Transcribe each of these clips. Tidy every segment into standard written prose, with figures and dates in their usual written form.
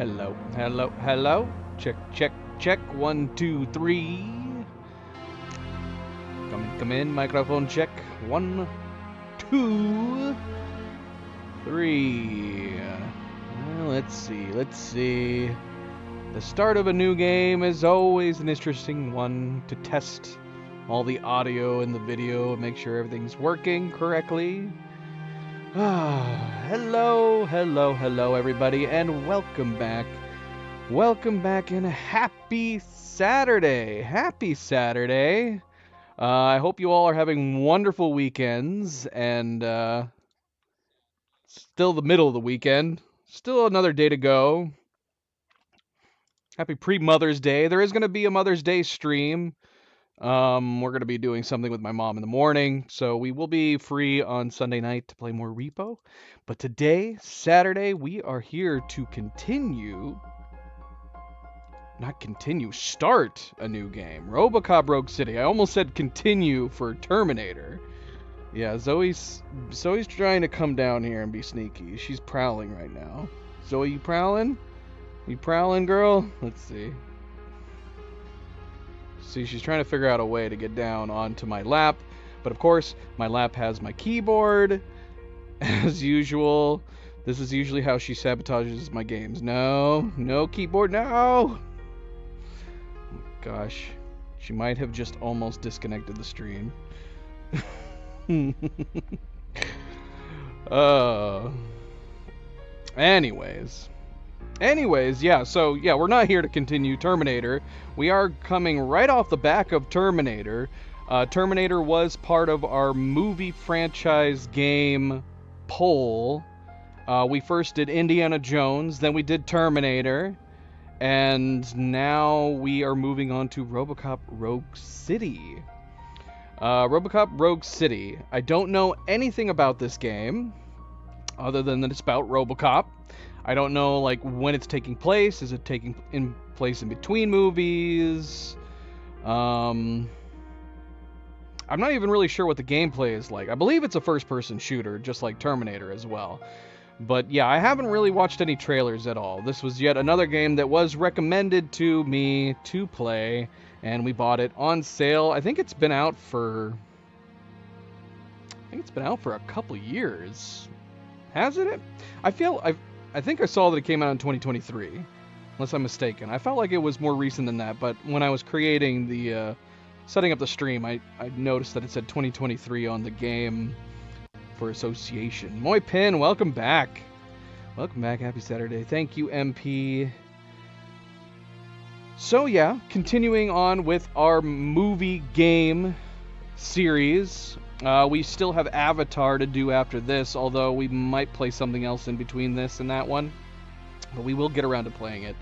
Hello, hello, hello. Check, check, check. 1, 2, 3. Come in. Microphone check. 1, 2, 3. Let's see. The start of a new game is always an interesting one to test all the audio and the video and make sure everything's working correctly. Hello, everybody, and welcome back. Welcome back and happy Saturday. Happy Saturday. I hope you all are having wonderful weekends and still the middle of the weekend. Still another day to go. Happy pre-Mother's Day. There is going to be a Mother's Day stream. We're going to be doing something with my mom in the morning, so we will be free on Sunday night to play more Repo. But today, Saturday, we are here to start a new game. RoboCop Rogue City. I almost said continue for Terminator. Yeah, Zoe's trying to come down here and be sneaky. She's prowling right now. Zoe, you prowling? You prowling, girl? Let's see. See, she's trying to figure out a way to get down onto my lap. But of course, my lap has my keyboard, as usual. This is usually how she sabotages my games. No keyboard, no! Gosh, she might have just almost disconnected the stream. Anyways, yeah, so, yeah, we're not here to continue Terminator. We are coming right off the back of Terminator. Terminator was part of our movie franchise game poll. We first did Indiana Jones, then we did Terminator, and now we are moving on to RoboCop Rogue City. RoboCop Rogue City. I don't know anything about this game, other than that it's about RoboCop. I don't know, like, when it's taking place. Is it taking place in between movies? I'm not even really sure what the gameplay is like. I believe it's a first-person shooter, just like Terminator as well. But yeah, I haven't really watched any trailers at all. This was yet another game that was recommended to me to play, and we bought it on sale. I think it's been out for a couple years. Hasn't it? I think I saw that it came out in 2023, unless I'm mistaken. I felt like it was more recent than that, but when I was creating the, setting up the stream, I noticed that it said 2023 on the game for association. Moy Pin, welcome back. Welcome back, happy Saturday. Thank you, MP. So yeah, continuing on with our movie game series. We still have Avatar to do after this, although we might play something else in between this and that one. But we will get around to playing it.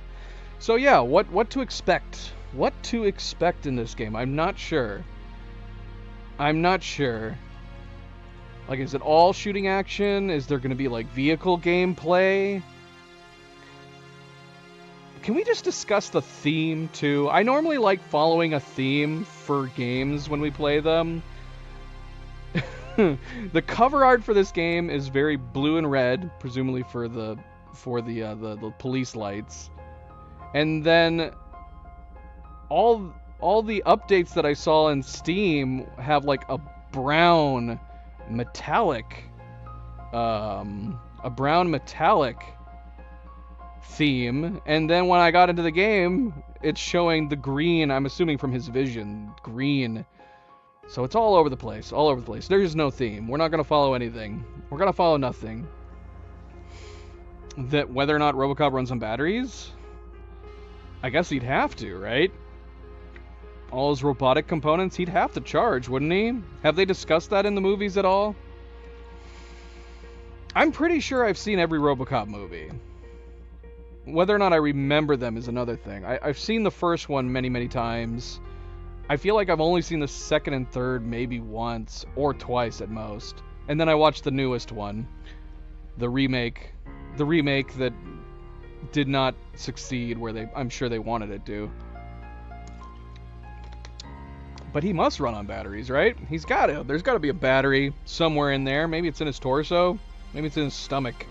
So yeah, what to expect? What to expect in this game? I'm not sure. Like, is it all shooting action? Is there going to be, like, vehicle gameplay? Can we just discuss the theme, too? I normally like following a theme for games when we play them. The cover art for this game is very blue and red, presumably for the police lights. And then all the updates that I saw in Steam have like a brown metallic theme, and then when I got into the game, it's showing the green, I'm assuming from his vision, green. So it's all over the place, There's no theme. We're not going to follow anything. We're going to follow nothing. That whether or not RoboCop runs on batteries? I guess he'd have to, right? All his robotic components, he'd have to charge, wouldn't he? Have they discussed that in the movies at all? I'm pretty sure I've seen every RoboCop movie. Whether or not I remember them is another thing. I've seen the first one many, many times. I feel like I've only seen the second and third maybe once or twice at most. And then I watched the newest one. The remake that did not succeed where I'm sure they wanted it to. But he must run on batteries, right? He's got to. There's got to be a battery somewhere in there. Maybe it's in his torso. Maybe it's in his stomach.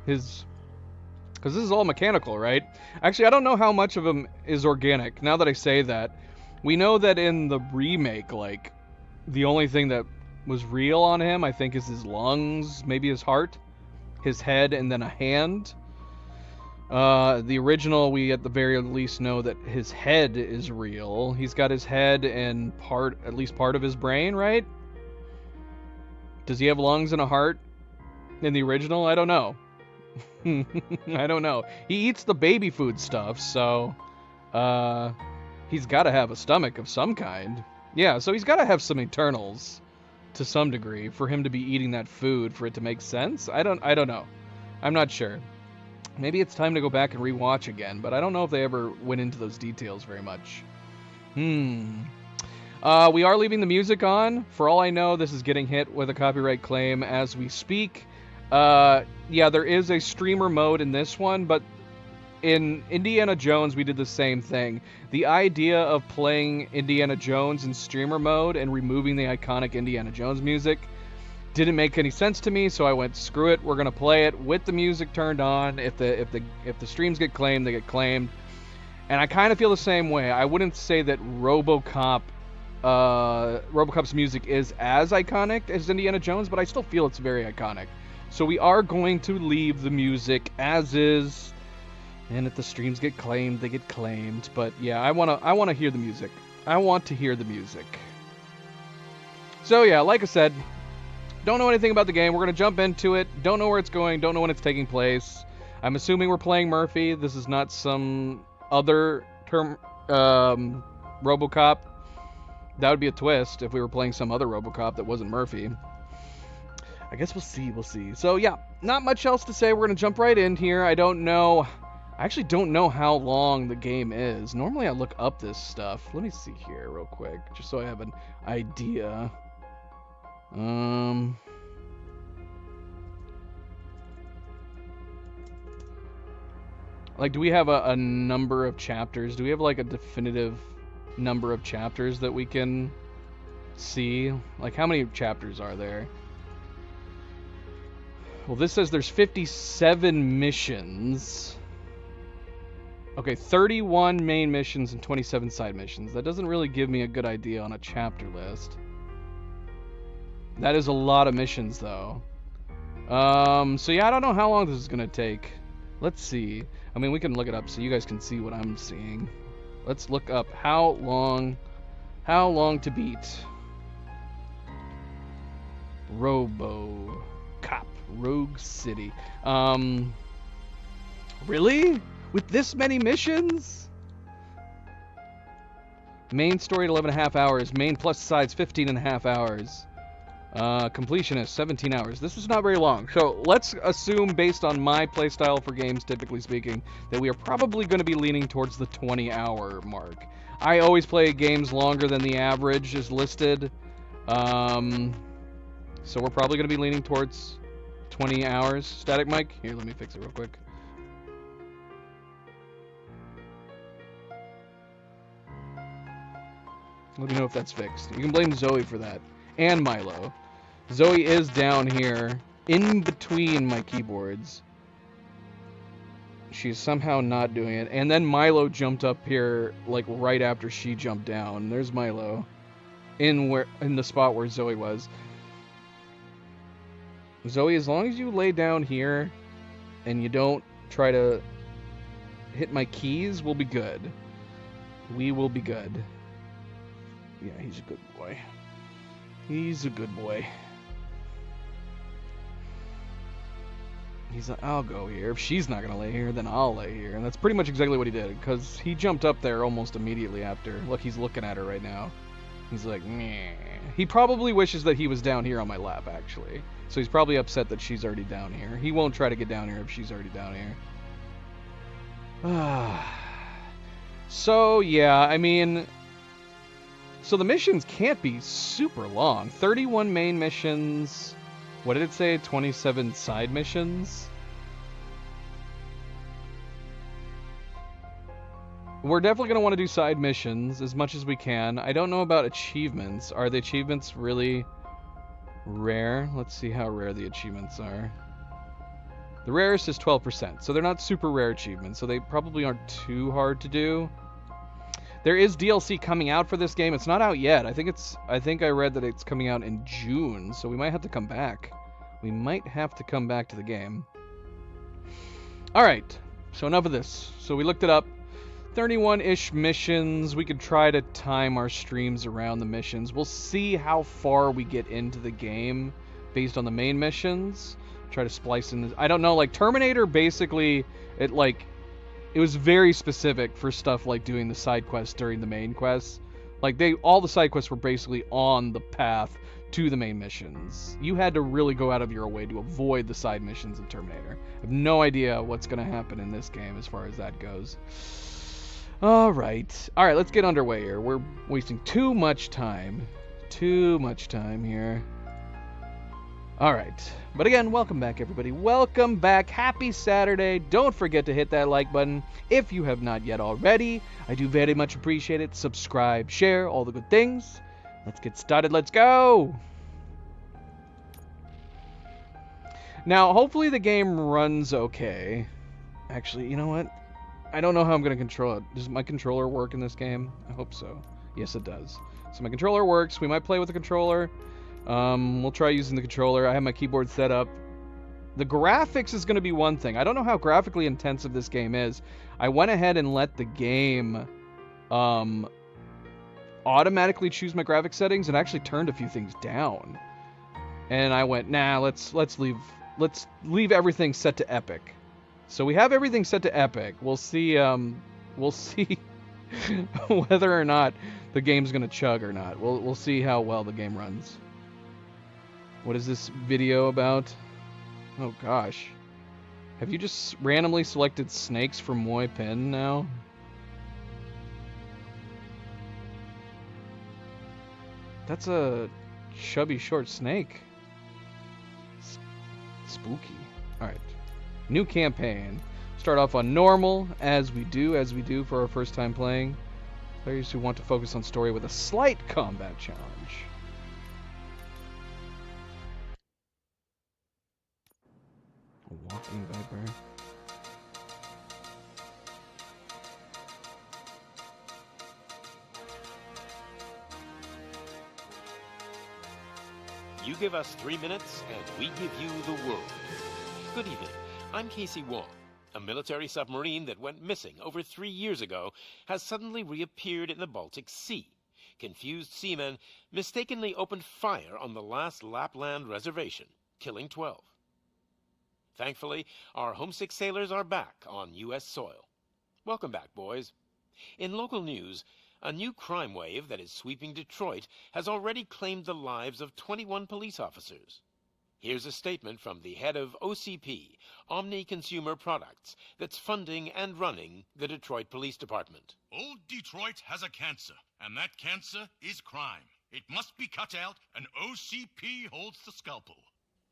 Because Because this is all mechanical, right? Actually, I don't know how much of him is organic. Now that I say that, we know that in the remake, like, the only thing that was real on him, I think, is his lungs, maybe his heart, his head, and then a hand. The original, we at the very least know that his head is real. He's got his head and at least part of his brain, right? Does he have lungs and a heart in the original? I don't know. I don't know. He eats the baby food stuff, so he's got to have a stomach of some kind. Yeah, so he's got to have some internals to some degree for him to be eating that food for it to make sense. I don't know. I'm not sure. Maybe it's time to go back and rewatch again, but I don't know if they ever went into those details very much. We are leaving the music on. For all I know, this is getting hit with a copyright claim as we speak. Yeah, there is a streamer mode in this one, but in Indiana Jones, we did the same thing. The idea of playing Indiana Jones in streamer mode and removing the iconic Indiana Jones music didn't make any sense to me, so I went, screw it, we're gonna play it with the music turned on. If the streams get claimed, they get claimed. And I kind of feel the same way. I wouldn't say that RoboCop's music is as iconic as Indiana Jones, but I still feel it's very iconic. So we are going to leave the music as is, and if the streams get claimed, they get claimed. But yeah, I wanna hear the music. I want to hear the music. So yeah, like I said, don't know anything about the game. We're gonna jump into it. Don't know where it's going. Don't know when it's taking place. I'm assuming we're playing Murphy. This is not some other term RoboCop. That would be a twist if we were playing some other RoboCop that wasn't Murphy. I guess we'll see. So yeah, not much else to say. We're gonna jump right in here. I actually don't know how long the game is. Normally I look up this stuff. Let me see here real quick, just so I have an idea. Like, do we have a number of chapters? Do we have like a definitive number of chapters that we can see? Like, how many chapters are there? Well, this says there's 57 missions. Okay, 31 main missions and 27 side missions. That doesn't really give me a good idea on a chapter list. That is a lot of missions, though. So yeah, I don't know how long this is gonna take. Let's see. I mean, we can look it up so you guys can see what I'm seeing. Let's look up how long to beat RoboCop Rogue City. Really? With this many missions? Main story at 11.5 hours. Main plus sides 15.5 hours. Completion is 17 hours. This is not very long. So let's assume, based on my playstyle for games, typically speaking, that we are probably going to be leaning towards the 20-hour mark. I always play games longer than the average is listed. So we're probably going to be leaning towards 20 hours. Static mic? Here, let me fix it real quick. Let me know if that's fixed. You can blame Zoe for that. And Milo. Zoe is down here, in between my keyboards. She's somehow not doing it. And then Milo jumped up here, like, right after she jumped down. There's Milo. In the spot where Zoe was. Zoe, as long as you lay down here, and you don't try to hit my keys, we'll be good. We will be good. Yeah, he's a good boy. He's a good boy. I'll go here. If she's not gonna lay here, then I'll lay here. And that's pretty much exactly what he did, because he jumped up there almost immediately after. Look, he's looking at her right now. He's like, meh. He probably wishes that he was down here on my lap, actually. So he's probably upset that she's already down here. He won't try to get down here if she's already down here. So, yeah, I mean... So the missions can't be super long. 31 main missions. What did it say? 27 side missions? We're definitely going to want to do side missions as much as we can. I don't know about achievements. Are the achievements really rare? Let's see how rare the achievements are. The rarest is 12%, so they're not super rare achievements, so they probably aren't too hard to do. There is DLC coming out for this game. It's not out yet. I think I read that it's coming out in June, so we might have to come back. We might have to come back to the game. All right, so enough of this. So we looked it up. 31-ish missions. We could try to time our streams around the missions. We'll see how far we get into the game based on the main missions. Try to splice in this. I don't know, like Terminator basically, it was very specific for stuff like doing the side quests during the main quests. Like all the side quests were basically on the path to the main missions. You had to really go out of your way to avoid the side missions in Terminator. I have no idea what's going to happen in this game as far as that goes. All right, let's get underway here. We're wasting too much time here. All right, but again, welcome back, everybody. Welcome back. Happy Saturday. Don't forget to hit that like button if you have not yet already. I do very much appreciate it. Subscribe, share, all the good things. Let's get started. Let's go. Now, hopefully the game runs okay. Actually, you know what? I don't know how I'm going to control it. Does my controller work in this game? I hope so. Yes, it does. So my controller works. We might play with the controller. We'll try using the controller. I have my keyboard set up. The graphics is going to be one thing. I don't know how graphically intensive this game is. I went ahead and let the game automatically choose my graphic settings and actually turned a few things down. And I went, nah, let's leave everything set to epic. So we have everything set to epic. We'll see whether or not the game's going to chug or not. We'll see how well the game runs. What is this video about? Oh gosh. Have you just randomly selected snakes from Moi Pin now? That's a chubby short snake. Spooky. Alright. New campaign. Start off on normal, as we do for our first time playing. Players who want to focus on story with a slight combat challenge. A walking viper. You give us 3 minutes, and we give you the world. Good evening. I'm Casey Wong. A military submarine that went missing over 3 years ago has suddenly reappeared in the Baltic Sea. Confused seamen mistakenly opened fire on the last Lapland reservation, killing 12. Thankfully, our homesick sailors are back on U.S. soil. Welcome back, boys. In local news, a new crime wave that is sweeping Detroit has already claimed the lives of 21 police officers. Here's a statement from the head of OCP, Omni Consumer Products, that's funding and running the Detroit Police Department. Old Detroit has a cancer, and that cancer is crime. It must be cut out, and OCP holds the scalpel.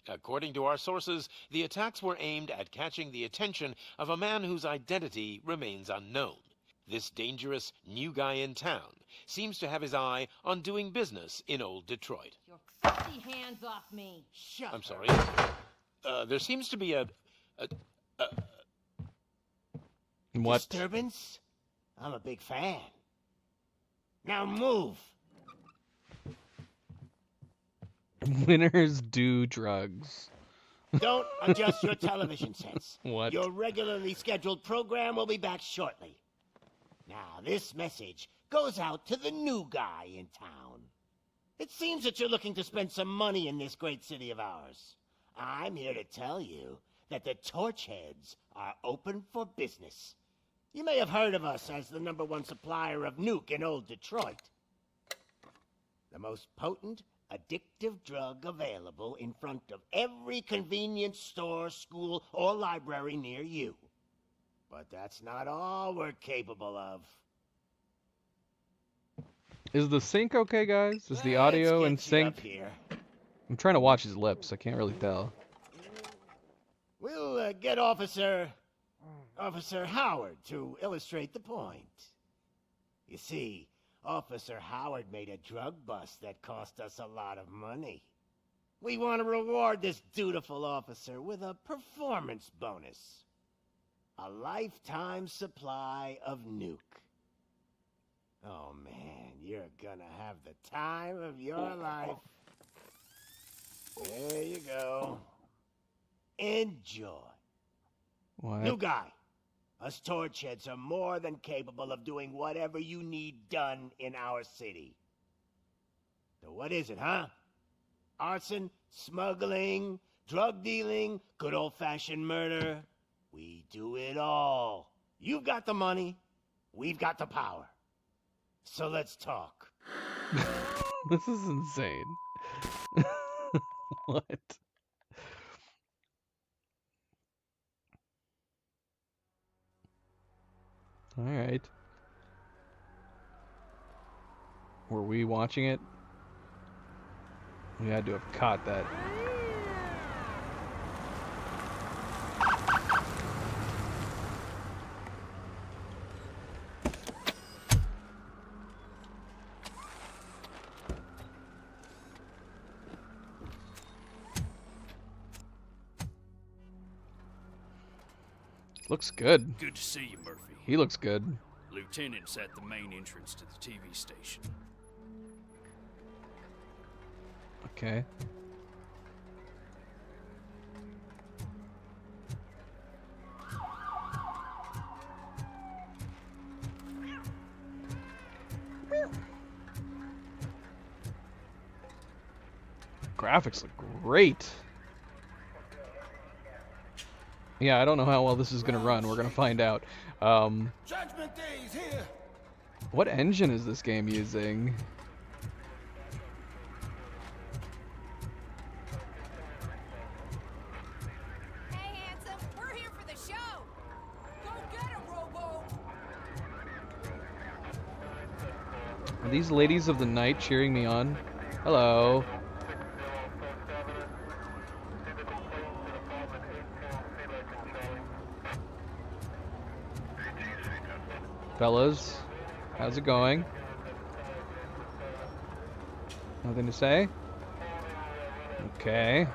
According to our sources, the attacks were aimed at catching the attention of a man whose identity remains unknown. This dangerous new guy in town seems to have his eye on doing business in old Detroit. Your filthy hands off me. Shut I'm sorry. There seems to be a What? Disturbance? I'm a big fan. Now move. Winners do drugs. Don't adjust your television sets. What? Your regularly scheduled program will be back shortly. Now, this message goes out to the new guy in town. It seems that you're looking to spend some money in this great city of ours. I'm here to tell you that the Torchheads are open for business. You may have heard of us as the #1 supplier of nuke in old Detroit. The most potent, addictive drug available in front of every convenience store, school, or library near you. But that's not all we're capable of. Is the sync okay, guys? Is the audio in Let's get you sync? up here. I'm trying to watch his lips. I can't really tell. We'll get Officer Howard to illustrate the point. You see, Officer Howard made a drug bust that cost us a lot of money. We want to reward this dutiful officer with a performance bonus. A lifetime supply of nuke. Oh man, you're gonna have the time of your life. There you go. Enjoy. What? New guy. Us torchheads are more than capable of doing whatever you need done in our city. So what is it, huh? Arson, smuggling, drug dealing, good old-fashioned murder. We do it all. You've got the money, we've got the power. So let's talk. This is insane. What? All right. Were we watching it? We had to have caught that. Looks good. Good to see you, Murphy. He looks good. Lieutenant's at the main entrance to the TV station. Okay. Graphics look great. Yeah, I don't know how well this is gonna run. We're gonna find out. Judgment Day is here. What engine is this game using? Hey, handsome, we're here for the show. Go get him, Robo. Are these ladies of the night cheering me on? Hello. Fellas, how's it going? Nothing to say? Okay.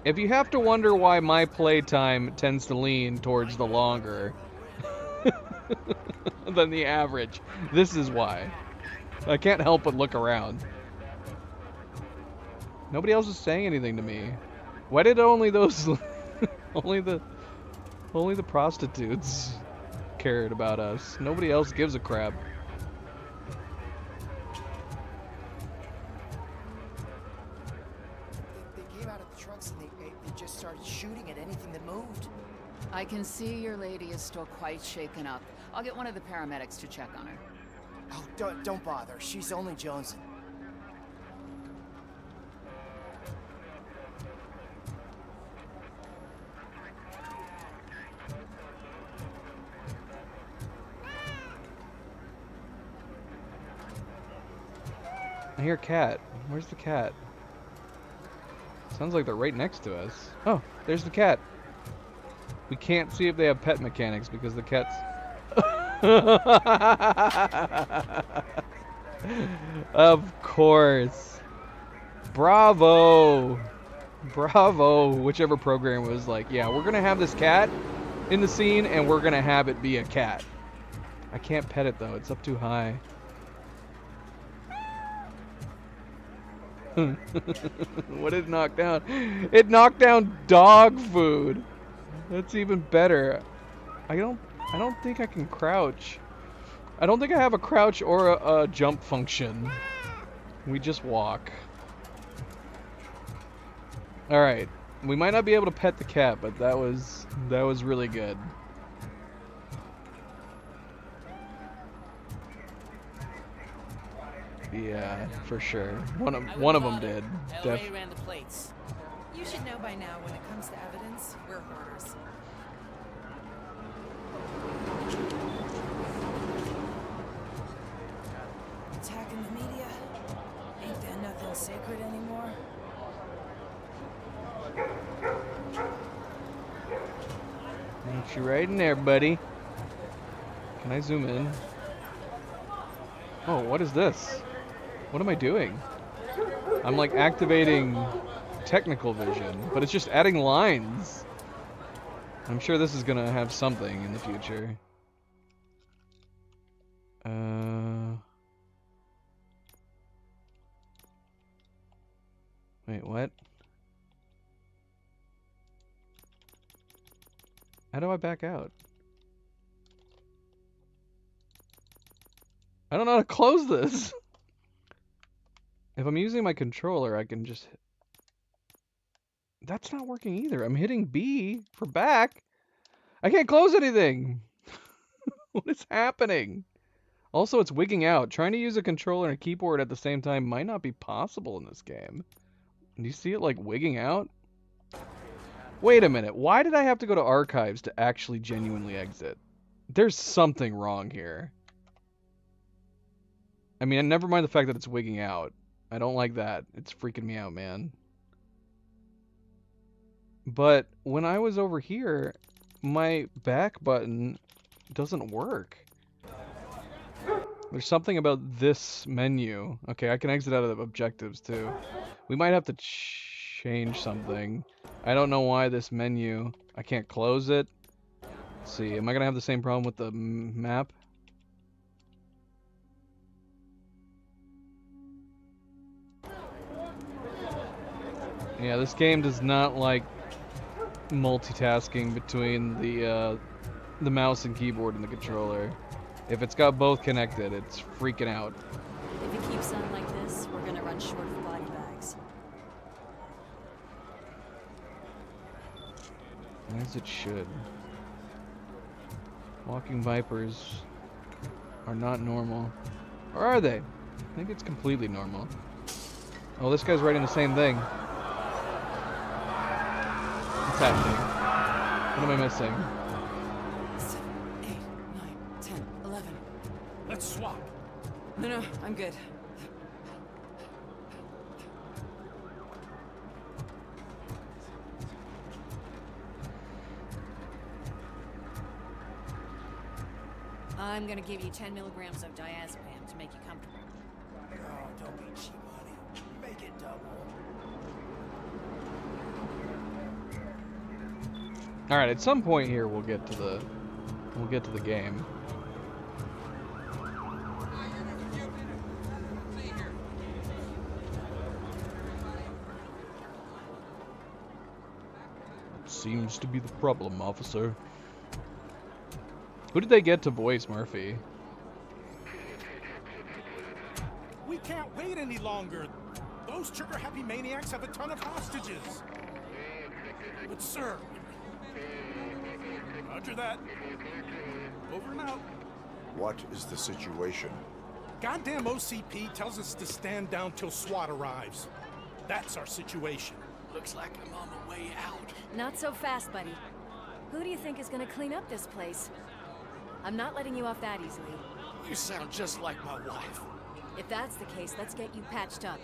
If you have to wonder why my playtime tends to lean towards the longer than the average, this is why. I can't help but look around. Nobody else is saying anything to me. Why did only those only the prostitutes cared about us? Nobody else gives a crap. They came out of the trucks and they just started shooting at anything that moved. I can see your lady is still quite shaken up. I'll get one of the paramedics to check on her. Oh, don't bother. She's only jonesing. I hear cat. Where's the cat? Sounds like they're right next to us. Oh, there's the cat. We can't see if they have pet mechanics because the cat's... Of course. Bravo. Bravo. Whichever program was like, yeah, we're going to have this cat in the scene and we're going to have it be a cat. I can't pet it though. It's up too high. What did it knock down? It knocked down dog food. That's even better. I don't think I can crouch. I don't think I have a crouch or a jump function. We just walk. All right. We might not be able to pet the cat, but that was really good. Yeah, for sure. One of them did. LA ran the plates. You should know by now when it comes to evidence, we're hoarders. Attacking the media? Ain't there nothing sacred anymore? Ain't you right in there, buddy? Can I zoom in? Oh, what is this? What am I doing? I'm like activating technical vision, but it's just adding lines. I'm sure this is gonna have something in the future. Wait, what? How do I back out? I don't know how to close this. If I'm using my controller, I can just... That's not working either. I'm hitting B for back. I can't close anything. What is happening? Also, it's wigging out. Trying to use a controller and a keyboard at the same time might not be possible in this game. Do you see it like wigging out? Wait a minute. Why did I have to go to archives to actually genuinely exit? There's something wrong here. I mean, never mind the fact that it's wigging out. I don't like that. It's freaking me out, man. But when I was over here, my back button doesn't work. There's something about this menu. Okay, I can exit out of the objectives too. We might have to change something. I don't know why this menu... I can't close it. Let's see, am I gonna have the same problem with the map? Yeah, this game does not like multitasking between the mouse and keyboard and the controller. If it's got both connected, it's freaking out. If it keeps on like this, we're gonna run short of body bags. As it should. Walking vipers are not normal. Or are they? I think it's completely normal. Oh, this guy's writing the same thing. What's happening? What am I missing? 7, 8, 9, 10, 11. Let's swap. No, I'm good. I'm gonna give you 10 milligrams of diazepam to make you comfortable. Oh, don't be cheap, honey. Make it double. All right, at some point here we'll get to the game. Seems to be the problem, officer. Who did they get to voice Murphy? We can't wait any longer. Those trigger-happy maniacs have a ton of hostages. But sir... Roger that. Over and out. What is the situation? Goddamn OCP tells us to stand down till SWAT arrives. That's our situation. Looks like I'm on the way out. Not so fast, buddy. Who do you think is gonna clean up this place? I'm not letting you off that easily. You sound just like my wife. If that's the case, let's get you patched up.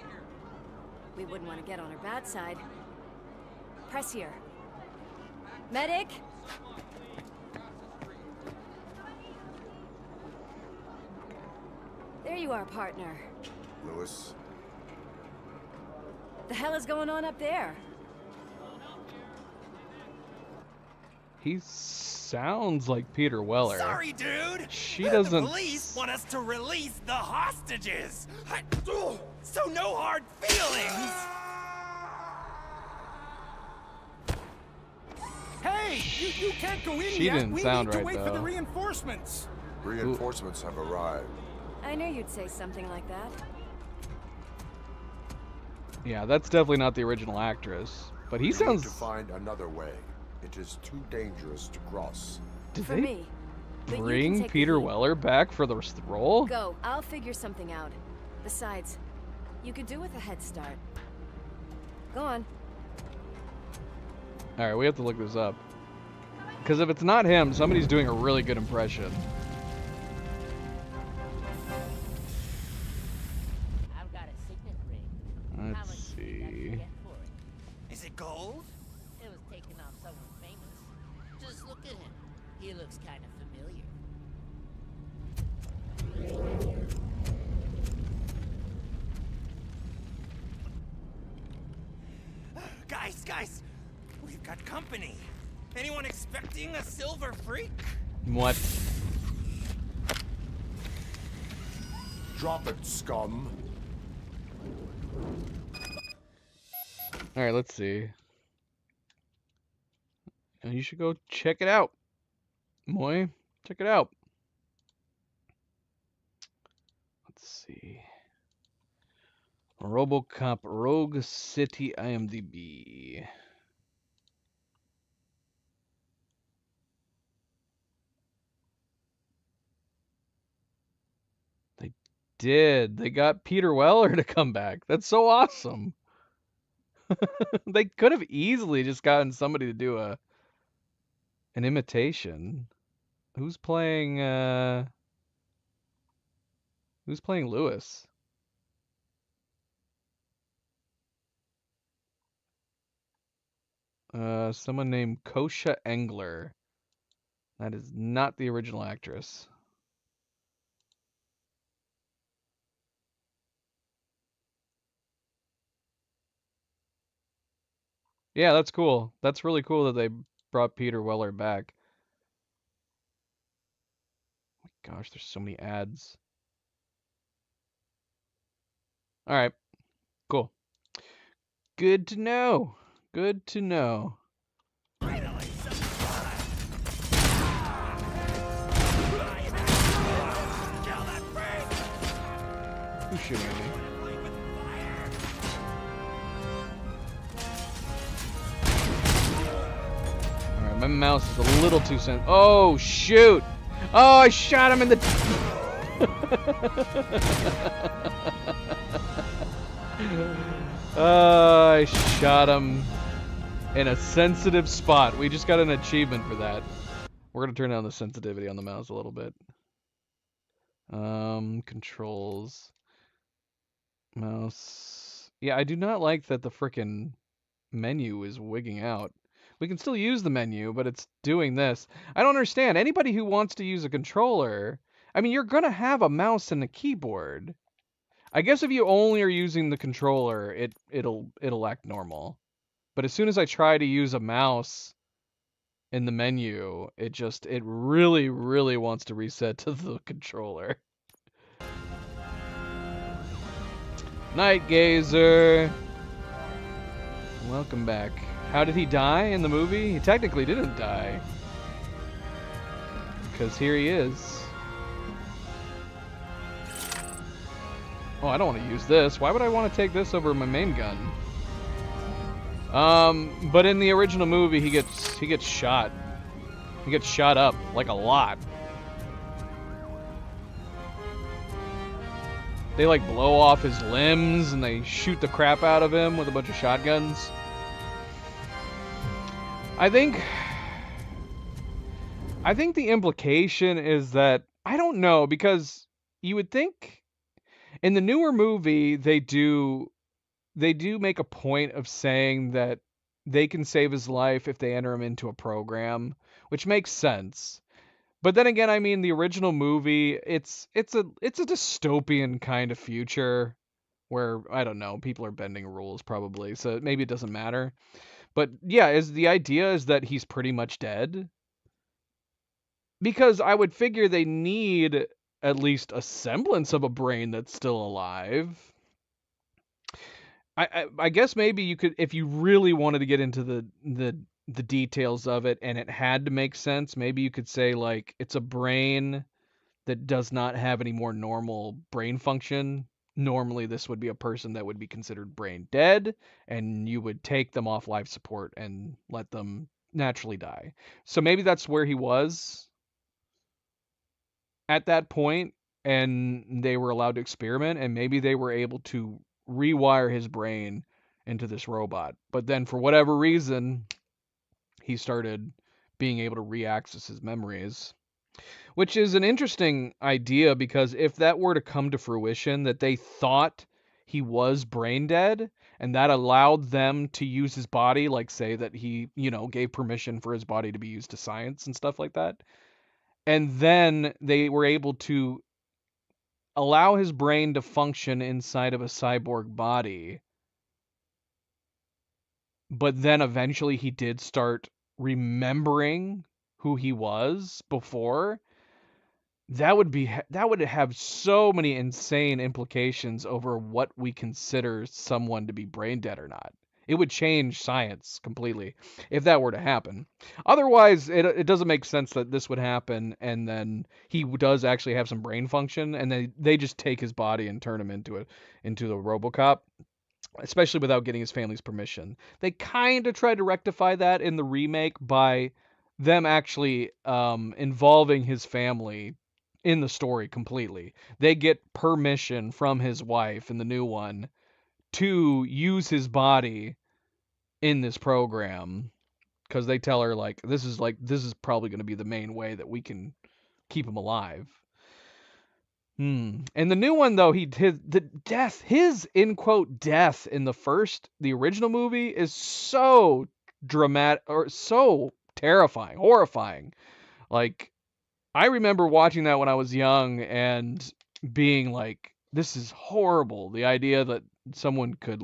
We wouldn't want to get on her bad side. Press here. Medic! There you are, partner. Lewis? The hell is going on up there? He sounds like Peter Weller. Sorry, dude. She doesn't. The police want us to release the hostages. So no hard feelings. Hey, you can't go in She yet. didn't We sound need to right, wait for though. the reinforcements. Reinforcements have arrived. I knew you'd say something like that. Yeah, that's definitely not the original actress. But he We sounds. need to find another way. It is too dangerous to cross. Did For they me. But you can bring take the Peter lead. Weller back for the role? Go. I'll figure something out. Besides, you could do with a head start. Go on. All right, we have to look this up. Because if it's not him, somebody's doing a really good impression. I've got a signet ring. Let's see. Is it gold? It was taken off someone famous. Just look at him. He looks kind of familiar. Guys! We've got company. Anyone expecting a silver freak? What? Drop it, scum. Alright, let's see. You should go check it out. Moy, check it out. Let's see. RoboCop Rogue City IMDb. They did. They got Peter Weller to come back. That's so awesome. They could have easily just gotten somebody to do an imitation. Who's playing Lewis? Someone named Kosha Engler. That is not the original actress. Yeah, that's cool. That's really cool that they brought Peter Weller back. Oh my gosh, there's so many ads. All right, cool. Good to know. Good to know. Who's shooting at me? Alright, my mouse is a little too sensitive. Oh, shoot! Oh, I shot him in the... I shot him in a sensitive spot. We just got an achievement for that. We're gonna turn down the sensitivity on the mouse a little bit. Controls. Mouse. Yeah, I do not like that the frickin' menu is wigging out. We can still use the menu, but it's doing this. I don't understand. Anybody who wants to use a controller, I mean, you're gonna have a mouse and a keyboard. I guess if you only are using the controller, it'll act normal. But as soon as I try to use a mouse in the menu, it really, really wants to reset to the controller. Night Gazer. Welcome back. How did he die in the movie? He technically didn't die. Because here he is. Oh, I don't want to use this. Why would I want to take this over my main gun? But in the original movie, he gets shot. He gets shot up, like a lot. They like blow off his limbs and they shoot the crap out of him with a bunch of shotguns. I think the implication is that, I don't know, because you would think in the newer movie they do make a point of saying that they can save his life if they enter him into a program, which makes sense. But then again, I mean, the original movie, it's a dystopian kind of future where, I don't know, people are bending rules probably, so maybe it doesn't matter. But yeah, the idea is that he's pretty much dead. Because I would figure they need at least a semblance of a brain that's still alive. I guess maybe you could, if you really wanted to get into the details of it and it had to make sense, maybe you could say, like, it's a brain that does not have any more normal brain function. Normally this would be a person that would be considered brain dead, and you would take them off life support and let them naturally die. So maybe that's where he was at that point, and they were allowed to experiment, and maybe they were able to rewire his brain into this robot. But then for whatever reason, he started being able to re-access his memories. Which is an interesting idea, because if that were to come to fruition, that they thought he was brain dead, and that allowed them to use his body, like say that he, gave permission for his body to be used to science and stuff like that. And then they were able to allow his brain to function inside of a cyborg body. but then eventually he did start remembering who he was before, that would have so many insane implications over what we consider someone to be brain dead or not. It would change science completely if that were to happen. Otherwise, it doesn't make sense that this would happen and then he does actually have some brain function and they just take his body and turn him into the RoboCop, especially without getting his family's permission. They kind of tried to rectify that in the remake by them actually involving his family in the story completely. They get permission from his wife in the new one to use his body in this program, because they tell her this is probably going to be the main way that we can keep him alive. And the new one though, his in quote death in the original movie is so dramatic or so terrifying, horrifying. Like, I remember watching that when I was young and being like, this is horrible. The idea that someone could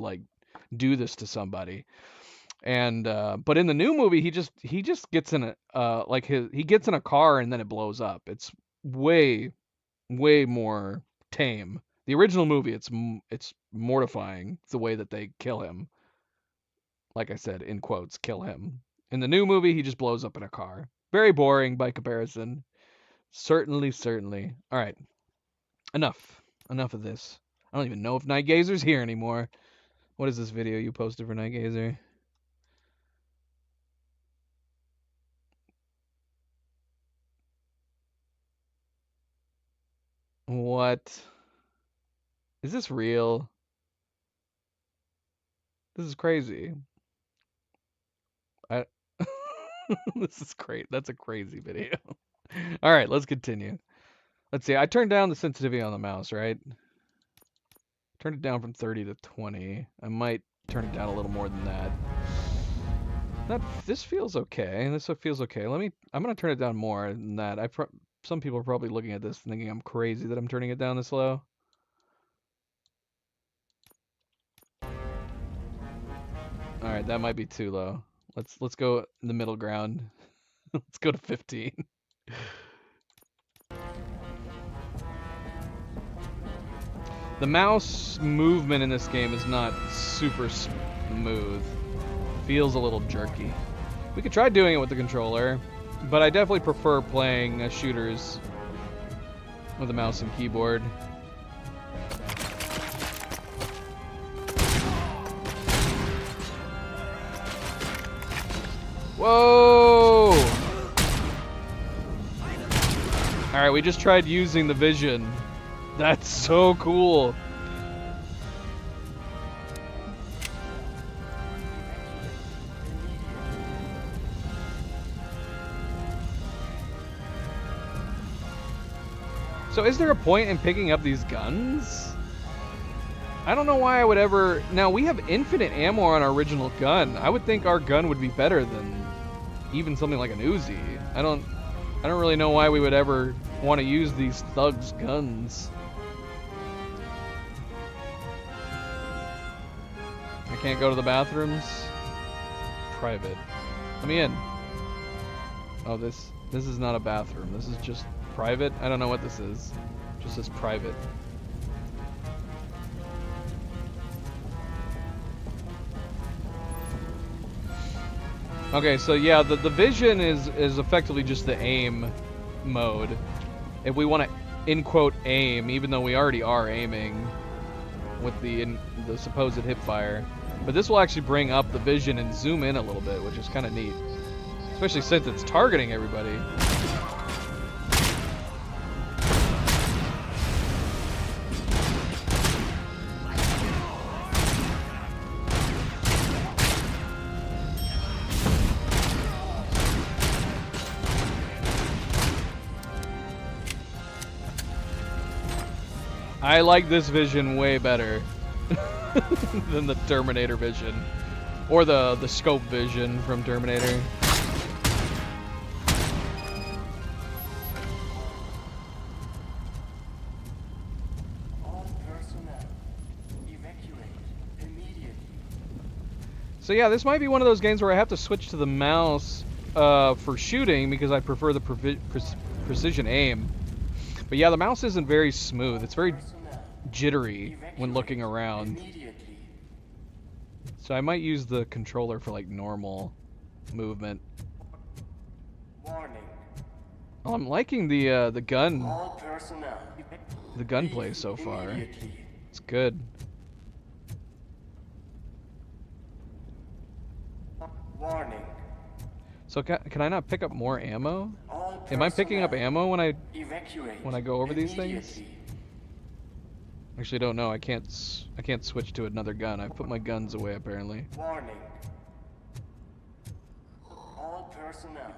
do this to somebody. And but in the new movie, he just gets in he gets in a car and then it blows up. It's way more tame. The original movie, it's mortifying the way that they kill him. Like I said, in quotes, kill him. In the new movie, he just blows up in a car. Very boring by comparison. Certainly. All right. Enough of this. I don't even know if Night Gazer's here anymore. What is this video you posted for Night Gazer? What? Is this real? This is crazy. This is great. That's a crazy video. All right, let's continue. Let's see. I turned down the sensitivity on the mouse, right? Turned it down from 30 to 20. I might turn it down a little more than that. This feels okay. This feels okay. I'm gonna turn it down more than that. Some people are probably looking at this thinking I'm crazy that I'm turning it down this low. All right, that might be too low. Let's go in the middle ground. Let's go to 15. The mouse movement in this game is not super smooth. Feels a little jerky. We could try doing it with the controller, but I definitely prefer playing shooters with a mouse and keyboard. Whoa! Alright, we just tried using the vision. That's so cool. So is there a point in picking up these guns? I don't know why I would ever... Now, we have infinite ammo on our original gun. I would think our gun would be better than even something like an Uzi. I don't really know why we would ever want to use these thugs' guns. I can't go to the bathrooms. Private. Let me in. Oh, this is not a bathroom. This is just private. I don't know what this is. Just says private. Okay, so yeah, the vision is effectively just the aim mode. If we want to, in quote, aim, even though we already are aiming with the supposed hip fire. But this will actually bring up the vision and zoom in a little bit, which is kind of neat. Especially since it's targeting everybody. I like this vision way better than the Terminator vision. Or the scope vision from Terminator. So yeah, this might be one of those games where I have to switch to the mouse for shooting because I prefer the precision aim. But yeah, the mouse isn't very smooth. It's very jittery when looking around. So I might use the controller for like normal movement. Warning. Oh, I'm liking the gun. All personnel. The gunplay so far. It's good. Warning. So can I not pick up more ammo? All Am I picking up ammo when I evacuate go over these things? Actually, don't know. I can't switch to another gun. I put my guns away apparently. Warning. All personnel.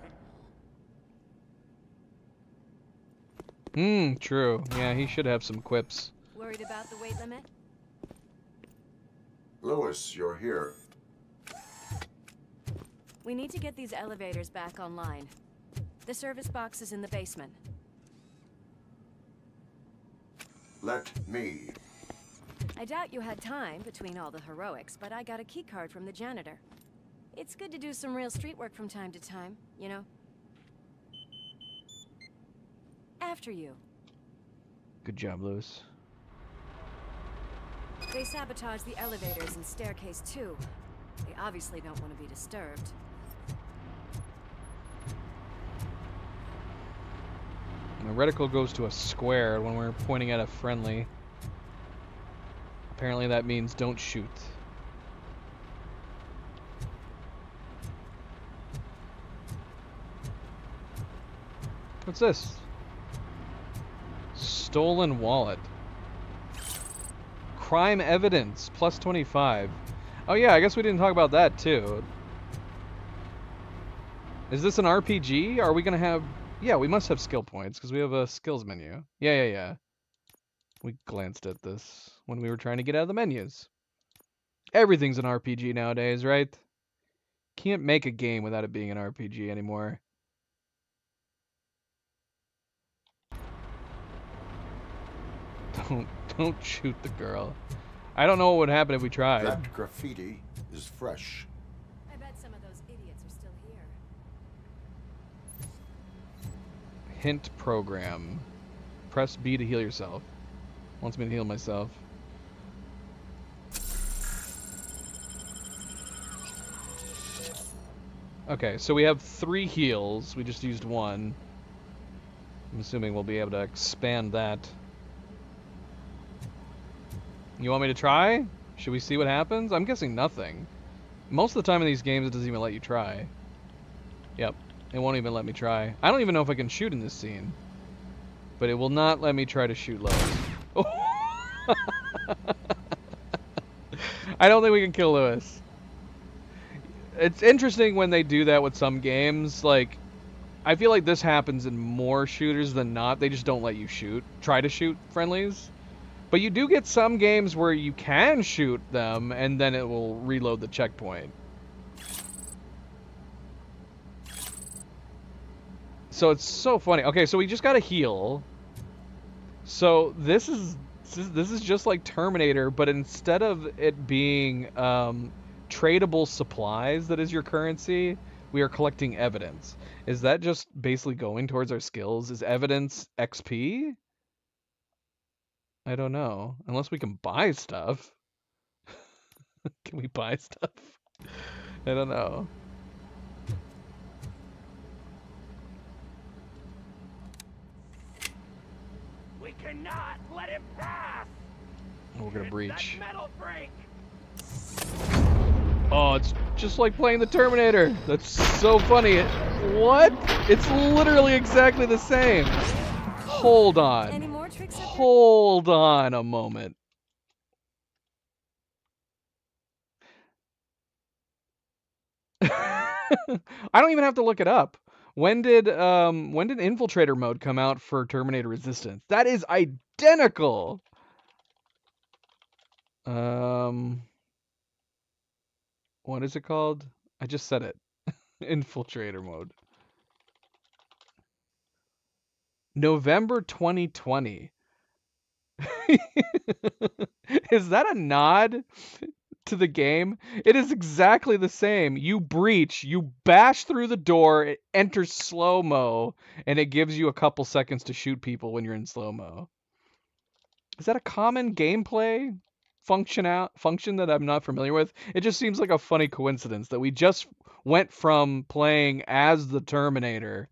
True. Yeah, he should have some quips. Worried about the weight limit? Lewis, you're here. We need to get these elevators back online. The service box is in the basement. Let me. I doubt you had time between all the heroics, but I got a key card from the janitor. It's good to do some real street work from time to time, you know? After you. Good job, Lewis. They sabotaged the elevators and staircase too. They obviously don't want to be disturbed. My reticle goes to a square when we're pointing at a friendly. Apparently that means don't shoot. What's this? Stolen wallet. Crime evidence, plus 25. Oh yeah, I guess we didn't talk about that too. Is this an RPG? Are we gonna have... Yeah, we must have skill points, because we have a skills menu. Yeah. We glanced at this when we were trying to get out of the menus. Everything's an RPG nowadays, right? Can't make a game without it being an RPG anymore. Don't shoot the girl. I don't know what would happen if we tried. That graffiti is fresh. I bet some of those idiots are still here. Hint program. Press B to heal yourself. Wants me to heal myself. Okay, so we have 3 heals. We just used 1. I'm assuming we'll be able to expand that. You want me to try? Should we see what happens? I'm guessing nothing. Most of the time in these games, it doesn't even let you try. Yep, it won't even let me try. I don't even know if I can shoot in this scene. But it will not let me try to shoot Lewis. I don't think we can kill Lewis. It's interesting when they do that with some games. Like, I feel like this happens in more shooters than not. They just don't let you try to shoot friendlies. But you do get some games where you can shoot them, and then it will reload the checkpoint. So it's so funny. Okay, so we just got to heal. So this is just like Terminator, but instead of it being tradable supplies that is your currency, we are collecting evidence. Is that just basically going towards our skills? Is evidence XP? I don't know. Unless we can buy stuff. Can we buy stuff? I don't know. We cannot let him pass. We're gonna breach. That metal break. Oh, it's just like playing the Terminator. That's so funny. What? It's literally exactly the same. Hold on. Any more tricks? Hold on a moment. I don't even have to look it up. When did Infiltrator mode come out for Terminator Resistance? That is identical. What is it called? I just said it. Infiltrator mode. November 2020. Is that a nod to the game, it is exactly the same. You breach, you bash through the door, it enters slow-mo, and it gives you a couple seconds to shoot people when you're in slow-mo. Is that a common gameplay function that I'm not familiar with? It just seems like a funny coincidence that we just went from playing as the Terminator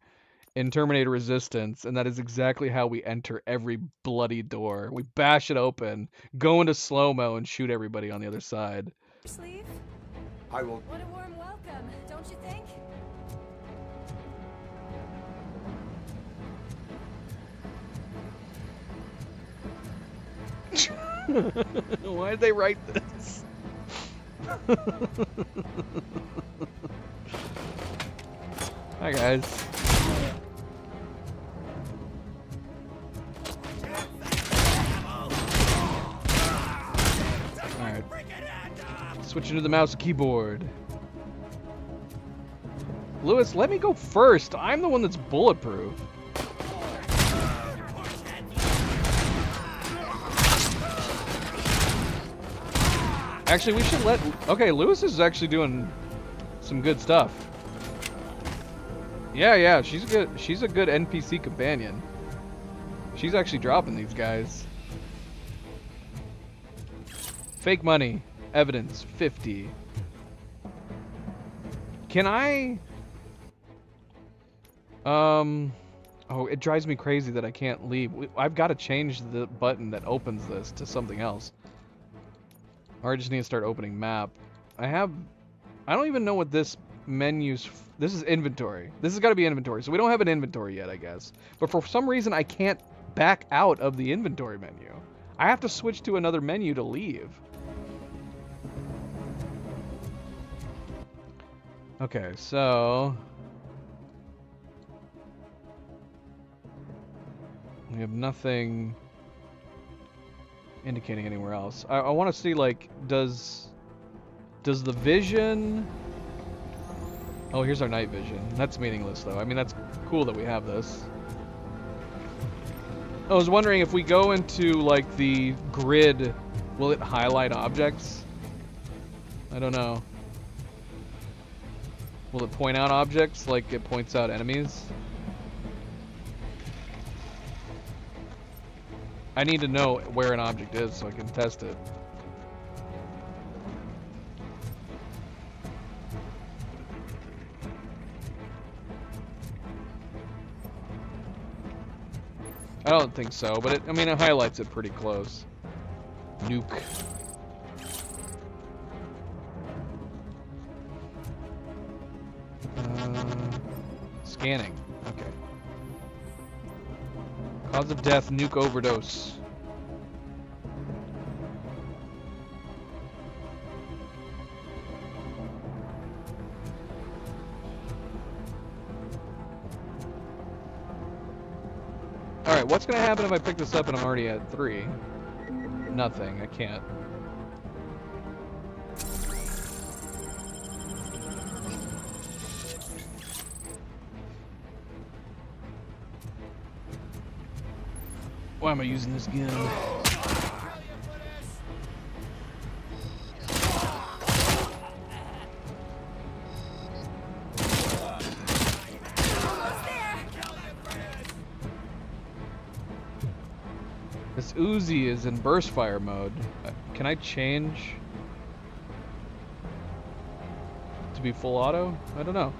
in Terminator Resistance, and that is exactly how we enter every bloody door. We bash it open, go into slow-mo, and shoot everybody on the other side. Sleeve? I will. What a warm welcome, don't you think? Why did they write this? Hi guys. Alright. Switching to the mouse and keyboard. Lewis, let me go first. I'm the one that's bulletproof. Actually, we should let... Okay, Lewis is actually doing some good stuff. Yeah, she's a good NPC companion. She's actually dropping these guys. Fake money. Evidence, 50. Can I... Oh, it drives me crazy that I can't leave. I've got to change the button that opens this to something else. Or I just need to start opening map. I don't even know what this menu's... This is inventory. This has got to be inventory. So we don't have an inventory yet, I guess. But for some reason, I can't back out of the inventory menu. I have to switch to another menu to leave. Okay, so... we have nothing indicating anywhere else. I want to see, like, does the vision... Oh, here's our night vision. That's meaningless, though. I mean, that's cool that we have this. I was wondering if we go into, like, the grid, will it highlight objects? I don't know. Will it point out objects like it points out enemies? I need to know where an object is so I can test it. I don't think so, but I mean, it highlights it pretty close. Nuke. Scanning. Okay. Cause of death, nuke overdose. Alright, what's gonna happen if I pick this up and I'm already at 3? Nothing, I can't. Why am I using this gun? This Uzi is in burst fire mode. Can I change to be full auto? I don't know.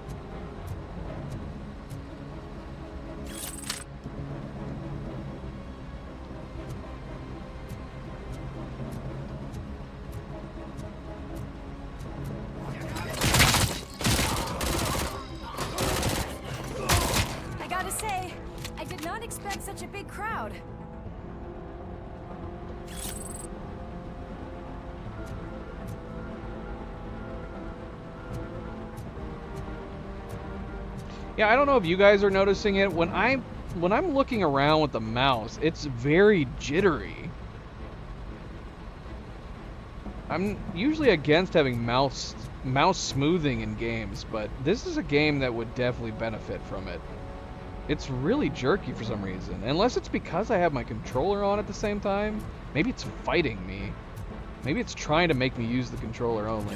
I gotta say, I did not expect such a big crowd. Yeah, I don't know if you guys are noticing it. When I'm looking around with the mouse, it's very jittery. I'm usually against having mouse smoothing in games, but this is a game that would definitely benefit from it. It's really jerky for some reason. Unless it's because I have my controller on at the same time. Maybe it's fighting me. Maybe it's trying to make me use the controller only.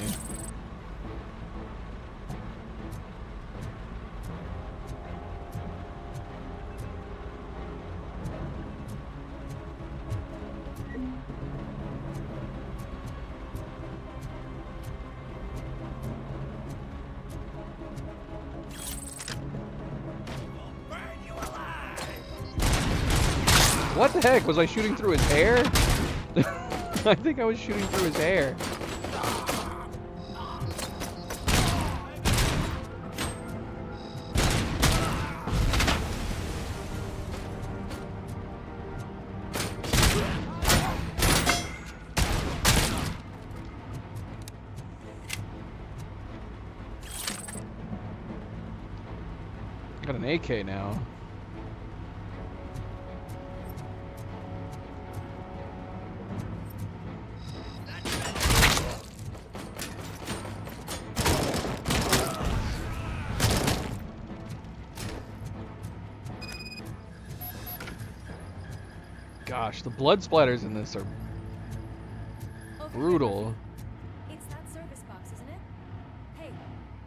What the heck? Was I shooting through his hair? I think I was shooting through his hair. I got an AK now. Gosh, the blood splatters in this are brutal. It's that service box, isn't it? Hey,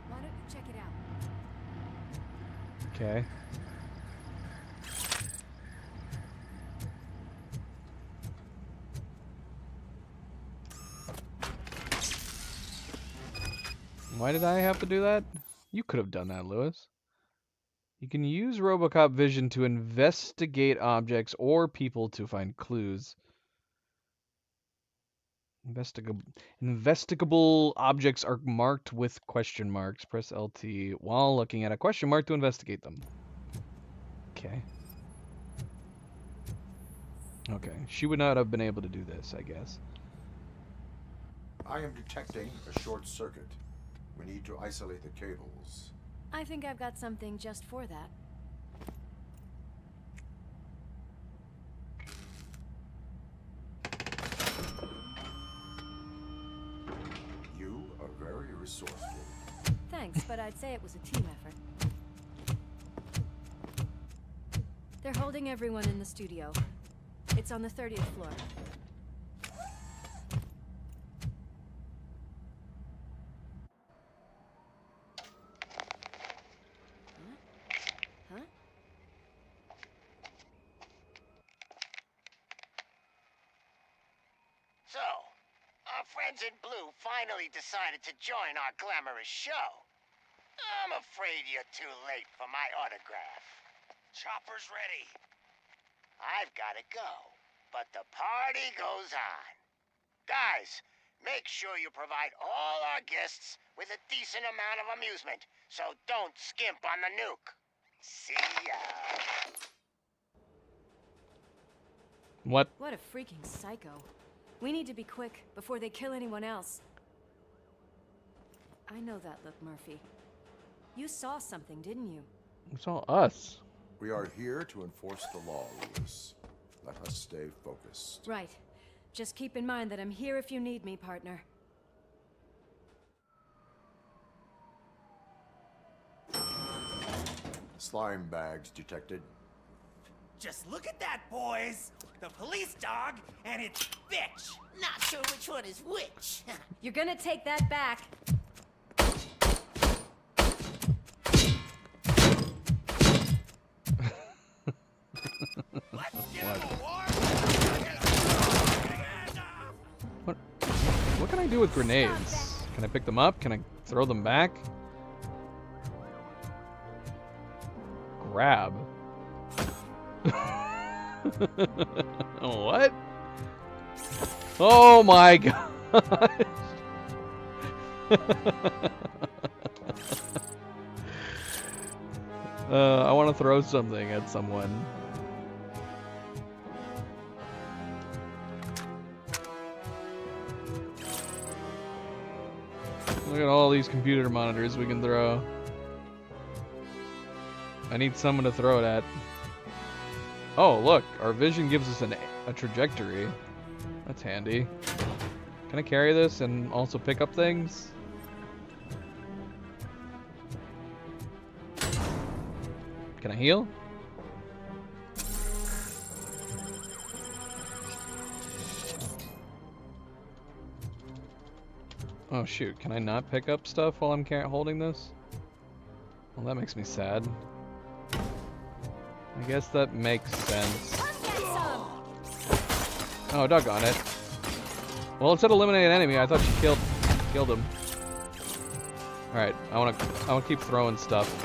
why don't you check it out? Okay. Why did I have to do that? You could have done that, Lewis. You can use RoboCop vision to investigate objects or people to find clues. Investigable objects are marked with question marks. Press LT while looking at a question mark to investigate them. Okay. Okay. She would not have been able to do this, I guess. I am detecting a short circuit. We need to isolate the cables. I think I've got something just for that. You are very resourceful. Thanks, but I'd say it was a team effort. They're holding everyone in the studio. It's on the 30th floor. Huh? So, our friends in blue finally decided to join our glamorous show. I'm afraid you're too late for my autograph. Chopper's ready. I've got to go, but the party goes on. Guys, make sure you provide all our guests with a decent amount of amusement, so don't skimp on the nuke. See ya. What? What a freaking psycho. We need to be quick before they kill anyone else. I know that look, Murphy. You saw something, didn't you? You saw us. We are here to enforce the law, Lewis. Let us stay focused. Right. Just keep in mind that I'm here if you need me, partner. Slime bags detected. Just look at that, boys! The police dog and its bitch! Not sure which one is which. You're gonna take that back. What can I do with grenades? Can I pick them up? Can I throw them back? Grab. What? Oh my god. I want to throw something at someone. Look at all these computer monitors we can throw. I need someone to throw it at. Oh, look, our vision gives us a trajectory. That's handy. Can I carry this and also pick up things? Can I heal? Oh shoot, can I not pick up stuff while I'm holding this? Well, that makes me sad. I guess that makes sense. Oh, doggone it. Well, it said eliminate an enemy. I thought you killed him. Alright, I wanna keep throwing stuff.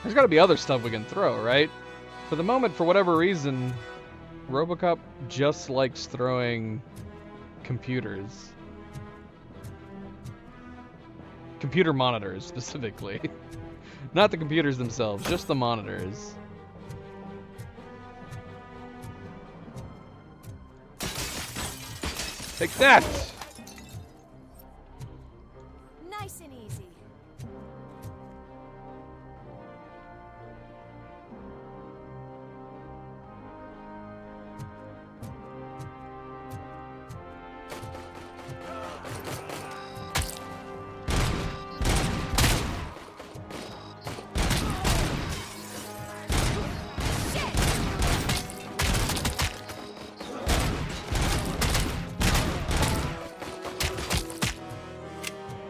There's gotta be other stuff we can throw, right? For the moment, for whatever reason, RoboCop just likes throwing computers. Computer monitors, specifically. Not the computers themselves, just the monitors. Take that! Nice and easy.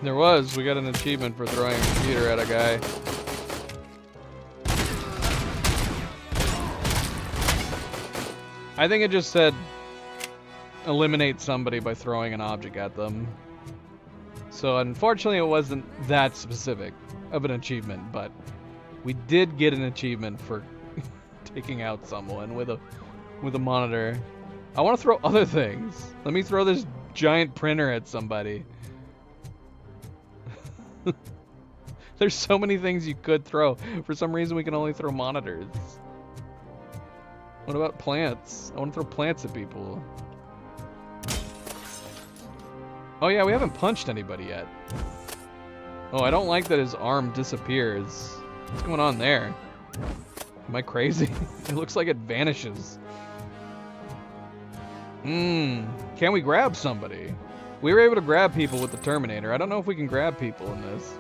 There was. We got an achievement for throwing a computer at a guy. I think it just said eliminate somebody by throwing an object at them. So unfortunately it wasn't that specific of an achievement, but we did get an achievement for taking out someone with a monitor. I want to throw other things. Let me throw this giant printer at somebody. There's so many things you could throw. For some reason we can only throw monitors. What about plants? I want to throw plants at people. Oh yeah, we haven't punched anybody yet. Oh, I don't like that his arm disappears. What's going on there? Am I crazy? It looks like it vanishes. Can we grab somebody? We were able to grab people with the Terminator. I don't know if we can grab people in this.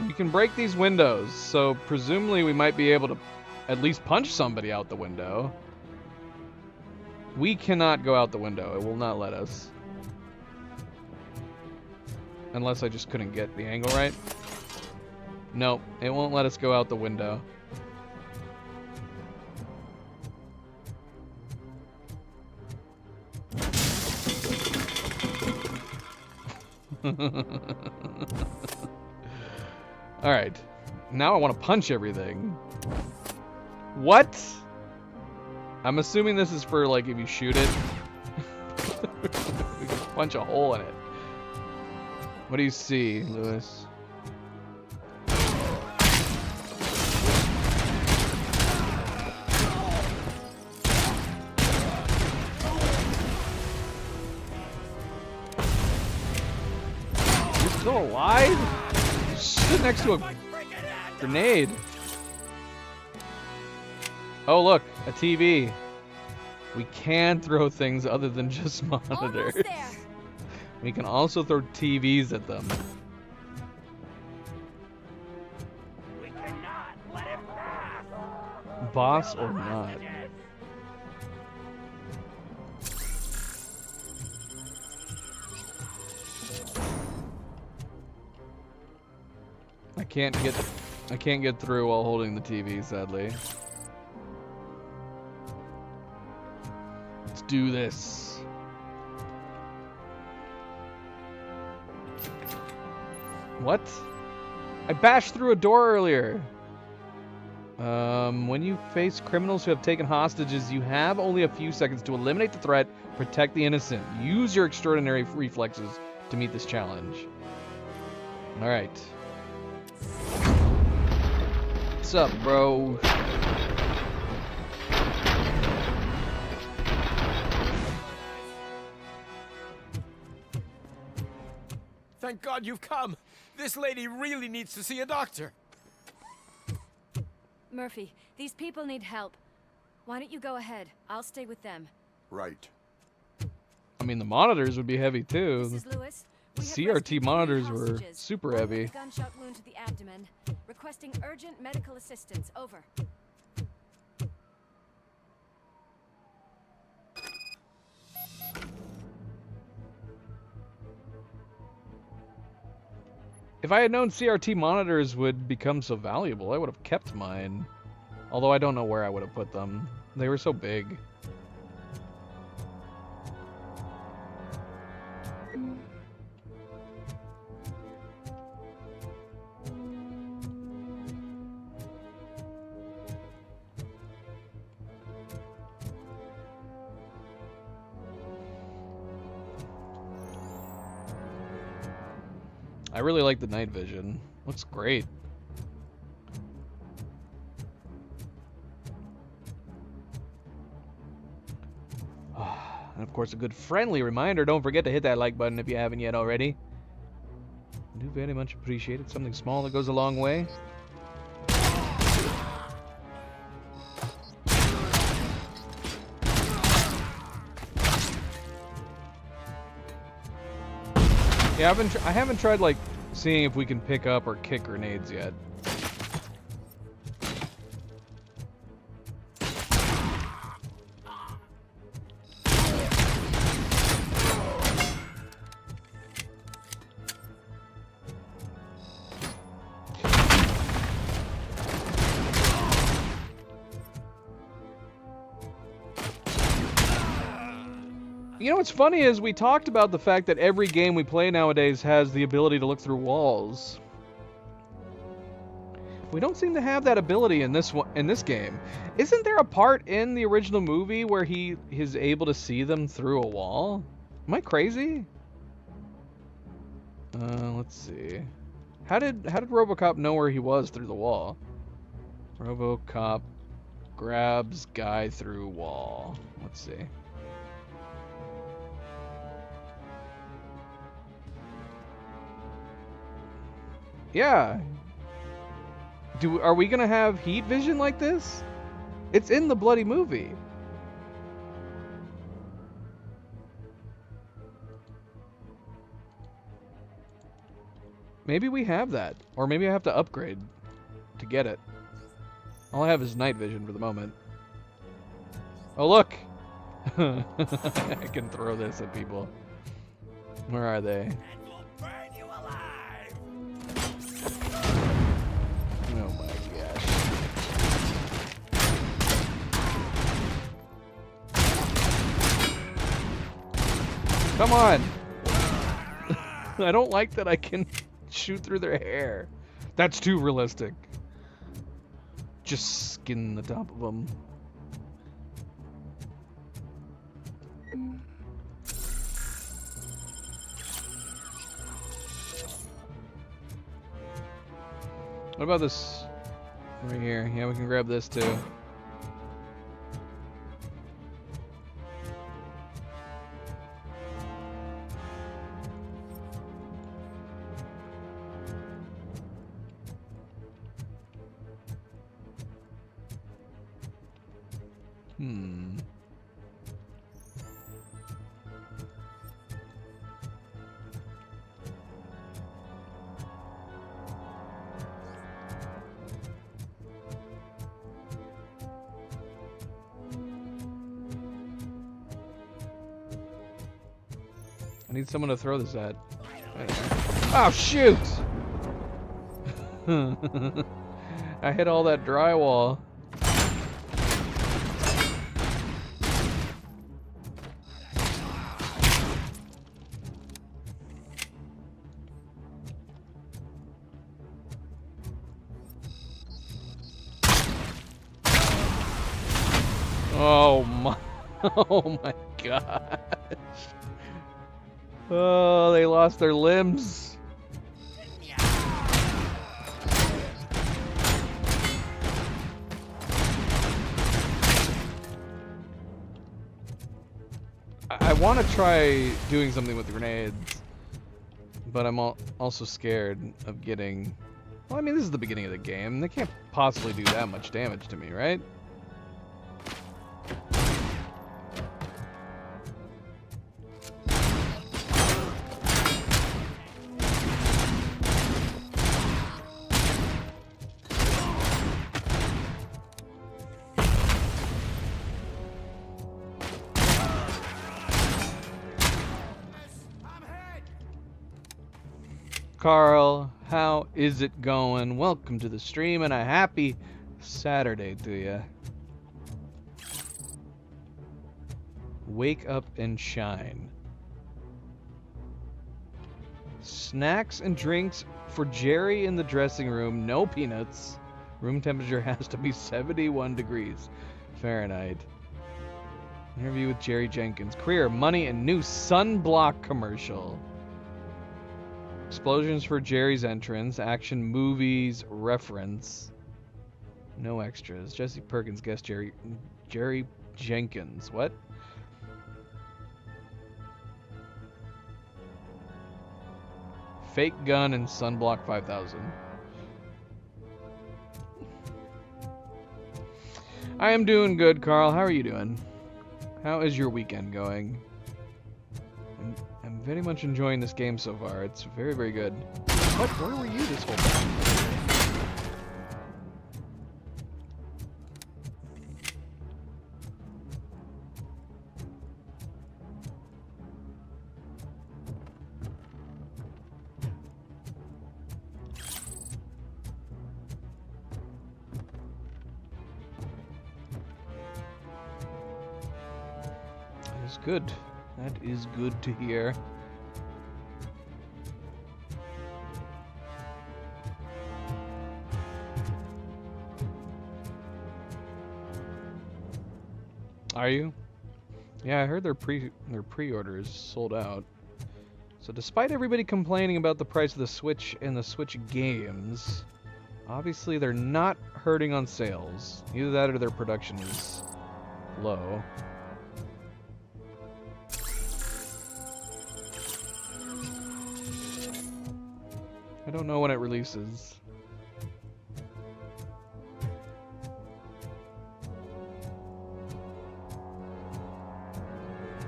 We can break these windows, so presumably we might be able to at least punch somebody out the window. We cannot go out the window. It will not let us. Unless I just couldn't get the angle right. Nope, it won't let us go out the window. Alright. Now I want to punch everything. What? I'm assuming this is for, like, if you shoot it. We can punch a hole in it. What do you see, Lewis? You're still alive? Sit next to a grenade. Oh look, a TV. We can throw things other than just monitors. We can also throw TVs at them. We cannot let him pass. Boss or not? I can't get through while holding the TV, sadly. Let's do this. What? I bashed through a door earlier. When you face criminals who have taken hostages, you have only a few seconds to eliminate the threat, protect the innocent. Use your extraordinary reflexes to meet this challenge. All right. What's up, bro? Thank God you've come. This lady really needs to see a doctor. Murphy, these people need help. Why don't you go ahead? I'll stay with them. Right. I mean, the monitors would be heavy too. Mrs. Lewis, The we have CRT rescued 3 monitors were hostages. super One with heavy. a gunshot wound to the abdomen. Requesting urgent medical assistance. Over. If I had known CRT monitors would become so valuable, I would have kept mine. Although I don't know where I would have put them. They were so big. I really like the night vision. Looks great. And of course, a good friendly reminder, don't forget to hit that like button if you haven't yet already. I do very much appreciate it. Something small that goes a long way. Yeah, I haven't tried like seeing if we can pick up or kick grenades yet. You know what's funny is we talked about the fact that every game we play nowadays has the ability to look through walls. We don't seem to have that ability in this game. Isn't there a part in the original movie where he is able to see them through a wall? Am I crazy? Let's see. How did RoboCop know where he was through the wall? RoboCop grabs guy through wall. Let's see. Yeah. Are we gonna have heat vision like this? It's in the bloody movie. Maybe we have that. Or maybe I have to upgrade to get it. All I have is night vision for the moment. Oh, look! I can throw this at people. Where are they? Oh my gosh. Come on! I don't like that I can shoot through their hair. That's too realistic. Just skin the top of them. What about this right here? Yeah, we can grab this too. I need someone to throw this at. Oh, shoot! I hit all that drywall. Oh my, oh my gosh. Oh, they lost their limbs. I want to try doing something with the grenades, but I'm also scared of getting... Well, I mean, this is the beginning of the game. They can't possibly do that much damage to me, right? Carl, how is it going? Welcome to the stream and a happy Saturday to you. Wake up and shine. Snacks and drinks for Jerry in the dressing room. No peanuts. Room temperature has to be 71 degrees Fahrenheit. Interview with Jerry Jenkins. Career, money, and new sunblock commercial. Explosions for Jerry's entrance. Action movies reference. No extras. Jesse Perkins guest Jerry Jenkins. What? Fake gun and sunblock 5000. I am doing good, Carl. How are you doing? How is your weekend going? I'm very much enjoying this game so far. It's very, very good. What? Where were you this whole time? That is good. That is good to hear. Are you? Yeah, I heard their pre-orders sold out. So despite everybody complaining about the price of the Switch and the Switch games, obviously they're not hurting on sales. Either that or their production is low. I don't know when it releases.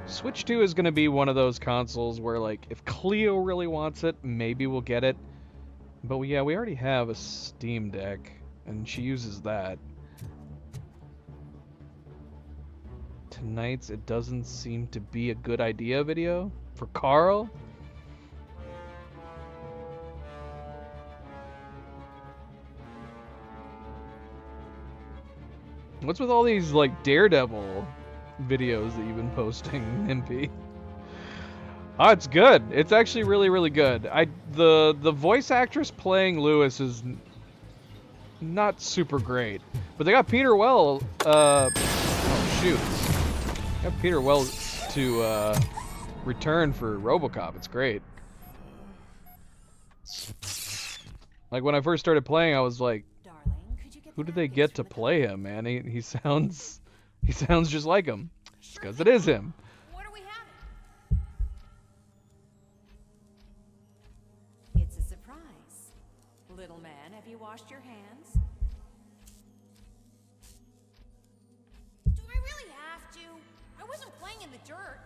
Switch 2 is going to be one of those consoles where, like, if Cleo really wants it, maybe we'll get it. But yeah, we already have a Steam Deck, and she uses that. Tonight's It Doesn't Seem to Be a Good Idea video for Carl? What's with all these, like, Daredevil videos that you've been posting, MP? Oh, it's good. It's actually really, really good. The voice actress playing Lewis is not super great, but they got Peter Well. Oh shoot! Got Peter Well to return for RoboCop. It's great. Like when I first started playing, I was like, who did they get to play him, man? He sounds just like him. It's because it is him. What are we having? It's a surprise. Little man, have you washed your hands? Do I really have to? I wasn't playing in the dirt.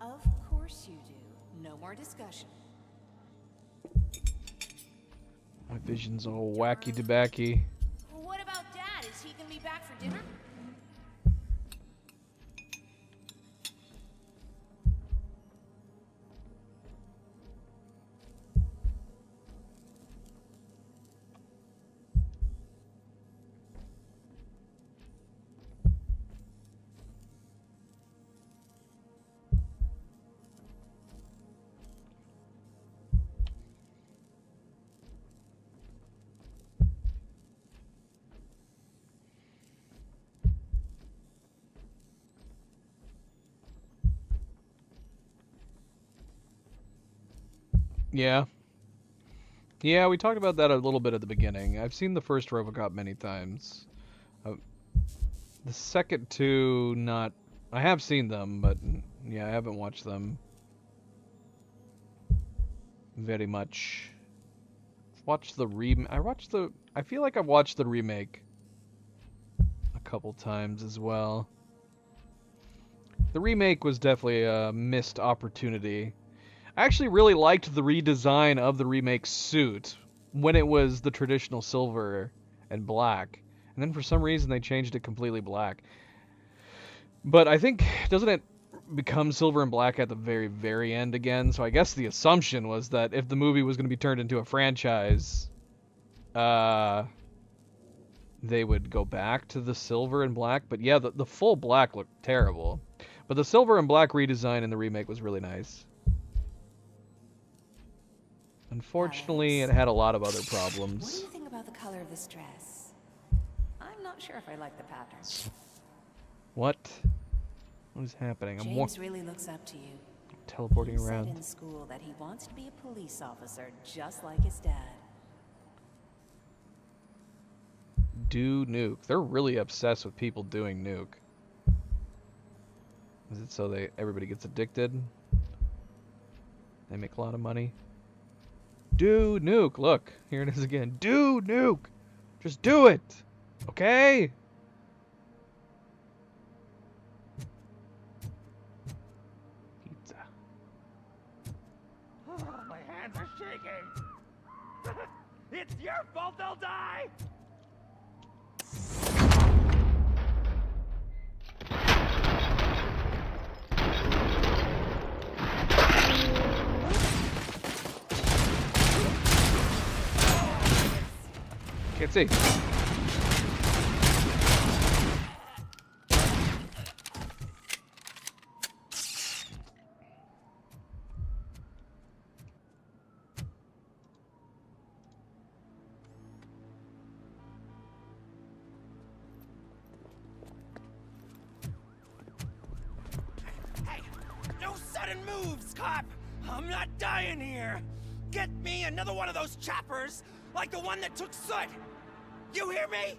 Of course you do. No more discussion. My vision's all wacky tobacky. What about Dad? Is he gonna be back for dinner? Yeah. Yeah, we talked about that a little bit at the beginning. I've seen the first RoboCop many times. The second two, not... I have seen them, but Yeah, I haven't watched them very much. Watched the I feel like I've watched the remake a couple times as well. The remake was definitely a missed opportunity. I actually really liked the redesign of the remake suit when it was the traditional silver and black. And then for some reason they changed it completely black. But I think, doesn't it become silver and black at the very, very end again? So I guess the assumption was that if the movie was going to be turned into a franchise, they would go back to the silver and black. But yeah, the full black looked terrible. But the silver and black redesign in the remake was really nice. Unfortunately, it had a lot of other problems. What do you think about the color of this dress? I'm not sure if I like the pattern. What? What is happening? James really looks up to you. Teleporting He around. said in school that he wants to be a police officer, just like his dad. Do nuke. They're really obsessed with people doing nuke. Is it so everybody gets addicted? They make a lot of money. Do nuke. Look, here it is again. Do nuke. Just do it. Okay? Pizza. Oh, my hands are shaking. It's your fault they'll die. Can't see. Hey, no sudden moves, cop. I'm not dying here. Get me another one of those choppers, like the one that took Soot. You hear me?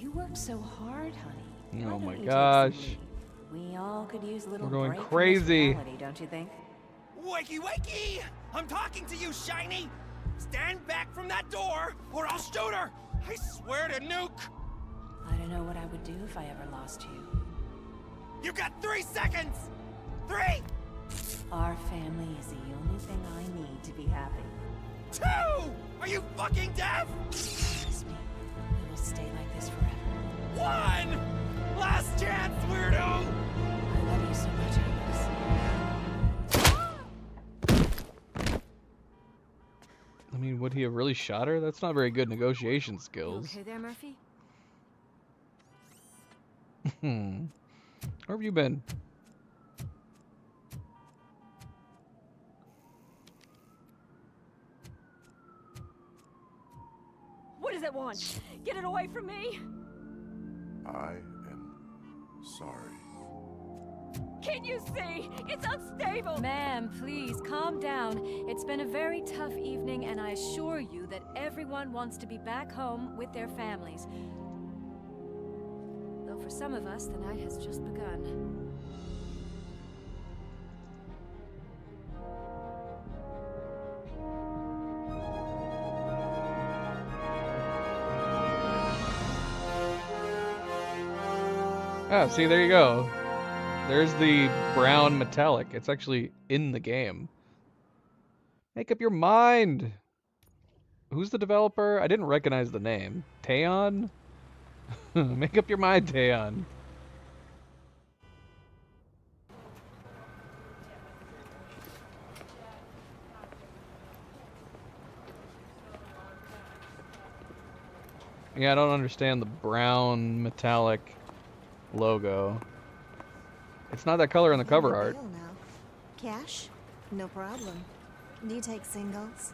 You work so hard, honey. Oh Why my don't you take some gosh. leave? We all could use a little We're going break from crazy. this reality, don't you think? Wakey, wakey! I'm talking to you, Shiny! Stand back from that door, or I'll shoot her! I swear to nuke! I don't know what I would do if I ever lost you. You got 3 seconds! 3! Our family is the only thing I need to be happy. 2! Are you fucking deaf? Trust me, we will stay like this forever. 1! Last chance, weirdo! I love you so much, I mean, would he have really shot her? That's not very good negotiation You skills. okay there, Murphy? Where have you been? What does it want? Get it away from me! I am sorry. Can't you see? It's unstable! Ma'am, please, calm down. It's been a very tough evening, and I assure you that everyone wants to be back home with their families. Though for some of us, the night has just begun. Ah, see, there you go. There's the brown metallic. It's actually in the game. Make up your mind. Who's the developer? I didn't recognize the name. Teon? Make up your mind, Teon. Yeah, I don't understand the brown metallic logo. It's not that color in the cover art. Deal now. Cash? No problem. Do you take singles?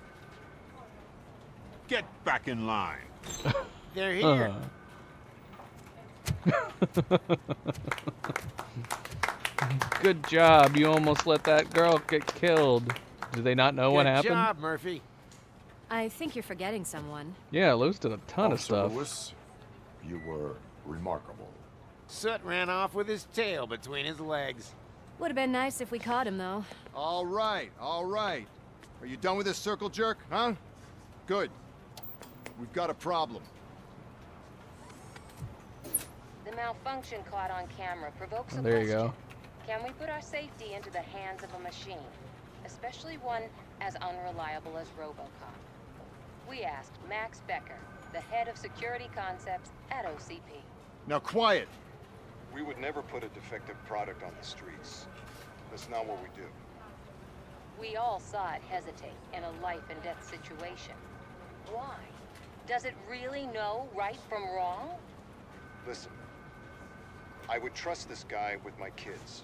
Get back in line. They're here. Good job. You almost let that girl get killed. Do they not know what happened? Good job, Murphy. I think you're forgetting someone. Yeah, Lewis did a ton of Officer stuff. Lewis, you were remarkable. Soot ran off with his tail between his legs. Would have been nice if we caught him, though. All right, all right. Are you done with this circle jerk, huh? Good. We've got a problem. The malfunction caught on camera provokes a There you question. go. Can we put our safety into the hands of a machine, especially one as unreliable as RoboCop? We asked Max Becker, the head of security concepts at OCP. Now quiet! We would never put a defective product on the streets. That's not what we do. We all saw it hesitate in a life and death situation. Why? Does it really know right from wrong? Listen, I would trust this guy with my kids.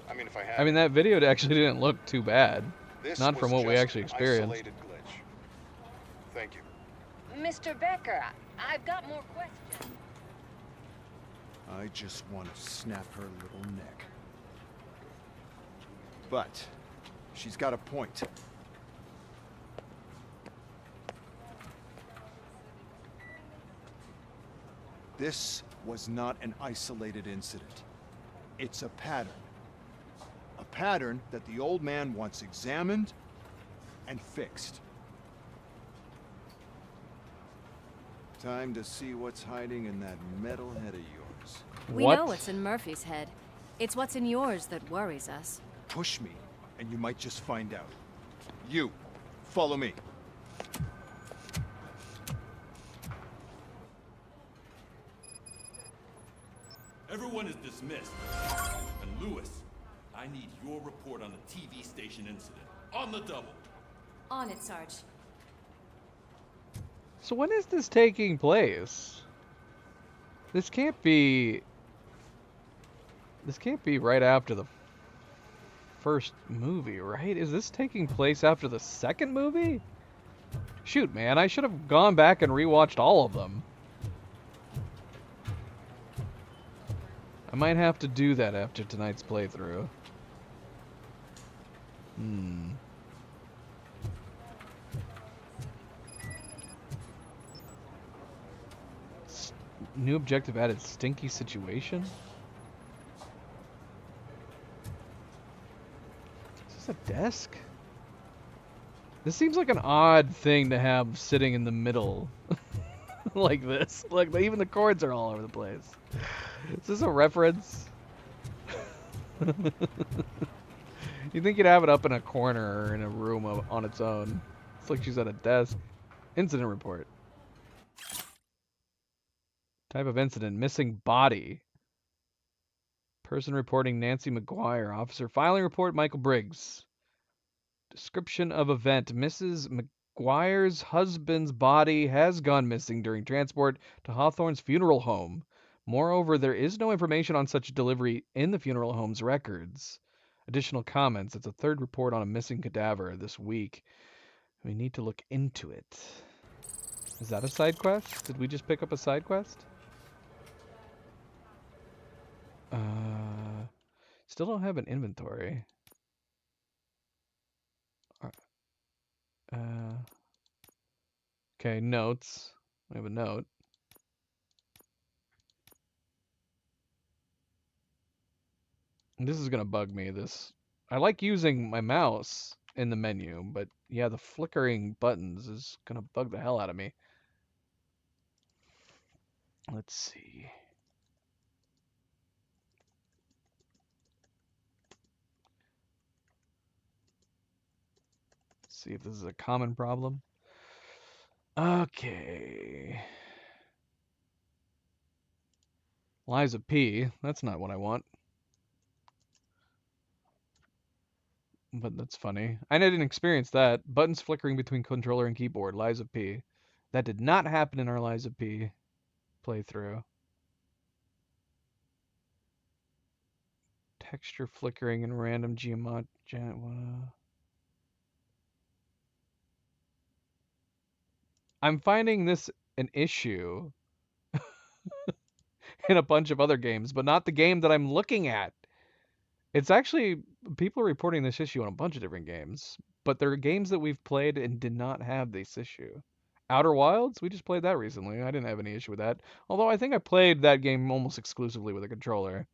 I mean, if I had... I mean, that video actually didn't look too bad. This Not from was what we just actually an experienced. isolated glitch. Thank you. Mr. Becker, I've got more questions. I just want to snap her little neck. But she's got a point. This was not an isolated incident. It's a pattern. A pattern that the old man wants examined and fixed. Time to see what's hiding in that metal head of yours. We know what's in Murphy's head. It's what's in yours that worries us. Push me, and you might just find out. You, follow me. Everyone is dismissed. And Lewis, I need your report on the TV station incident. On the double. On it, Sarge. So when is this taking place? This can't be right after the first movie, right? Is this taking place after the second movie? Shoot, man, I should have gone back and rewatched all of them. I might have to do that after tonight's playthrough. New objective added, stinky situation? Is this a desk? This seems like an odd thing to have sitting in the middle. Like this. Like, even the cords are all over the place. Is this a reference? You think you'd have it up in a corner or in a room on its own. It's like she's at a desk. Incident report. Type of incident, missing body. Person reporting, Nancy McGuire. Officer filing report, Michael Briggs. Description of event, Mrs. McGuire's husband's body has gone missing during transport to Hawthorne's funeral home. Moreover, there is no information on such delivery in the funeral home's records. Additional comments, it's a third report on a missing cadaver this week. We need to look into it. Is that a side quest? Did we just pick up a side quest? Still don't have an inventory. Okay, notes. We have a note. And this is gonna bug me. I like using my mouse in the menu, but yeah, the flickering buttons is gonna bug the hell out of me. Let's see. See if this is a common problem. Okay. Liza P. That's not what I want. But that's funny. I didn't experience that. Buttons flickering between controller and keyboard. Liza P. That did not happen in our Liza P playthrough. Texture flickering and random geometry. I'm finding this an issue in a bunch of other games, but not the game that I'm looking at. It's actually, people are reporting this issue on a bunch of different games, but there are games that we've played and did not have this issue. Outer Wilds, we just played that recently. I didn't have any issue with that. Although I think I played that game almost exclusively with a controller.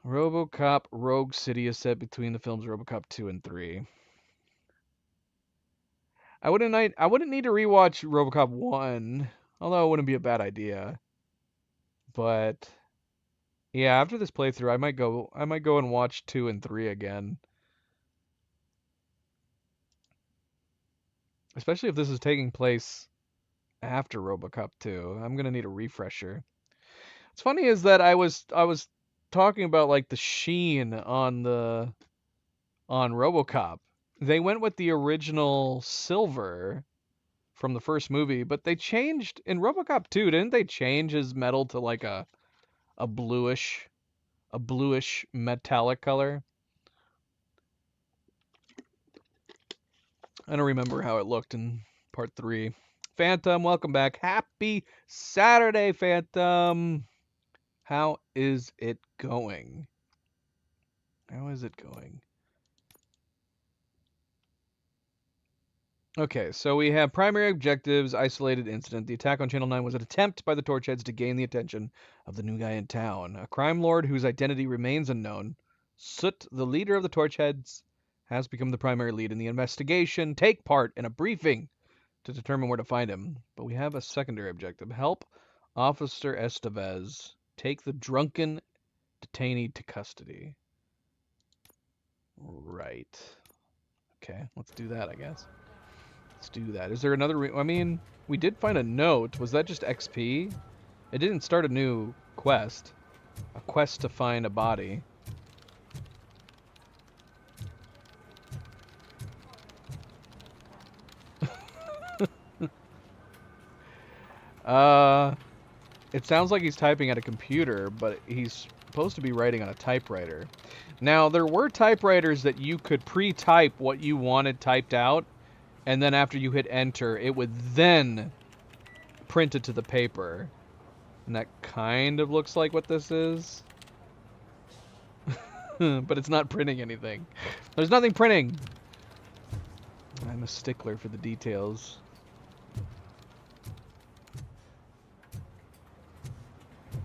RoboCop Rogue City is set between the films RoboCop 2 and 3. I wouldn't need to rewatch RoboCop 1, although it wouldn't be a bad idea. But yeah, after this playthrough, I might go and watch 2 and 3 again. Especially if this is taking place after RoboCop 2. I'm going to need a refresher. What's funny is that I was talking about like the sheen on RoboCop. They went with the original silver from the first movie, but they changed in RoboCop 2, didn't they change his metal to like a bluish metallic color? I don't remember how it looked in part 3. Phantom, welcome back. Happy Saturday, Phantom. How is it going? How is it going? Okay, so we have primary objectives, isolated incident. The attack on Channel 9 was an attempt by the Torchheads to gain the attention of the new guy in town. A crime lord whose identity remains unknown. Soot, the leader of the Torchheads, has become the primary lead in the investigation. Take part in a briefing to determine where to find him. But we have a secondary objective. Help Officer Estevez take the drunken detainee to custody. Right. Okay, let's do that, I guess. Let's do that. Is there another... I mean, we did find a note. Was that just XP? It didn't start a new quest. A quest to find a body. It sounds like he's typing at a computer, but he's supposed to be writing on a typewriter. Now, there were typewriters that you could pre-type what you wanted typed out, and then after you hit enter, it would then print it to the paper. And that kind of looks like what this is. But it's not printing anything. There's nothing printing! I'm a stickler for the details.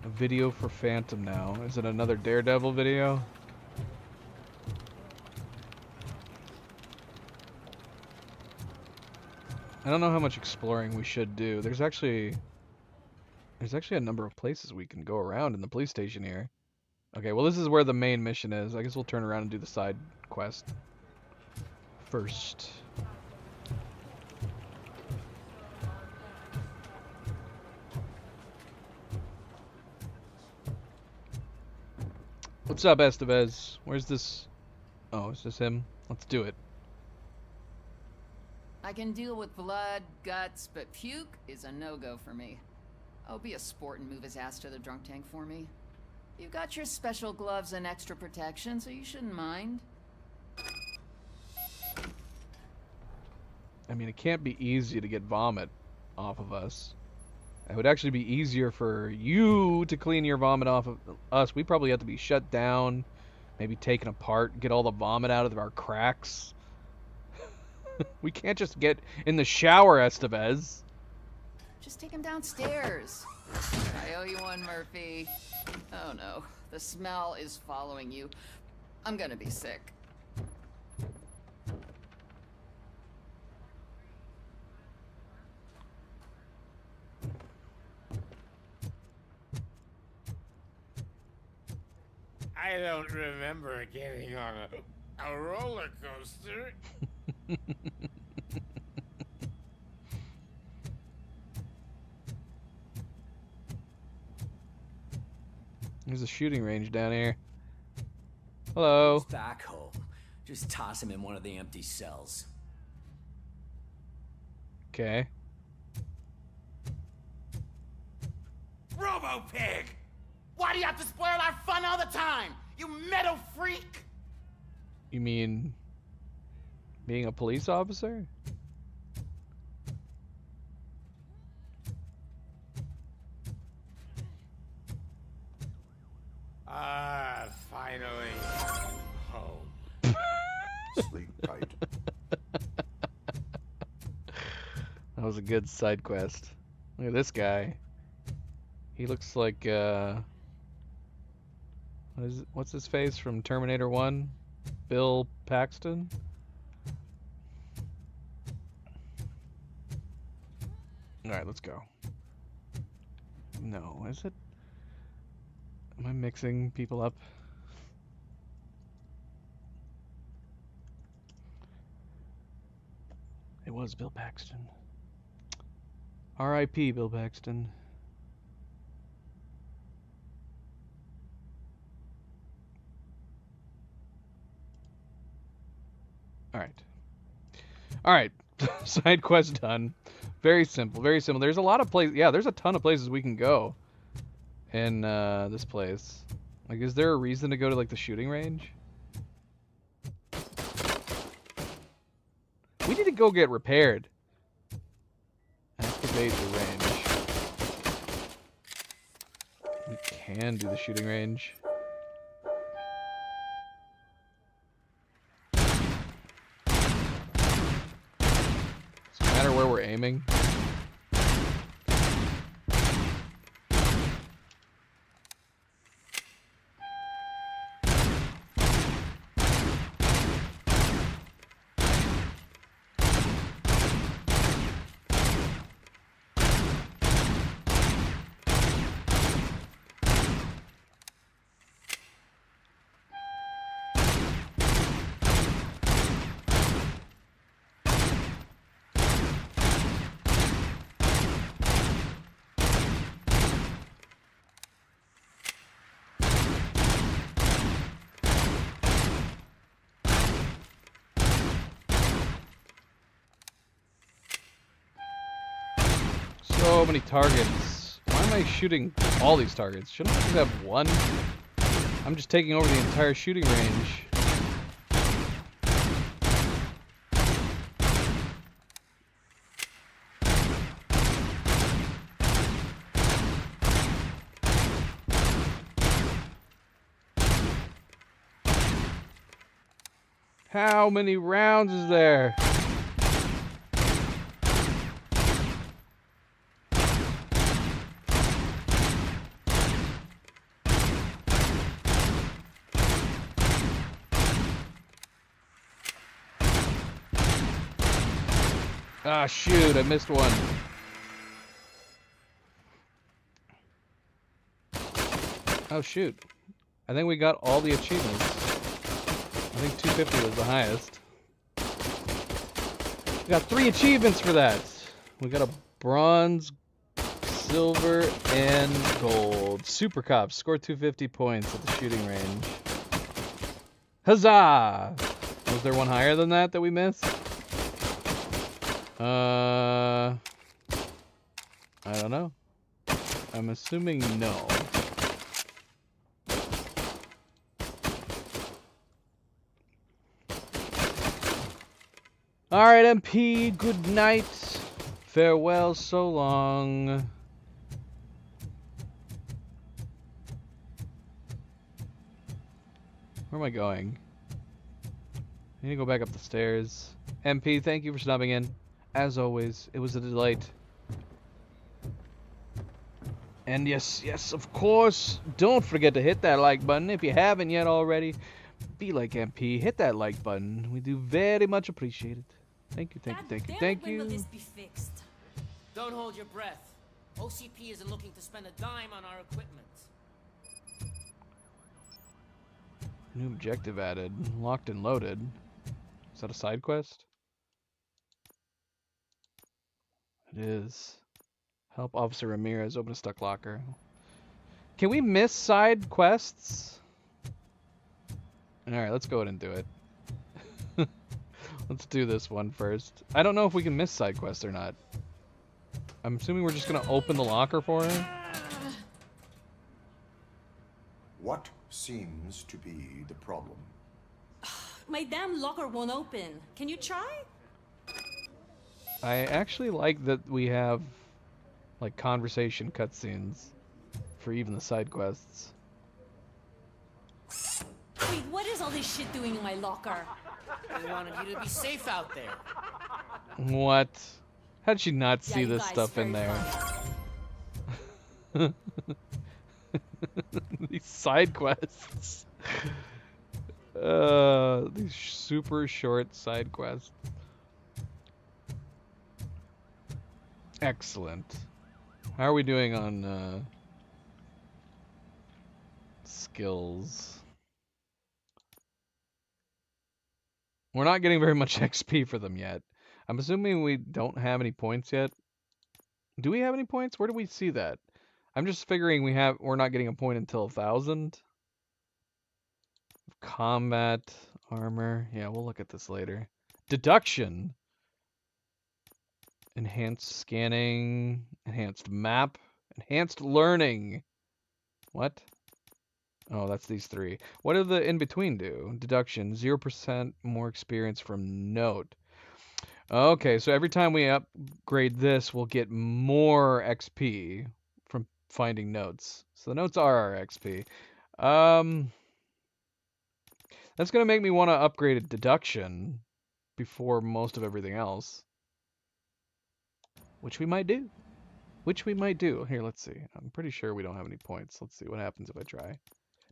A video for Phantom now. Is it another Daredevil video? I don't know how much exploring we should do. There's actually a number of places we can go around in the police station here. Okay, well this is where the main mission is. I guess we'll turn around and do the side quest first. What's up, Estevez? Where's this? Oh, is this him? Let's do it. I can deal with blood, guts, but puke is a no-go for me. Oh, be a sport and move his ass to the drunk tank for me. You got your special gloves and extra protection, so you shouldn't mind. I mean, it can't be easy to get vomit off of us. It would actually be easier for you to clean your vomit off of us. We probably have to be shut down, maybe taken apart, get all the vomit out of our cracks. We can't just get in the shower, Estevez. Just take him downstairs. I owe you one, Murphy. Oh no, the smell is following you. I'm gonna be sick. I don't remember getting on a roller coaster. There's a shooting range down here. Hello. He's back home. Just toss him in one of the empty cells. Okay. Robo-Pig! Why do you have to spoil our fun all the time? You metal freak! You mean being a police officer? Finally home. Sleep tight. That was a good side quest. Look at this guy. He looks like What's his face from Terminator 1? Bill Paxton? Alright, let's go. No, is it? Am I mixing people up? It was Bill Paxton. R.I.P. Bill Paxton. Alright. Side quest done. Very simple, very simple. There's a lot of places. Yeah, there's a ton of places we can go in this place. Like, is there a reason to go to, like, the shooting range? We need to go get repaired. Activate the range. We can do the shooting range. Matter where we're aiming. So many targets. Why am I shooting all these targets? Shouldn't I just have one? I'm just taking over the entire shooting range. How many rounds is there? Ah, shoot, I missed one. Oh, shoot. I think we got all the achievements. I think 250 was the highest. We got 3 achievements for that. We got a bronze, silver, and gold. Super Cops scored 250 points at the shooting range. Huzzah! Was there one higher than that we missed? I don't know. I'm assuming no. Alright, MP, good night. Farewell, so long. Where am I going? I need to go back up the stairs. MP, thank you for snubbing in. As always, it was a delight. And yes, of course, don't forget to hit that like button if you haven't yet already. Be like MP, hit that like button. We do very much appreciate it. Thank you. When will this be fixed? Don't hold your breath. OCP isn't looking to spend a dime on our equipment. New objective added. Locked and loaded. Is that a side quest? It is. Help Officer Ramirez open a stuck locker. Can we miss side quests? Alright, let's go ahead and do it. Let's do this one first. I don't know if we can miss side quests or not. I'm assuming we're just gonna open the locker for her. What seems to be the problem? My damn locker won't open. Can you try? I actually like that we have like conversation cutscenes for even the side quests. Wait, what is all this shit doing in my locker? We wanted you to be safe out there. What? How did she not see this stuff in there? These side quests. These super short side quests. Excellent. How are we doing on skills? We're not getting very much XP for them yet. I'm assuming we don't have any points yet. Do we have any points? Where do we see that? I'm just figuring we're not getting a point until 1,000. Combat, armor. Yeah, we'll look at this later. Deduction. Enhanced scanning. Enhanced map. Enhanced learning. What? Oh, that's these three. What do the in-between do? Deduction. 0% more experience from note. Okay, so every time we upgrade this, we'll get more XP from finding notes. So the notes are our XP. That's going to make me want to upgrade a deduction before most of everything else. Which we might do. Here, let's see. I'm pretty sure we don't have any points. Let's see what happens if I try.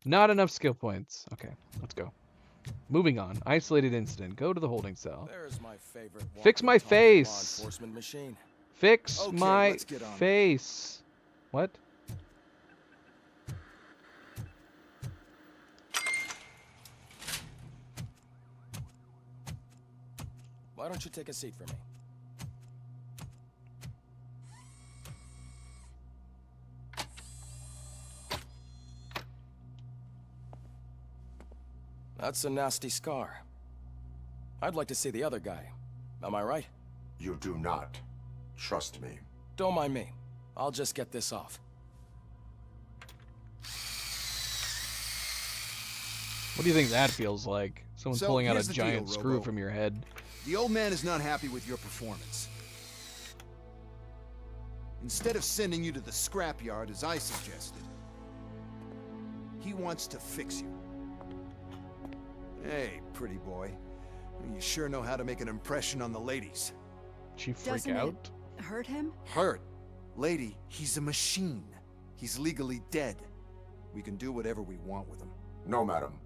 Not enough skill points. Okay, let's go. Moving on. Isolated incident. Go to the holding cell. There's my favorite Fix my face. law enforcement machine. Fix Okay, my let's get on. face. What? Why don't you take a seat for me? That's a nasty scar. I'd like to see the other guy. Am I right? You do not. Trust me. Don't mind me. I'll just get this off. What do you think that feels like? Someone's So, pulling out here's a the giant deal, screw Robo. from your head. The old man is not happy with your performance. Instead of sending you to the scrapyard as I suggested, he wants to fix you. Hey, pretty boy. You sure know how to make an impression on the ladies. She freak Doesn't out? it hurt him? Hurt? Lady, he's a machine. He's legally dead. We can do whatever we want with him. No, madam.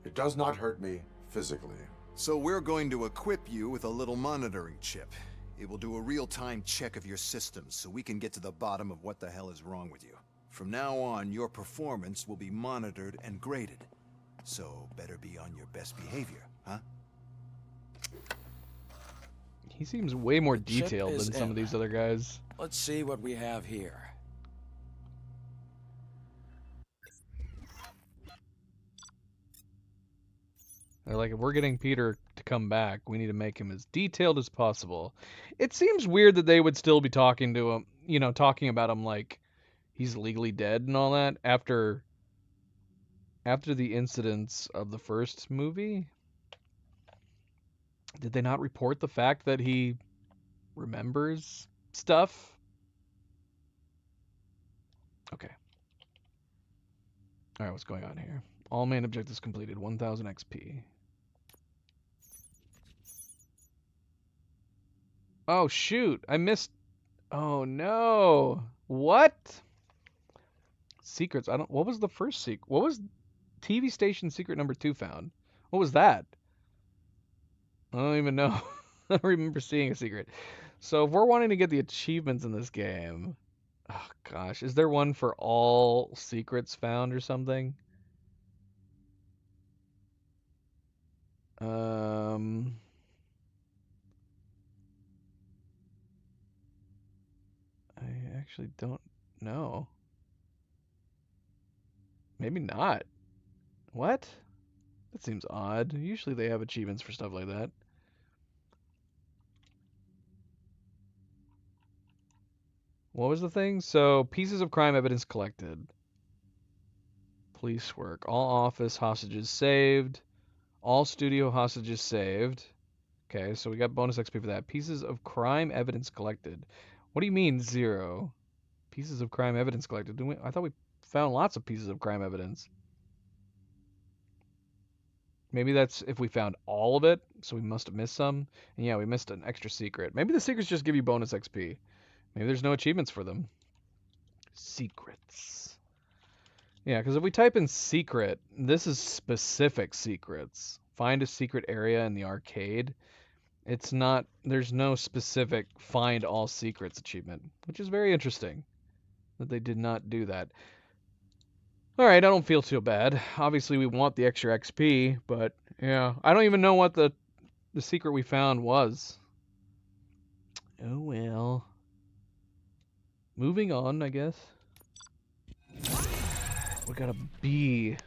It does not hurt me physically. So we're going to equip you with a little monitoring chip. It will do a real-time check of your systems so we can get to the bottom of what the hell is wrong with you. From now on, your performance will be monitored and graded. So better be on your best behavior, huh? He seems way more The chip detailed is than some of in. these other guys. Let's see what we have here. They're like, if we're getting Peter to come back, we need to make him as detailed as possible. It seems weird that they would still be talking to him, you know, talking about him like he's legally dead and all that after the incidents of the first movie. Did they not report the fact that he remembers stuff? Okay. All right, what's going on here? All main objectives completed. 1,000 XP. Oh, shoot. I missed... Oh, no. What? Secrets. What was the first secret? What was TV station secret number 2 found? What was that? I don't even know. I don't remember seeing a secret. So if we're wanting to get the achievements in this game... Oh, gosh. Is there one for all secrets found or something? I actually don't know. Maybe not. What? That seems odd. Usually they have achievements for stuff like that. What was the thing? So, pieces of crime evidence collected. Police work. All office hostages saved. All studio hostages saved. Okay, so we got bonus XP for that. Pieces of crime evidence collected. What do you mean, 0? Pieces of crime evidence collected. I thought we found lots of pieces of crime evidence. Maybe that's if we found all of it, so we must have missed some. And yeah, we missed an extra secret. Maybe the secrets just give you bonus XP. Maybe there's no achievements for them. Secrets. Yeah, because if we type in secret, this is specific secrets. Find a secret area in the arcade. It's not, there's no specific find all secrets achievement, which is very interesting that they did not do that. All right, I don't feel too bad. Obviously, we want the extra XP, but yeah, I don't even know what the secret we found was. Oh well. Moving on, I guess. We got a B.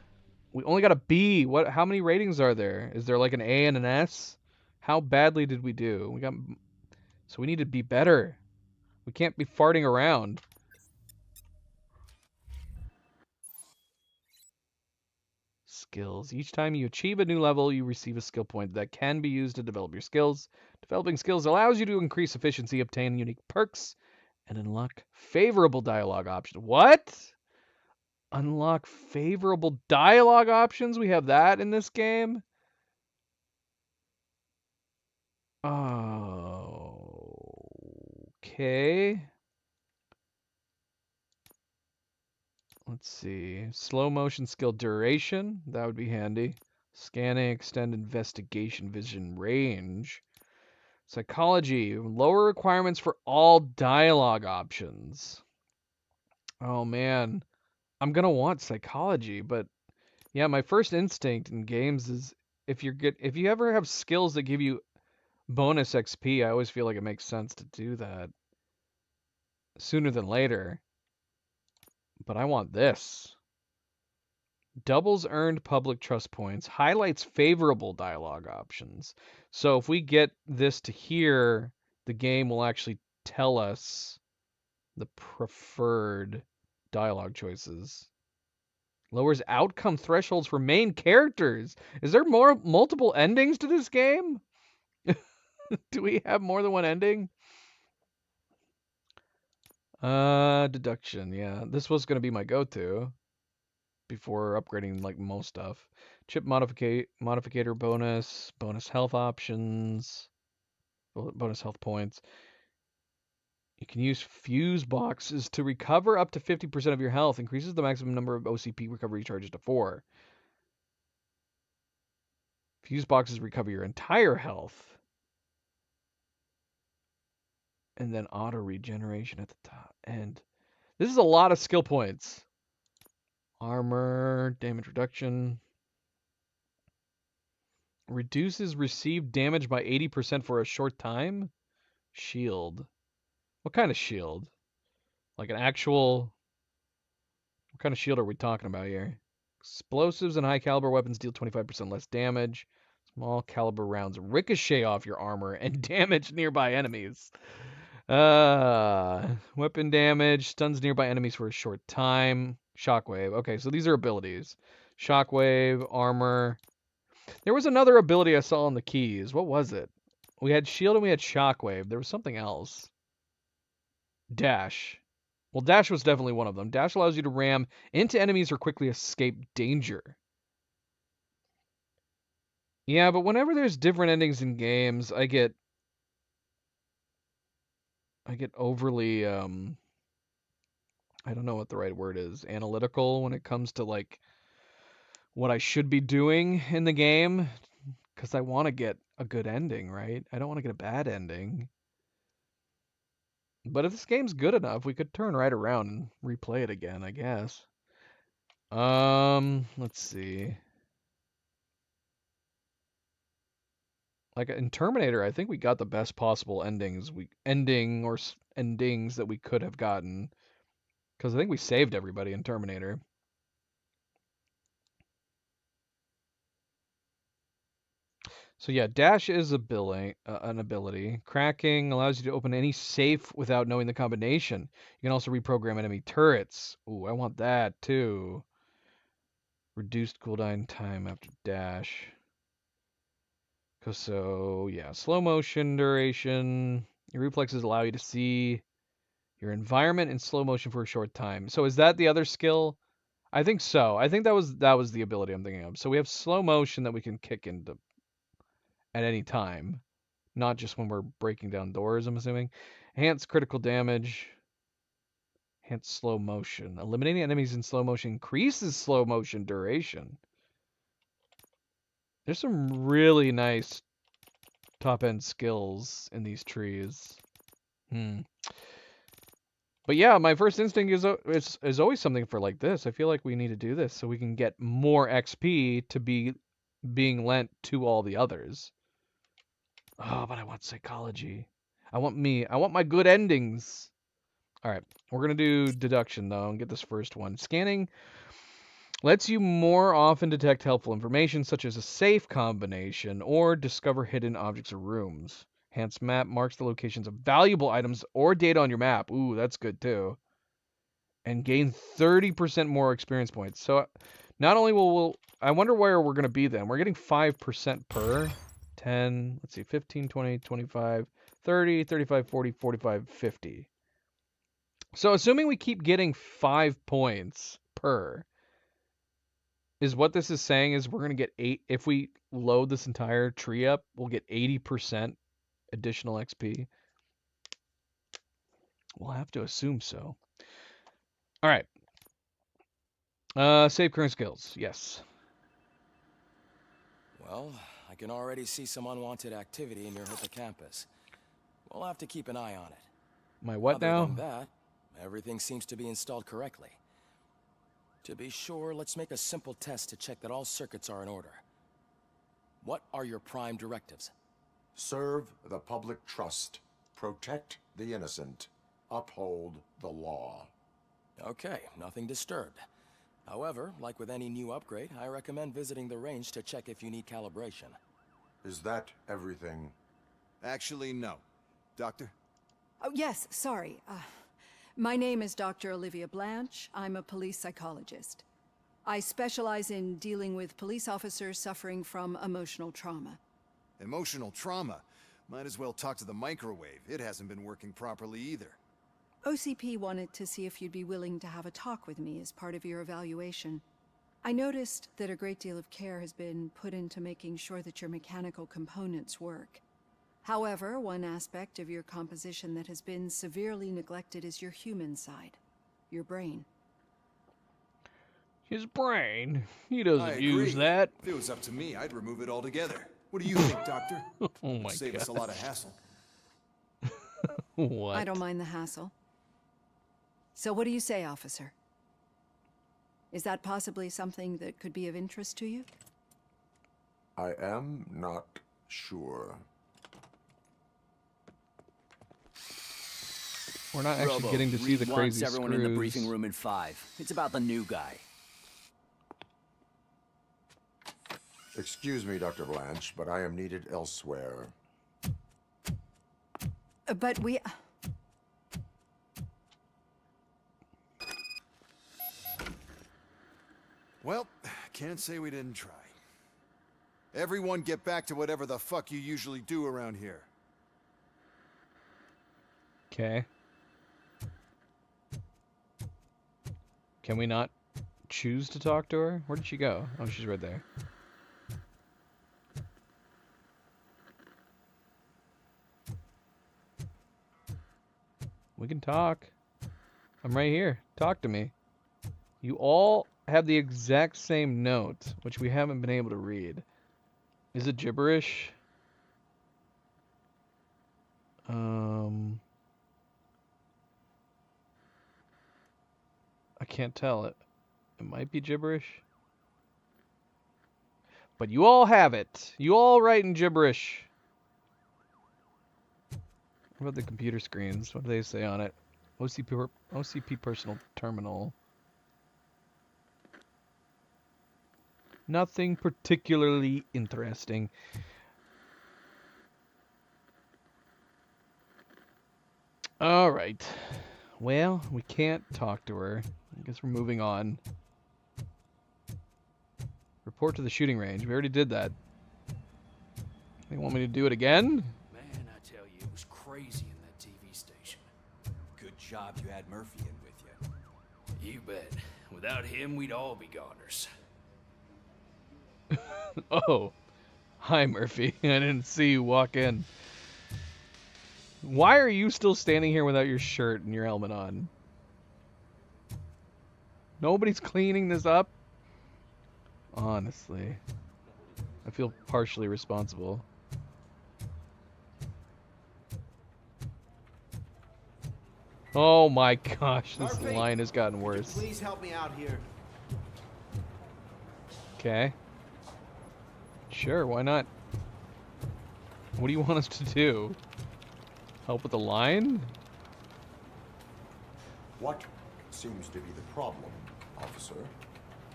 We only got a B. What? How many ratings are there? Is there like an A and an S? How badly did we do? So we need to be better. We can't be farting around. Skills. Each time you achieve a new level, you receive a skill point that can be used to develop your skills. Developing skills allows you to increase efficiency, obtain unique perks, and unlock favorable dialogue options. What? Unlock favorable dialogue options? We have that in this game? Okay. Let's see. Slow motion skill duration. That would be handy. Scanning, extend investigation vision range. Psychology. Lower requirements for all dialogue options. Oh man. I'm gonna want psychology, but yeah, my first instinct in games is if you ever have skills that give you bonus XP, I always feel like it makes sense to do that sooner than later. But I want this. Doubles earned public trust points, highlights favorable dialogue options. So if we get this to here, the game will actually tell us the preferred dialogue choices. Lowers outcome thresholds for main characters. Is there multiple endings to this game? Do we have more than one ending? Deduction. Yeah, this was going to be my go-to before upgrading like most stuff. Chip modificator bonus, bonus health options, bonus health points. You can use fuse boxes to recover up to 50% of your health. Increases the maximum number of OCP recovery charges to 4. Fuse boxes recover your entire health. And then auto regeneration at the top. And this is a lot of skill points. Armor, damage reduction. Reduces received damage by 80% for a short time. Shield. What kind of shield? Like an actual... What kind of shield are we talking about here? Explosives and high caliber weapons deal 25% less damage. Small caliber rounds ricochet off your armor and damage nearby enemies. Weapon damage, stuns nearby enemies for a short time. Shockwave. Okay, so these are abilities. Shockwave, armor. There was another ability I saw on the keys. What was it? We had shield and we had shockwave. There was something else. Dash. Well, dash was definitely one of them. Dash allows you to ram into enemies or quickly escape danger. Yeah, but whenever there's different endings in games, I get overly, I don't know what the right word is, analytical when it comes to, like, what I should be doing in the game, because I want to get a good ending, right? I don't want to get a bad ending. But if this game's good enough, we could turn right around and replay it again, I guess. Let's see. Like in Terminator, I think we got the best possible endings that we could have gotten, because I think we saved everybody in Terminator. So yeah, dash is an ability. Cracking allows you to open any safe without knowing the combination. You can also reprogram enemy turrets. Ooh, I want that too. Reduced cooldown time after dash. So yeah, slow motion duration. Your reflexes allow you to see your environment in slow motion for a short time. So is that the other skill? I think so. I think that was the ability I'm thinking of. So we have slow motion that we can kick into at any time, not just when we're breaking down doors, I'm assuming. Enhanced critical damage. Enhance slow motion. Eliminating enemies in slow motion increases slow motion duration. There's some really nice top-end skills in these trees. But yeah, my first instinct is always something for like this. I feel like we need to do this so we can get more XP to be being lent to all the others. Oh, but I want psychology. I want my good endings. All right, we're going to do deduction, though, and get this first one. Scanning lets you more often detect helpful information, such as a safe combination, or discover hidden objects or rooms. Enhanced map marks the locations of valuable items or data on your map. Ooh, that's good, too. And gain 30% more experience points. So, not only will I wonder where we're going to be then. We're getting 5% per. 10, let's see, 15, 20, 25, 30, 35, 40, 45, 50. So assuming we keep getting 5 points per, is what this is saying is we're going to get 8, if we load this entire tree up, we'll get 80% additional XP. We'll have to assume so. All right. Save current skills, yes. Well, I can already see some unwanted activity in your hippocampus. We'll have to keep an eye on it. My what Other now? than that, everything seems to be installed correctly. To be sure, let's make a simple test to check that all circuits are in order. What are your prime directives? Serve the public trust. Protect the innocent. Uphold the law. Okay, nothing disturbed. However, like with any new upgrade, I recommend visiting the range to check if you need calibration. Is that everything? Actually, no. Doctor? Oh, yes, sorry. My name is Dr. Olivia Blanche. I'm a police psychologist. I specialize in dealing with police officers suffering from emotional trauma. Emotional trauma? Might as well talk to the microwave. It hasn't been working properly either. OCP wanted to see if you'd be willing to have a talk with me as part of your evaluation. I noticed that a great deal of care has been put into making sure that your mechanical components work. However, one aspect of your composition that has been severely neglected is your human side, your brain. His brain? He doesn't use that. If it was up to me, I'd remove it altogether. What do you think, Doctor? Oh my Save us a lot of hassle. What? I don't mind the hassle. So what do you say, officer? Is that possibly something that could be of interest to you? I am not sure. We're not actually getting to see the crazy everyone screws. in the briefing room in 5. It's about the new guy. Excuse me, Dr. Blanche, but I am needed elsewhere. But we... Well, can't say we didn't try. Everyone get back to whatever the fuck you usually do around here. Okay. Can we not choose to talk to her? Where did she go? Oh, she's right there. We can talk. I'm right here. Talk to me. You all have the exact same note, which we haven't been able to read. Is it gibberish? I can't tell it. It might be gibberish. But you all have it. You all write in gibberish. What about the computer screens? What do they say on it? OCP personal terminal. Nothing particularly interesting. All right. Well, we can't talk to her. I guess we're moving on. Report to the shooting range. We already did that. They want me to do it again? Man, I tell you, it was crazy in that TV station. Good job you had Murphy in with you. You bet. Without him, we'd all be goners. Oh. Hi, Murphy. I didn't see you walk in. Why are you still standing here without your shirt and your helmet on? Nobody's cleaning this up. Honestly, I feel partially responsible. Oh my gosh, this Murphy, line has gotten could you worse. please help me out here. Okay. Sure, why not? What do you want us to do? Help with the line? What seems to be the problem, officer?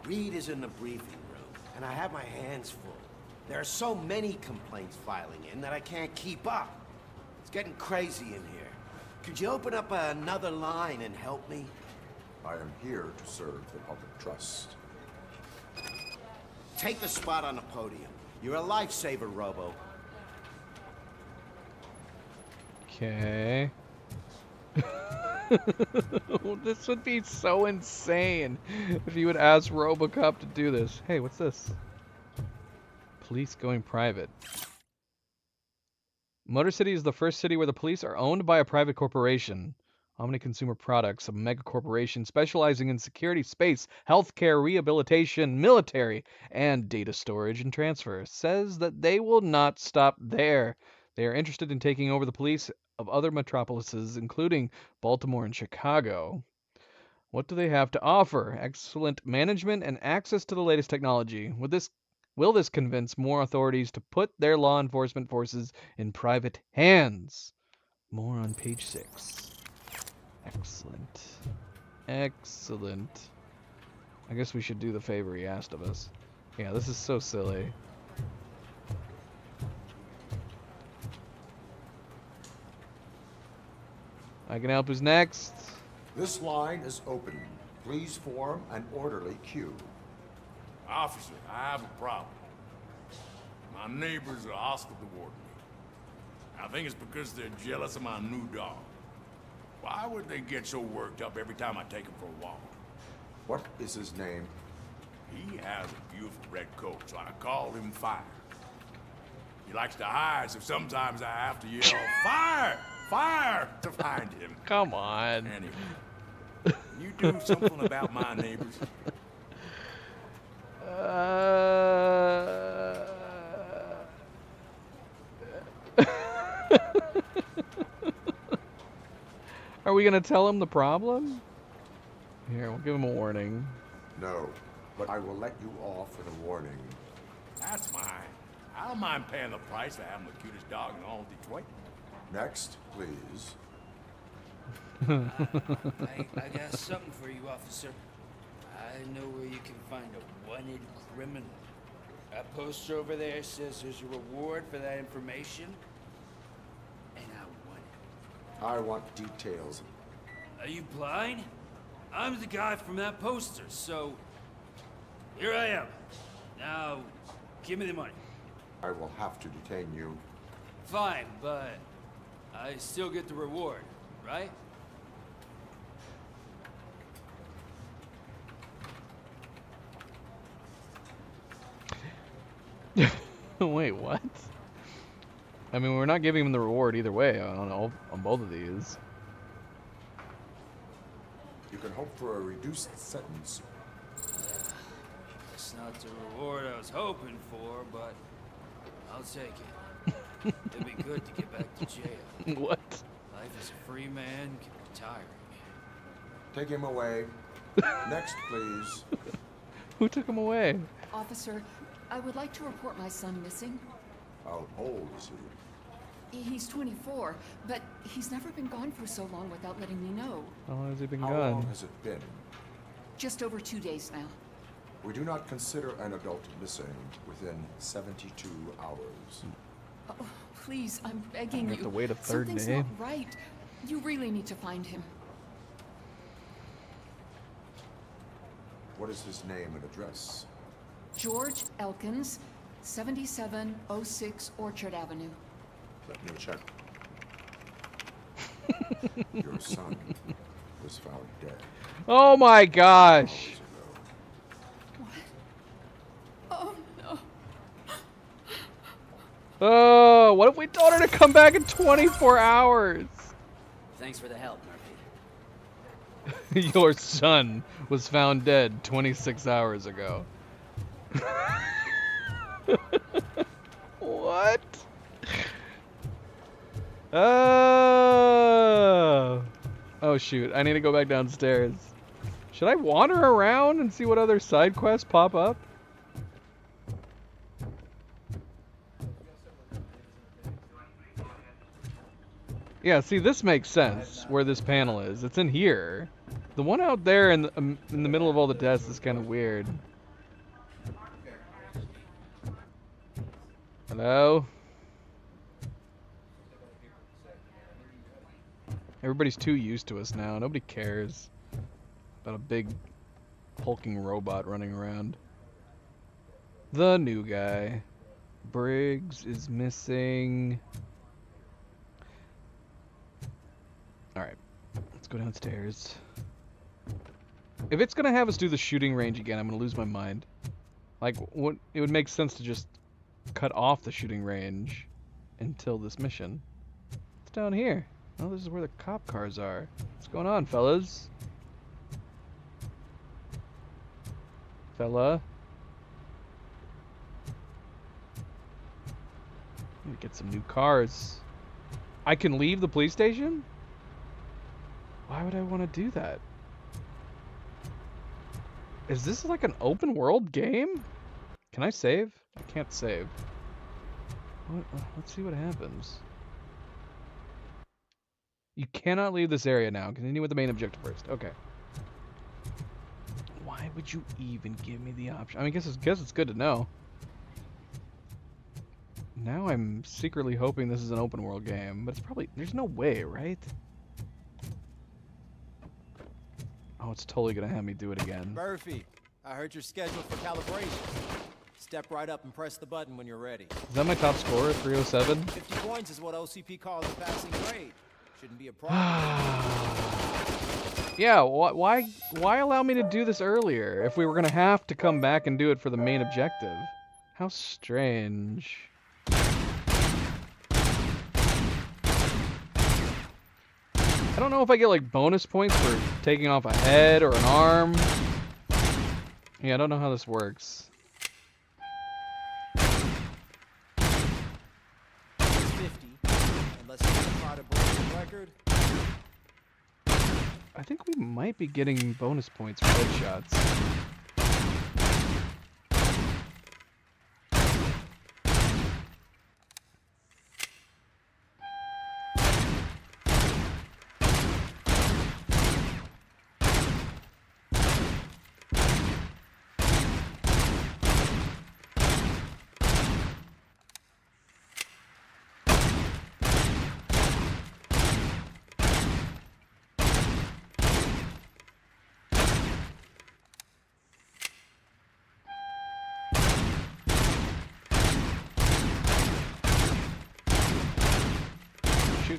Reed is in the briefing room, and I have my hands full. There are so many complaints filing in that I can't keep up. It's getting crazy in here. Could you open up another line and help me? I am here to serve the public trust. Take the spot on the podium. You're a lifesaver, Robo. Okay. This would be so insane if you would ask RoboCop to do this. Hey, what's this? Police going private. Motor City is the first city where the police are owned by a private corporation. Omni Consumer Products, a mega corporation specializing in security, space, healthcare, rehabilitation, military, and data storage and transfer, says that they will not stop there. They are interested in taking over the police of other metropolises, including Baltimore and Chicago. What do they have to offer? Excellent management and access to the latest technology. Will this convince more authorities to put their law enforcement forces in private hands? More on page 6. Excellent. Excellent. I guess we should do the favor he asked of us. Yeah, this is so silly. I can help. Who's next? This line is open. Please form an orderly queue. Officer, I have a problem. My neighbors are hostile toward me. I think it's because they're jealous of my new dog. Why would they get so worked up every time I take him for a walk? What is his name? He has a beautiful red coat, so I call him Fire. He likes to hide, so sometimes I have to yell, Fire! Fire! to find him. Come on. Anyway, can you do something about my neighbors? Are we gonna tell him the problem? Here, we'll give him a warning. No, but I will let you off with a warning. That's mine. I don't mind paying the price for having the cutest dog in all of Detroit. Next, please. I got something for you, officer. I know where you can find a wanted criminal. That poster over there says there's a reward for that information, and I want it. I want details. Are you blind? I'm the guy from that poster, so here I am. Now, give me the money. I will have to detain you. Fine, but I still get the reward, right? Wait, what? I mean, we're not giving him the reward either way on both of these. You can hope for a reduced sentence. That's not the reward I was hoping for, but I'll take it. It'd be good to get back to jail. What? Life as a free man can be tiring. Take him away. Next, please. Who took him away? Officer, I would like to report my son missing. How old is he? He's 24, but he's never been gone for so long without letting me know. How long has he been How gone? long has it been? Just over 2 days now. We do not consider an adult missing within 72 hours. Oh, please, I'm begging You have to wait a third Something's day. not right. You really need to find him. What is his name and address? George Elkins, 7706 Orchard Avenue. Let me check. Your son was found dead. Oh my gosh! Oh no. Oh, what if we told her to come back in 24 hours? Thanks for the help, Murphy. Your son was found dead 26 hours ago. What? Oh shoot, I need to go back downstairs. Should I wander around and see what other side quests pop up? Yeah, see, this makes sense where this panel is. It's in here. The one out there in the middle of all the desks is kind of weird. Hello? Everybody's too used to us now. Nobody cares about a big hulking robot running around. The new guy. Briggs is missing. Alright, let's go downstairs. If it's gonna have us do the shooting range again, I'm gonna lose my mind. Like, what? It would make sense to just cut off the shooting range until this mission. It's down here. Oh, this is where the cop cars are. What's going on, fellas? Fella? Let me get some new cars. I can leave the police station? Why would I want to do that? Is this like an open world game? Can I save? I can't save. What? Let's see what happens. You cannot leave this area now. Continue with the main objective first. Okay. Why would you even give me the option? I mean, guess it's good to know. Now I'm secretly hoping this is an open world game, but it's probably, there's no way, right? Oh, it's totally gonna have me do it again. Murphy, I heard you're scheduled for calibration. Step right up and press the button when you're ready. Is that my top score, 307? 50 points is what OCP calls a passing grade. Shouldn't be a problem. Yeah, why allow me to do this earlier if we were gonna have to come back and do it for the main objective? How strange. I don't know if I get like bonus points for taking off a head or an arm. Yeah, I don't know how this works. 50, unless you try to break the record. I think we might be getting bonus points for headshots.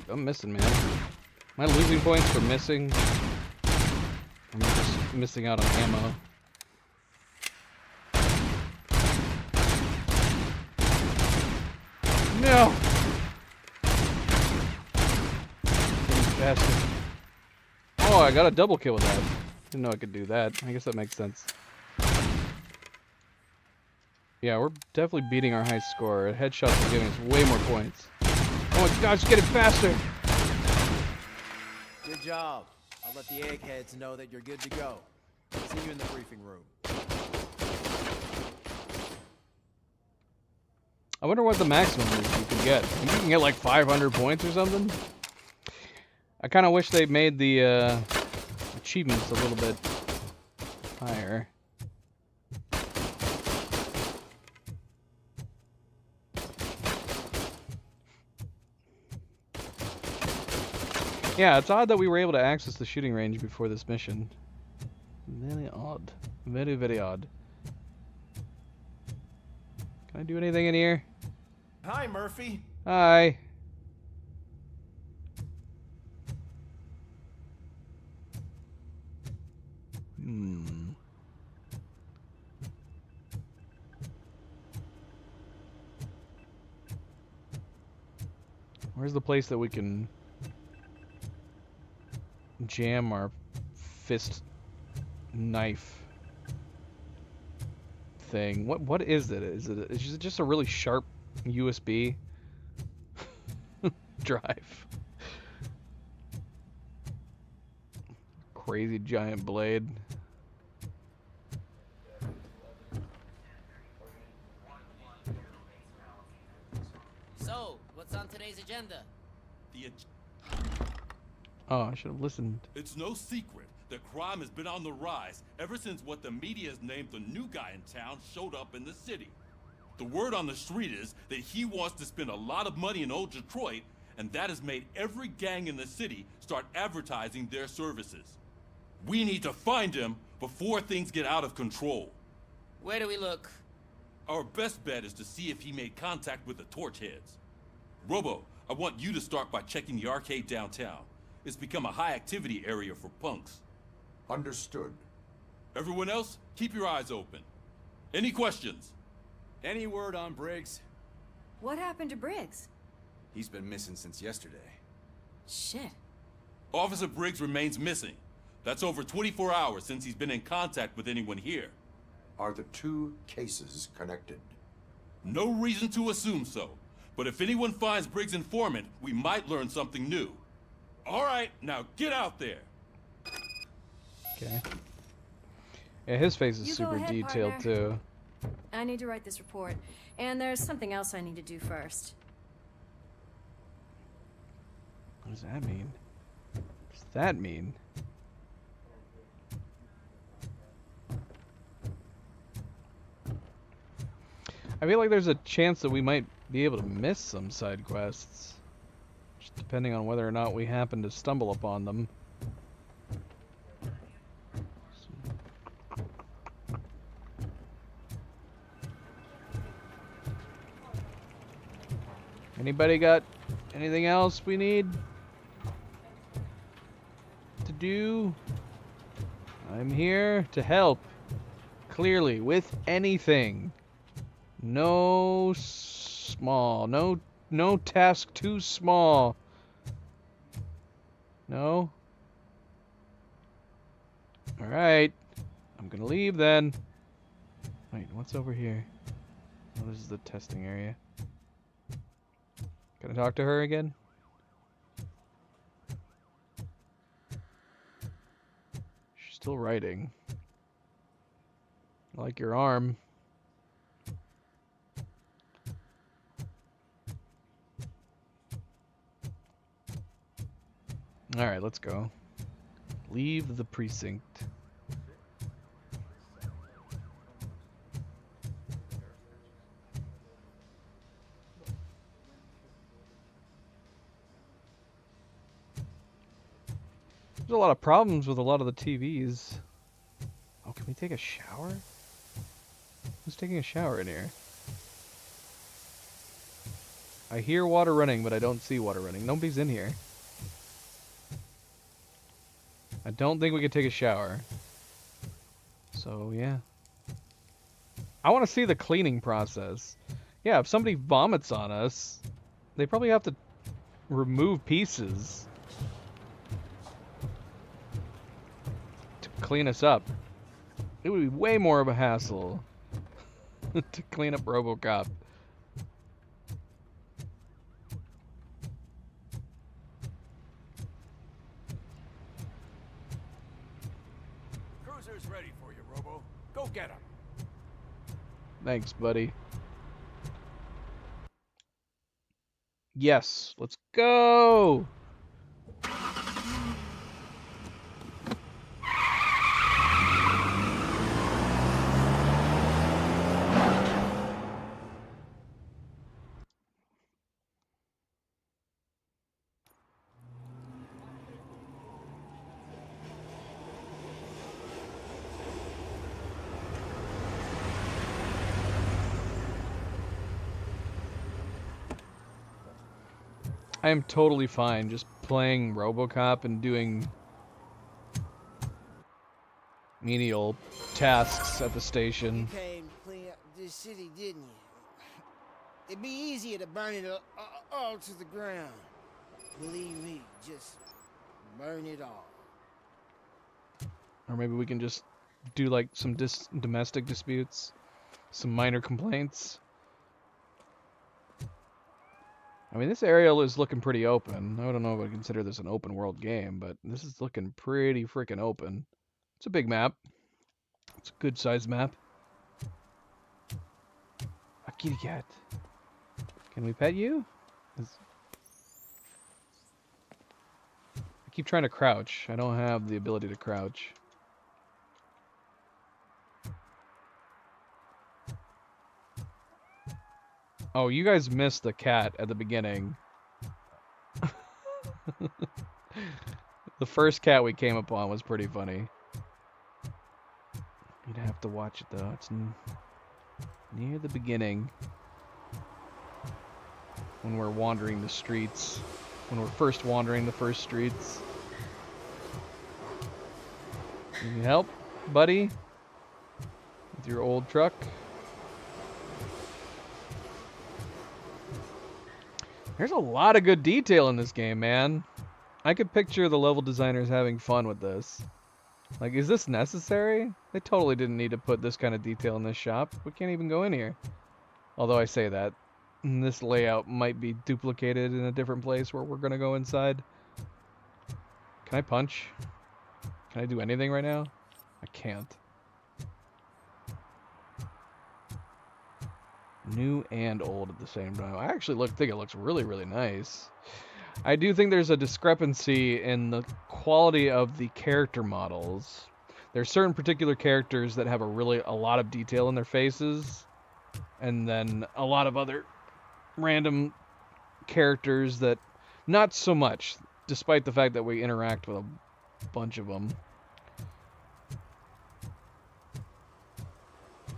I'm missing, man. Am I losing points for missing? I'm just missing out on ammo. No! Bastard. Oh, I got a double kill with that. Didn't know I could do that. I guess that makes sense. Yeah, we're definitely beating our high score. Headshots are giving us way more points. Oh my gosh, get it faster! Good job. I'll let the eggheads know that you're good to go. See you in the briefing room. I wonder what the maximum is you can get. I think you can get like 500 points or something. I kind of wish they made the achievements a little bit higher. Yeah, it's odd that we were able to access the shooting range before this mission. Very odd. Very, very odd. Can I do anything in here? Hi, Murphy. Hi. Where's the place that we can jam our fist knife thing. What is it? Is it just a really sharp USB drive? Crazy giant blade. So, what's on today's agenda? Oh, I should have listened. It's no secret that crime has been on the rise ever since what the media has named the new guy in town showed up in the city. The word on the street is that he wants to spend a lot of money in old Detroit, and that has made every gang in the city start advertising their services. We need to find him before things get out of control. Where do we look? Our best bet is to see if he made contact with the torch heads. Robo, I want you to start by checking the arcade downtown. It's become a high-activity area for punks. Understood. Everyone else, keep your eyes open. Any questions? Any word on Briggs? What happened to Briggs? He's been missing since yesterday. Shit. Officer Briggs remains missing. That's over 24 hours since he's been in contact with anyone here. Are the two cases connected? No reason to assume so. But if anyone finds Briggs' informant, we might learn something new. All right, now get out there. Okay. Yeah, his face is You go super ahead, detailed partner. too. I need to write this report, and there's something else I need to do first. What does that mean? What does that mean? I feel like there's a chance that we might be able to miss some side quests, just depending on whether or not we happen to stumble upon them. Anybody got anything else we need to do? I'm here to help. Clearly, with anything. No small. No task too small. No? Alright. I'm gonna leave then. Wait, what's over here? Oh, this is the testing area. Can I talk to her again? She's still writing. I like your arm. Alright, let's go. Leave the precinct. There's a lot of problems with a lot of the TVs. Oh, can we take a shower? Who's taking a shower in here? I hear water running, but I don't see water running. Nobody's in here. I don't think we could take a shower. So, yeah. I want to see the cleaning process. Yeah, if somebody vomits on us, they probably have to remove pieces to clean us up. It would be way more of a hassle to clean up RoboCop. Cruiser's ready for you, Robo. Go get him. Thanks, buddy. Yes, let's go! I am totally fine just playing RoboCop and doing menial tasks at the station. You came to clean up this city, didn't you? It'd be easier to burn it all to the ground. Believe me, just burn it all. Or maybe we can just do like some domestic disputes, some minor complaints. I mean, this area is looking pretty open. I don't know if I consider this an open world game, but this is looking pretty freaking open. It's a big map. It's a good sized map. A kitty cat. Can we pet you? I keep trying to crouch. I don't have the ability to crouch. Oh, you guys missed the cat at the beginning. The first cat we came upon was pretty funny. You'd have to watch it though. It's near the beginning. When we're wandering the streets. When we're first wandering the first streets. You need help, buddy? With your old truck? There's a lot of good detail in this game, man. I could picture the level designers having fun with this. Like, is this necessary? They totally didn't need to put this kind of detail in this shop. We can't even go in here. Although I say that. This layout might be duplicated in a different place where we're gonna go inside. Can I punch? Can I do anything right now? I can't. New and old at the same time. I actually think it looks really, really nice. I do think there's a discrepancy in the quality of the character models. There's certain particular characters that have a lot of detail in their faces, and then a lot of other random characters that not so much, despite the fact that we interact with a bunch of them.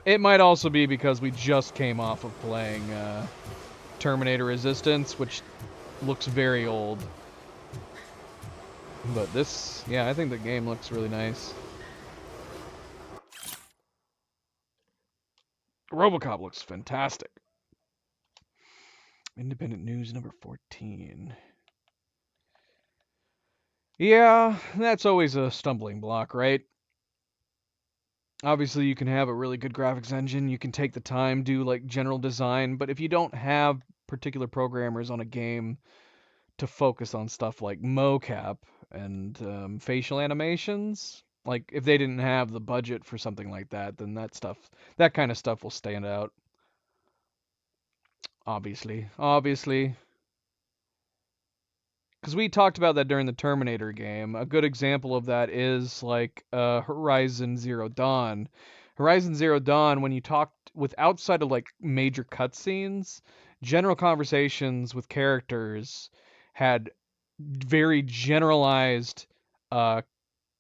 It might also be because we just came off of playing Terminator Resistance, which looks very old. But this, yeah, I think the game looks really nice. RoboCop looks fantastic. Independent News number 14. Yeah, that's always a stumbling block, right? Obviously, you can have a really good graphics engine. You can take the time, do like general design. But if you don't have particular programmers on a game to focus on stuff like mocap and facial animations, like if they didn't have the budget for something like that, then that kind of stuff will stand out. Obviously. Because we talked about that during the Terminator game. A good example of that is like Horizon Zero Dawn. Horizon Zero Dawn, when you talked with outside of like major cutscenes, general conversations with characters had very generalized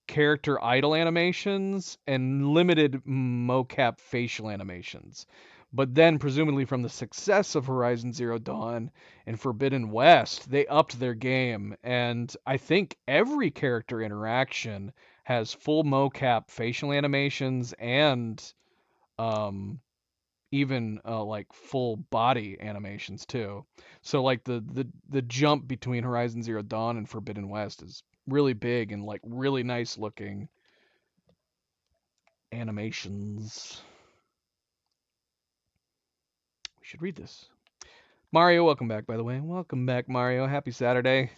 character idle animations and limited mocap facial animations. But then, presumably from the success of Horizon Zero Dawn and Forbidden West, they upped their game. And I think every character interaction has full mocap facial animations and even like full body animations too. So like the jump between Horizon Zero Dawn and Forbidden West is really big and like really nice looking animations. Should read this. Mario, welcome back, by the way. Welcome back, Mario. Happy Saturday.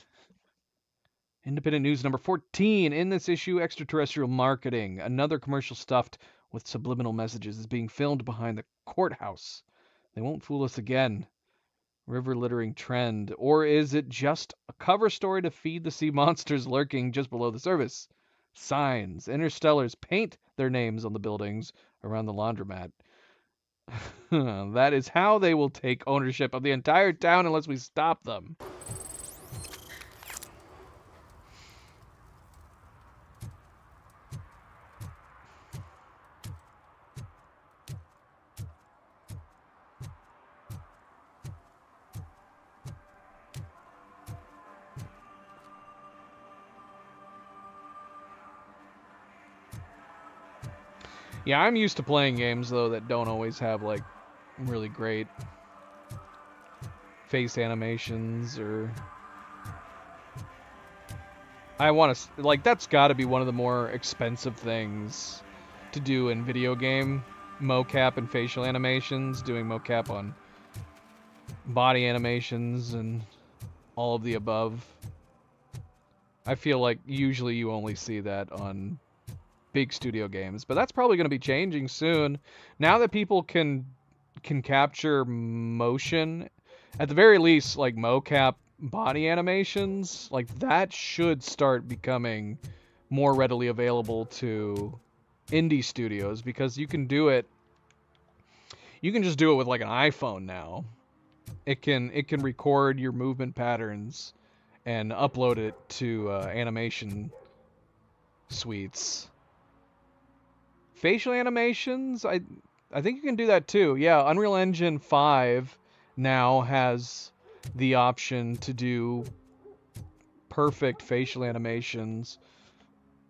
Independent News number 14. In this issue, extraterrestrial marketing. Another commercial stuffed with subliminal messages is being filmed behind the courthouse. They won't fool us again. River littering trend. Or is it just a cover story to feed the sea monsters lurking just below the surface? Signs. Interstellars paint their names on the buildings around the laundromat. That is how they will take ownership of the entire town unless we stop them. Yeah, I'm used to playing games, though, that don't always have, like, really great face animations or I want to, like, that's got to be one of the more expensive things to do in video game mocap and facial animations, doing mocap on body animations and all of the above. I feel like usually you only see that on big studio games, but that's probably going to be changing soon. Now that people can capture motion, at the very least, like mocap body animations, like that should start becoming more readily available to indie studios, because you can do it. You can just do it with like an iPhone now. It can record your movement patterns and upload it to animation suites. Facial animations, I think you can do that too. Yeah, Unreal Engine 5 now has the option to do perfect facial animations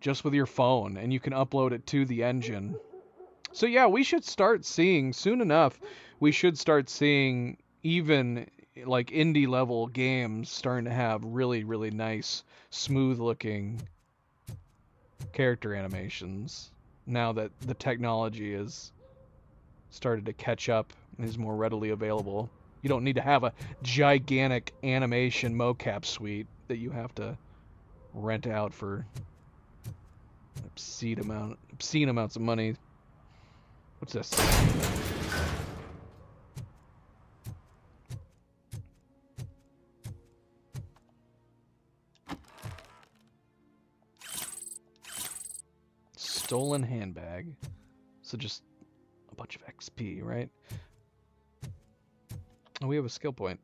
just with your phone, and you can upload it to the engine. So yeah, we should start seeing, soon enough, we should start seeing even like indie level games starting to have really, really nice, smooth looking character animations now that the technology is started to catch up and is more readily available. You don't need to have a gigantic animation mocap suite that you have to rent out for obscene amounts of money. What's this? Stolen handbag. So just a bunch of XP, right? Oh, we have a skill point.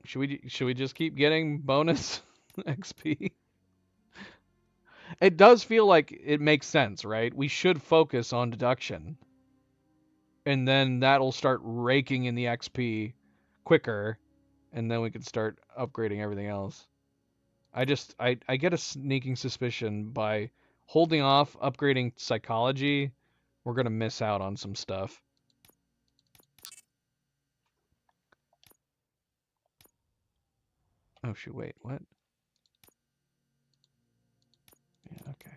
Should we just keep getting bonus XP? It does feel like it makes sense, right? We should focus on deduction. And then that'll start raking in the XP quicker, and then we can start upgrading everything else. I get a sneaking suspicion by holding off upgrading psychology, we're going to miss out on some stuff. Oh shoot, wait, what? Yeah, okay.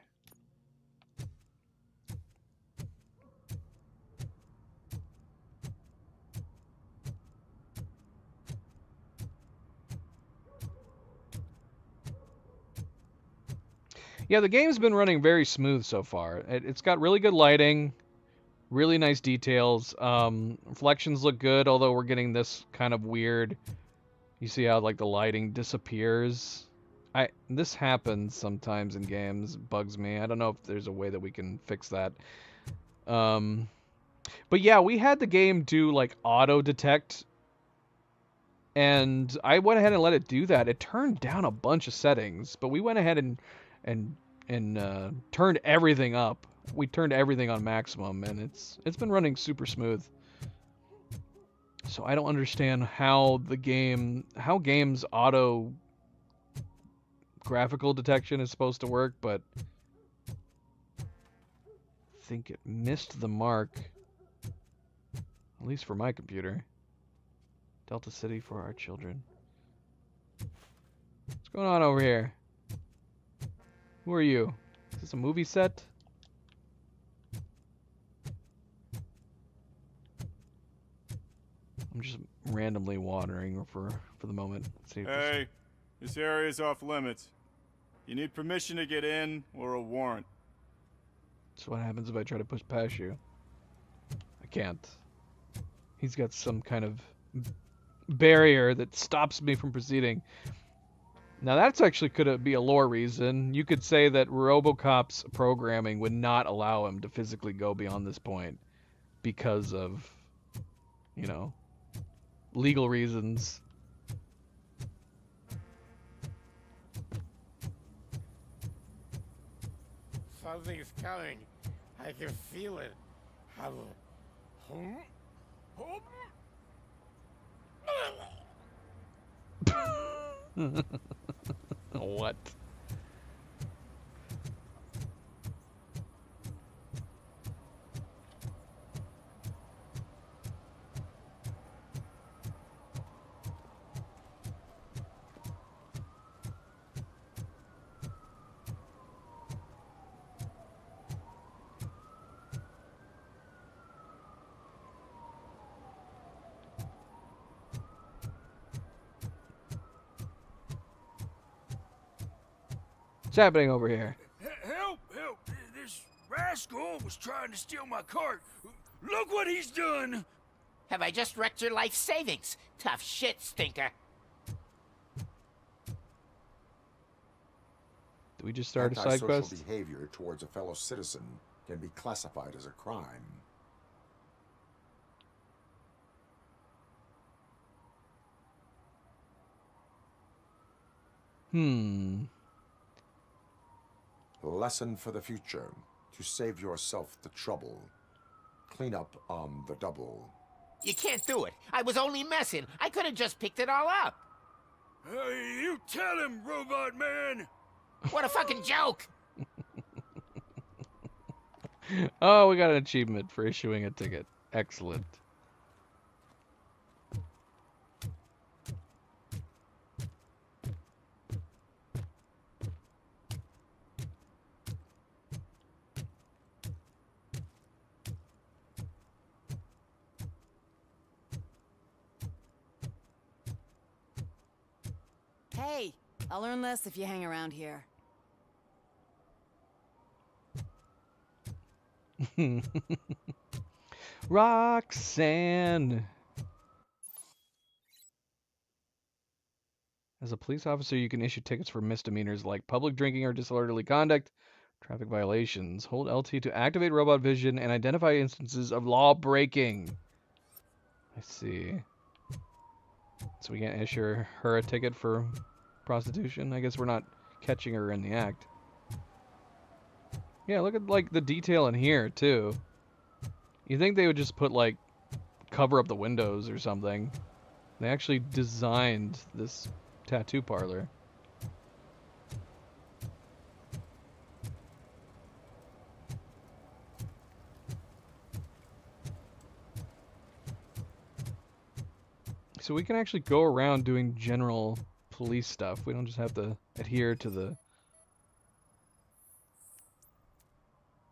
Yeah, the game's been running very smooth so far. It's got really good lighting, really nice details. Reflections look good, although we're getting this kind of weird. You see how like the lighting disappears? This happens sometimes in games, bugs me. I don't know if there's a way that we can fix that. But yeah, we had the game do like auto detect, and I went ahead and let it do that. It turned down a bunch of settings, but we went ahead and turned everything up. We turned everything on maximum, and it's been running super smooth. So I don't understand how games auto graphical detection is supposed to work, but I think it missed the mark, at least for my computer. Delta City for our children. What's going on over here? Who are you? Is this a movie set? I'm just randomly wandering for the moment. Let's see if Hey, this area is off limits. You need permission to get in or a warrant. So what happens if I try to push past you? I can't. He's got some kind of barrier that stops me from proceeding. Now that's actually could be a lore reason. You could say that RoboCop's programming would not allow him to physically go beyond this point because of, you know, legal reasons. Something's coming. I can feel it. What? What's happening over here? Help! Help! This rascal was trying to steal my cart. Look what he's done! Have I just wrecked your life savings? Tough shit, stinker. Did we just start a side quest? Antisocial behavior towards a fellow citizen can be classified as a crime. Lesson for the future. To save yourself the trouble. Clean up on the double. You can't do it. I was only messing. I could have just picked it all up. You tell him, Robot Man! What a fucking joke! Oh, we got an achievement for issuing a ticket. Excellent. Hey, I'll learn less if you hang around here. Roxanne. As a police officer, you can issue tickets for misdemeanors like public drinking or disorderly conduct, traffic violations. Hold LT to activate robot vision and identify instances of law breaking. I see. So we can't issue her a ticket for prostitution? I guess we're not catching her in the act. Yeah, look at like the detail in here too. You think they would just put like cover up the windows or something. They actually designed this tattoo parlor. So we can actually go around doing general police stuff. We don't just have to adhere to the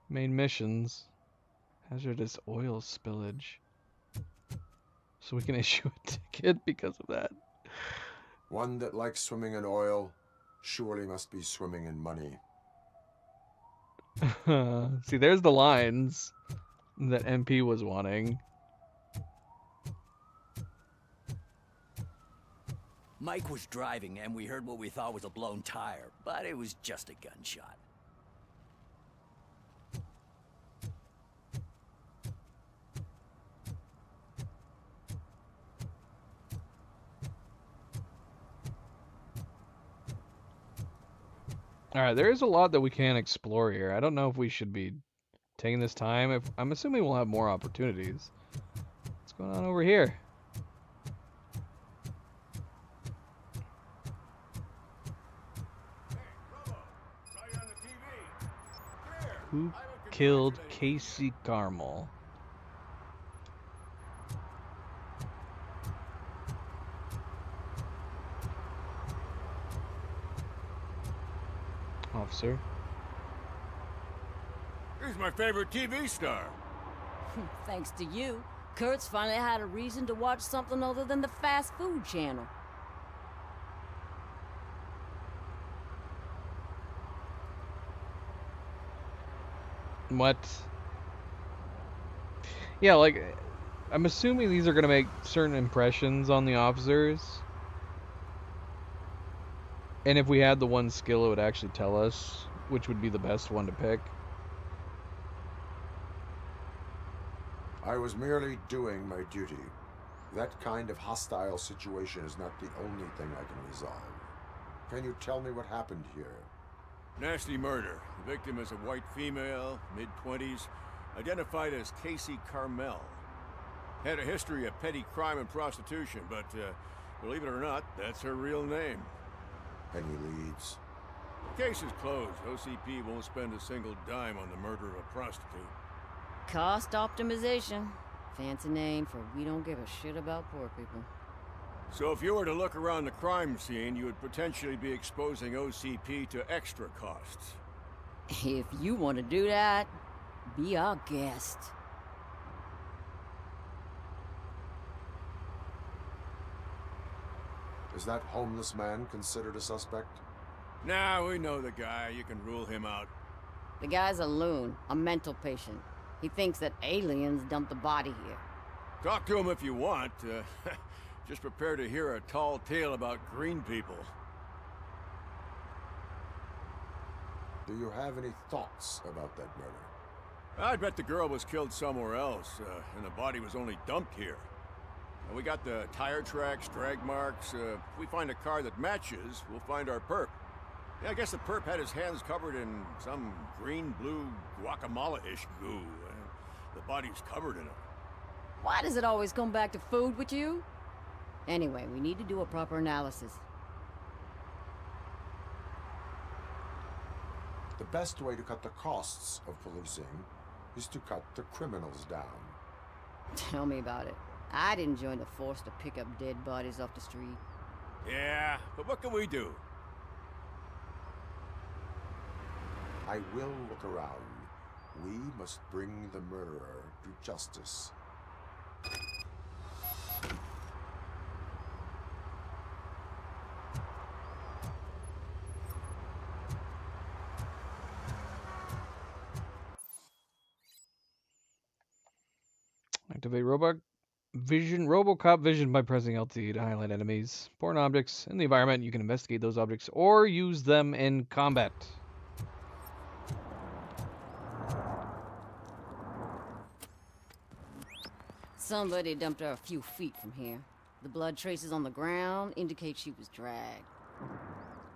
main missions. Hazardous oil spillage. So we can issue a ticket because of that. One that likes swimming in oil surely must be swimming in money. See, there's the lines that MP was wanting. Mike was driving and we heard what we thought was a blown tire, but it was just a gunshot. Alright, there is a lot that we can explore here. I don't know if we should be taking this time. I'm assuming we'll have more opportunities. What's going on over here? Who killed Casey Carmel? Officer. He's my favorite TV star. Thanks to you, Kurt's finally had a reason to watch something other than the fast food channel. What? Yeah, like, I'm assuming these are going to make certain impressions on the officers. And if we had the one skill, it would actually tell us which would be the best one to pick. I was merely doing my duty. That kind of hostile situation is not the only thing I can resolve. Can you tell me what happened here? Nasty murder. The victim is a white female, mid-20s, identified as Casey Carmel. Had a history of petty crime and prostitution, but believe it or not, that's her real name. Any leads? The case is closed. OCP won't spend a single dime on the murder of a prostitute. Cost optimization. Fancy name for we don't give a shit about poor people. So if you were to look around the crime scene, you would potentially be exposing OCP to extra costs. If you want to do that, be our guest. Is that homeless man considered a suspect? Nah, we know the guy. You can rule him out. The guy's a loon, a mental patient. He thinks that aliens dumped the body here. Talk to him if you want. Just prepare to hear a tall tale about green people. Do you have any thoughts about that murder? I bet the girl was killed somewhere else, and the body was only dumped here. And we got the tire tracks, drag marks. If we find a car that matches, we'll find our perp. Yeah, I guess the perp had his hands covered in some green-blue guacamole-ish goo. The body's covered in it. Why does it always come back to food with you? Anyway, we need to do a proper analysis. The best way to cut the costs of policing is to cut the criminals down. Tell me about it. I didn't join the force to pick up dead bodies off the street. Yeah, but what can we do? I will look around. We must bring the murderer to justice. Activate RoboCop vision by pressing LT to highlight enemies, foreign objects in the environment. You can investigate those objects or use them in combat. Somebody dumped her a few feet from here. The blood traces on the ground indicate she was dragged.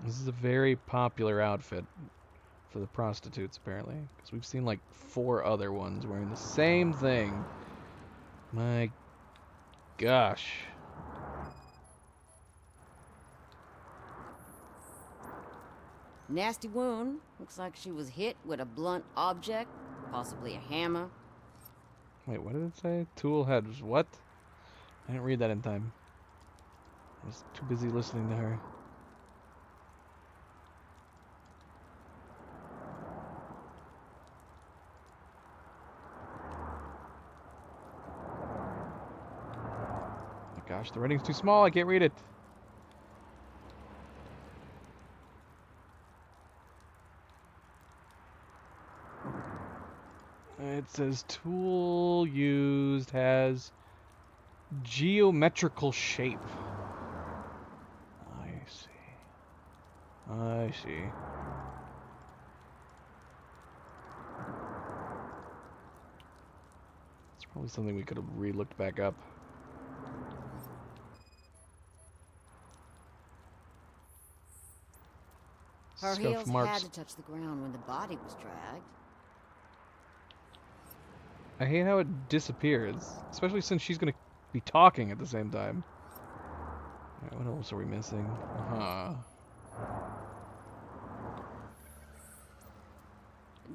This is a very popular outfit for the prostitutes, apparently, because we've seen like 4 other ones wearing the same thing. My gosh. Nasty wound. Looks like she was hit with a blunt object, possibly a hammer. Wait, what did it say? Tool heads. What? I didn't read that in time. I was too busy listening to her. Oh gosh, the writing's too small. I can't read it. It says tool used has geometrical shape. I see. I see. It's probably something we could have re-looked back up. Her Scuff heels marks. had to touch the ground when the body was dragged. I hate how it disappears, especially since she's gonna be talking at the same time. Alright, what else are we missing?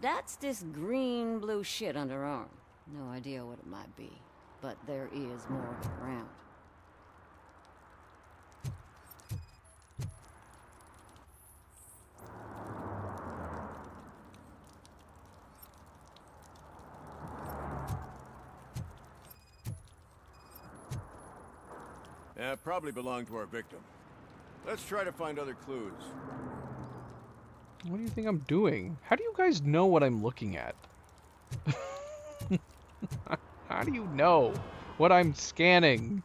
That's this green-blue shit under her arm. No idea what it might be, but there is more around. Yeah, probably belonged to our victim. Let's try to find other clues. What do you think I'm doing? How do you guys know what I'm looking at? How do you know what I'm scanning?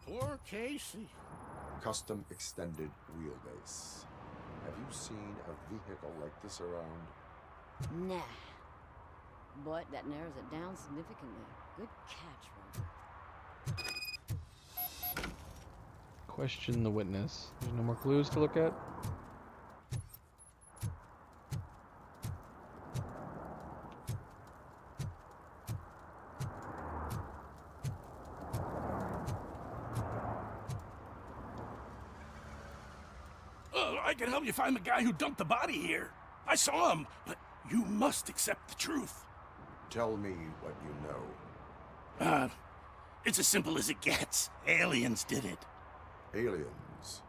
Poor Casey. Custom extended wheelbase. Have you seen a vehicle like this around? Nah. But that narrows it down significantly. Good catch, Robert. Question the witness. There's no more clues to look at? I can help you find the guy who dumped the body here. I saw him, but you must accept the truth. Tell me what you know. It's as simple as it gets. Aliens did it. Aliens?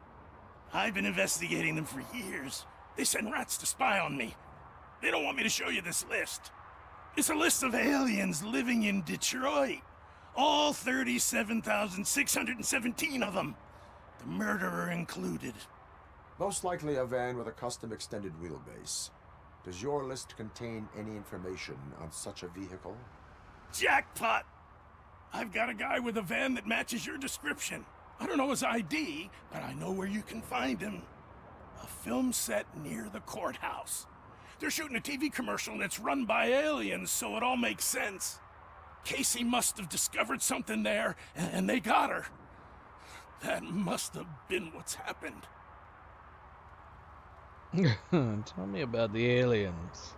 I've been investigating them for years. They send rats to spy on me. They don't want me to show you this list. It's a list of aliens living in Detroit. All 37,617 of them. The murderer included. Most likely a van with a custom extended wheelbase. Does your list contain any information on such a vehicle? Jackpot! I've got a guy with a van that matches your description. I don't know his ID, but I know where you can find him. A film set near the courthouse. They're shooting a TV commercial and it's run by aliens, so it all makes sense. Casey must have discovered something there, and they got her. That must have been what's happened. Tell me about the aliens.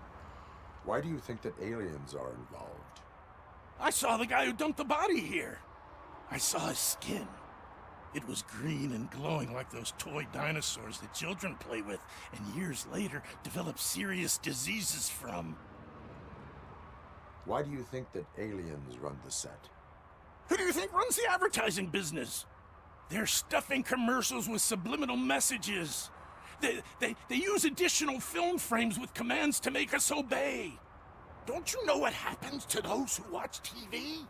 Why do you think that aliens are involved? I saw the guy who dumped the body here. I saw his skin. It was green and glowing like those toy dinosaurs that children play with, and years later develop serious diseases from. Why do you think that aliens run the set? Who do you think runs the advertising business? They're stuffing commercials with subliminal messages. They use additional film frames with commands to make us obey. Don't you know what happens to those who watch TV?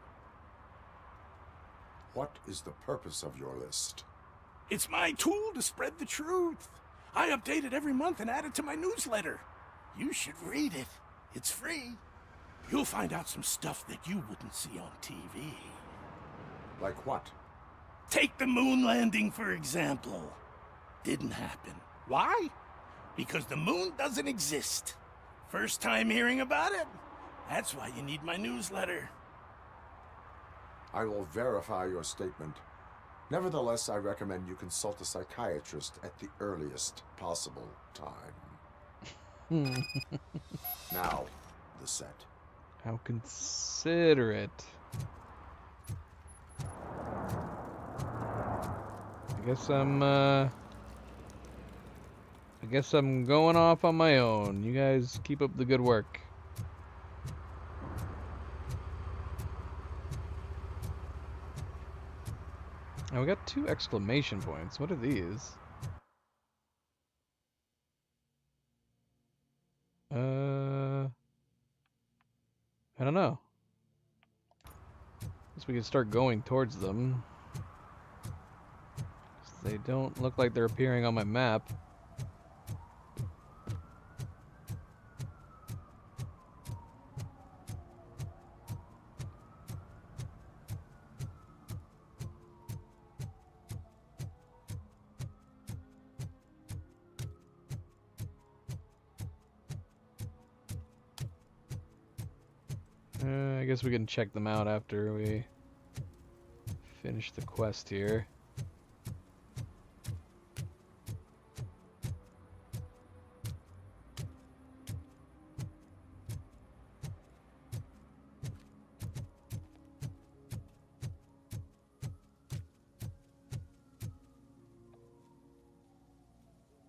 What is the purpose of your list? It's my tool to spread the truth. I update it every month and add it to my newsletter. You should read it. It's free. You'll find out some stuff that you wouldn't see on TV. Like what? Take the moon landing, for example. Didn't happen. Why? Because the moon doesn't exist. First time hearing about it? That's why you need my newsletter. I will verify your statement. Nevertheless, I recommend you consult a psychiatrist at the earliest possible time. Now, the set. How considerate. I guess I'm going off on my own. You guys keep up the good work. Oh, we got 2 exclamation points. What are these? I don't know. Guess we can start going towards them. They don't look like they're appearing on my map. I guess we can check them out after we finish the quest here.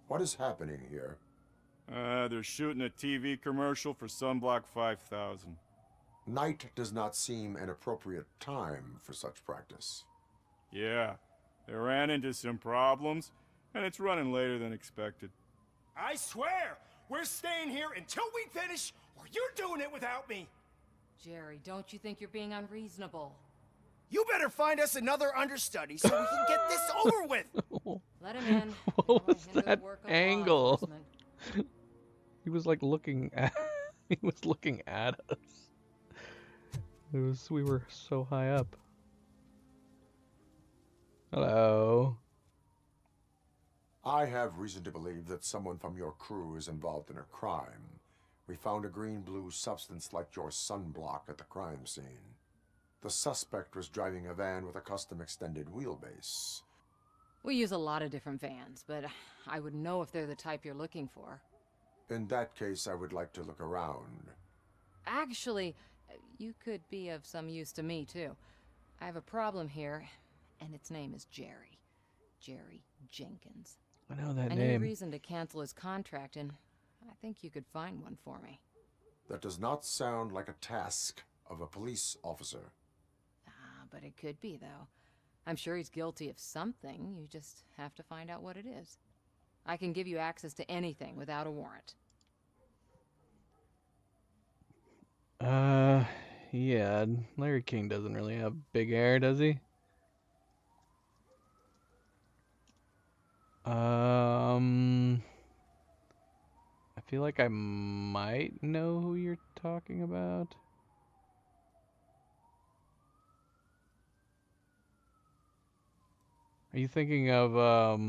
What is happening here? They're shooting a TV commercial for Sunblock 5000. Night does not seem an appropriate time for such practice. Yeah, they ran into some problems, and it's running later than expected. I swear, we're staying here until we finish, or you're doing it without me. Jerry, don't you think you're being unreasonable? You better find us another understudy so we can get this over with. Let him in. What was that angle? He was like looking at. He was looking at us. We were so high up. Hello. I have reason to believe that someone from your crew is involved in a crime. We found a green-blue substance like your sunblock at the crime scene. The suspect was driving a van with a custom extended wheelbase. We use a lot of different vans, but I wouldn't know if they're the type you're looking for. In that case, I would like to look around. Actually, you could be of some use to me, too. I have a problem here, and its name is Jerry. Jerry Jenkins. I know that I name. need a reason to cancel his contract, and I think you could find one for me. That does not sound like a task of a police officer. But it could be, though. I'm sure he's guilty of something. You just have to find out what it is. I can give you access to anything without a warrant. Yeah. Larry King doesn't really have big hair, does he? I feel like I might know who you're talking about. Are you thinking of, oh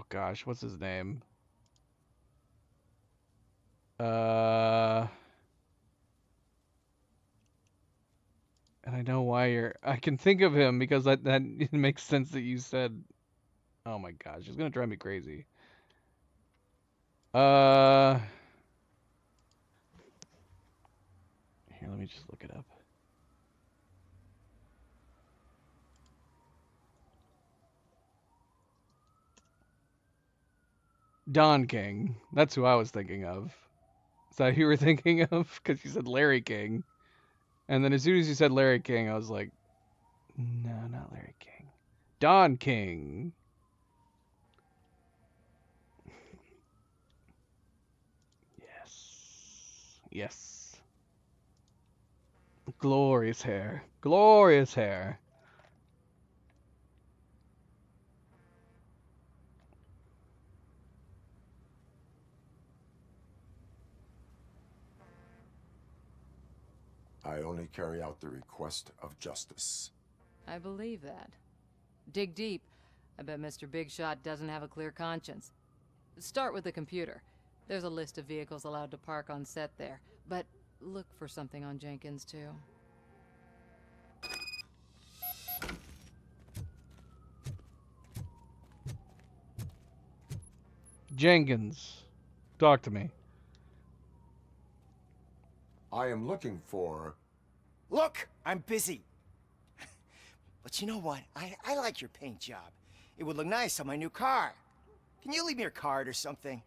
gosh, what's his name? And I know why I can think of him because that it makes sense that you said, oh my gosh, it's gonna drive me crazy. Here, let me just look it up. Don King. That's who I was thinking of. Is that who you were thinking of? Because you said Larry King. And then as soon as you said Larry King, I was like, no, not Larry King. Don King. Yes. Yes. Glorious hair. Glorious hair. I only carry out the request of justice. I believe that. Dig deep. I bet Mr. Big Shot doesn't have a clear conscience. Start with the computer. There's a list of vehicles allowed to park on set there, but look for something on Jenkins, too. Jenkins. Talk to me. I am looking for... Look, I'm busy. But you know what? I like your paint job. It would look nice on my new car. Can you leave me your card or something?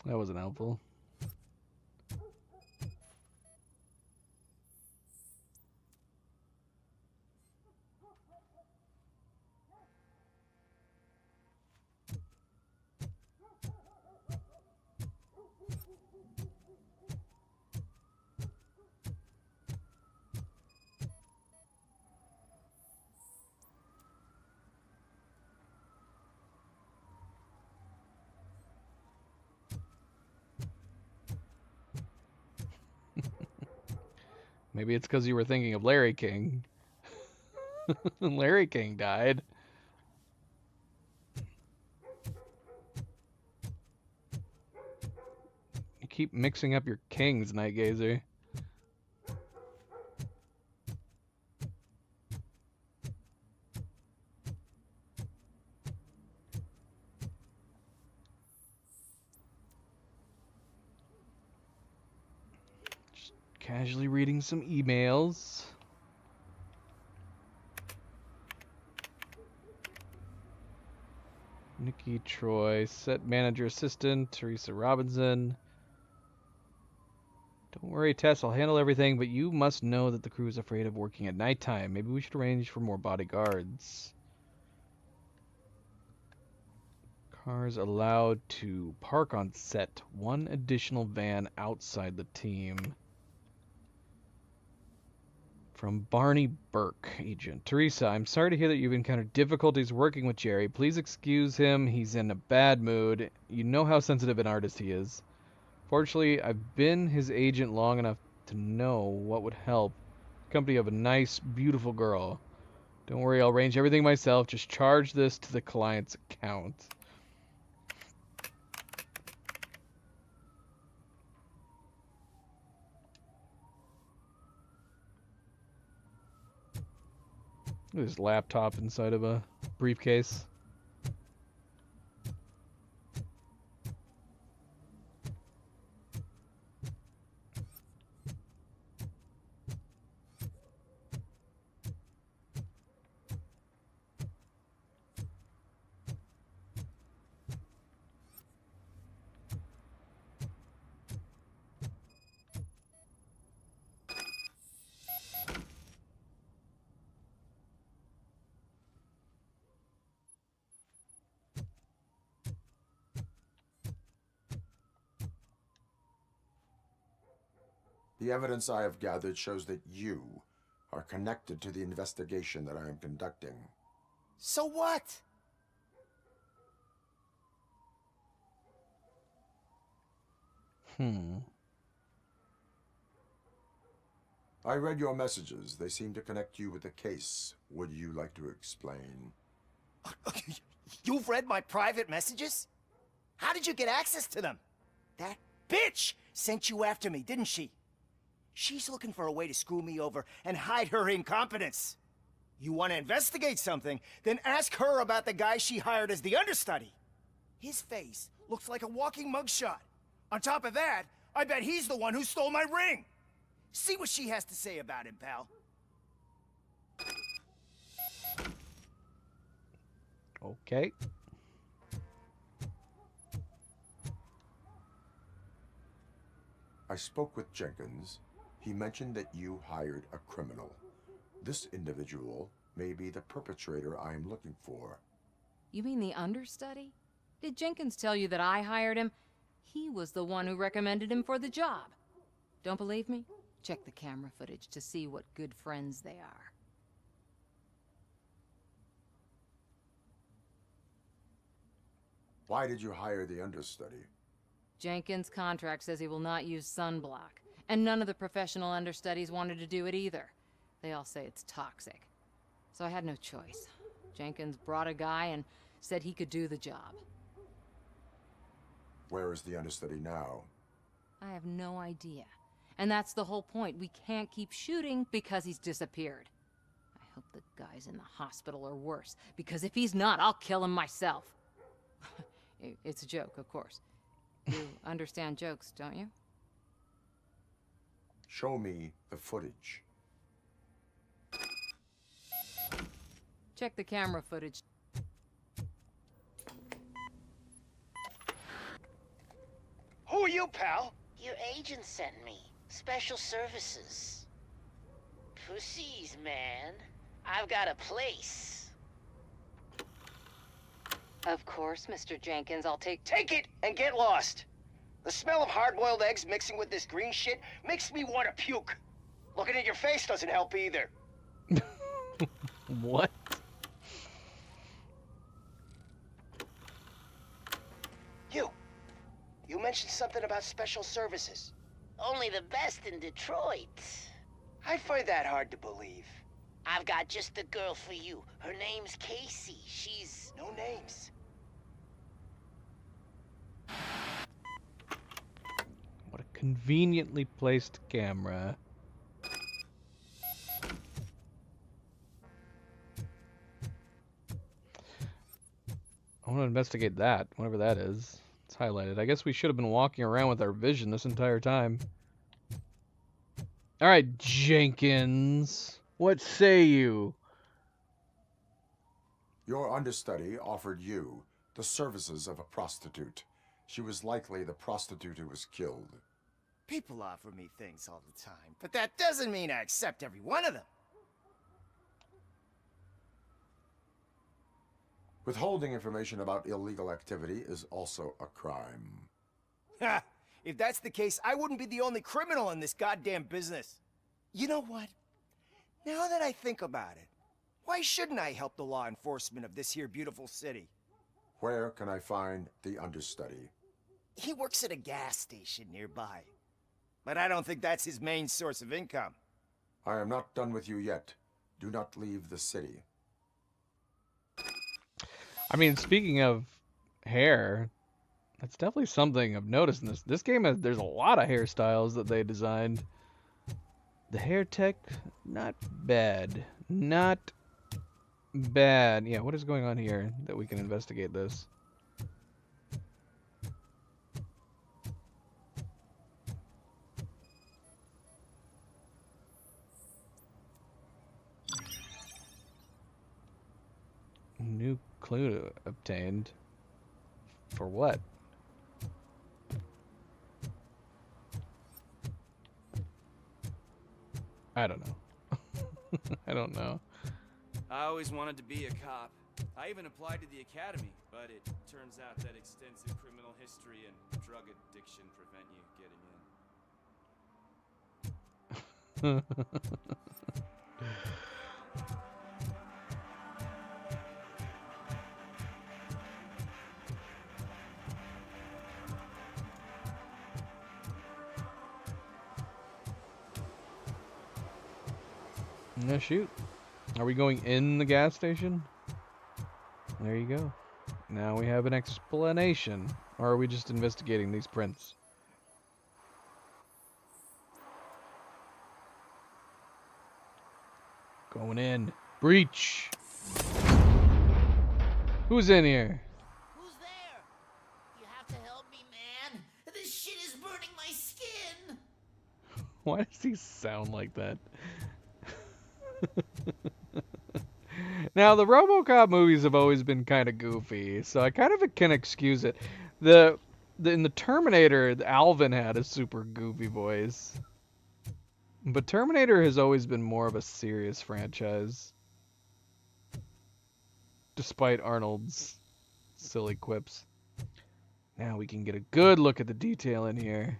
That wasn't helpful. Maybe it's because you were thinking of Larry King. Larry King died. You keep mixing up your kings, Nightgazer. Casually reading some emails. Nikki Troy, set manager assistant, Teresa Robinson. Don't worry, Tess, I'll handle everything, but you must know that the crew is afraid of working at nighttime. Maybe we should arrange for more bodyguards. Cars allowed to park on set. One additional van outside the team. From Barney Burke, agent. Teresa, I'm sorry to hear that you've encountered difficulties working with Jerry. Please excuse him. He's in a bad mood. You know how sensitive an artist he is. Fortunately, I've been his agent long enough to know what would help. Company of a nice, beautiful girl. Don't worry, I'll arrange everything myself. Just charge this to the client's account. Look at his laptop inside of a briefcase. The evidence I have gathered shows that you are connected to the investigation that I am conducting. So what? I read your messages. They seem to connect you with the case. Would you like to explain? You've read my private messages? How did you get access to them? That bitch sent you after me, didn't she? She's looking for a way to screw me over and hide her incompetence. You want to investigate something, then ask her about the guy she hired as the understudy. His face looks like a walking mugshot. On top of that, I bet he's the one who stole my ring. See what she has to say about him, pal. Okay. I spoke with Jenkins. He mentioned that you hired a criminal. This individual may be the perpetrator I am looking for. You mean the understudy? Did Jenkins tell you that I hired him? He was the one who recommended him for the job. Don't believe me? Check the camera footage to see what good friends they are. Why did you hire the understudy? Jenkins' contract says he will not use sunblock, and none of the professional understudies wanted to do it either. They all say it's toxic. So I had no choice. Jenkins brought a guy and said he could do the job. Where is the understudy now? I have no idea. And that's the whole point. We can't keep shooting because he's disappeared. I hope the guy's in the hospital or worse, because if he's not, I'll kill him myself. It's a joke, of course. You understand jokes, don't you? Show me the footage. Check the camera footage. Who are you, pal? Your agent sent me. Special services. Pussies, man. I've got a place. Of course, Mr. Jenkins, I'll take it and get lost. The smell of hard-boiled eggs mixing with this green shit makes me want to puke. Looking at your face doesn't help either. What? You mentioned something about special services. Only the best in Detroit. I find that hard to believe. I've got just the girl for you. Her name's Casey. She's... No names. What a conveniently placed camera. I want to investigate that, whatever that is. It's highlighted. I guess we should have been walking around with our vision this entire time. Alright, Jenkins. What say you? Your understudy offered you the services of a prostitute. She was likely the prostitute who was killed. People offer me things all the time, but that doesn't mean I accept every one of them. Withholding information about illegal activity is also a crime. Ha! If that's the case, I wouldn't be the only criminal in this goddamn business. You know what? Now that I think about it, why shouldn't I help the law enforcement of this here beautiful city? Where can I find the understudy? He works at a gas station nearby. But I don't think that's his main source of income. I am not done with you yet. Do not leave the city. I mean, speaking of hair, that's definitely something I've noticed in this. This game there's a lot of hairstyles that they designed. The hair tech, not bad. Not bad. Yeah, what is going on here that we can investigate this? New clue obtained. For what? I don't know. I don't know. I always wanted to be a cop. I even applied to the academy, but it turns out that extensive criminal history and drug addiction prevent you getting in. Yeah, shoot. Are we going in the gas station? There you go. Now we have an explanation. Or are we just investigating these prints? Going in. Breach! Who's in here? Who's there? You have to help me, man. This shit is burning my skin. Why does he sound like that? Now, the RoboCop movies have always been kind of goofy, so I kind of can excuse it. In the Terminator, Alvin had a super goofy voice. But Terminator has always been more of a serious franchise. Despite Arnold's silly quips. Now we can get a good look at the detail in here.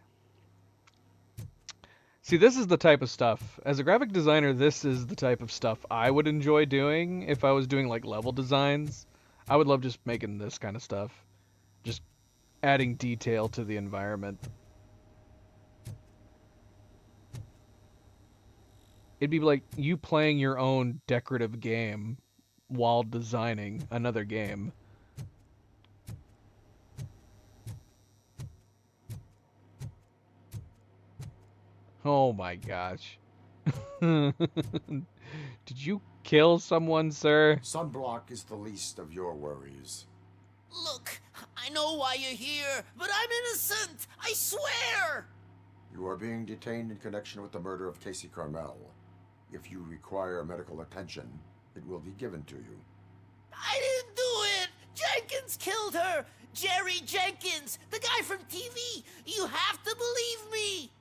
See, this is the type of stuff. As a graphic designer, this is the type of stuff I would enjoy doing if I was doing like level designs. I would love just making this kind of stuff. Just adding detail to the environment. It'd be like you playing your own decorative game while designing another game. Oh my gosh. Did you kill someone, sir? Sunblock is the least of your worries. Look, I know why you're here, but I'm innocent. I swear. You are being detained in connection with the murder of Casey Carmel. If you require medical attention, it will be given to you. I didn't do it. Jenkins killed her. Jerry Jenkins, the guy from TV. You have to believe me.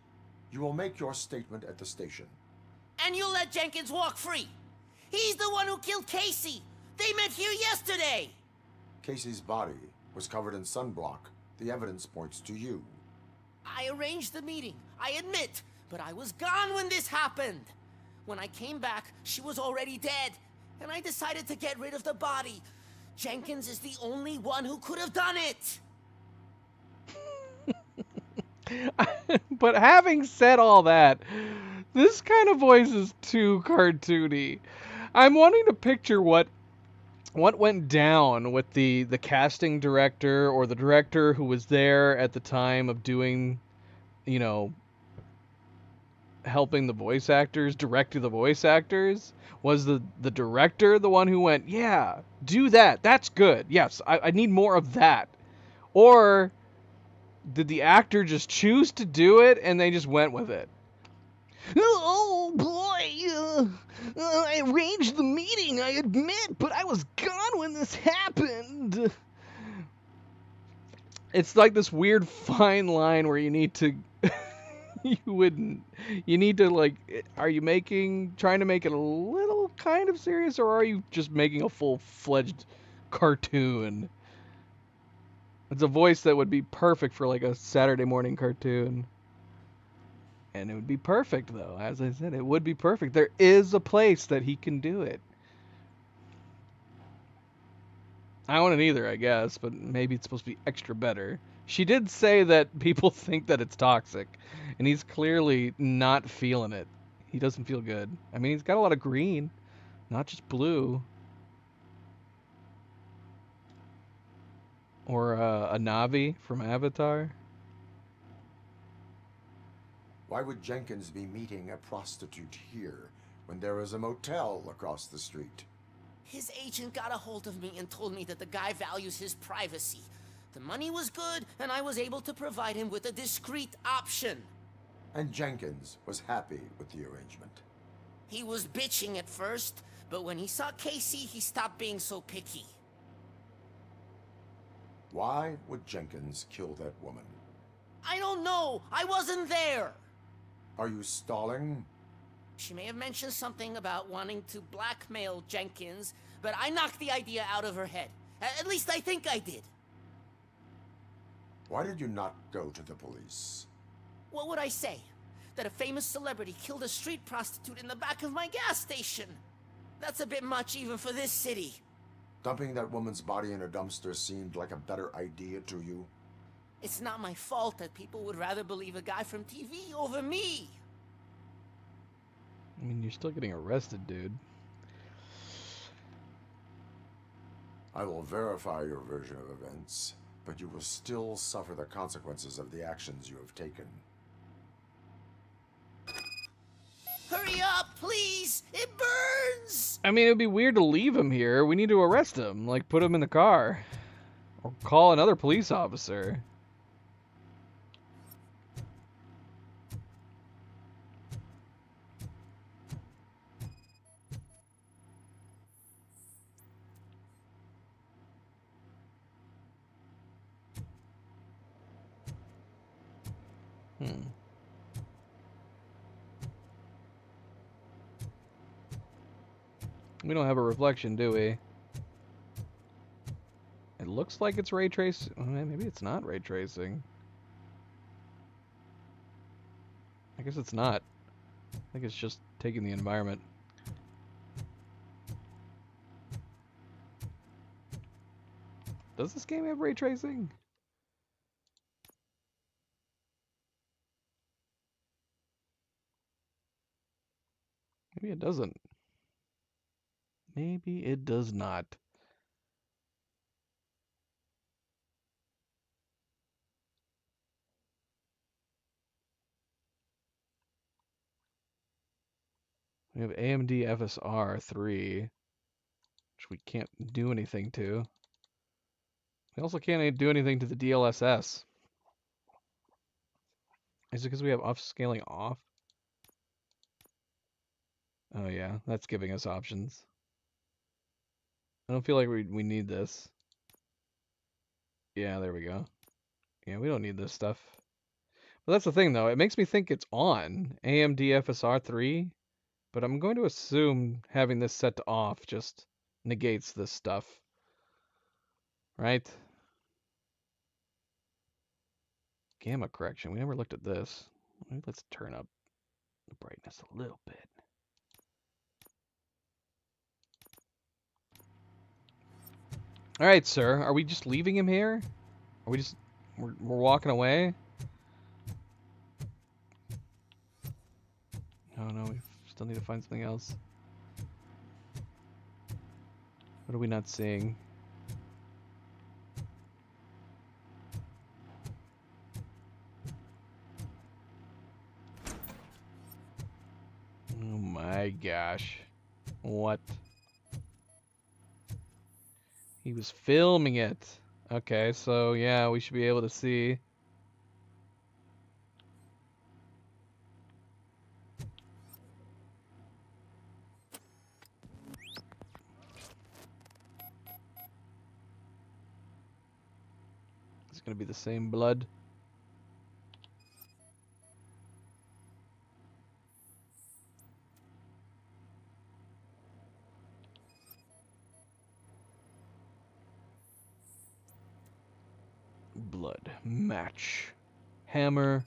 You will make your statement at the station. And you'll let Jenkins walk free. He's the one who killed Casey. They met here yesterday. Casey's body was covered in sunblock. The evidence points to you. I arranged the meeting, I admit, but I was gone when this happened. When I came back, she was already dead, and I decided to get rid of the body. Jenkins is the only one who could have done it. But having said all that, this kind of voice is too cartoony. I'm wanting to picture what went down with the casting director or the director who was there at the time of doing, you know, helping the voice actors, directing the voice actors. Was the director the one who went, yeah, do that, that's good, yes, I need more of that? Or did the actor just choose to do it and they just went with it? Oh boy, I arranged the meeting, I admit, but I was gone when this happened. It's like this weird fine line where you need to you need to, like, are you trying to make it a little kind of serious, or are you just making a full-fledged cartoon? It's a voice that would be perfect for like a Saturday morning cartoon. And it would be perfect, though. As I said, it would be perfect. There is a place that he can do it. I don't want it either, I guess, but maybe it's supposed to be extra better. She did say that people think that it's toxic, and he's clearly not feeling it. He doesn't feel good. I mean, he's got a lot of green, not just blue. Or a Na'vi from Avatar. Why would Jenkins be meeting a prostitute here when there is a motel across the street? His agent got a hold of me and told me that the guy values his privacy. The money was good, and I was able to provide him with a discreet option. And Jenkins was happy with the arrangement. He was bitching at first, but when he saw Casey, he stopped being so picky. Why would Jenkins kill that woman? I don't know. I wasn't there. Are you stalling? She may have mentioned something about wanting to blackmail Jenkins, but I knocked the idea out of her head. At least I think I did. Why did you not go to the police? What would I say? that a famous celebrity killed a street prostitute in the back of my gas station. That's a bit much even for this city. Dumping that woman's body in a dumpster seemed like a better idea to you? It's not my fault that people would rather believe a guy from TV over me. I mean, you're still getting arrested, dude. I will verify your version of events, but you will still suffer the consequences of the actions you have taken. Hurry up, please! It burns! I mean, it would be weird to leave him here. We need to arrest him. Like, put him in the car. Or call another police officer. We don't have a reflection, do we? It looks like it's ray tracing. Maybe it's not ray tracing. I guess it's not. I think it's just taking the environment. Does this game have ray tracing? Maybe it doesn't. Maybe it does not. We have AMD FSR 3, which we can't do anything to. We also can't do anything to the DLSS. Is it because we have upscaling off? Oh yeah, that's giving us options. I don't feel like we need this. Yeah, there we go. Yeah, we don't need this stuff. But that's the thing, though. It makes me think it's on AMD FSR 3, but I'm going to assume having this set to off just negates this stuff. Right? Gamma correction. We never looked at this. Let's turn up the brightness a little bit. All right, sir. Are we just leaving him here? Are we just we're walking away? Oh no, we still need to find something else. What are we not seeing? Oh my gosh. What? He was filming it. Okay, so yeah, we should be able to see. It's gonna be the same blood. Blood match. Hammer.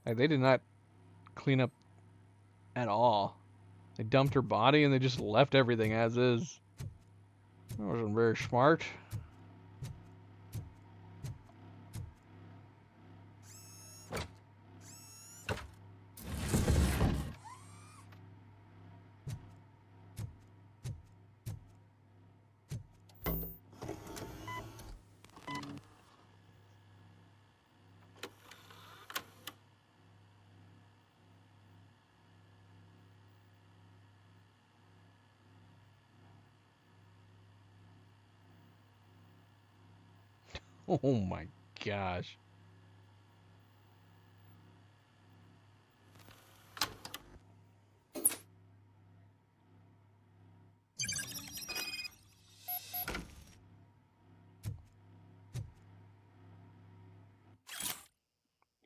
Like, they did not clean up at all. They dumped her body and they just left everything as is. That wasn't very smart. Oh my gosh.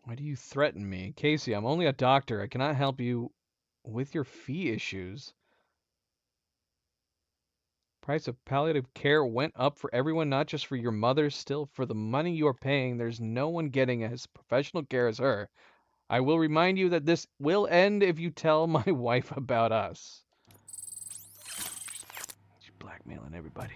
Why do you threaten me? Casey, I'm only a doctor. I cannot help you with your fee issues. Price of palliative care went up for everyone, not just for your mother. Still, for the money you're paying, there's no one getting as professional care as her. I will remind you that this will end if you tell my wife about us. She's blackmailing everybody.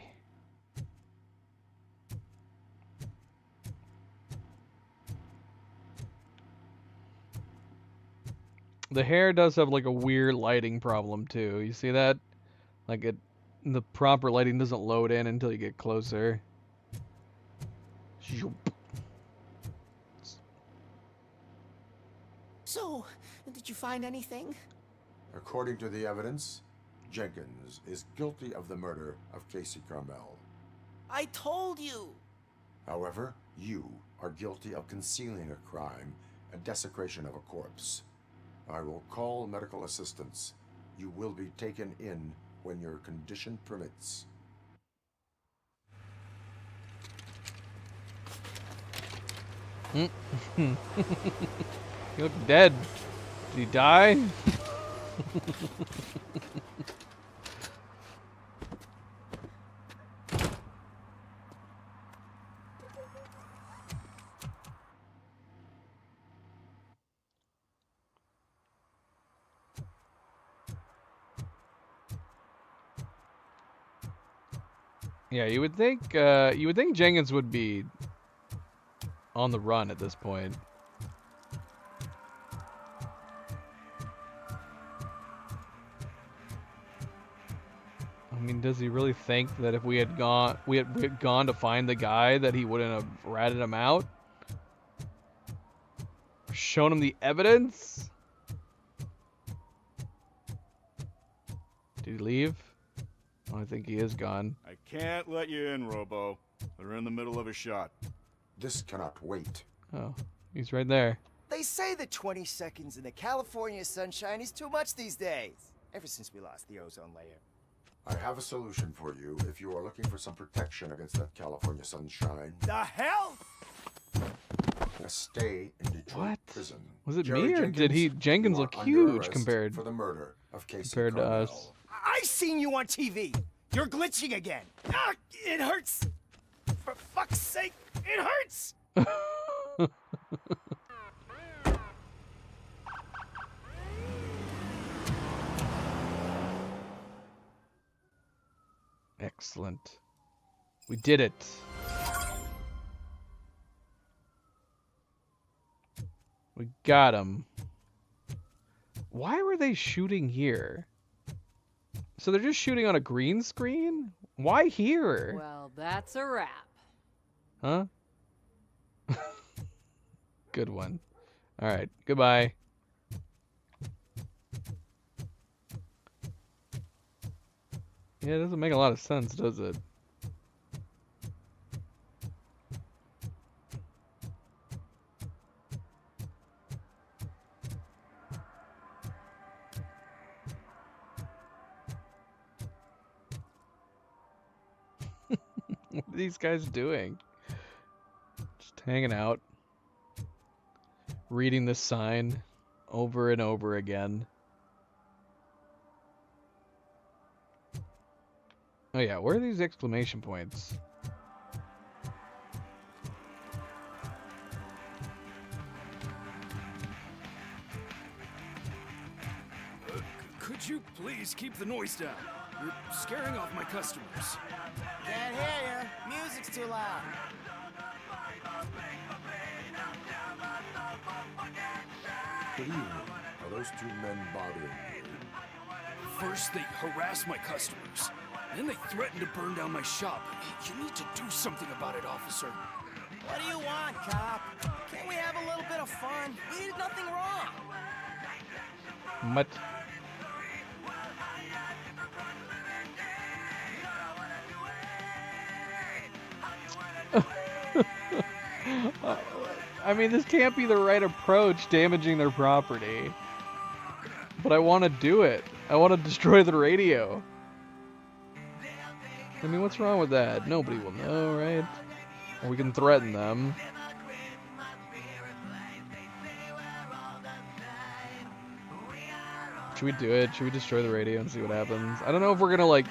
The hair does have like a weird lighting problem too. You see that? Like the proper lighting doesn't load in until you get closer. So, did you find anything? According to the evidence, Jenkins is guilty of the murder of Casey Carmel. I told you! However, you are guilty of concealing a crime and desecration of a corpse. I will call medical assistance. You will be taken in when your condition permits. You look dead. Did he die? Yeah, you would think Jenkins would be on the run at this point. I mean, does he really think that if we had gone to find the guy that he wouldn't have ratted him out? Shown him the evidence? Did he leave? Oh, I think he is gone. I can't let you in, Robo. They're in the middle of a shot. This cannot wait. Oh, he's right there. They say that 20 seconds in the California sunshine is too much these days. Ever since we lost the ozone layer. I have a solution for you if you are looking for some protection against that California sunshine. The hell? A stay in Detroit prison. Was it Jerry me or did Jenkins look huge compared for the murder of Casey compared to Carmel. us? I seen you on TV. You're glitching again. Ah, it hurts. For fuck's sake, it hurts. Excellent. We did it. We got him. Why were they shooting here? So they're just shooting on a green screen? Why here? Well, that's a wrap. Huh? Good one. Alright, goodbye. Yeah, it doesn't make a lot of sense, does it? What are these guys doing? Just hanging out. Reading this sign over and over again. Oh yeah, where are these exclamation points? Could you please keep the noise down? You're scaring off my customers. Can't hear you. Music's too loud. Good evening. Are those two men bothering you? First, they harass my customers. Then they threaten to burn down my shop. You need to do something about it, officer. What do you want, cop? Can't we have a little bit of fun? We did nothing wrong. What? I mean, this can't be the right approach, damaging their property. But I want to do it. I want to destroy the radio. I mean, what's wrong with that? Nobody will know, right? Or we can threaten them. Should we do it? Should we destroy the radio and see what happens? I don't know if we're gonna, like,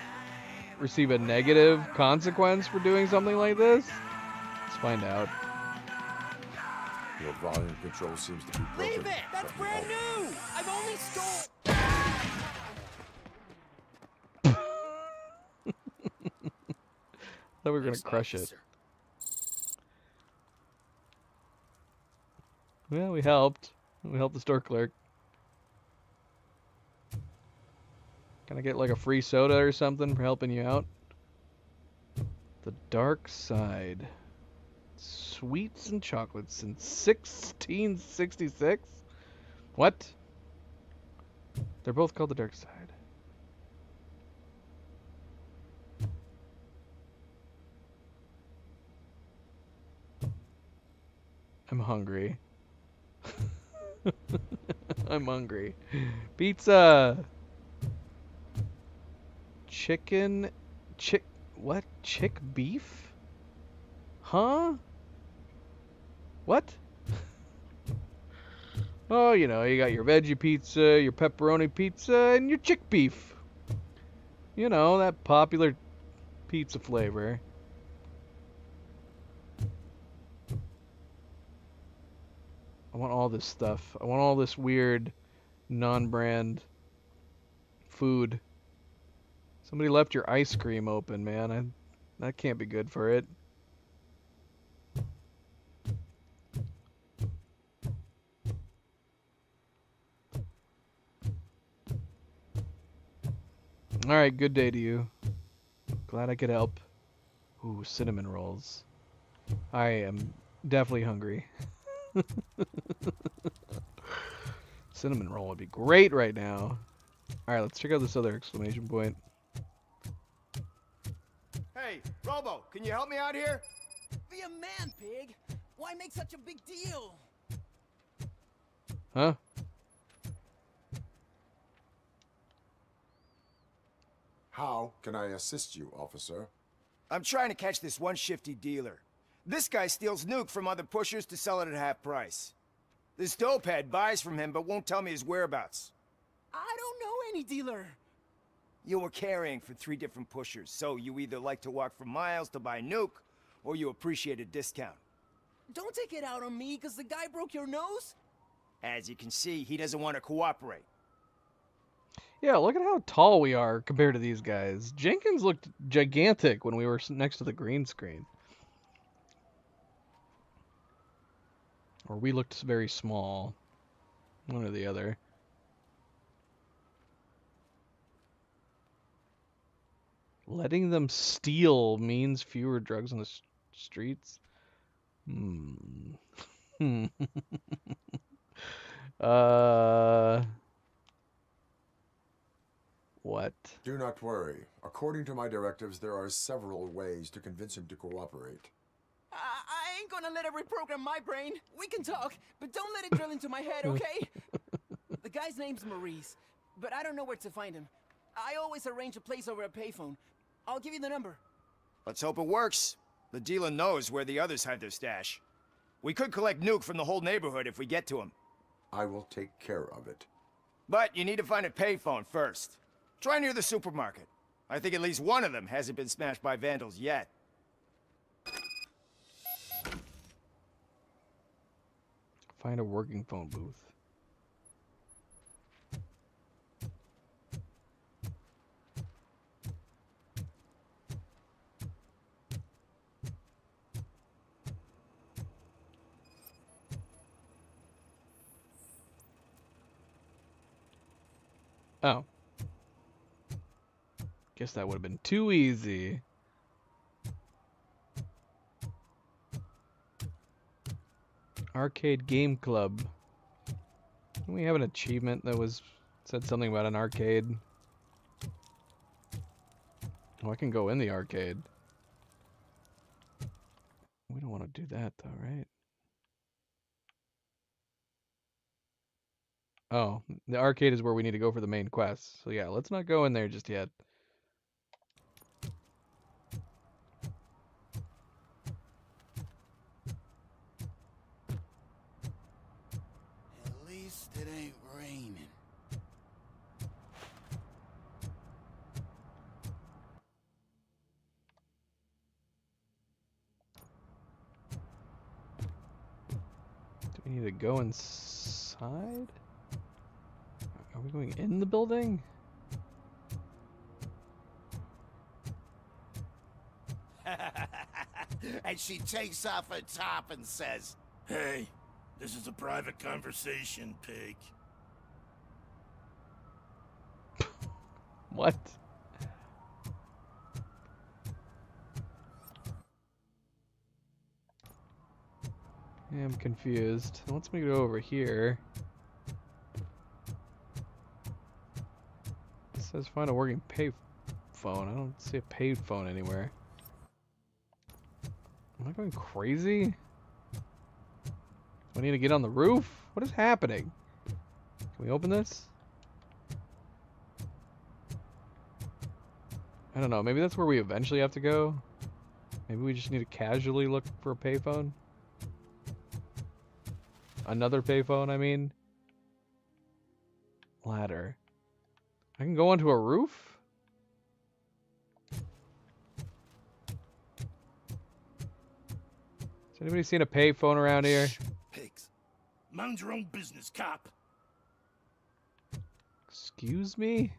receive a negative consequence for doing something like this? Let's find out. Your volume control seems to be broken. Leave it! That's brand new! I've only stole... Thought we were gonna crush it. Well, we helped. We helped the store clerk. Can I get like a free soda or something for helping you out? The Dark Side. Sweets and chocolates since 1666? What? They're both called the Dark Side. I'm hungry. I'm hungry. Pizza! What? Chick beef? Huh? What? Oh, you know, you got your veggie pizza, your pepperoni pizza, and your chick beef. You know, that popular pizza flavor. I want all this stuff. I want all this weird non-brand food. Somebody left your ice cream open, man. That can't be good for it. Alright, good day to you. Glad I could help. Ooh, cinnamon rolls. I am definitely hungry. Cinnamon roll would be great right now. Alright, let's check out this other exclamation point. Hey, Robo, can you help me out here? Be a man, Pig! Why make such a big deal? Huh? How can I assist you, officer? I'm trying to catch this one shifty dealer. This guy steals nuke from other pushers to sell it at half price. This dopehead buys from him but won't tell me his whereabouts. I don't know any dealer. You were carrying for 3 different pushers, so you either like to walk for miles to buy nuke, or you appreciate a discount. Don't take it out on me, because the guy broke your nose? As you can see, he doesn't want to cooperate. Yeah, look at how tall we are compared to these guys. Jenkins looked gigantic when we were next to the green screen. Or we looked very small. One or the other. Letting them steal means fewer drugs on the streets? What? Do not worry. According to my directives, there are several ways to convince him to cooperate. I ain't gonna let it reprogram my brain. We can talk, but don't let it drill into my head, okay? The guy's name's Maurice, but I don't know where to find him. I always arrange a place over a payphone. I'll give you the number. Let's hope it works. The dealer knows where the others hide their stash. We could collect nuke from the whole neighborhood if we get to him. I will take care of it. But you need to find a payphone first. Try near the supermarket. I think at least one of them hasn't been smashed by vandals yet. Find a working phone booth. Oh. Guess that would have been too easy. Arcade Game Club. Didn't we have an achievement that said something about an arcade? Oh, I can go in the arcade. We don't want to do that though, right? Oh, the arcade is where we need to go for the main quest. So yeah, let's not go in there just yet. At least it ain't raining. go inside? Are we going in the building? And she takes off her top and says, Hey, this is a private conversation, pig. What? Yeah, I'm confused. It wants me to go over here. It says find a working pay phone. I don't see a paid phone anywhere. Am I going crazy? Do I need to get on the roof? What is happening? Can we open this? I don't know. Maybe that's where we eventually have to go. Maybe we just need to casually look for a payphone. Another payphone, I mean. Ladder. I can go onto a roof? Has anybody seen a payphone around here? Pigs. Mind your own business, cop. Excuse me?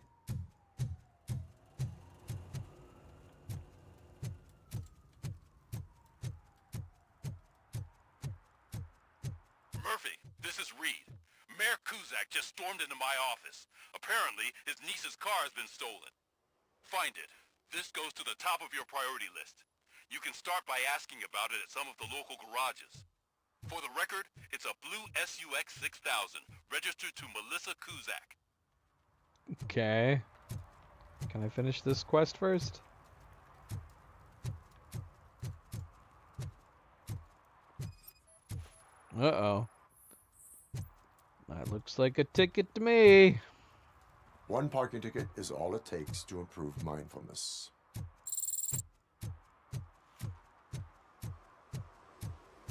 Murphy, this is Reed. Mayor Kuzak just stormed into my office. Apparently, his niece's car has been stolen. Find it. This goes to the top of your priority list. You can start by asking about it at some of the local garages. For the record, it's a blue SUX 6000, registered to Melissa Kuzak. Okay. Can I finish this quest first? Uh-oh. That looks like a ticket to me. One parking ticket is all it takes to improve mindfulness.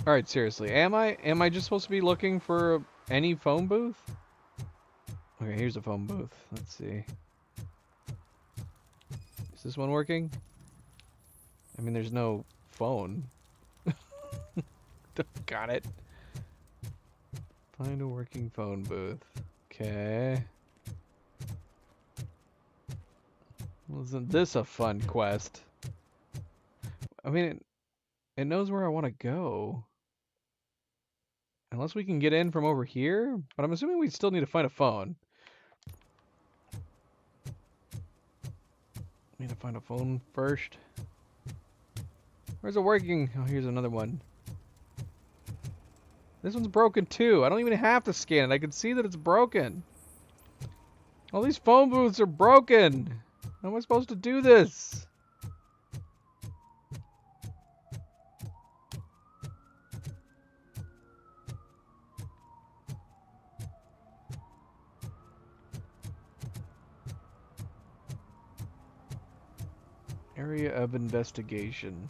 All right, seriously, am I just supposed to be looking for any phone booth? Okay, here's a phone booth. Let's see. Is this one working? I mean, there's no phone. Got it. Find a working phone booth. Okay. Wasn't this a fun quest? I mean, it knows where I want to go. Unless we can get in from over here, but I'm assuming we still need to find a phone. Need to find a phone first. Where's it working? Oh, here's another one. This one's broken too. I don't even have to scan it. I can see that it's broken. All these phone booths are broken. How am I supposed to do this? Area of investigation.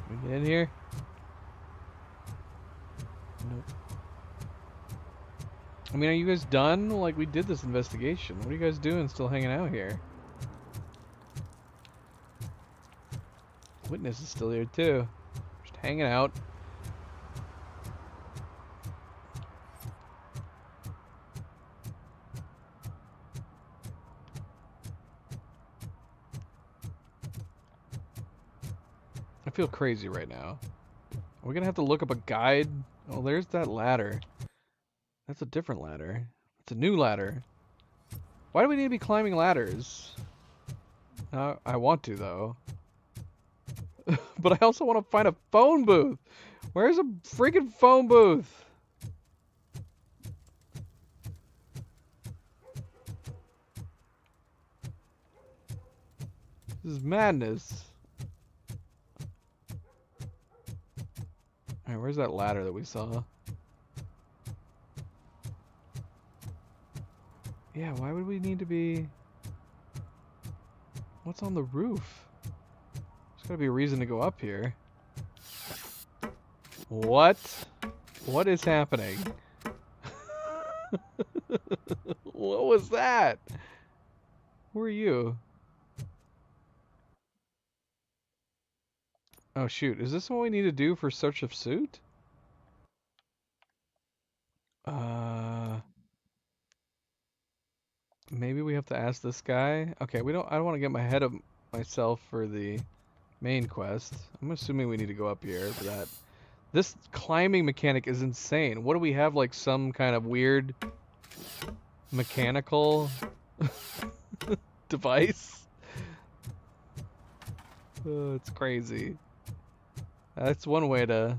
We get in here? Nope. I mean, are you guys done? Like, we did this investigation. What are you guys doing still hanging out here? Witness is still here too. Just hanging out. I feel crazy right now. Are we gonna have to look up a guide? Oh, there's that ladder. That's a different ladder. It's a new ladder. Why do we need to be climbing ladders? I want to though. But I also want to find a phone booth. Where's a freaking phone booth? This is madness. Alright, where's that ladder that we saw? Yeah, why would we need to be... What's on the roof? There's gotta be a reason to go up here. What? What is happening? What was that? Who are you? Oh shoot, is this what we need to do for search of suit? Maybe we have to ask this guy? Okay, I don't want to get my head of myself for the main quest. I'm assuming we need to go up here for that. This climbing mechanic is insane. What do we have, like some kind of weird mechanical device? Oh, it's crazy. That's one way to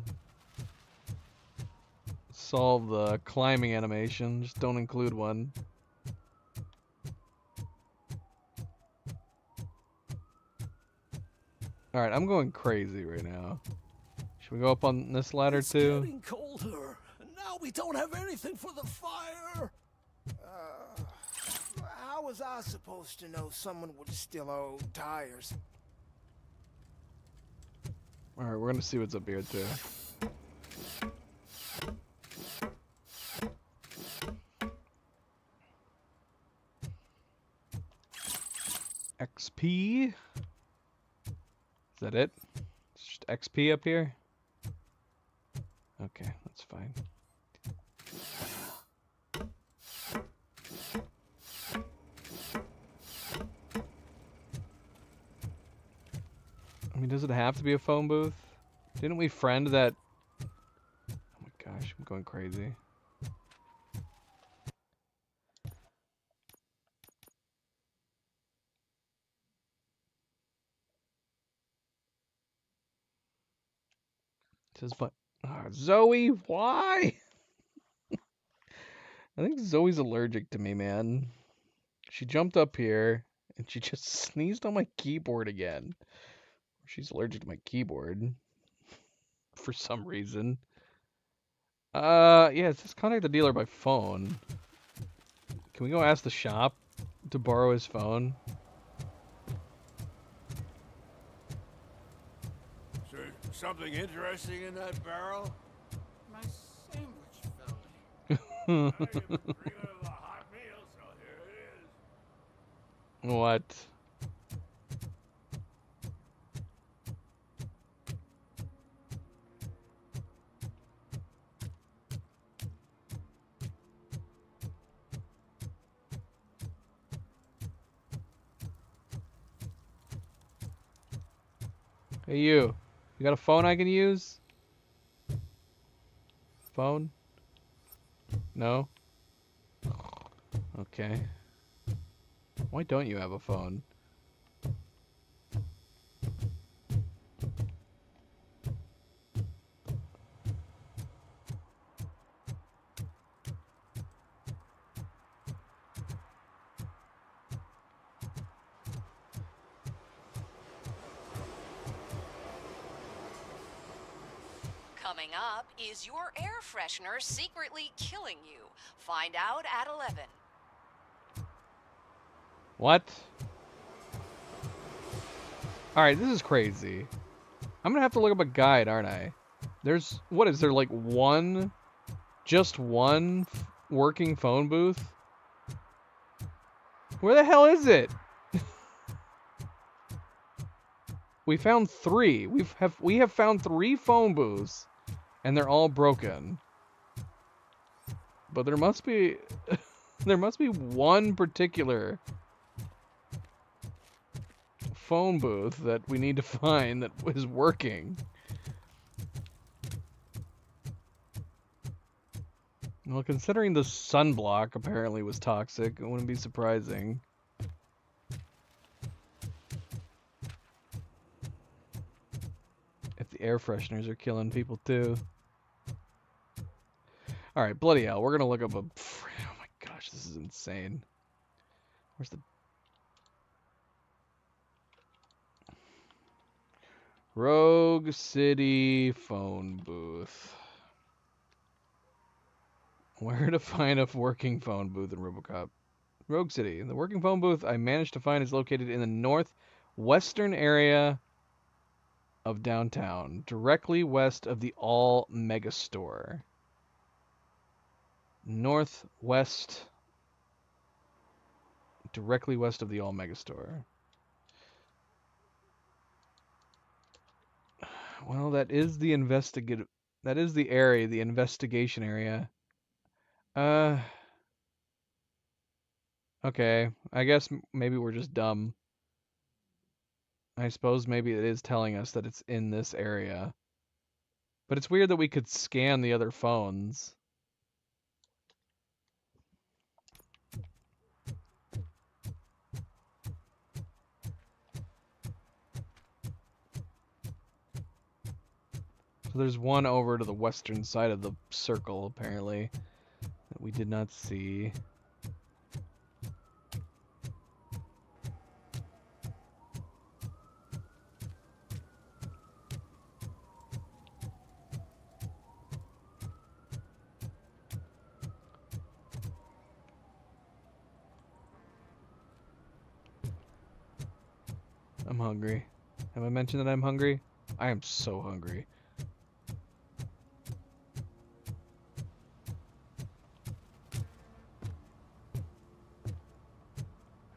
solve the climbing animation. Just don't include one. Alright, I'm going crazy right now. Should we go up on this ladder too? It's getting colder, and now we don't have anything for the fire. How was I supposed to know someone would steal our old tires? Alright, we're gonna see what's up here too. XP? Is that it? It's just XP up here? Okay, that's fine. I mean, does it have to be a phone booth? Didn't we friend that? Oh my gosh, I'm going crazy. It says, but Zoe, why? I think Zoe's allergic to me, man. She jumped up here and she just sneezed on my keyboard again. She's allergic to my keyboard for some reason. Yeah, it says contact the dealer by phone. Can we go ask the shop to borrow his phone? Something interesting in that barrel? My sandwich fell. What? Hey you. You got a phone I can use? Phone? No? Okay. Why don't you have a phone? Coming up, is your air freshener secretly killing you? Find out at 11. What? Alright, this is crazy. I'm gonna have to look up a guide, aren't I? There's, what is there, like one, just one working phone booth? Where the hell is it? We found 3. We have found 3 phone booths, and they're all broken. But there must be there must be one particular phone booth that we need to find that is working. Well, considering the sunblock apparently was toxic, it wouldn't be surprising. If the air fresheners are killing people too. Alright, bloody hell, we're gonna look up a... Oh my gosh, this is insane. Where's the... Rogue City phone booth. Where to find a working phone booth in RoboCop? Rogue City. The working phone booth I managed to find is located in the northwestern area of downtown, directly west of the All Megastore. northwest, directly west of the Omega store. Well, that is the that is the area, the investigation area. Okay, I guess maybe we're just dumb. I suppose maybe it is telling us that it's in this area. But it's weird that we could scan the other phones. So there's one over to the western side of the circle, apparently, that we did not see. I'm hungry. Have I mentioned that I'm hungry? I am so hungry.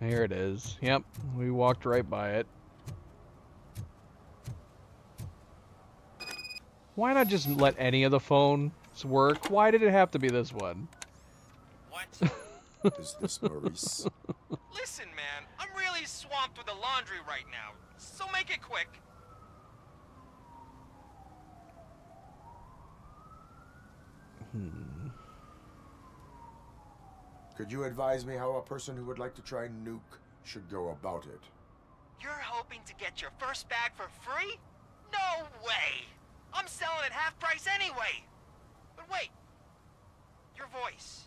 Here it is. Yep, we walked right by it. Why not just let any of the phones work? Why did it have to be this one? What? Is this Maurice? Listen, man, I'm really swamped with the laundry right now, so make it quick. Could you advise me how a person who would like to try Nuke should go about it? You're hoping to get your first bag for free? No way! I'm selling at half price anyway! But wait, your voice.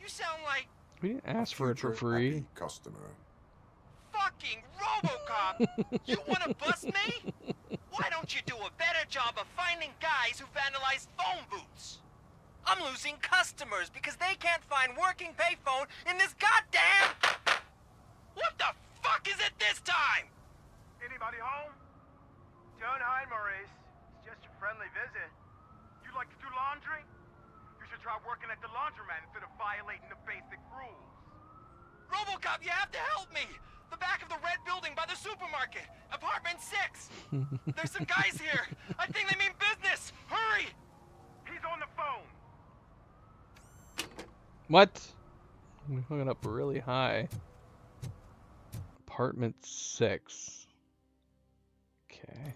You sound like... We didn't ask for it for free. Customer. Fucking RoboCop! You wanna bust me? Why don't you do a better job of finding guys who vandalize phone booths? I'm losing customers because they can't find working payphone in this goddamn... What the fuck is it this time? Anybody home? Don't hide, Maurice. It's just a friendly visit. You like to do laundry? You should try working at the laundromat instead of violating the basic rules. RoboCop, you have to help me! The back of the red building by the supermarket. Apartment 6. There's some guys here. I think they mean business. Hurry! He's on the phone. What? We hung it up really high. Apartment 6. Okay.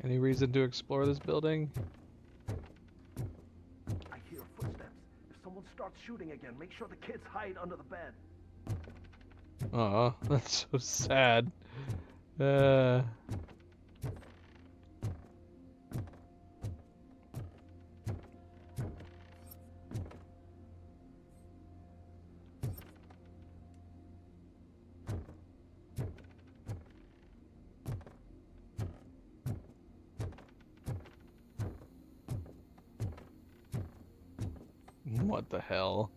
Any reason to explore this building? I hear footsteps. If someone starts shooting again, make sure the kids hide under the bed. Aw, that's so sad. What the hell?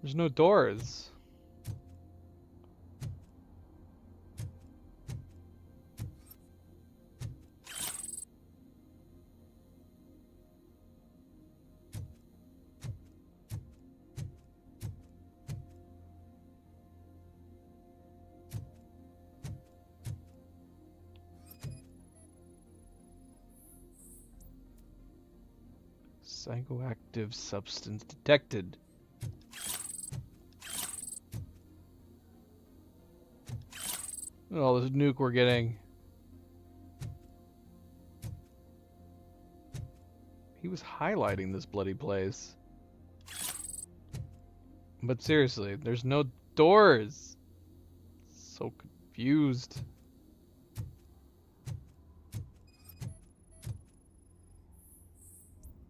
There's no doors. Psychoactive substance detected. Oh, this nuke we're getting. was highlighting this bloody place. But seriously, there's no doors. So confused.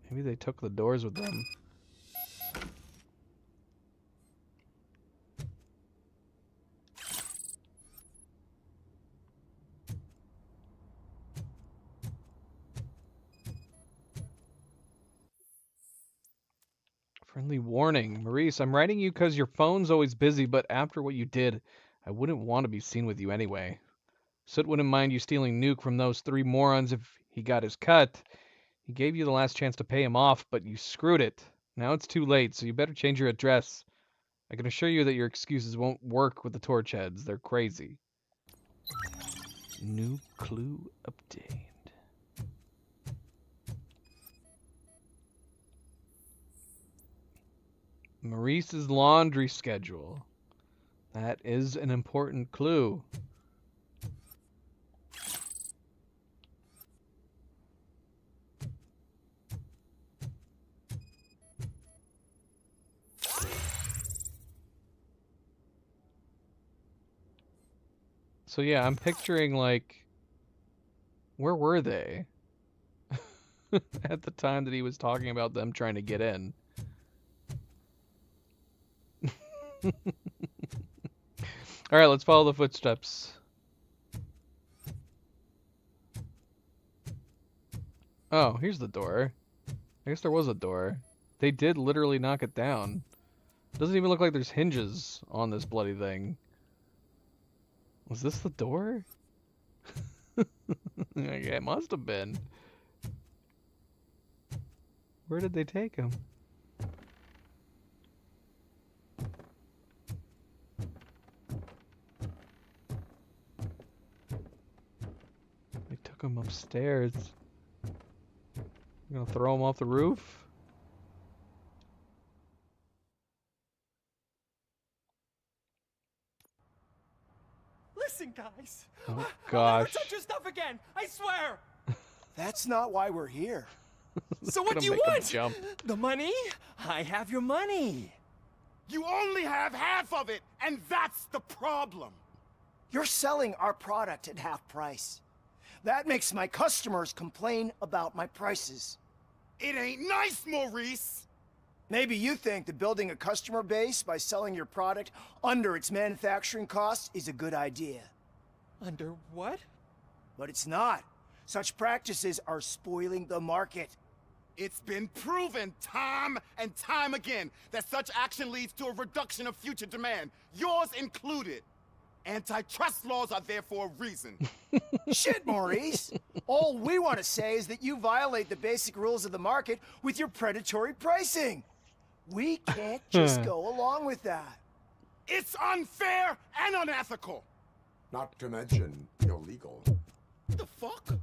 Maybe they took the doors with them. Friendly warning. Maurice, I'm writing you because your phone's always busy, but after what you did, I wouldn't want to be seen with you anyway. Soot wouldn't mind you stealing Nuke from those 3 morons if he got his cut. He gave you the last chance to pay him off, but you screwed it. Now it's too late, so you better change your address. I can assure you that your excuses won't work with the Torchheads. They're crazy. New clue obtained. Maurice's laundry schedule. That is an important clue. So yeah, I'm picturing like, where were they at the time that he was talking about them trying to get in? All right, let's follow the footsteps. Oh, here's the door. I guess there was a door. They did literally knock it down. Doesn't even look like there's hinges on this bloody thing. Was this the door? Yeah, it must have been. Where did they take him? They took him upstairs. You gonna throw him off the roof? Listen, guys. Oh, I'll gosh. never touch your stuff again. I swear. That's not why we're here. So what Gonna do you make him want? jump. The money? I have your money. You only have half of it, and that's the problem. You're selling our product at half price. That makes my customers complain about my prices. It ain't nice, Maurice. Maybe you think that building a customer base by selling your product under its manufacturing costs is a good idea. Under what? But it's not. Such practices are spoiling the market. It's been proven time and time again that such action leads to a reduction of future demand, yours included. Antitrust laws are there for a reason. Shit, Maurice. All we want to say is that you violate the basic rules of the market with your predatory pricing. We can't just go along with that. It's unfair and unethical. Not to mention illegal. The fuck?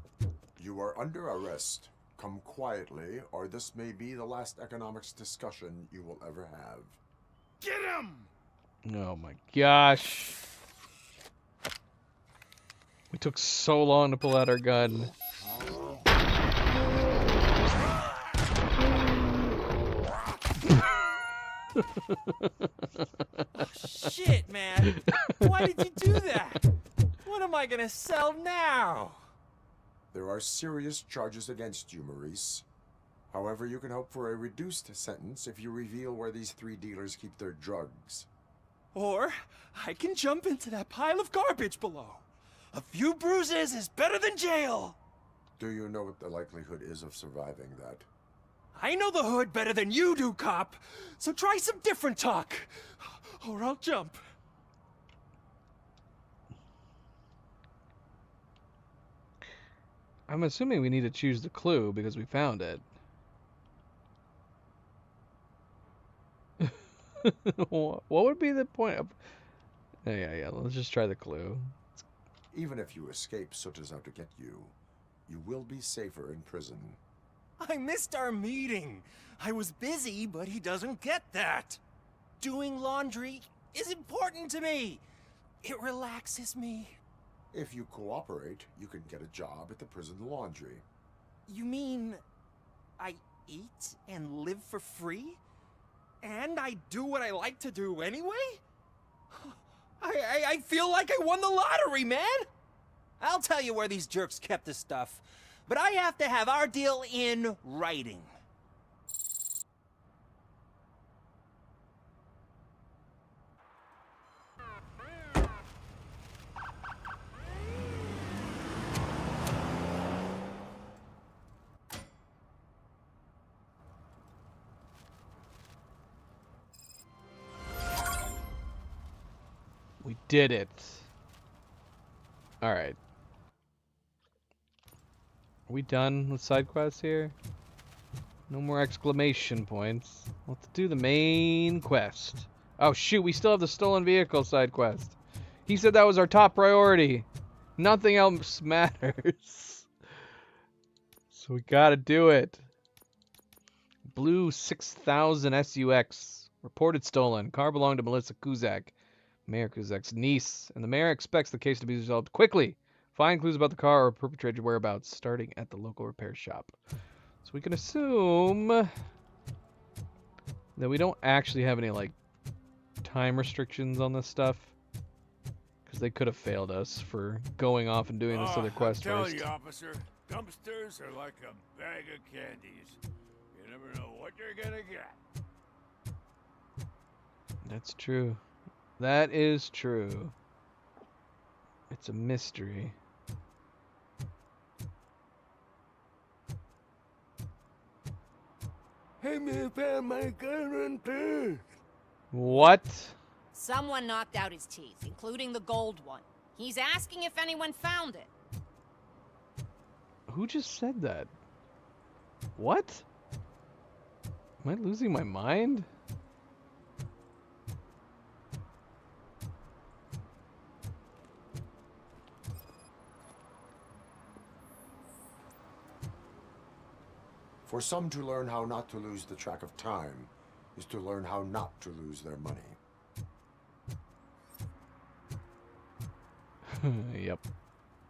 You are under arrest. Come quietly, or this may be the last economics discussion you will ever have. Get him! Oh my gosh. We took so long to pull out our gun. Oh, shit, man. Why did you do that? What am I gonna sell now? There are serious charges against you, Maurice. However, you can hope for a reduced sentence if you reveal where these 3 dealers keep their drugs. Or I can jump into that pile of garbage below. A few bruises is better than jail. Do you know what the likelihood is of surviving that? I know the hood better than you do, cop. So try some different talk, or I'll jump. I'm assuming we need to choose the clue because we found it. What would be the point of... Yeah, let's just try the clue. Even if you escape Soot is out to get you, you will be safer in prison. I missed our meeting. I was busy, but he doesn't get that. Doing laundry is important to me. It relaxes me. If you cooperate, you can get a job at the prison laundry. You mean I eat and live for free? And I do what I like to do anyway? I feel like I won the lottery, man! I'll tell you where these jerks kept the stuff, but I have to have our deal in writing. We did it. Alright. Are we done with side quests here? No more exclamation points. Let's do the main quest. Oh shoot, we still have the stolen vehicle side quest. He said that was our top priority. Nothing else matters. So we gotta do it. Blue 6000 SUX. Reported stolen. Car belonged to Melissa Kuzak, Mayor Kuzak's niece, and the mayor expects the case to be resolved quickly. Find clues about the car or perpetrator whereabouts starting at the local repair shop. So we can assume that we don't actually have any, like, time restrictions on this stuff. Because they could have failed us for going off and doing this other quest I'm first. telling you, officer, dumpsters are like a bag of candies. You never know what you're gonna get. That's true. That is true. It's a mystery. Hey man, found my gun run purse. What? Someone knocked out his teeth, including the gold one. He's asking if anyone found it. Who just said that? What? Am I losing my mind? For some to learn how not to lose the track of time is to learn how not to lose their money. Yep.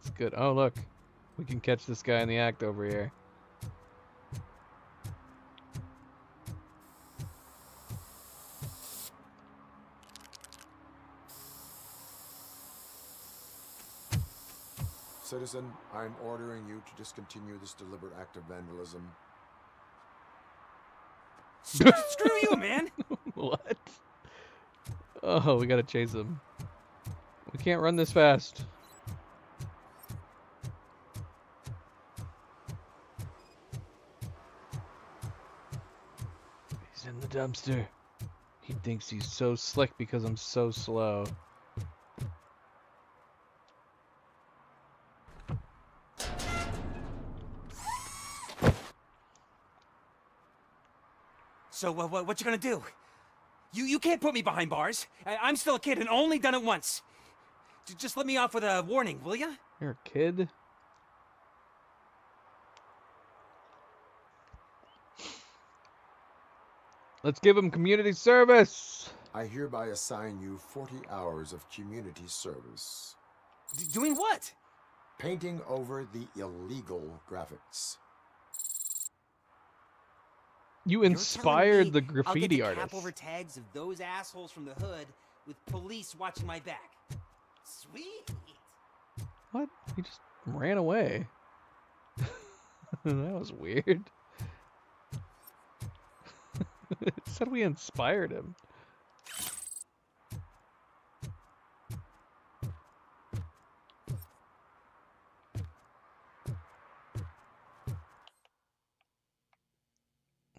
It's good. Oh, look. We can catch this guy in the act over here. Citizen, I'm ordering you to discontinue this deliberate act of vandalism. Screw you, man! What? Oh, we gotta chase him. We can't run this fast. He's in the dumpster. He thinks he's so slick because I'm so slow. So, what you gonna do? You can't put me behind bars. I'm still a kid and only done it once. Just let me off with a warning, will ya? You're a kid? Let's give him community service! I hereby assign you 40 hours of community service. Doing what? Painting over the illegal graphics. You inspired the graffiti I'll get the artist. cap over tags of those assholes from the hood with police watching my back. Sweet. What? He just ran away. That was weird. It said we inspired him.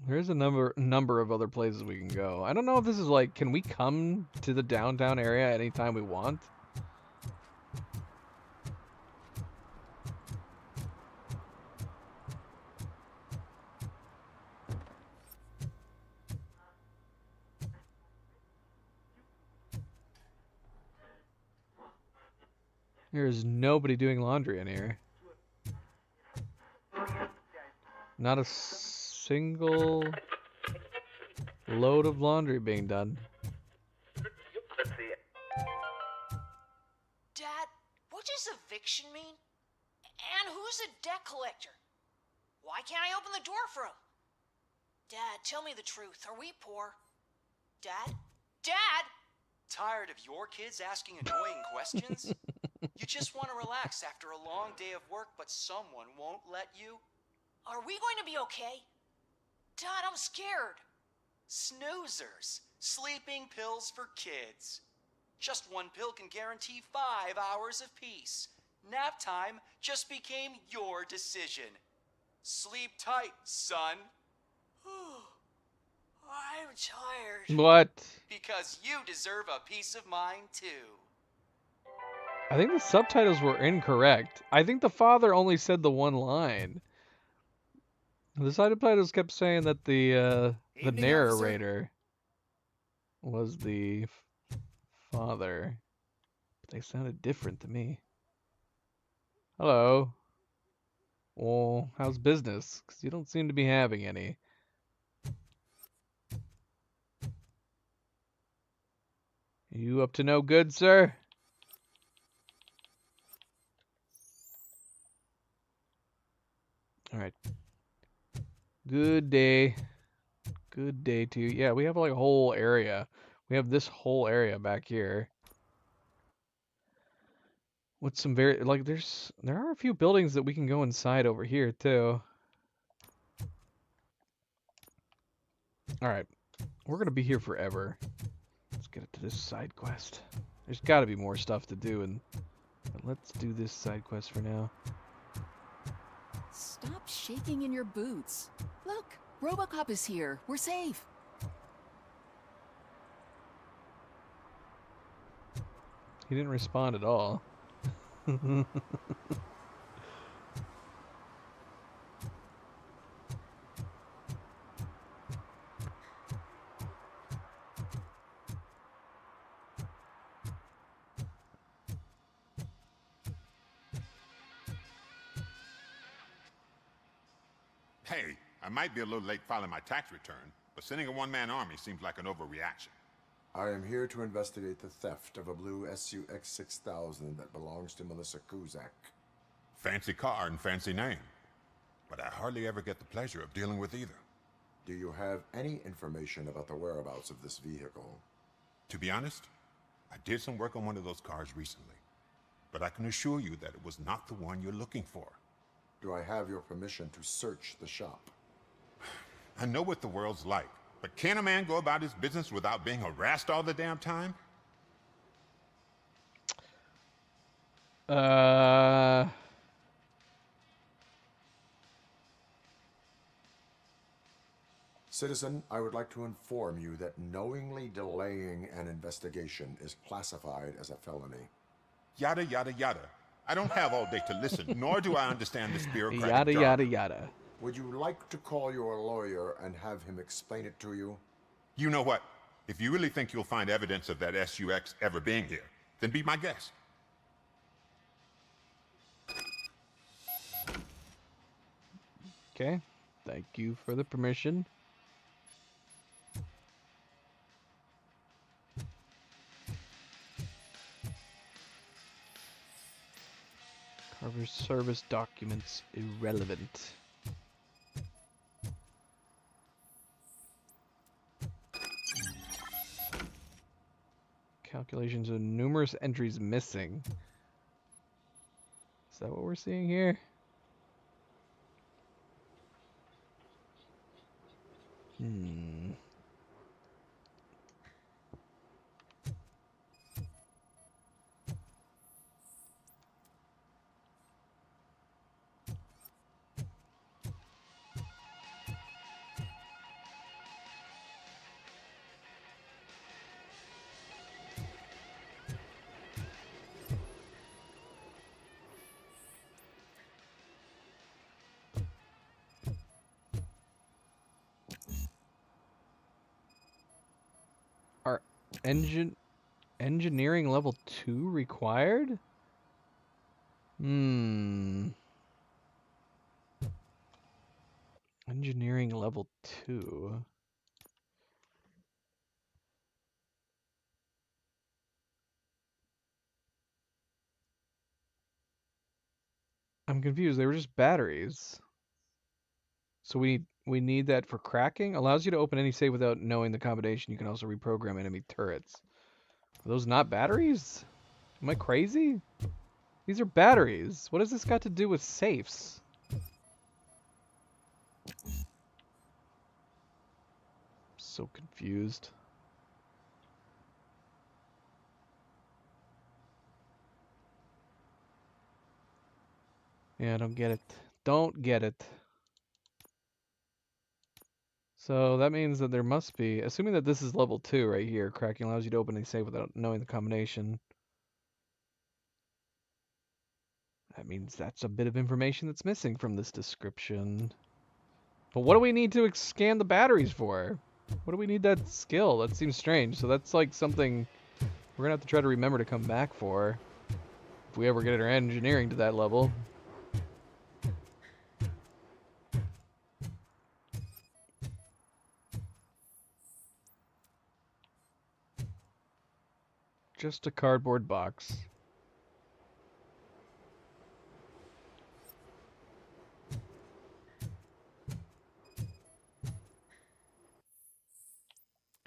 There's a number of other places we can go. I don't know if this is like, can we come to the downtown area anytime we want? There's nobody doing laundry in here. Not a single load of laundry being done. Dad, what does eviction mean? And who's a debt collector? Why can't I open the door for him? tell me the truth. Are we poor? Dad? Dad! Tired of your kids asking annoying questions? You just want to relax after a long day of work, but someone won't let you? Are we going to be okay? Dad, I'm scared. Snoozers. Sleeping pills for kids. Just one pill can guarantee 5 hours of peace. Nap time just became your decision. Sleep tight, son. I'm tired. What? Because you deserve a peace of mind, too. I think the subtitles were incorrect. I think the father only said the one line. The subtitles kept saying that the narrator was the father. But they sounded different to me. Hello. Well, how's business? 'Cause you don't seem to be having any. You up to no good, sir? All right. Good day. Good day to you. Yeah, we have like a whole area. We have this whole area back here. With some very like there are a few buildings that we can go inside over here too. All right. We're going to be here forever. Let's get it to this side quest. There's got to be more stuff to do, but let's do this side quest for now. Stop shaking in your boots. Look, RoboCop is here. We're safe. He didn't respond at all. Hey, I might be a little late filing my tax return, but sending a one-man army seems like an overreaction. I am here to investigate the theft of a blue SUX 6000 that belongs to Melissa Kuzak. Fancy car and fancy name, but I hardly ever get the pleasure of dealing with either. Do you have any information about the whereabouts of this vehicle? To be honest, I did some work on one of those cars recently, but I can assure you that it was not the one you're looking for. Do I have your permission to search the shop? I know what the world's like, but can a man go about his business without being harassed all the damn time? Citizen, I would like to inform you that knowingly delaying an investigation is classified as a felony. Yada, yada, yada. I don't have all day to listen, nor do I understand this bureaucratic Yada, jargon. yada, yada. Would you like to call your lawyer and have him explain it to you? You know what? If you really think you'll find evidence of that SUX ever being here, then be my guest. Okay. Thank you for the permission. Carver's service documents irrelevant. Calculations of numerous entries missing. Is that what we're seeing here? Are engineering level 2 required? Engineering level 2. I'm confused. They were just batteries. So we We need that for cracking. Allows you to open any safe without knowing the combination. You can also reprogram enemy turrets. Are those not batteries? Am I crazy? These are batteries. What has this got to do with safes? So confused. Yeah, I don't get it. Don't get it. So that means that there must be, assuming that this is level 2 right here, cracking allows you to open a safe without knowing the combination. That means that's a bit of information that's missing from this description. But what do we need to scan the batteries for? What do we need that skill? That seems strange. So that's like something we're gonna have to try to remember to come back for. If we ever get our engineering to that level. Just a cardboard box.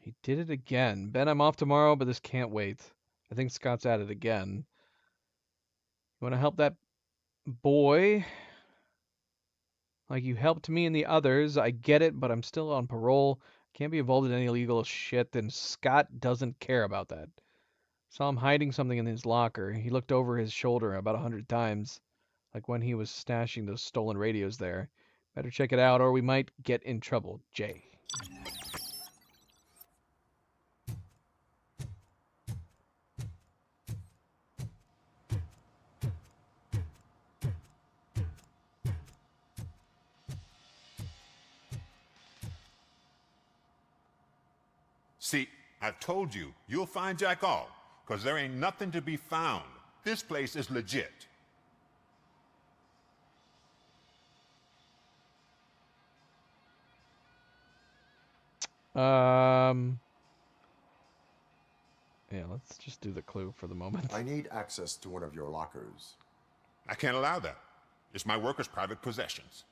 He did it again. Ben, I'm off tomorrow, but this can't wait. I think Scott's at it again. You want to help that boy? Like you helped me and the others. I get it, but I'm still on parole. Can't be involved in any illegal shit, and Scott doesn't care about that. Saw him hiding something in his locker. He looked over his shoulder about 100 times, like when he was stashing those stolen radios there. Better check it out, or we might get in trouble. Jay. See, I've told you, you'll find Jack all, because there ain't nothing to be found. This place is legit. Yeah, let's just do the clue for the moment. I need access to one of your lockers. I can't allow that. It's my workers' private possessions.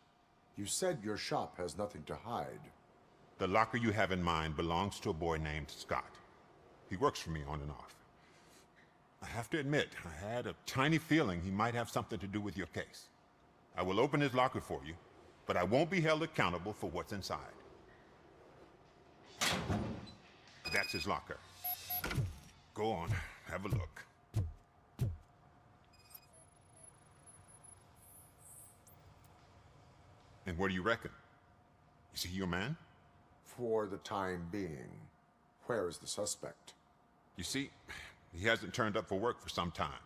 You said your shop has nothing to hide. The locker you have in mind belongs to a boy named Scott. He works for me on and off. I have to admit, I had a tiny feeling he might have something to do with your case. I will open his locker for you, but I won't be held accountable for what's inside. That's his locker. Go on, have a look. And what do you reckon? Is he your man? For the time being. Where is the suspect? You see, he hasn't turned up for work for some time.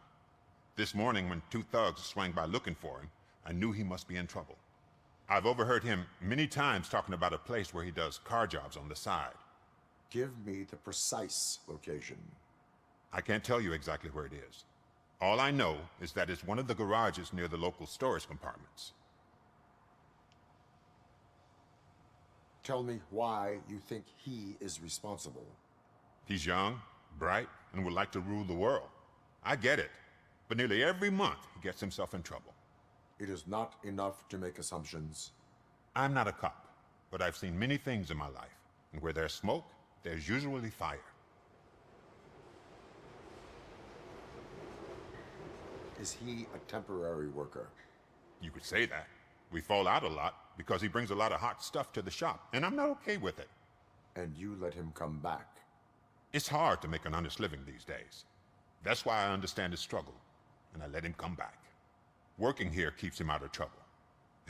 This morning, when two thugs swang by looking for him, I knew he must be in trouble. I've overheard him many times talking about a place where he does car jobs on the side. Give me the precise location. I can't tell you exactly where it is. All I know is that it's one of the garages near the local storage compartments. Tell me why you think he is responsible. He's young, bright, and would like to rule the world. I get it. But nearly every month, he gets himself in trouble. It is not enough to make assumptions. I'm not a cop, but I've seen many things in my life. And where there's smoke, there's usually fire. Is he a temporary worker? You could say that. We fall out a lot because he brings a lot of hot stuff to the shop, and I'm not okay with it. And you let him come back? It's hard to make an honest living these days. That's why I understand his struggle, and I let him come back. Working here keeps him out of trouble.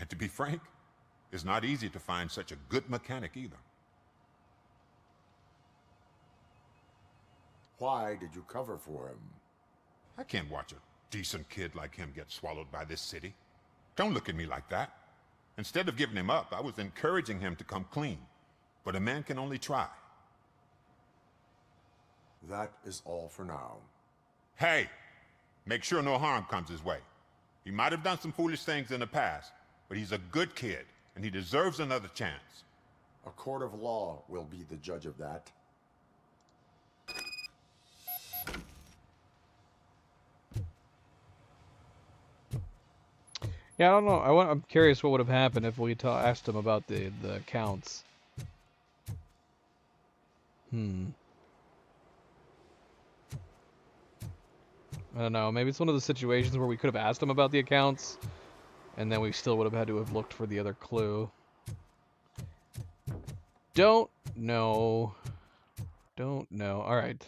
And to be frank, it's not easy to find such a good mechanic either. Why did you cover for him? I can't watch a decent kid like him get swallowed by this city. Don't look at me like that. Instead of giving him up, I was encouraging him to come clean. But a man can only try. That is all for now. Hey, make sure no harm comes his way. He might have done some foolish things in the past, but he's a good kid, and he deserves another chance. A court of law will be the judge of that. Yeah, I don't know. I'm curious what would have happened if we asked him about the accounts. I don't know. Maybe it's one of the situations where we could have asked him about the accounts, and then we still would have had to have looked for the other clue. Don't know. Don't know. All right.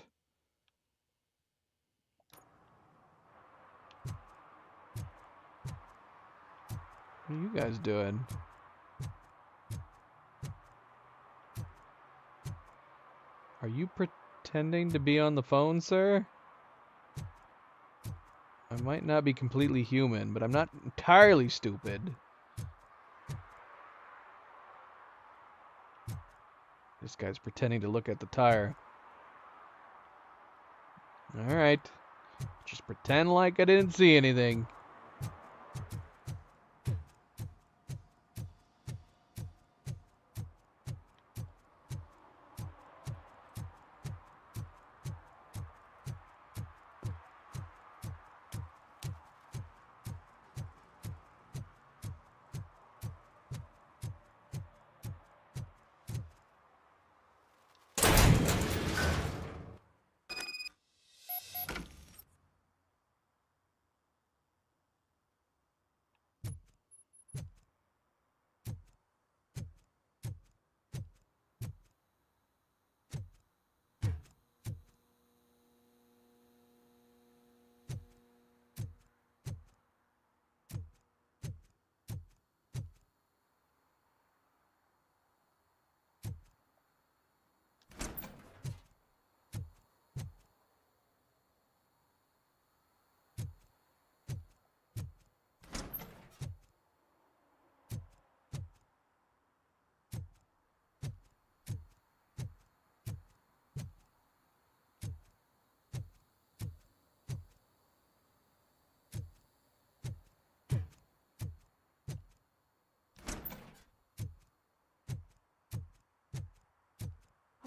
What are you guys doing? Are you pretending to be on the phone, sir? I might not be completely human, but I'm not entirely stupid. This guy's pretending to look at the tire. Alright. Just pretend like I didn't see anything.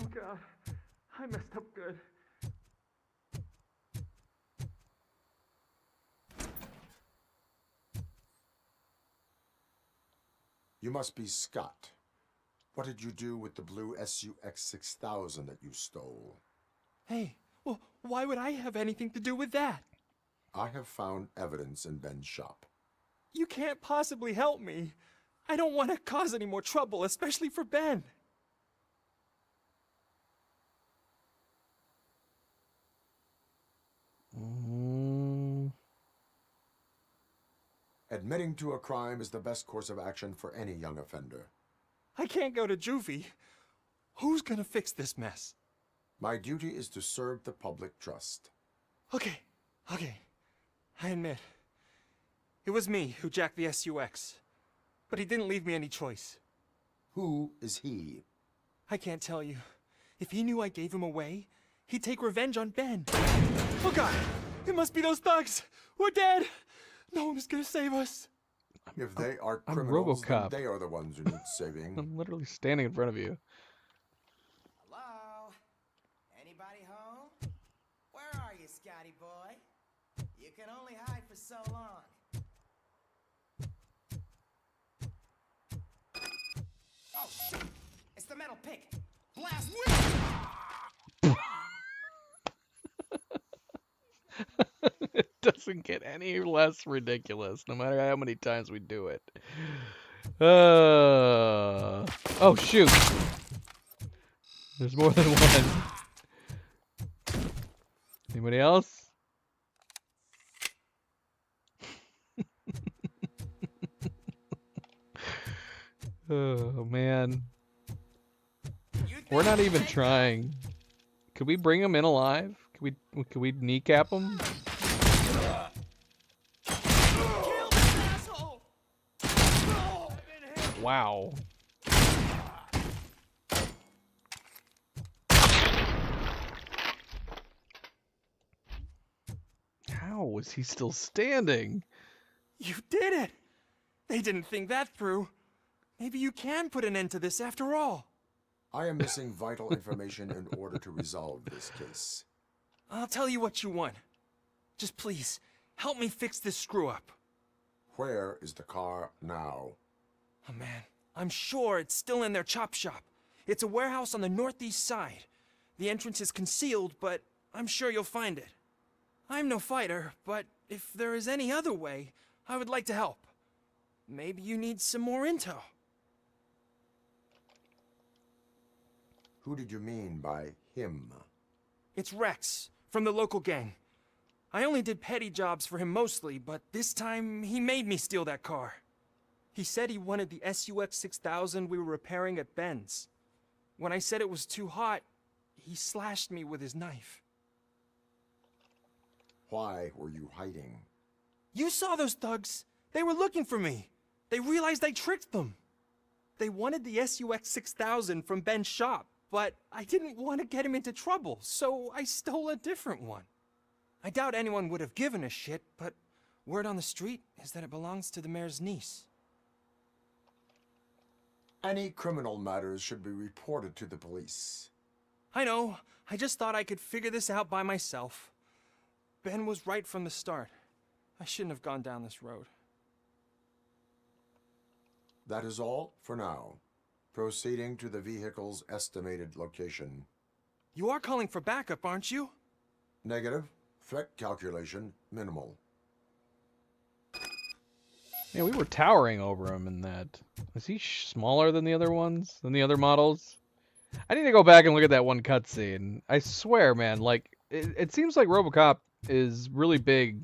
Oh God, I messed up good. You must be Scott. What did you do with the blue SUX 6000 that you stole? Hey, well, why would I have anything to do with that? I have found evidence in Ben's shop. You can't possibly help me. I don't want to cause any more trouble, especially for Ben. Admitting to a crime is the best course of action for any young offender. I can't go to juvie. Who's gonna fix this mess? My duty is to serve the public trust. Okay. I admit. It was me who jacked the SUX. But he didn't leave me any choice. Who is he? I can't tell you. If he knew I gave him away, he'd take revenge on Ben. Oh God! It must be those thugs! We're dead! No one is gonna save us. If they are I'm criminals, then RoboCop. they are the ones who need saving. I'm literally standing in front of you. Hello? Anybody home? Where are you, Scotty boy? You can only hide for so long. Oh, shit! It's the metal pig! Blast! It doesn't get any less ridiculous, no matter how many times we do it. Oh, shoot. There's more than one. Anybody else? Oh, man. We're not even trying. Could we bring him in alive? Could we kneecap him? Wow. How was he still standing? You did it! They didn't think that through. Maybe you can put an end to this after all. I am missing vital information in order to resolve this case. I'll tell you what you want. Just please, help me fix this screw-up. Where is the car now? Oh man, I'm sure it's still in their chop shop. It's a warehouse on the northeast side. The entrance is concealed, but I'm sure you'll find it. I'm no fighter, but if there is any other way, I would like to help. Maybe you need some more intel. Who did you mean by him? It's Rex, from the local gang. I only did petty jobs for him mostly, but this time he made me steal that car. He said he wanted the SUX 6000 we were repairing at Ben's. When I said it was too hot, he slashed me with his knife. Why were you hiding? You saw those thugs. They were looking for me. They realized I tricked them. They wanted the SUX 6000 from Ben's shop, but I didn't want to get him into trouble, so I stole a different one. I doubt anyone would have given a shit, but word on the street is that it belongs to the mayor's niece. Any criminal matters should be reported to the police. I know. I just thought I could figure this out by myself. Ben was right from the start. I shouldn't have gone down this road. That is all for now. Proceeding to the vehicle's estimated location. You are calling for backup, aren't you? Negative. Threat calculation minimal. Yeah, we were towering over him in that. Was he smaller than the other ones? Than the other models? I need to go back and look at that one cutscene. I swear, man, like, it seems like RoboCop is really big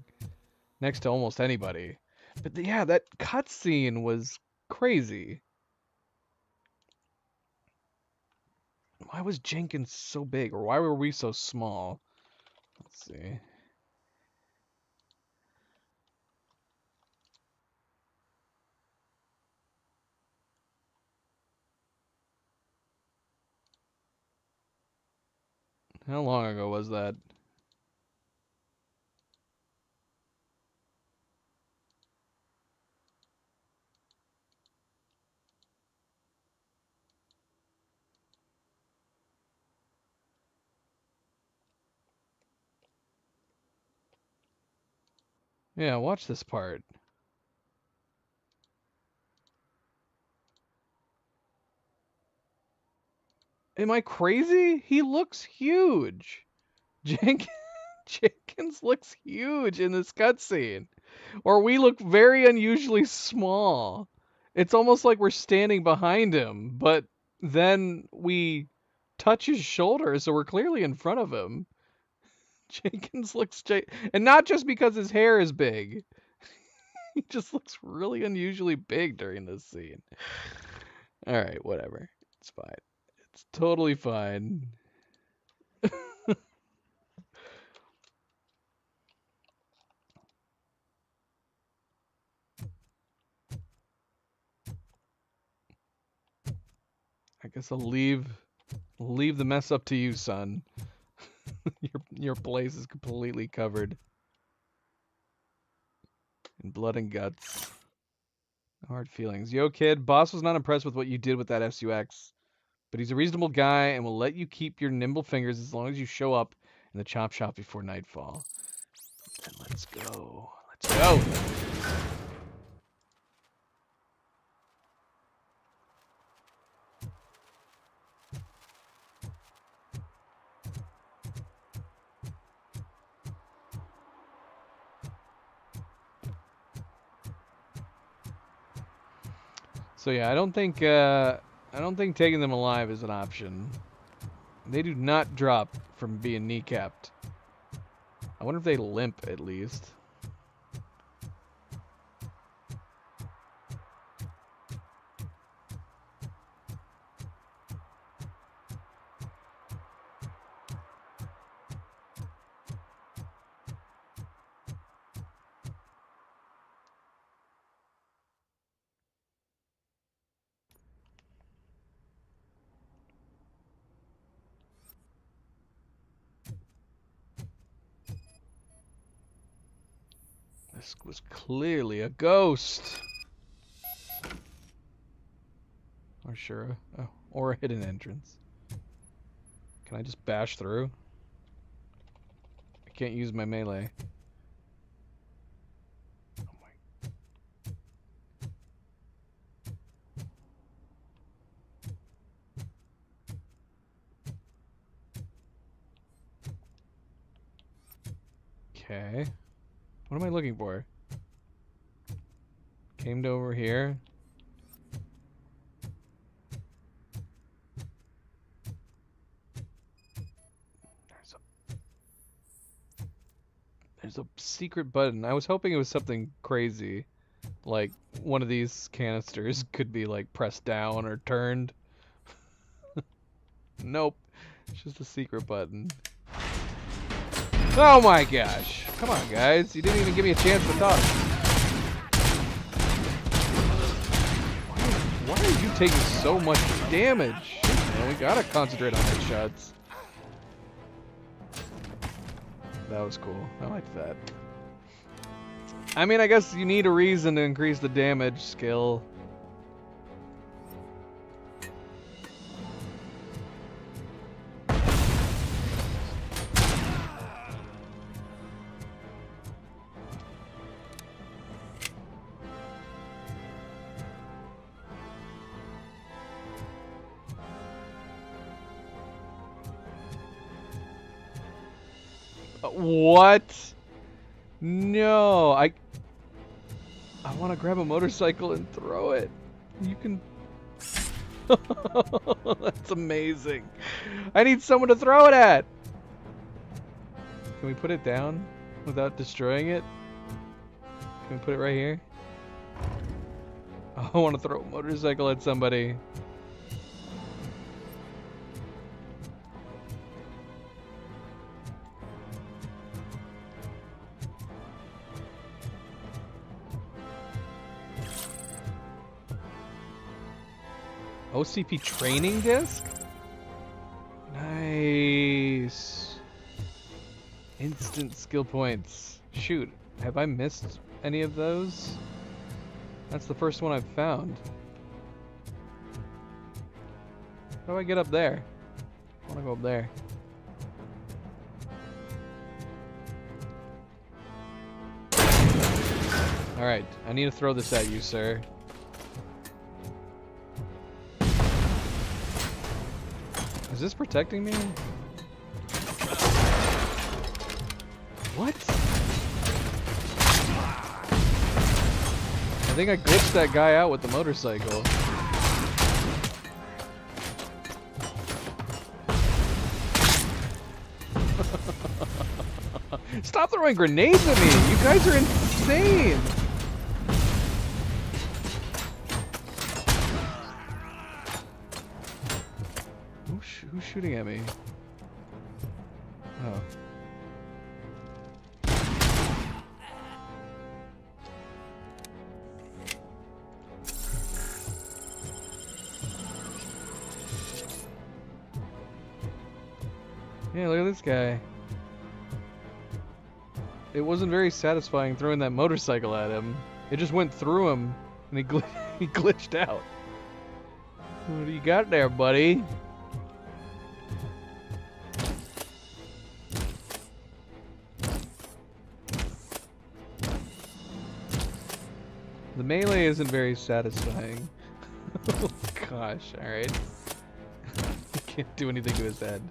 next to almost anybody. But yeah, that cutscene was crazy. Why was Jenkins so big? Or why were we so small? Let's see. How long ago was that? Yeah, watch this part. Am I crazy? He looks huge. Jenkins looks huge in this cutscene. Or we look very unusually small. It's almost like we're standing behind him, but then we touch his shoulder, so we're clearly in front of him. Jenkins looks... And not just because his hair is big. He just looks really unusually big during this scene. Alright, whatever. It's fine. It's totally fine. I guess I'll leave the mess up to you, son. Your place is completely covered in blood and guts. Hard feelings. Yo, kid, boss was not impressed with what you did with that SUX, but he's a reasonable guy and will let you keep your nimble fingers as long as you show up in the chop shop before nightfall. Then let's go. Let's go. So yeah, I don't think taking them alive is an option. They do not drop from being kneecapped. I wonder if they limp at least. This was clearly a ghost. Or sure, or a hidden entrance. Can I just bash through? I can't use my melee. Oh my. Okay. What am I looking for? Came to over here. There's a secret button. I was hoping it was something crazy. Like one of these canisters could be like pressed down or turned. Nope. It's just a secret button. Oh my gosh. Come on, guys. You didn't even give me a chance to talk. Why are you taking so much damage? Shit, man, we gotta concentrate on headshots. That was cool. I liked that. I mean, I guess you need a reason to increase the damage skill. What? No, I want to grab a motorcycle and throw it. You can... That's amazing. I need someone to throw it at. Can we put it down without destroying it? Can we put it right here? I want to throw a motorcycle at somebody. OCP training disc? Nice. Instant skill points. Shoot, have I missed any of those? That's the first one I've found. How do I get up there? I want to go up there. Alright, I need to throw this at you, sir. Is this protecting me? What? I think I glitched that guy out with the motorcycle. Stop throwing grenades at me! You guys are insane! Who's shooting at me? Oh. Yeah, look at this guy. It wasn't very satisfying throwing that motorcycle at him. It just went through him, and he glitched out. What do you got there, buddy? The melee isn't very satisfying. Oh gosh, alright. Can't do anything to his head.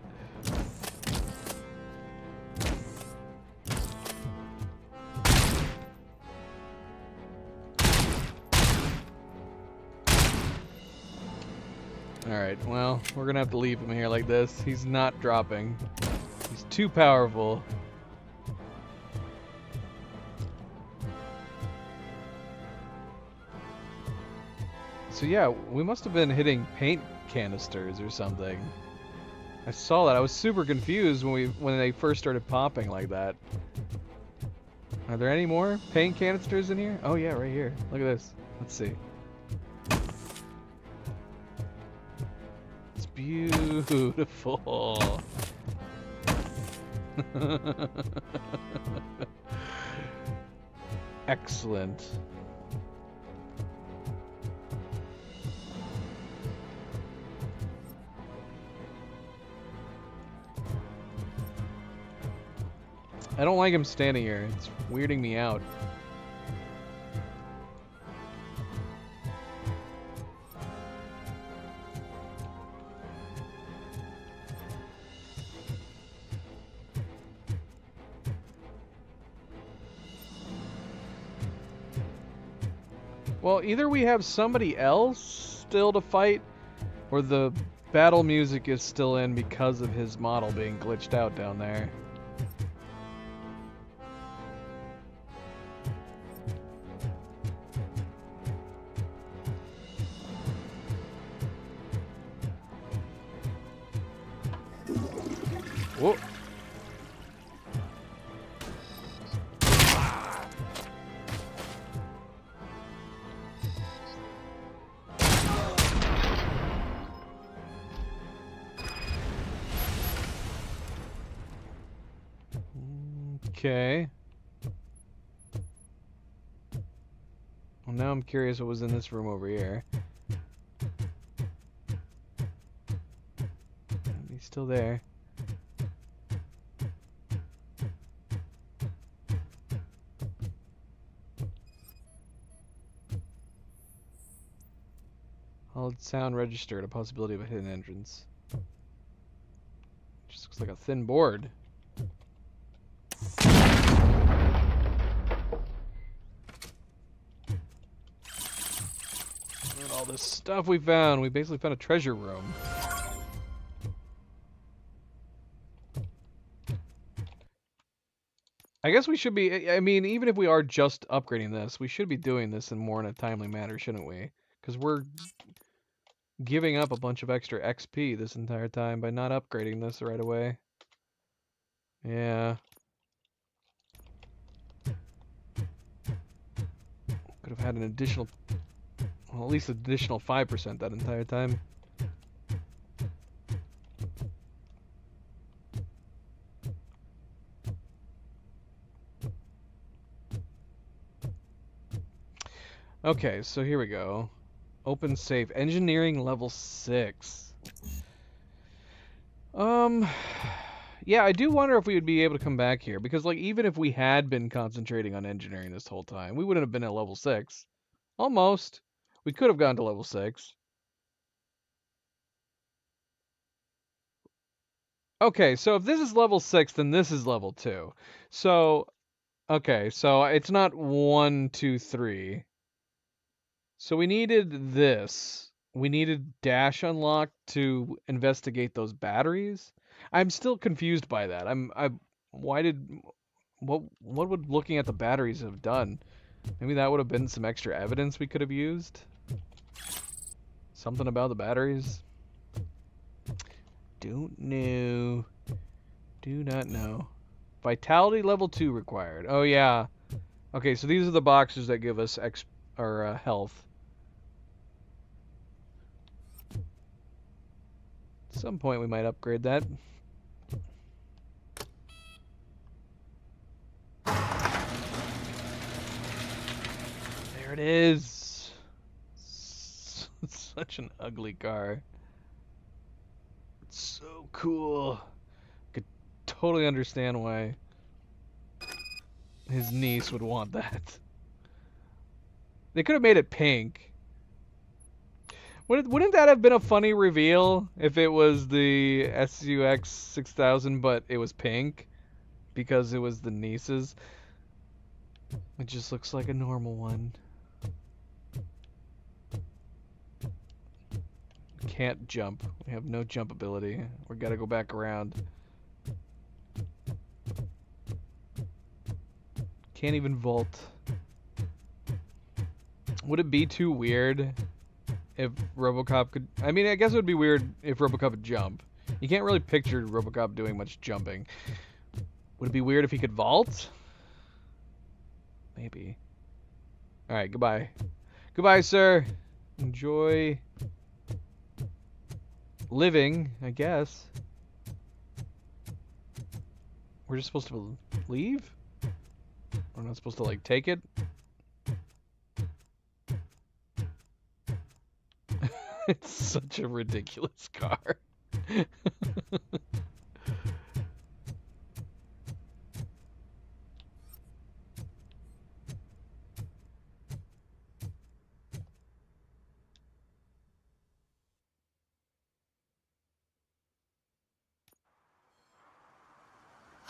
Alright, well, we're gonna have to leave him here like this. He's not dropping. He's too powerful. So yeah, we must have been hitting paint canisters or something. I saw that. I was super confused when they first started popping like that. Are there any more paint canisters in here? Oh yeah, right here. Look at this. Let's see. It's beautiful. Excellent. I don't like him standing here. It's weirding me out. Well, either we have somebody else still to fight, or the battle music is still in because of his model being glitched out down there. Whoa. Okay. Well, now I'm curious what was in this room over here. He's still there. Solid sound registered, a possibility of a hidden entrance. Just looks like a thin board. Look at all this stuff we found. We basically found a treasure room. I guess we should be, I mean, even if we are just upgrading this, we should be doing this in more in a timely manner, shouldn't we? Because we're giving up a bunch of extra XP this entire time by not upgrading this right away. Yeah. Could have had an additional, well, at least an additional 5% that entire time. Okay, so here we go. Open safe. Engineering level 6. Yeah, I do wonder if we would be able to come back here, because like even if we had been concentrating on engineering this whole time, we wouldn't have been at level 6. Almost. We could have gone to level 6. Okay, so if this is level 6, then this is level 2. So, okay, so it's not 1, 2, 3. So we needed this. We needed dash unlock to investigate those batteries. I'm still confused by that. What would looking at the batteries have done? Maybe that would have been some extra evidence we could have used. Something about the batteries. Don't know. Do not know. Vitality level 2 required. Oh yeah. Okay, so these are the boxes that give us health. At some point we might upgrade that. There it is. It's such an ugly car. It's so cool. I could totally understand why his niece would want that. They could have made it pink. Wouldn't that have been a funny reveal if it was the SUX 6000 but it was pink? Because it was the niece's. It just looks like a normal one. Can't jump. We have no jump ability. We gotta go back around. Can't even vault. Would it be too weird if RoboCop could... I mean, I guess it would be weird if RoboCop would jump. You can't really picture RoboCop doing much jumping. Would it be weird if he could vault? Maybe. Alright, goodbye. Goodbye, sir. Enjoy living, I guess. We're just supposed to leave? We're not supposed to, like, take it? It's such a ridiculous car.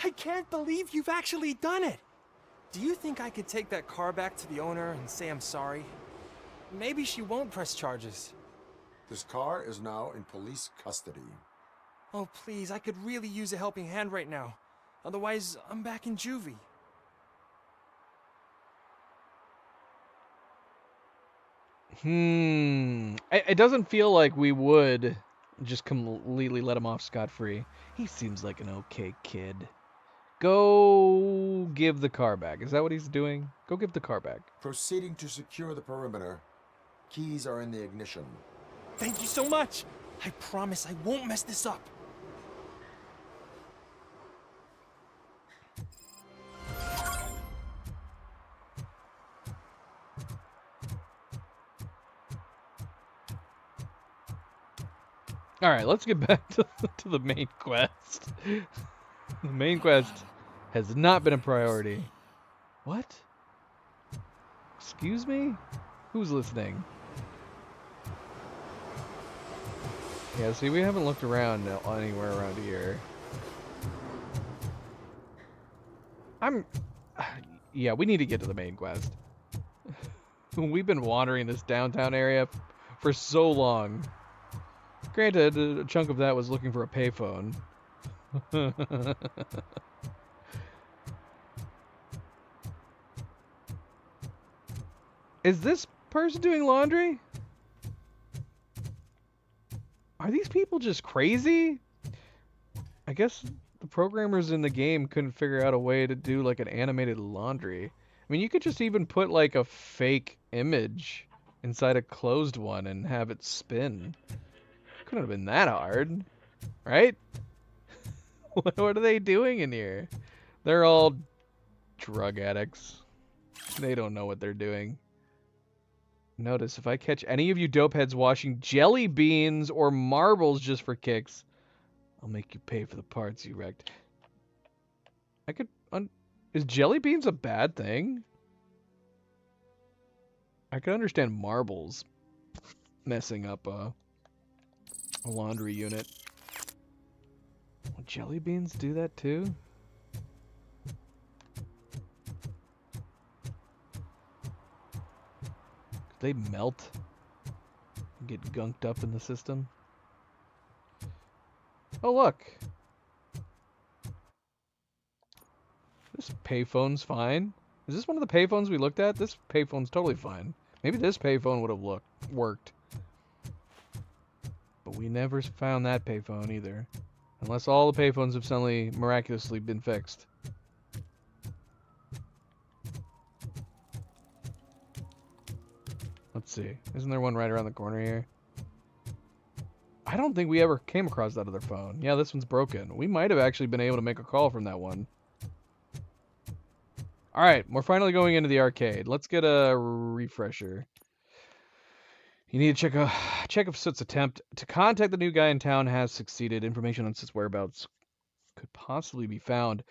I can't believe you've actually done it! Do you think I could take that car back to the owner and say I'm sorry? maybe she won't press charges. This car is now in police custody. Oh, please, I could really use a helping hand right now. Otherwise, I'm back in juvie. It doesn't feel like we would just completely let him off scot-free. He seems like an okay kid. Go give the car back. Is that what he's doing? Go give the car back. Proceeding to secure the perimeter. Keys are in the ignition. Thank you so much. I promise I won't mess this up. All right, let's get back to the main quest. The main quest has not been a priority. What? Excuse me? Who's listening? Yeah, see, we haven't looked around anywhere around here. Yeah, we need to get to the main quest. We've been wandering this downtown area for so long. Granted, a chunk of that was looking for a payphone. Is this person doing laundry? Are these people just crazy? I guess the programmers in the game couldn't figure out a way to do like an animated laundry. I mean, you could just even put like a fake image inside a closed one and have it spin. Couldn't have been that hard, right? What are they doing in here? They're all drug addicts. They don't know what they're doing. Notice, if I catch any of you dopeheads washing jelly beans or marbles just for kicks, I'll make you pay for the parts you wrecked. I could... Is jelly beans a bad thing? I could understand marbles messing up a laundry unit. Will jelly beans do that too? Could they melt and get gunked up in the system? Oh look! This payphone's fine. Is this one of the payphones we looked at? This payphone's totally fine. Maybe this payphone would have worked. But we never found that payphone either. Unless all the payphones have suddenly miraculously been fixed. Let's see. Isn't there one right around the corner here? I don't think we ever came across that other phone. Yeah, this one's broken. We might have actually been able to make a call from that one. Alright, we're finally going into the arcade. Let's get a refresher. You need to check if Soot's attempt to contact the new guy in town has succeeded. Information on Soot's whereabouts could possibly be found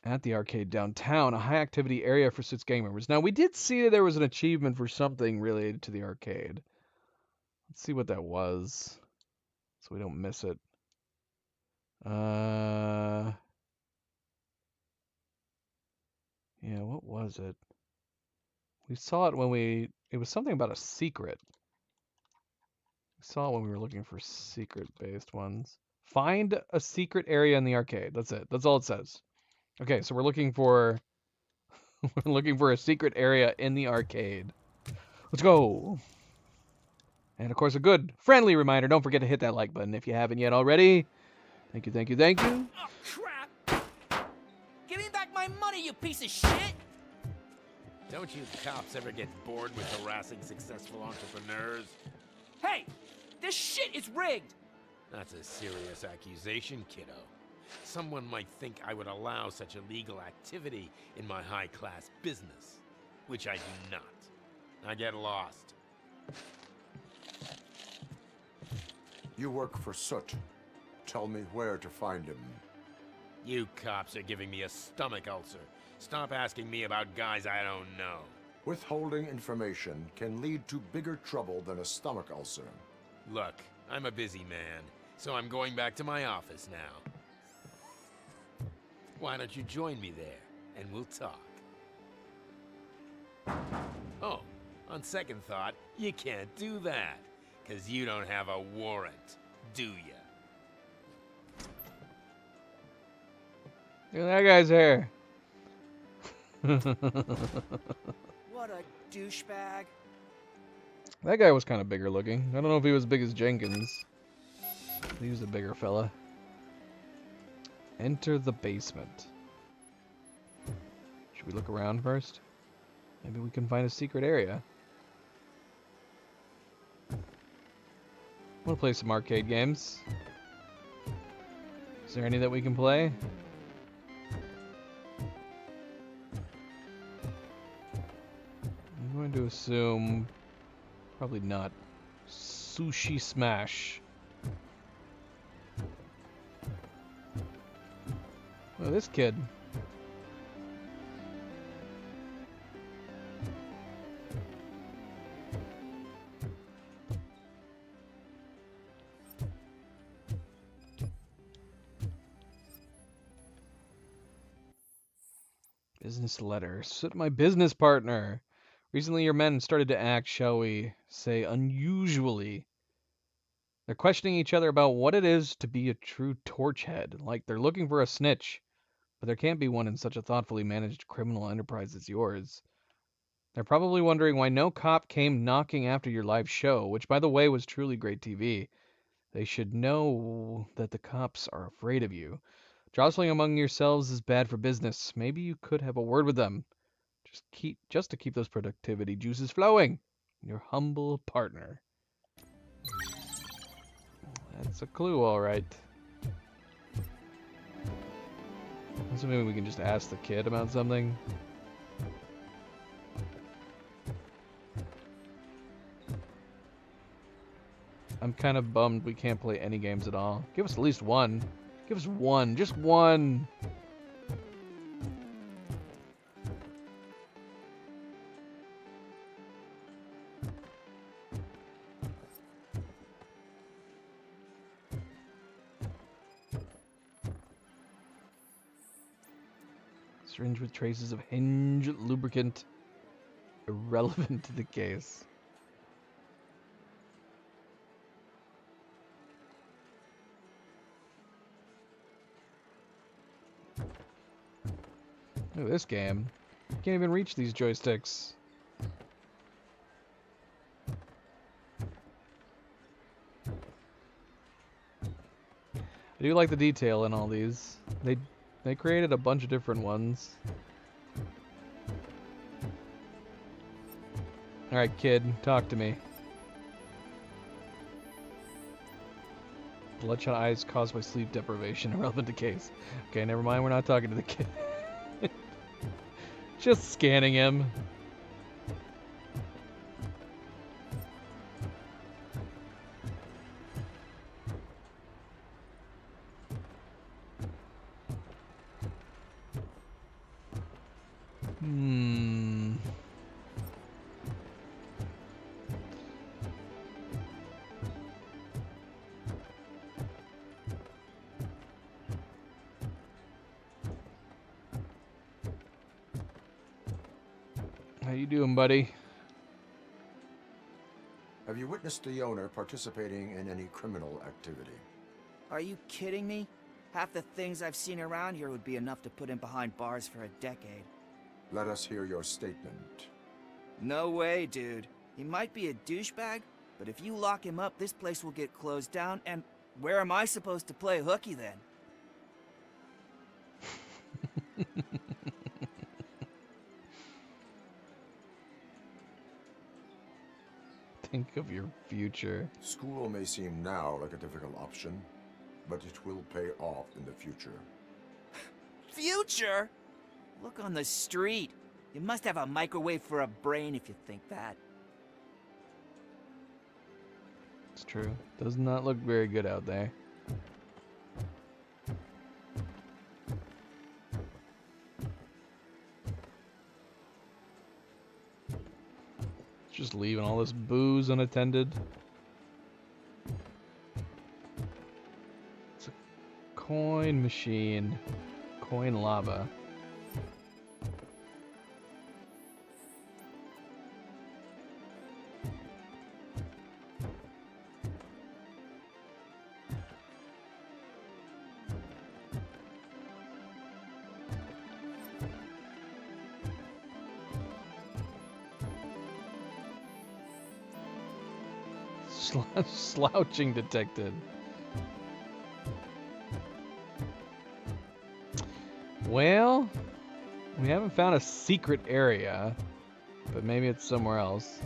at the arcade downtown, a high-activity area for Soot's gang members. Now, we did see that there was an achievement for something related to the arcade. Let's see what that was, so we don't miss it. Yeah, what was it? We saw it when it was something about a secret. We saw it when we were looking for secret-based ones. Find a secret area in the arcade. That's it. That's all it says. Okay, so we're looking for a secret area in the arcade. Let's go. And of course, a good friendly reminder, don't forget to hit that like button if you haven't yet already. Thank you, thank you, thank you. Oh, crap! Give me back my money, you piece of shit! Don't you cops ever get bored with harassing successful entrepreneurs? Hey! This shit is rigged! That's a serious accusation, kiddo. Someone might think I would allow such illegal activity in my high-class business, which I do not. I get lost. You work for Soot. Tell me where to find him. You cops are giving me a stomach ulcer. Stop asking me about guys I don't know. Withholding information can lead to bigger trouble than a stomach ulcer. Look, I'm a busy man, so I'm going back to my office now. Why don't you join me there, and we'll talk? Oh, On second thought, you can't do that, because you don't have a warrant, do ya? Look at that guy's hair. What a douchebag. That guy was kind of bigger looking. I don't know if he was as big as Jenkins. He was a bigger fella. Enter the basement. Should we look around first? Maybe we can find a secret area. I want to play some arcade games. Is there any that we can play? I'm going to assume probably not. Sushi Smash. Oh, this kid. Business letter. Sit my business partner. Recently your men started to act, shall we say, unusually. They're questioning each other about what it is to be a true torchhead, like they're looking for a snitch. But there can't be one in such a thoughtfully managed criminal enterprise as yours. They're probably wondering why no cop came knocking after your live show, which, by the way, was truly great TV. They should know that the cops are afraid of you. Jostling among yourselves is bad for business. Maybe you could have a word with them. Just to keep those productivity juices flowing. Your humble partner. That's a clue, all right. So maybe we can just ask the kid about something. I'm kind of bummed we can't play any games at all. Give us at least one. Give us one. Just one. Syringe with traces of hinge lubricant. Irrelevant to the case. Look at this game. You can't even reach these joysticks. I do like the detail in all these. They created a bunch of different ones. Alright, kid, talk to me. Bloodshot eyes caused by sleep deprivation, irrelevant to case. Okay, never mind, we're not talking to the kid. Just scanning him. How you doing, buddy? Have you witnessed the owner participating in any criminal activity? Are you kidding me? Half the things I've seen around here would be enough to put him behind bars for a decade. Let us hear your statement. No way, dude. He might be a douchebag, but if you lock him up, this place will get closed down, and where am I supposed to play hooky then? Think of your future. School may seem now like a difficult option, but it will pay off in the future. Future? Look on the street. You must have a microwave for a brain if you think that. It's true. Does not look very good out there. Just leaving all this booze unattended. It's a coin machine. Coin lava. Slouching detected. Well, we haven't found a secret area, but maybe it's somewhere else.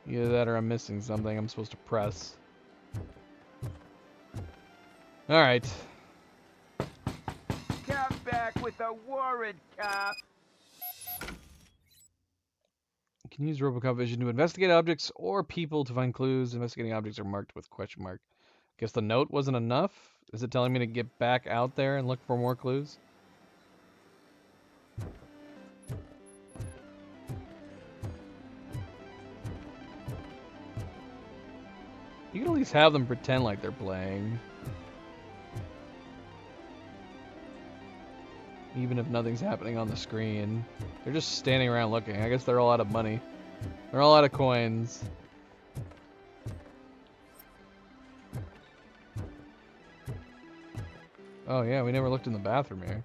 Either that or I'm missing something I'm supposed to press. Alright. Come back with a warrant, cop. You can use Robocop vision to investigate objects or people to find clues. Investigating objects are marked with question mark. Guess the note wasn't enough? Is it telling me to get back out there and look for more clues? You can at least have them pretend like they're playing. Even if nothing's happening on the screen. They're just standing around looking. I guess they're all out of money. They're all out of coins. Oh yeah, we never looked in the bathroom here.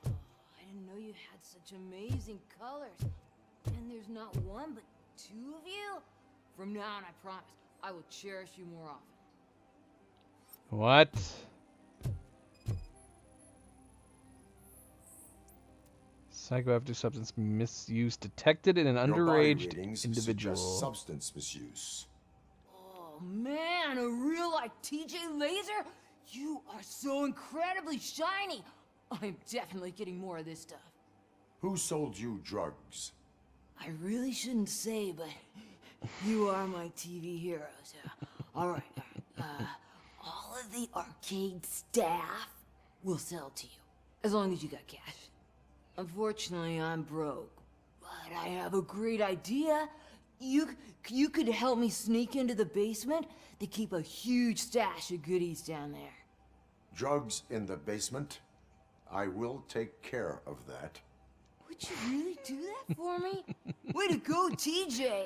I didn't know you had such amazing colors. And there's not one, but two of you? From now on, I promise, I will cherish you more often. What? Psychoactive substance misuse detected in an underage individual. Substance misuse. Oh man, a real like TJ Laser? You are so incredibly shiny. I'm definitely getting more of this stuff. Who sold you drugs? I really shouldn't say, but you are my TV heroes. All right. All of the arcade staff will sell to you, as long as you got cash. Unfortunately, I'm broke, but I have a great idea. You could help me sneak into the basement. They keep a huge stash of goodies down there. Drugs in the basement? I will take care of that. Would you really do that for me? Way to go, TJ!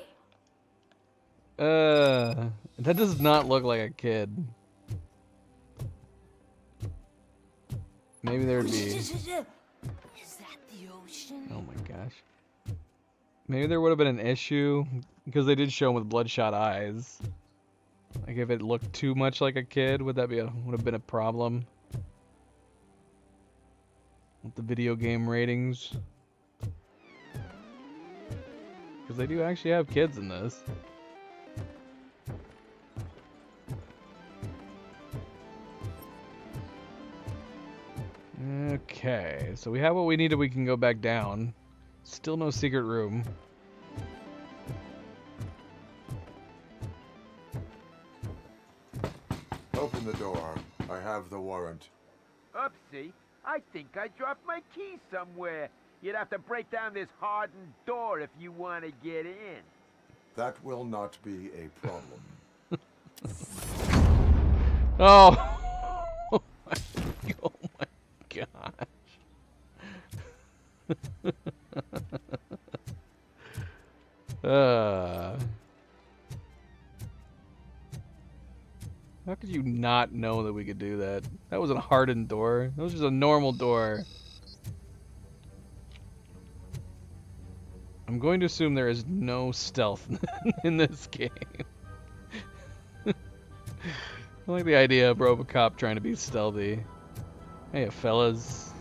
That does not look like a kid. Maybe there'd be... Is that the ocean? Oh my gosh. Maybe there would have been an issue, because they did show him with bloodshot eyes. Like if it looked too much like a kid, would have been a problem? With the video game ratings. Because they do actually have kids in this. Okay, so we have what we needed. We can go back down. Still no secret room. Open the door. I have the warrant. Oopsie. I think I dropped my key somewhere. You'd have to break down this hardened door if you want to get in. That will not be a problem. Oh! Oh my gosh. How could you not know that we could do that? That wasn't a hardened door. That was just a normal door. I'm going to assume there is no stealth in this game. I like the idea of Robocop trying to be stealthy. Hey, fellas.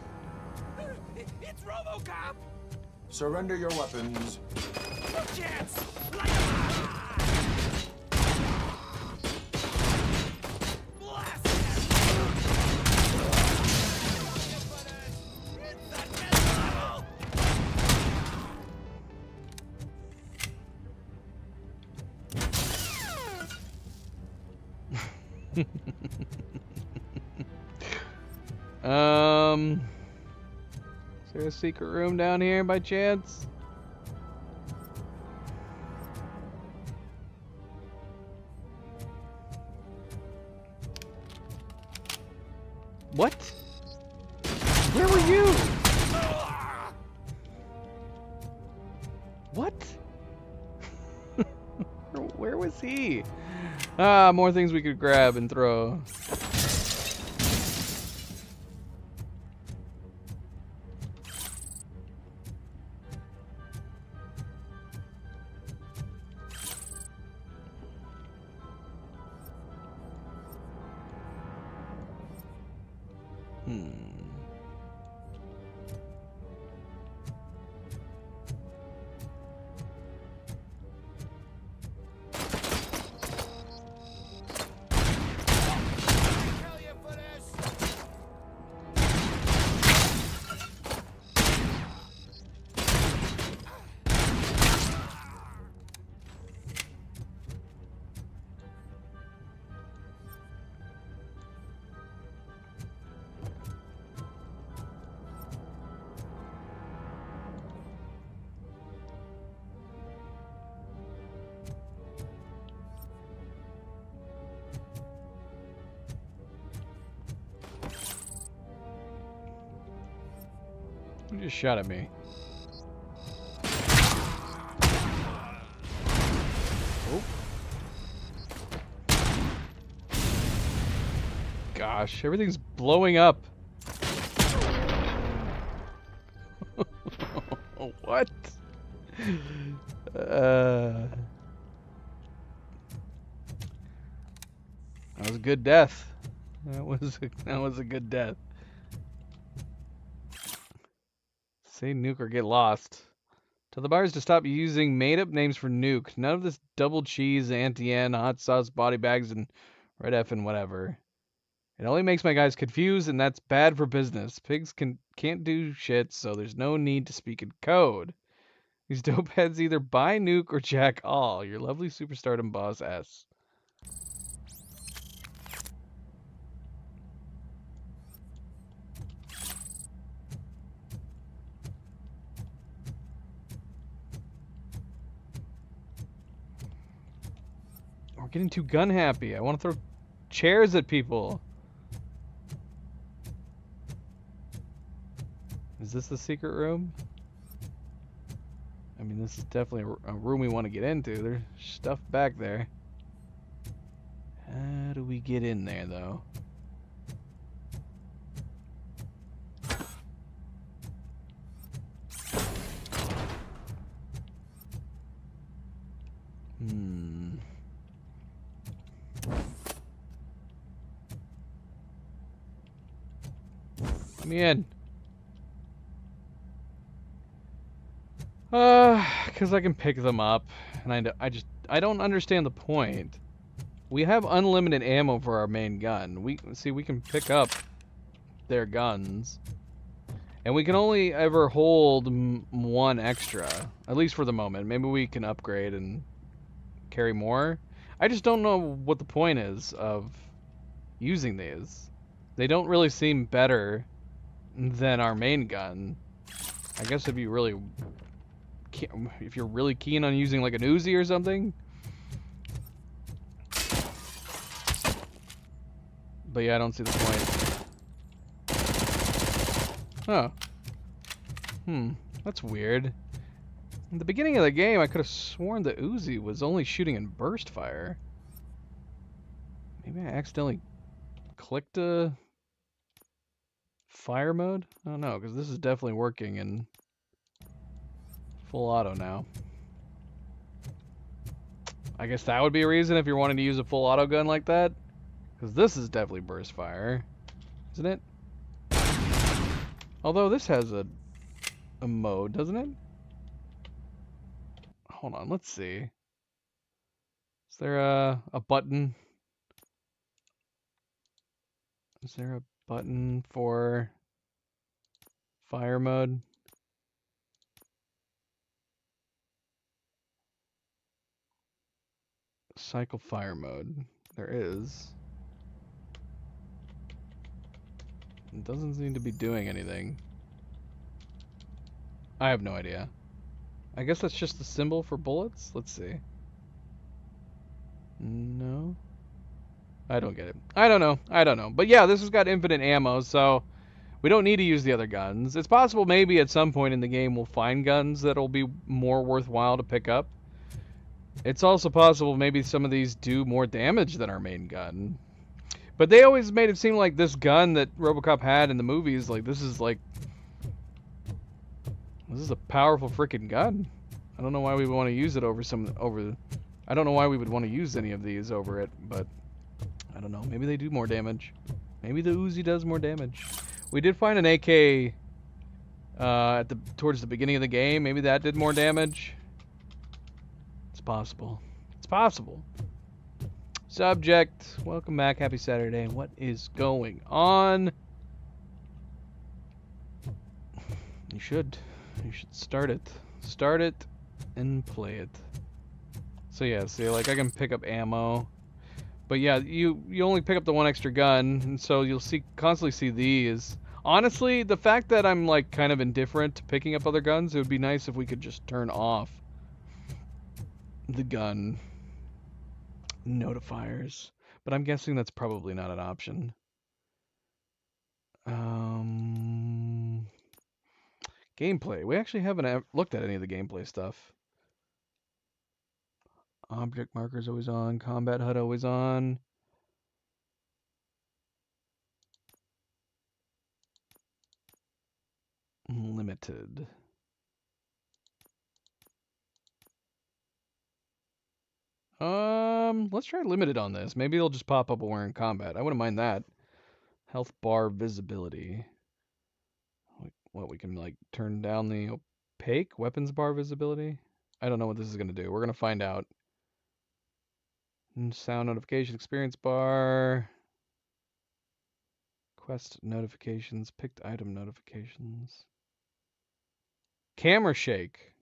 It's RoboCop! Surrender your weapons. No chance! Is there a secret room down here by chance? What? Where were you? What? Where was he? Ah, more things we could grab and throw. You just shot at me. Oh. Gosh, everything's blowing up. What? That was a good death. That was a good death. Say nuke or get lost. Tell the buyers to stop using made-up names for nuke. None of this double cheese, Auntie-Anne, hot sauce, body bags, and red F and whatever. It only makes my guys confused, and that's bad for business. Pigs can't do shit, so there's no need to speak in code. These dope heads either buy nuke or jack all. Your lovely superstardom boss S. We're getting too gun happy. I want to throw chairs at people. Is this the secret room? I mean, this is definitely a room we want to get into. There's stuff back there. How do we get in there, though? Let me in. Because I can pick them up, and I don't understand the point. We have unlimited ammo for our main gun. We can pick up their guns, and we can only ever hold one extra, at least for the moment. Maybe we can upgrade and carry more. I just don't know what the point is of using these. They don't really seem better than our main gun. I guess if you're really keen on using like an Uzi or something. But yeah, I don't see the point. Oh. That's weird. In the beginning of the game, I could have sworn the Uzi was only shooting in burst fire. Maybe I accidentally clicked a fire mode? I don't know, because this is definitely working in full auto now. I guess that would be a reason if you're wanting to use a full auto gun like that. Because this is definitely burst fire, isn't it? Although this has a mode, doesn't it? Hold on, let's see. Is there a button? Is there a button for fire mode? Cycle fire mode. There is. It doesn't seem to be doing anything. I have no idea. I guess that's just the symbol for bullets? Let's see. No? I don't get it. I don't know. But yeah, this has got infinite ammo, so we don't need to use the other guns. It's possible maybe at some point in the game we'll find guns that'll be more worthwhile to pick up. It's also possible maybe some of these do more damage than our main gun. But they always made it seem like this gun that RoboCop had in the movies, this is a powerful freaking gun. I don't know why we would want to use it I don't know why we would want to use any of these over it, but I don't know. Maybe they do more damage. Maybe the Uzi does more damage. We did find an AK towards the beginning of the game. Maybe that did more damage. It's possible. It's possible. Subject, welcome back. Happy Saturday. What is going on? You should start it. Start it and play it. So yeah, see, like I can pick up ammo. But yeah, you only pick up the one extra gun, and so you'll constantly see these. Honestly, the fact that I'm like kind of indifferent to picking up other guns, it would be nice if we could just turn off the gun notifiers. But I'm guessing that's probably not an option. Gameplay. We actually haven't looked at any of the gameplay stuff. Object markers always on. Combat HUD always on. Limited. Let's try limited on this. Maybe it'll just pop up when we're in combat. I wouldn't mind that. Health bar visibility. What, we can like turn down the opaque weapons bar visibility? I don't know what this is gonna do. We're gonna find out. Sound notification experience bar. Quest notifications, picked item notifications. Camera shake.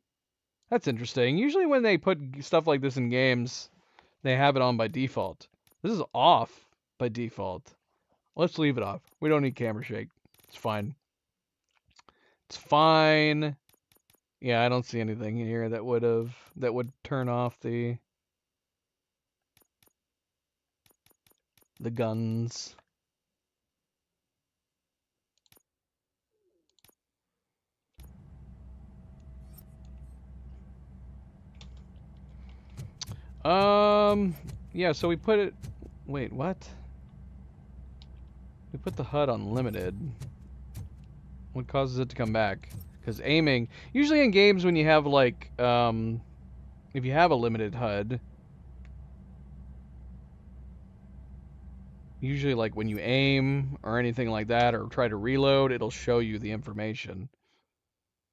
That's interesting. Usually when they put stuff like this in games, they have it on by default. This is off by default. Let's leave it off. We don't need camera shake. It's fine. It's fine. Yeah, I don't see anything here that would turn off the guns. Yeah, so we put it... Wait, what? We put the HUD on limited. What causes it to come back? Because aiming... Usually in games when you have, like, if you have a limited HUD... Usually, like, when you aim or anything like that, or try to reload, it'll show you the information.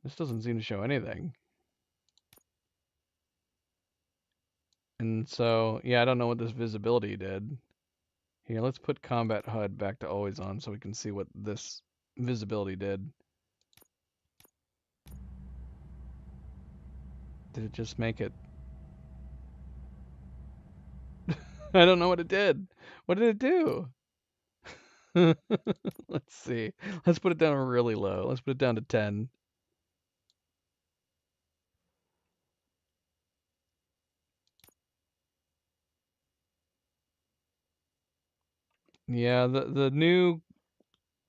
This doesn't seem to show anything. And so, yeah, I don't know what this visibility did. Here, let's put combat HUD back to always on so we can see what this visibility did. Did it just make it... I don't know what it did. What did it do? Let's see. Let's put it down really low. Let's put it down to 10. Yeah, the new...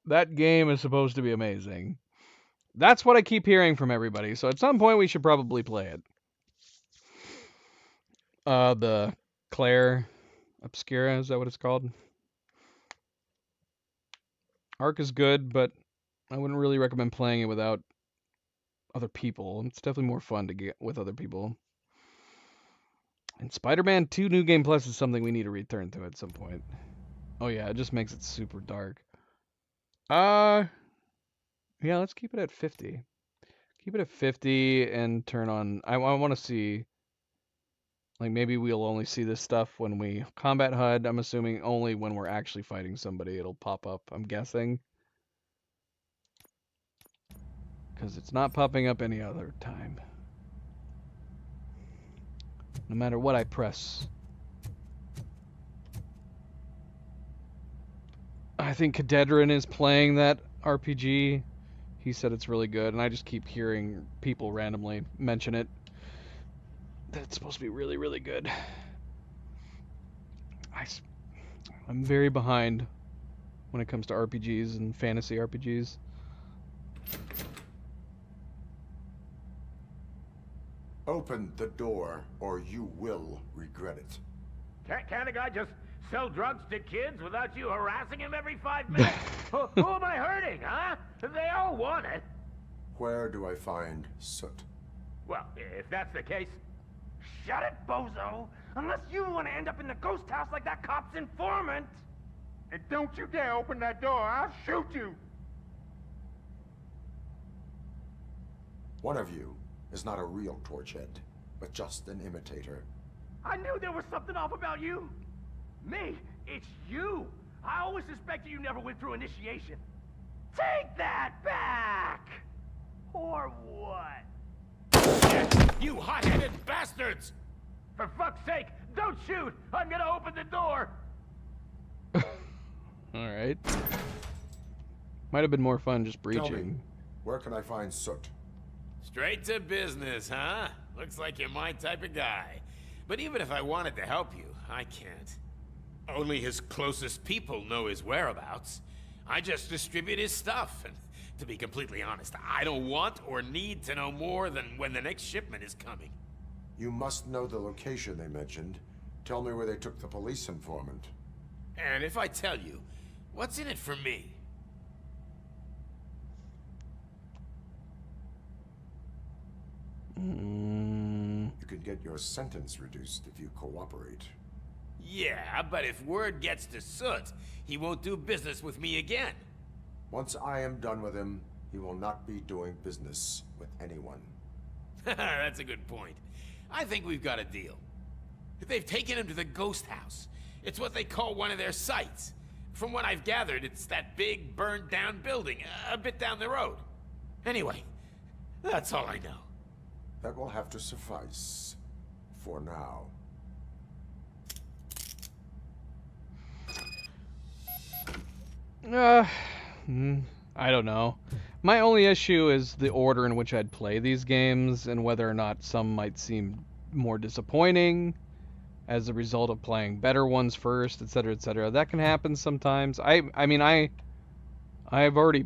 That game is supposed to be amazing. That's what I keep hearing from everybody, so at some point we should probably play it. The Claire Obscura, is that what it's called? Ark is good, but I wouldn't really recommend playing it without other people. It's definitely more fun to get with other people. And Spider-Man 2 New Game Plus is something we need to return to at some point. Oh yeah, it just makes it super dark. Yeah, let's keep it at 50. Keep it at 50 and turn on... I want to see... Like, maybe we'll only see this stuff when we combat HUD. I'm assuming only when we're actually fighting somebody it'll pop up, I'm guessing. Because it's not popping up any other time. No matter what I press. I think Cadedrin is playing that RPG. He said it's really good, and I just keep hearing people randomly mention it. That's supposed to be really, really good. I'm very behind when it comes to RPGs and fantasy RPGs. Open the door, or you will regret it. Can't a guy just sell drugs to kids without you harassing him every 5 minutes? Who am I hurting, huh? They all want it. Where do I find Soot? Well, if that's the case... Shut it, bozo! Unless you want to end up in the ghost house like that cop's informant! And don't you dare open that door, I'll shoot you! One of you is not a real Torchhead, but just an imitator. I knew there was something off about you. Me? It's you. I always suspected you never went through initiation. Take that back! Or what? You hot-headed bastards! For fuck's sake, don't shoot! I'm gonna open the door! Alright. Might have been more fun just Tell me, breaching. where can I find Soot? Straight to business, huh? Looks like you're my type of guy. But even if I wanted to help you, I can't. Only his closest people know his whereabouts. I just distribute his stuff, and to be completely honest, I don't want or need to know more than when the next shipment is coming. You must know the location they mentioned. Tell me where they took the police informant. And if I tell you, what's in it for me? You could get your sentence reduced if you cooperate. Yeah, but if word gets to Soot, he won't do business with me again. Once I am done with him, he will not be doing business with anyone. That's a good point. I think we've got a deal. They've taken him to the ghost house. It's what they call one of their sites. From what I've gathered, it's that big, burned-down building, a bit down the road. Anyway, that's all I know. That will have to suffice. For now. I don't know. My only issue is the order in which I'd play these games and whether or not some might seem more disappointing as a result of playing better ones first, etc., etc. That can happen sometimes. I mean, I already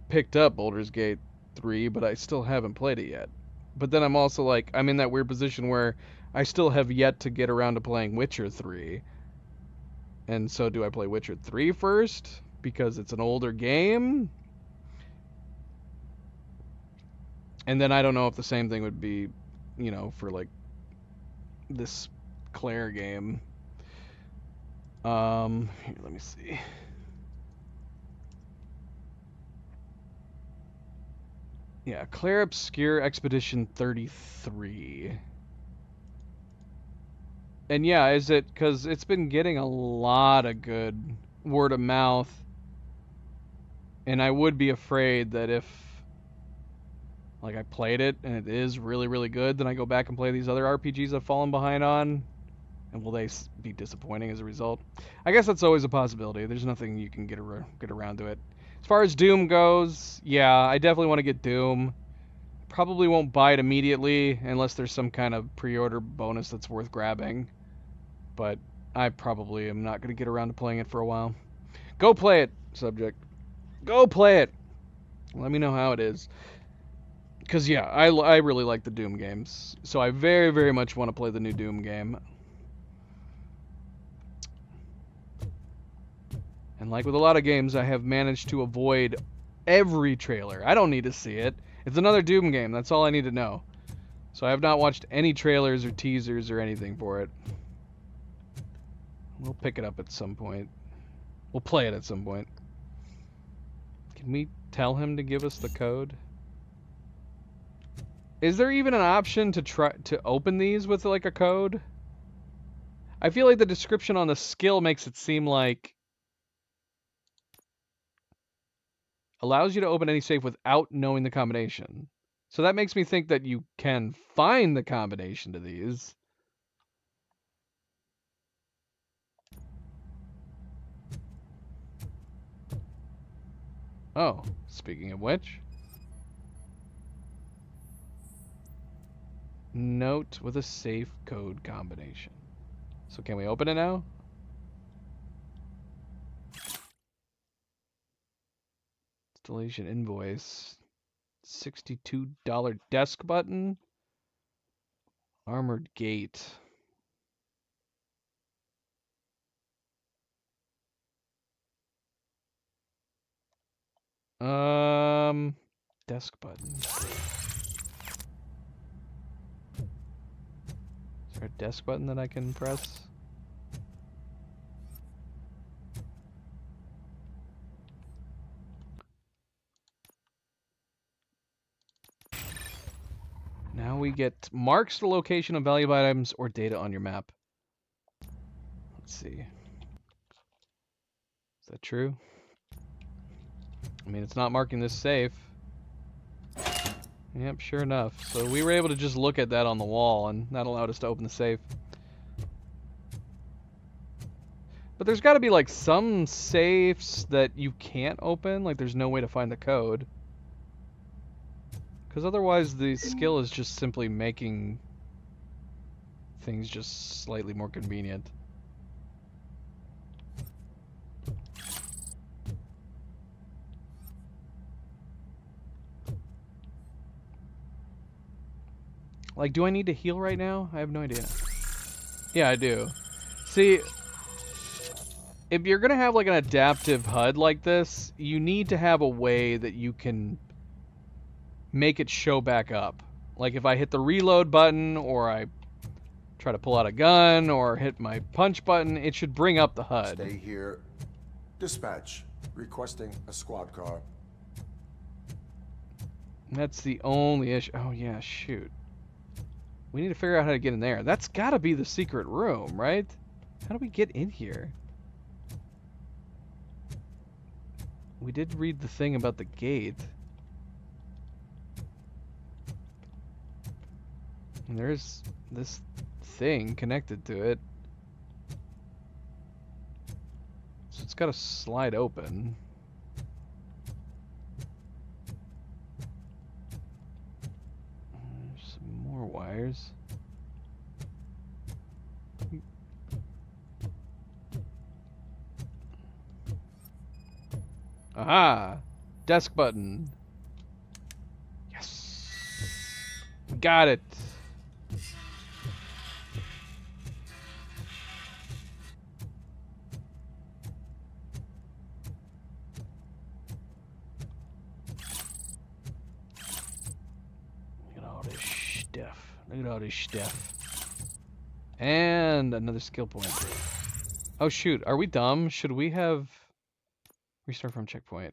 picked up Baldur's Gate 3, but I still haven't played it yet. But then I'm also like, I'm in that weird position where I still have yet to get around to playing Witcher 3. And so do I play Witcher 3 first because it's an older game? And then I don't know if the same thing would be, you know, for like this Claire game. Here, let me see. Yeah, Claire Obscure Expedition 33. And yeah, is it because it's been getting a lot of good word of mouth, and I would be afraid that if like I played it and it is really, really good, then I go back and play these other RPGs I've fallen behind on, and will they be disappointing as a result? I guess that's always a possibility. There's nothing you can get around to it. As far as Doom goes, yeah, I definitely want to get Doom. Probably won't buy it immediately unless there's some kind of pre-order bonus that's worth grabbing. But I probably am not going to get around to playing it for a while. Go play it, Subject. Go play it. Let me know how it is. Because, yeah, I really like the Doom games. So I very, very much want to play the new Doom game. And like with a lot of games, I have managed to avoid every trailer. I don't need to see it. It's another Doom game. That's all I need to know. So I have not watched any trailers or teasers or anything for it. We'll pick it up at some point. We'll play it at some point. Can we tell him to give us the code? Is there even an option to try to open these with like a code? I feel like the description on the skill makes it seem like allows you to open any safe without knowing the combination. So that makes me think that you can find the combination to these. Oh, speaking of which. Note with a safe code combination. So can we open it now? Installation invoice. $62 desk button. Armored gate. Desk button. Is there a desk button that I can press? Now we get marks the location of valuable items or data on your map. Let's see. Is that true? I mean, it's not marking this safe. Yep, sure enough. So we were able to just look at that on the wall, and that allowed us to open the safe. But there's got to be like some safes that you can't open, like there's no way to find the code. Because otherwise the skill is just simply making things just slightly more convenient. Like, do I need to heal right now? I have no idea. Yeah, I do. See, if you're gonna have like an adaptive HUD like this, you need to have a way that you can make it show back up. Like if I hit the reload button, or I try to pull out a gun, or hit my punch button, it should bring up the HUD. Stay here. Dispatch. Requesting a squad car. That's the only issue. Oh yeah, shoot. We need to figure out how to get in there. That's gotta be the secret room, right? How do we get in here? We did read the thing about the gate. And there's this thing connected to it. So it's gotta slide open. There's some more wires. Aha! Desk button. Yes! Got it! Look at all this stuff. Look at all this stuff. And another skill point. Oh shoot, are we dumb? Should we have... Restart from checkpoint.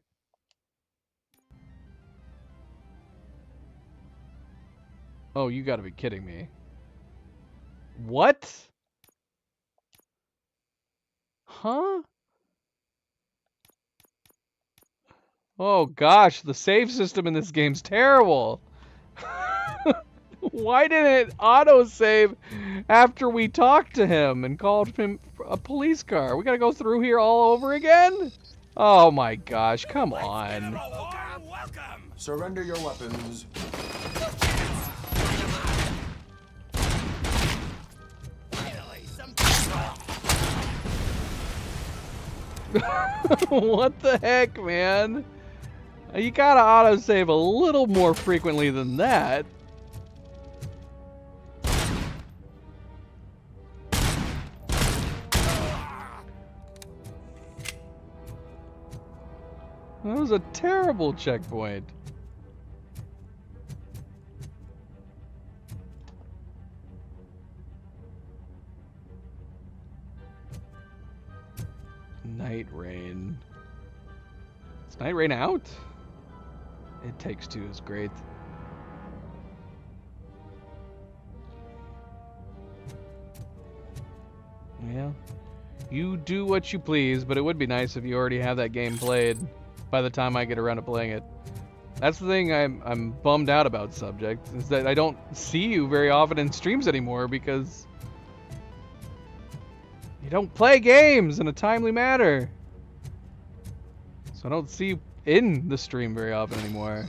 Oh, you gotta be kidding me. What? Huh? Oh gosh, the save system in this game's terrible. Why didn't it auto-save after we talked to him and called him a police car? We gotta go through here all over again? Oh my gosh, come on. Surrender your weapons. What the heck, man? You gotta autosave a little more frequently than that. That was a terrible checkpoint. Night Rain. Is Night Rain out? It Takes Two is great. Yeah. You do what you please, but it would be nice if you already have that game played by the time I get around to playing it. That's the thing I'm bummed out about, Subject, is that I don't see you very often in streams anymore because you don't play games in a timely manner. So I don't see you in the stream very often anymore.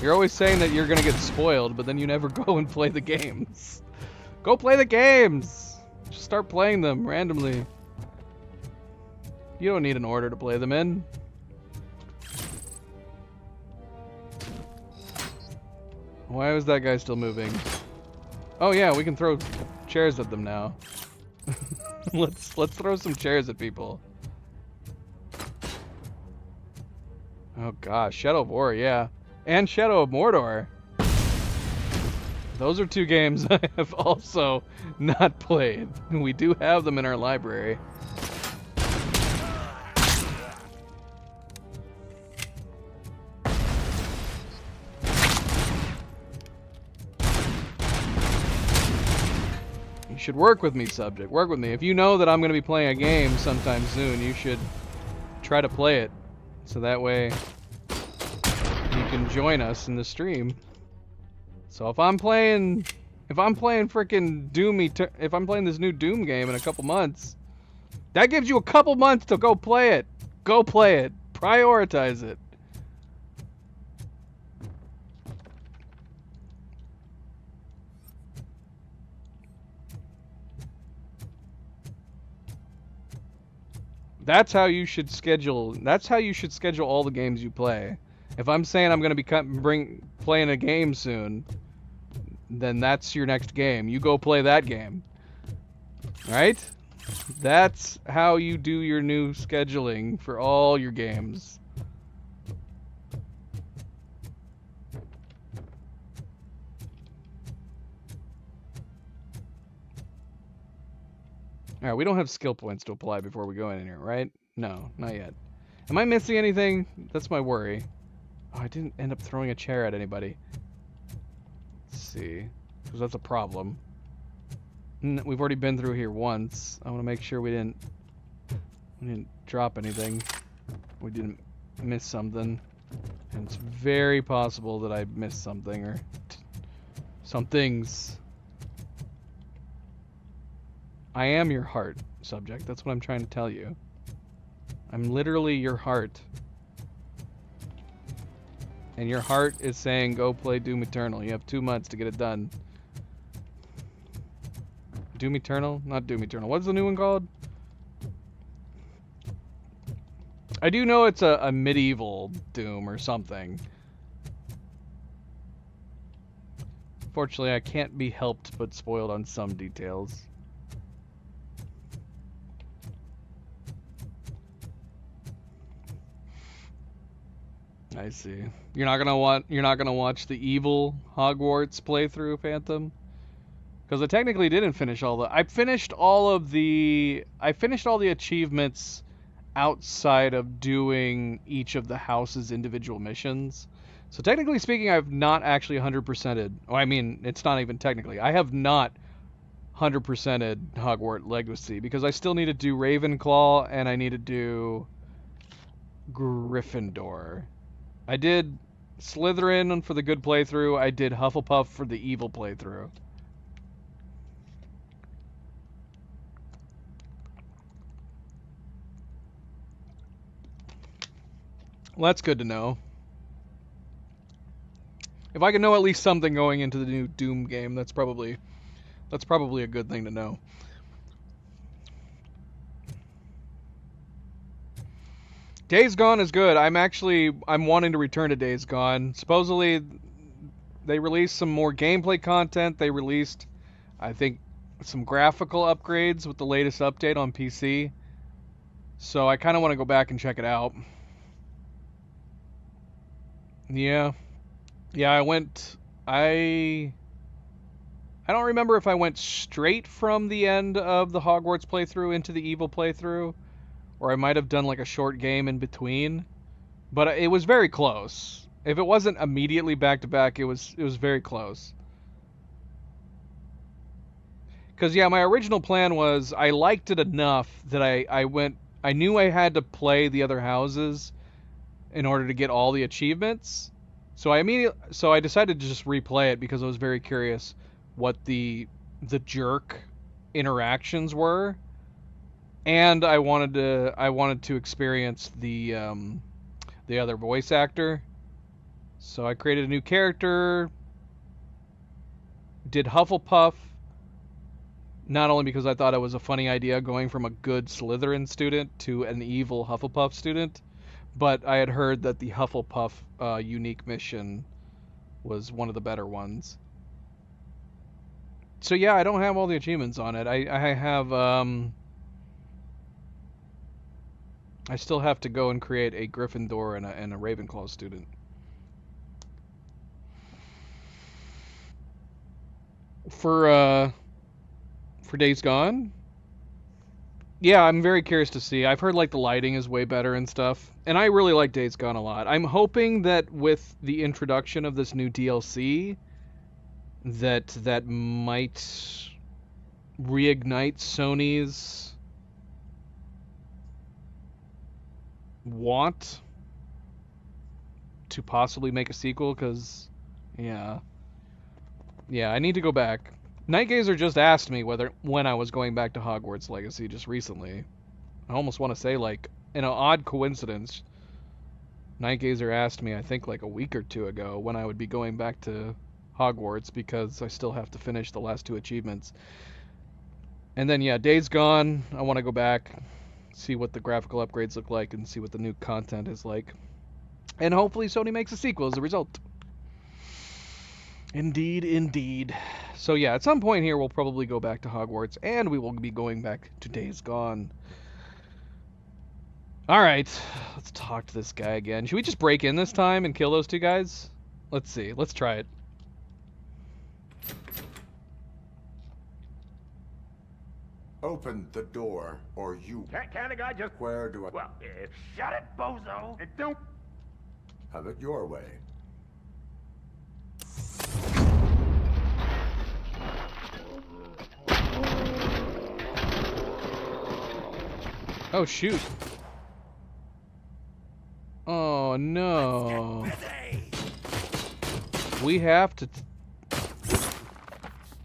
You're always saying that you're gonna get spoiled, but then you never go and play the games. Go play the games! Just start playing them randomly. You don't need an order to play them in. Why was that guy still moving? Oh yeah, we can throw chairs at them now. let's throw some chairs at people. Oh gosh, Shadow of War, yeah. And Shadow of Mordor. Those are two games I have also not played. We do have them in our library. should work with me, Subject. Work with me. If you know that I'm going to be playing a game sometime soon, you should try to play it. So that way you can join us in the stream. So if I'm playing frickin' if I'm playing this new Doom game in a couple months, that gives you a couple months to go play it. Go play it. Prioritize it. That's how you should schedule all the games you play. If I'm saying I'm going to be playing a game soon, then that's your next game. You go play that game. Right? That's how you do your new scheduling for all your games. Alright, we don't have skill points to apply before we go in here, right? No, not yet. Am I missing anything? That's my worry. Oh, I didn't end up throwing a chair at anybody. Let's see. Because that's a problem. We've already been through here once. I want to make sure we didn't drop anything. We didn't miss something. And it's very possible that I missed something or some things. I am your heart, Subject. That's what I'm trying to tell you. I'm literally your heart. And your heart is saying, go play Doom Eternal. You have 2 months to get it done. Doom Eternal? Not Doom Eternal. What's the new one called? I do know it's a medieval Doom or something. Fortunately, I can't be helped but spoiled on some details. I see. You're not gonna watch the evil Hogwarts playthrough, Phantom? Because I technically didn't finish all the... I finished all the achievements outside of doing each of the house's individual missions. So technically speaking, I've not actually 100%ed... Oh, I mean, it's not even technically. I have not 100%ed Hogwarts Legacy, because I still need to do Ravenclaw, and I need to do Gryffindor. I did Slytherin for the good playthrough. I did Hufflepuff for the evil playthrough. Well, that's good to know. If I can know at least something going into the new Doom game, that's probably a good thing to know. Days Gone is good. I'm wanting to return to Days Gone. Supposedly, they released some more gameplay content. They released, I think, some graphical upgrades with the latest update on PC. So I kind of want to go back and check it out. Yeah. Yeah, I don't remember if I went straight from the end of the Hogwarts playthrough into the evil playthrough, or I might have done like a short game in between, but it was very close. If it wasn't immediately back to back, it was very close. Because yeah, my original plan was I liked it enough that I knew I had to play the other houses in order to get all the achievements. So I decided to just replay it because I was very curious what the jerk interactions were. And I wanted to experience the other voice actor. So I created a new character, did Hufflepuff, not only because I thought it was a funny idea going from a good Slytherin student to an evil Hufflepuff student, but I had heard that the Hufflepuff unique mission was one of the better ones. So yeah, I don't have all the achievements on it. I have I still have to go and create a Gryffindor and a Ravenclaw student. For Days Gone? Yeah, I'm very curious to see. I've heard like the lighting is way better and stuff, and I really like Days Gone a lot. I'm hoping that with the introduction of this new DLC, that might reignite Sony's want to possibly make a sequel, because yeah, I need to go back. Nightgazer just asked me when I was going back to Hogwarts Legacy just recently. I almost want to say, like, in an odd coincidence, Nightgazer asked me, I think like a week or two ago, when I would be going back to Hogwarts, because I still have to finish the last 2 achievements. And then yeah, Days Gone, I want to go back, see what the graphical upgrades look like, and see what the new content is like. And hopefully Sony makes a sequel as a result. Indeed, indeed. So yeah, at some point here we'll probably go back to Hogwarts, and we will be going back to Days Gone. Alright, let's talk to this guy again. Should we just break in this time and kill those 2 guys? Let's see, let's try it. Open the door, or you... Can't a guy just... Where do I... Well, shut it, bozo! And don't... Have it your way. Oh, shoot. Oh, no. We have to...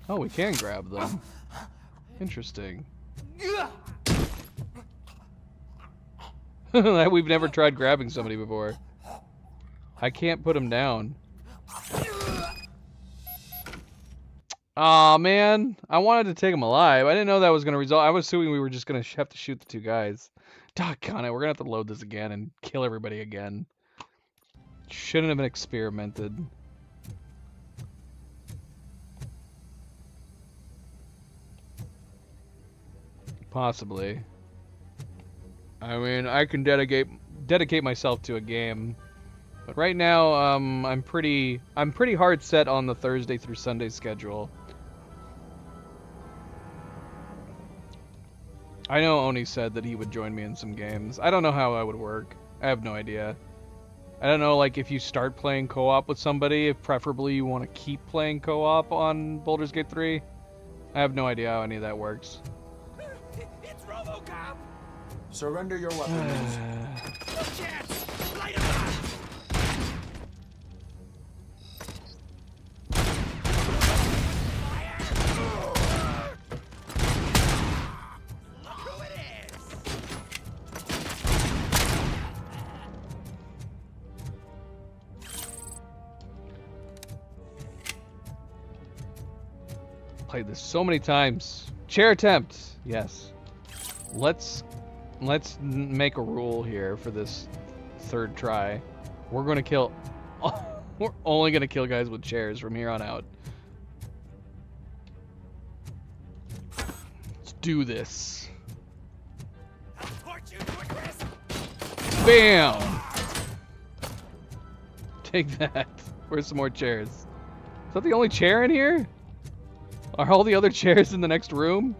Oh, we can grab them. Interesting. We've never tried grabbing somebody before. I can't put him down. Aw, man. I wanted to take him alive. I didn't know that was going to result. I was assuming we were just going to have to shoot the 2 guys. Doggone it. We're going to have to load this again and kill everybody again. Shouldn't have been experimented. Possibly. I mean, I can dedicate myself to a game. But right now, I'm pretty hard set on the Thursday through Sunday schedule. I know Oni said that he would join me in some games. I don't know how that would work. I have no idea. I don't know, like, if you start playing co-op with somebody, if preferably you want to keep playing co-op on Baldur's Gate 3. I have no idea how any of that works. It's RoboCop! Surrender your weapons. No chance! Light him up! Played this so many times. Chair attempt. Yes. Let's make a rule here for this 3rd try. We're going to kill... We're only going to kill guys with chairs from here on out. Let's do this. Bam! Take that. Where's some more chairs? Is that the only chair in here? Are all the other chairs in the next room?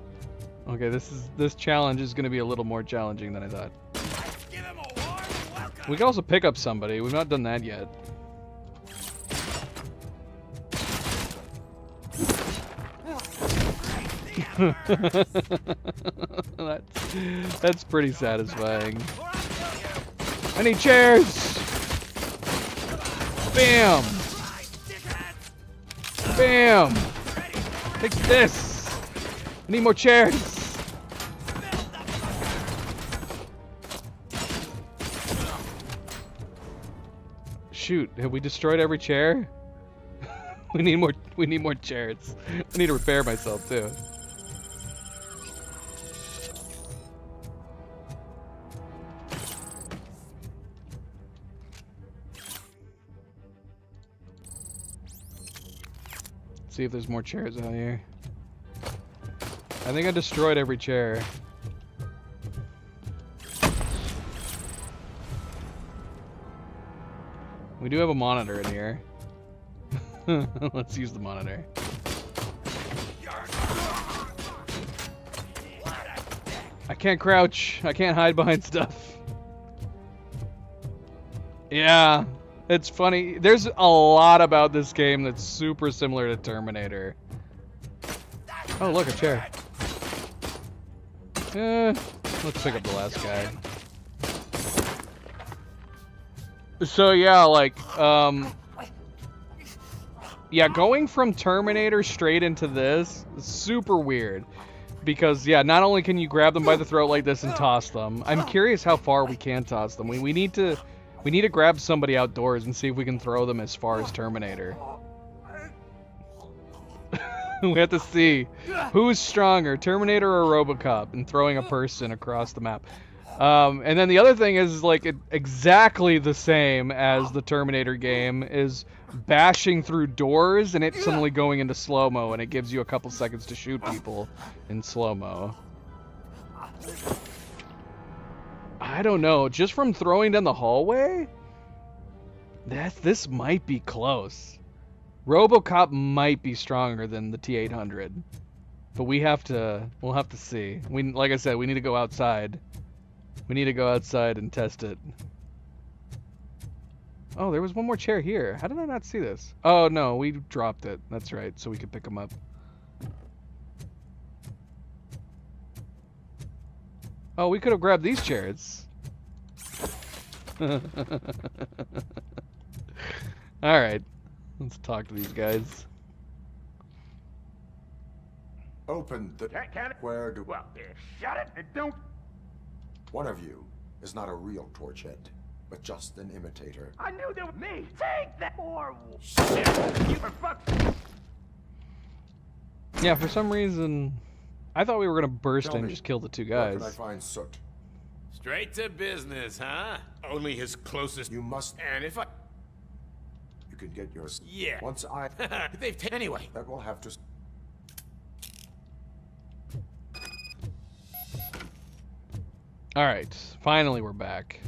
Okay, this challenge is going to be a little more challenging than I thought. We can also pick up somebody. We've not done that yet. That's pretty satisfying. I need chairs! Bam! Bam! Take this! I need more chairs! Shoot, have we destroyed every chair? we need more chairs. I need to repair myself too. See if there's more chairs out here. I think I destroyed every chair. We do have a monitor in here. Let's use the monitor. I can't crouch. I can't hide behind stuff. Yeah. It's funny. There's a lot about this game that's super similar to Terminator. Oh, look, a chair. Let's pick up the last guy. So yeah, like, yeah, going from Terminator straight into this is super weird. Because, yeah, not only can you grab them by the throat like this and toss them, I'm curious how far we can toss them. We need to grab somebody outdoors and see if we can throw them as far as Terminator. We have to see who's stronger, Terminator or RoboCop, in throwing a person across the map. And then the other thing is, like, exactly the same as the Terminator game is bashing through doors and it suddenly going into slow-mo, and it gives you a couple seconds to shoot people in slow-mo. I don't know, just from throwing down the hallway, this might be close. RoboCop might be stronger than the T-800, but we'll have to see. Like I said, we need to go outside. We need to go outside and test it. Oh, there was one more chair here. How did I not see this? Oh, no, we dropped it. That's right, so we could pick them up. Oh, we could have grabbed these chairs. Alright, let's talk to these guys. Open the... Where do... Well, shut it and don't... One of you is not a real Torchhead, but just an imitator. I knew there was me. Take that or shit. You for fuck's... Yeah, for some reason, I thought we were gonna burst in and just kill the two guys. Where can I find Soot? Straight to business, huh? Only his closest... You must... And if I... You can get yours. Yeah. Once I... They've taken... Anyway. That will have to... Alright, finally we're back.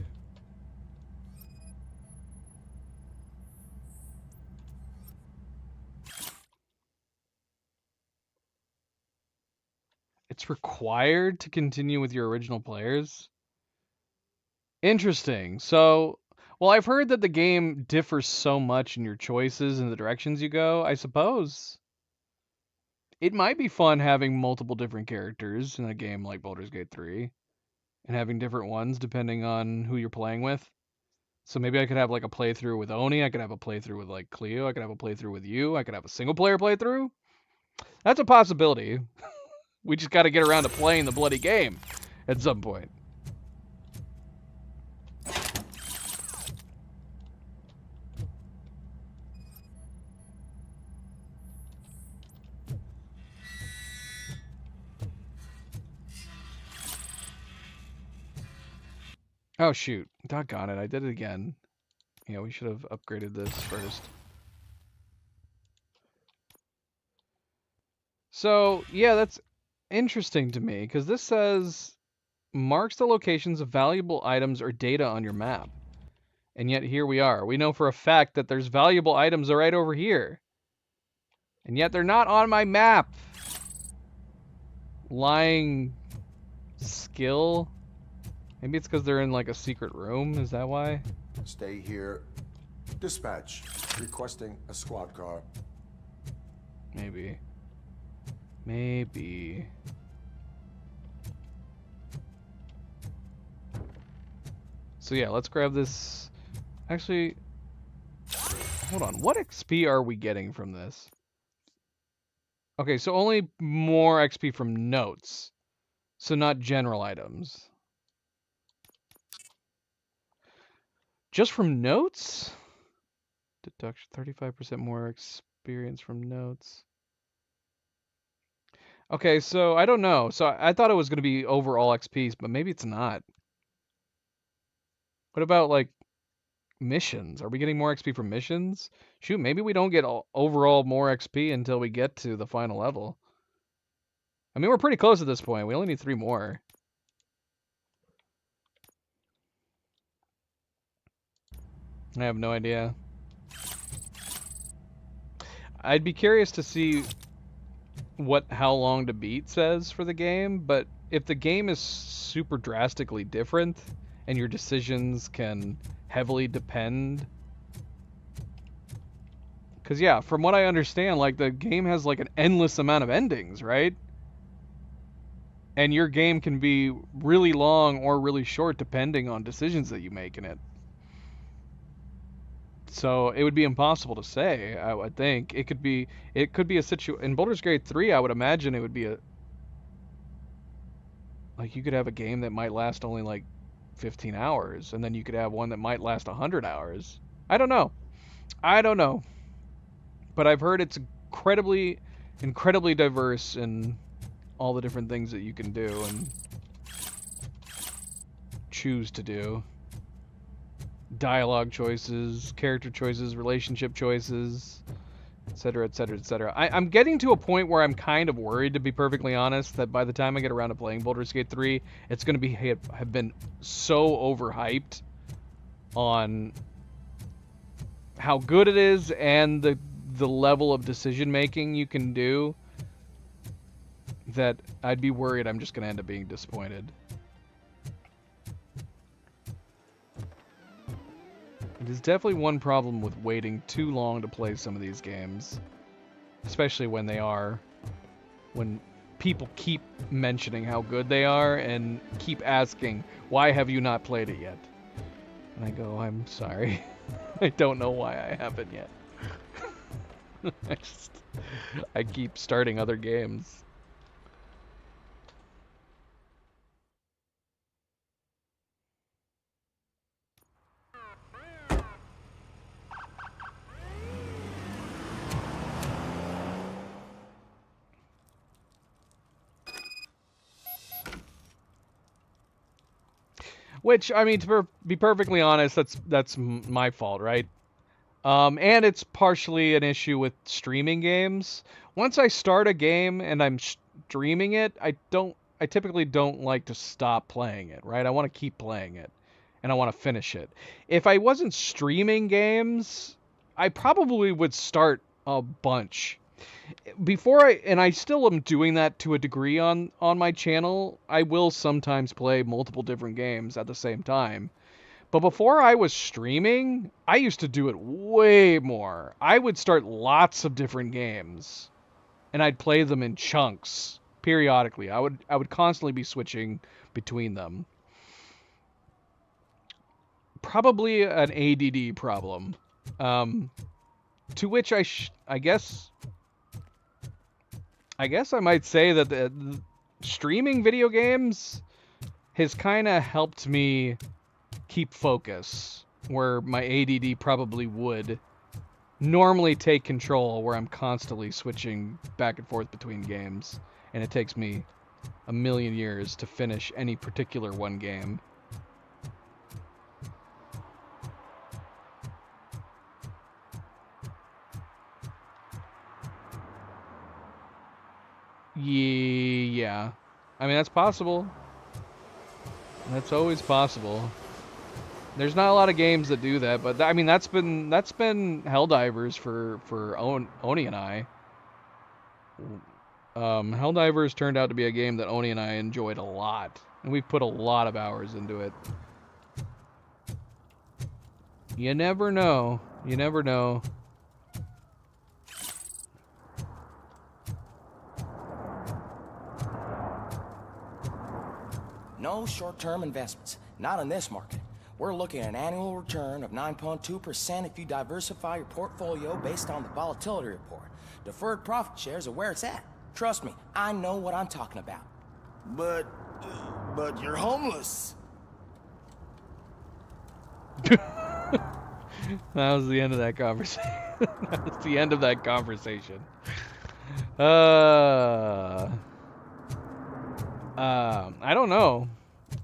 It's required to continue with your original players? Interesting. So, well, I've heard that the game differs so much in your choices and the directions you go, I suppose. It might be fun having multiple different characters in a game like Baldur's Gate 3. And having different ones depending on who you're playing with. So maybe I could have like a playthrough with Oni, I could have a playthrough with like Cleo, I could have a playthrough with you, I could have a single player playthrough. That's a possibility. We just got to get around to playing the bloody game at some point. Oh shoot, doggone it, I did it again. Yeah, we should have upgraded this first. So, yeah, that's interesting to me, because this says, marks the locations of valuable items or data on your map. And yet here we are. We know for a fact that there's valuable items right over here. And yet they're not on my map. Lying skill? Maybe it's because they're in like a secret room, is that why? Stay here. Dispatch. Requesting a squad car. Maybe. Maybe. So yeah, let's grab this. Actually, hold on. What XP are we getting from this? Okay, so only more XP from notes. So not general items. Just from notes? Deduction 35% more experience from notes. Okay, so I don't know. So I thought it was going to be overall XPs, but maybe it's not. What about like missions? Are we getting more XP from missions? Shoot, maybe we don't get overall more XP until we get to the final level. I mean, we're pretty close at this point. We only need 3 more. I have no idea. I'd be curious to see what how long to beat says for the game, but if the game is super drastically different and your decisions can heavily depend, because yeah, from what I understand, like the game has like an endless amount of endings, right? And your game can be really long or really short depending on decisions that you make in it. So it would be impossible to say, I would think. It could be a situation in Baldur's Gate 3, I would imagine it would be like you could have a game that might last only like 15 hours, and then you could have one that might last 100 hours. I don't know. But I've heard it's incredibly diverse in all the different things that you can do and choose to do. Dialogue choices, character choices, relationship choices, etc., etc., etc. I'm getting to a point where I'm kind of worried, to be perfectly honest, that by the time I get around to playing Baldur's Gate 3, it's going to have been so overhyped on how good it is and the level of decision making you can do, that I'd be worried I'm just going to end up being disappointed. It is definitely one problem with waiting too long to play some of these games, especially when people keep mentioning how good they are and keep asking, why have you not played it yet? And I go, I'm sorry. I don't know why I haven't yet. I keep starting other games. Which, I mean, to be perfectly honest, that's my fault, right? And it's partially an issue with streaming games. Once I start a game and I'm streaming it, I typically don't like to stop playing it, right? I want to keep playing it, and I want to finish it. If I wasn't streaming games, I probably would start a bunch. And I still am doing that to a degree on my channel. I will sometimes play multiple different games at the same time. But before I was streaming, I used to do it way more. I would start lots of different games, and I'd play them in chunks periodically. I would constantly be switching between them. Probably an ADD problem. To which I guess I might say that the streaming video games has kind of helped me keep focus, where my ADD probably would normally take control, where I'm constantly switching back and forth between games, and it takes me a million years to finish any particular one game. Yeah. I mean, that's possible. That's always possible. There's not a lot of games that do that, but I mean, that's been Helldivers for Oni and I. Helldivers turned out to be a game that Oni and I enjoyed a lot, and we put a lot of hours into it. You never know. You never know. No short-term investments. Not in this market. We're looking at an annual return of 9.2% if you diversify your portfolio based on the volatility report. Deferred profit shares are where it's at. Trust me, I know what I'm talking about. But you're homeless. That was the end of that conversation. That was the end of that conversation. I don't know.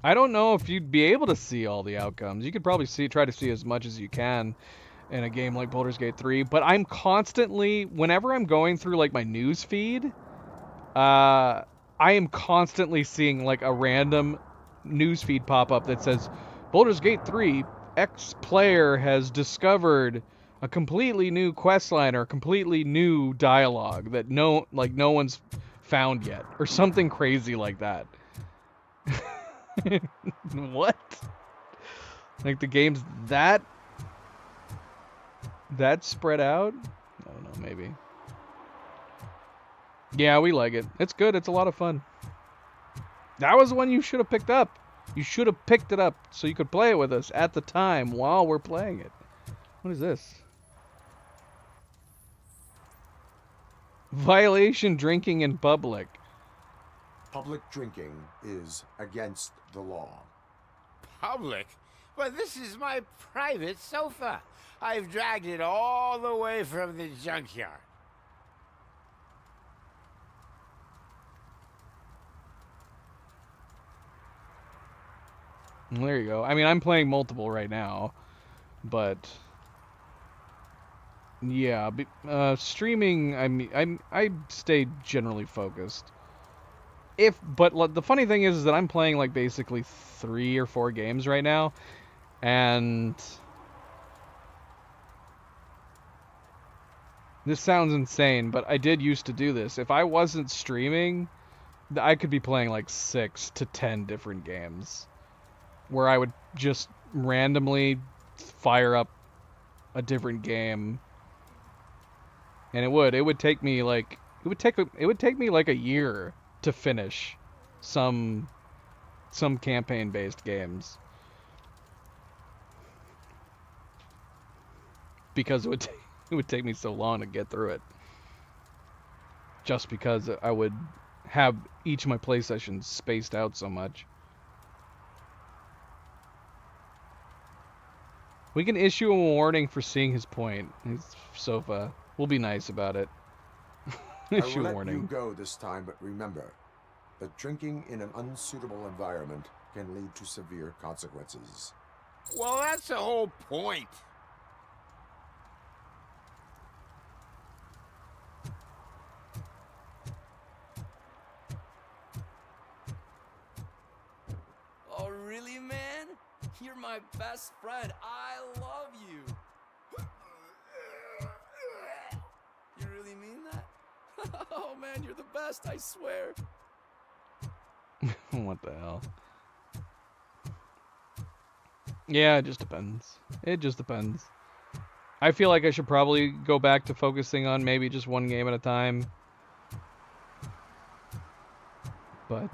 I don't know if you'd be able to see all the outcomes. You could probably try to see as much as you can in a game like Baldur's Gate 3, but I'm constantly, whenever I'm going through like my news feed, I am constantly seeing like a random news feed pop up that says Baldur's Gate 3 X player has discovered a completely new questline or a completely new dialogue that no one's found yet, or something crazy like that. What? Like the game's that spread out? I don't know, maybe. Yeah, we like it. It's good. It's a lot of fun. That was the one you should have picked up. You should have picked it up so you could play it with us at the time while we're playing it. What is this? Violation drinking in public. Public drinking is against the law. Public? But this is my private sofa. I've dragged it all the way from the junkyard. There you go. I mean, I'm playing multiple right now, but yeah, streaming. I mean, I stay generally focused. But the funny thing is that I'm playing like basically 3 or 4 games right now, and this sounds insane, but I did used to do this. If I wasn't streaming, I could be playing like 6 to 10 different games, where I would just randomly fire up a different game, and it would take me like a year to finish some campaign-based games, because it would take me so long to get through it, just because I would have each of my play sessions spaced out so much. We can issue a warning for seeing his point. His sofa. We'll be nice about it. Issue I a will let you warning. go this time, but remember that drinking in an unsuitable environment can lead to severe consequences. Well, that's the whole point. Oh, really, man? You're my best friend. I love you. You really mean that? Oh, man, you're the best, I swear. What the hell? Yeah, it just depends. It just depends. I feel like I should probably go back to focusing on maybe just one game at a time. But,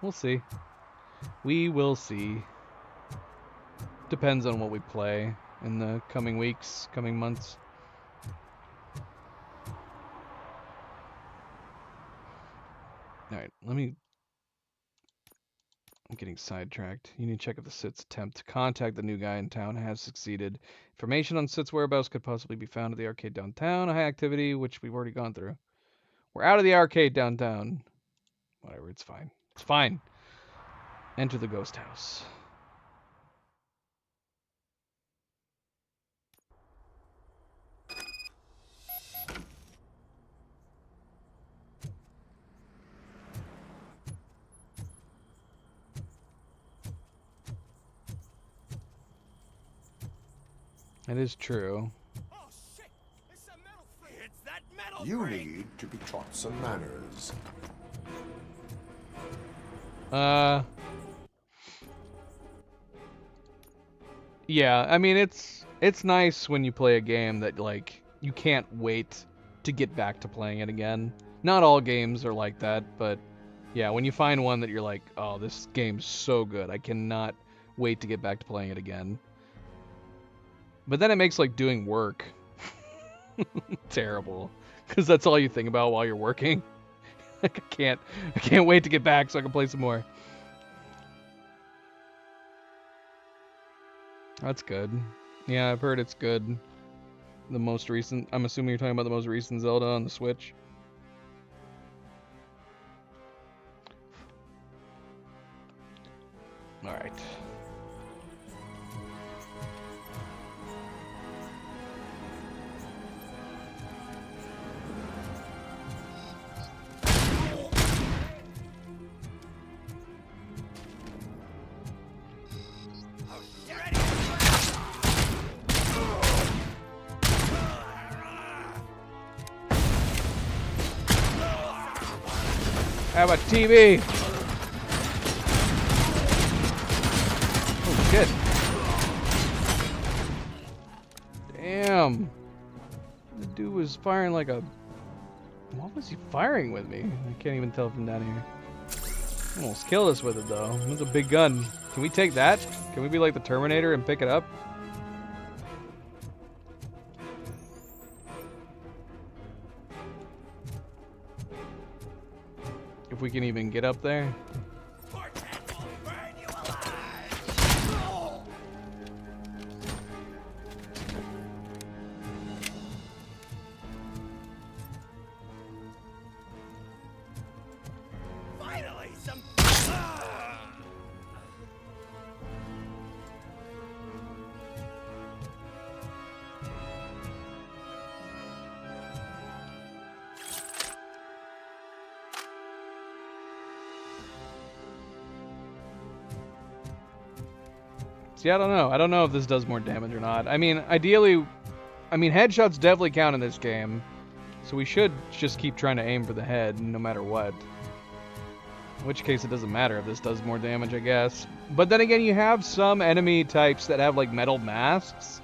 we'll see. We will see. Depends on what we play in the coming weeks, coming months. Alright, I'm getting sidetracked. You need to check if the Sith's attempt to contact the new guy in town has succeeded. Information on Sith's whereabouts could possibly be found at the arcade downtown. A high activity, which we've already gone through. We're out of the arcade downtown. Whatever, it's fine. It's fine. Enter the ghost house. That is true. You need to be taught some manners. Yeah, I mean it's nice when you play a game that like you can't wait to get back to playing it again. Not all games are like that, but yeah, when you find one that you're like, "Oh, this game's so good. I cannot wait to get back to playing it again." But then it makes like doing work terrible, because that's all you think about while you're working. Like I can't wait to get back so I can play some more. That's good. Yeah, I've heard it's good. The most recent, I'm assuming you're talking about the most recent Zelda on the Switch. All right. How about TV? Oh shit. Damn. The dude was firing like a... What was he firing with me? I can't even tell from down here. Almost killed us with it, though. It's a big gun. Can we take that? Can we be like the Terminator and pick it up? If we can even get up there. Finally, some. See, I don't know. I don't know if this does more damage or not. I mean, ideally, headshots definitely count in this game. So we should just keep trying to aim for the head, no matter what. In which case, it doesn't matter if this does more damage, I guess. But then again, you have some enemy types that have, like, metal masks.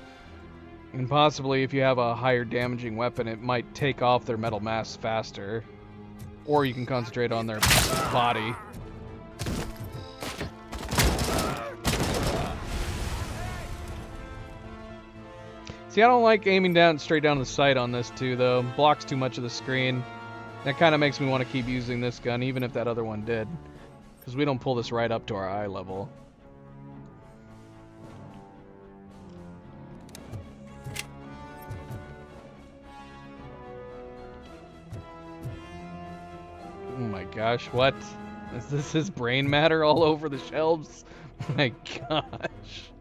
And possibly, if you have a higher damaging weapon, it might take off their metal masks faster. Or you can concentrate on their body. See, I don't like aiming down straight down the sight on this too, though. Blocks too much of the screen. That kind of makes me want to keep using this gun, even if that other one did. Because we don't pull this right up to our eye level. Oh my gosh, what? Is this his brain matter all over the shelves? My gosh.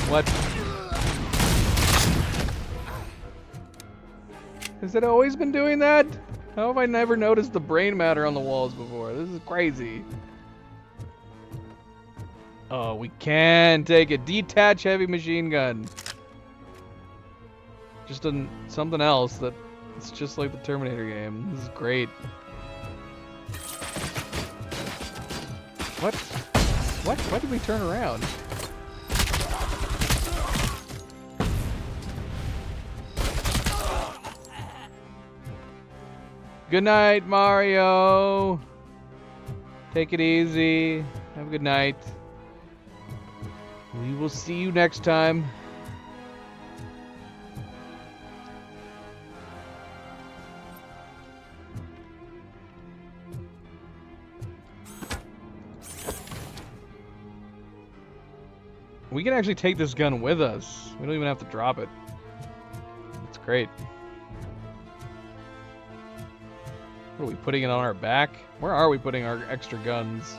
What? Has it always been doing that? How have I never noticed the brain matter on the walls before? This is crazy. Oh, we can take a detached heavy machine gun. Just something else that it's just like the Terminator game. This is great. What? What? Why did we turn around? Good night, Mario. Take it easy. Have a good night. We will see you next time. We can actually take this gun with us. We don't even have to drop it. It's great. What are we putting it on our back? Where are we putting our extra guns?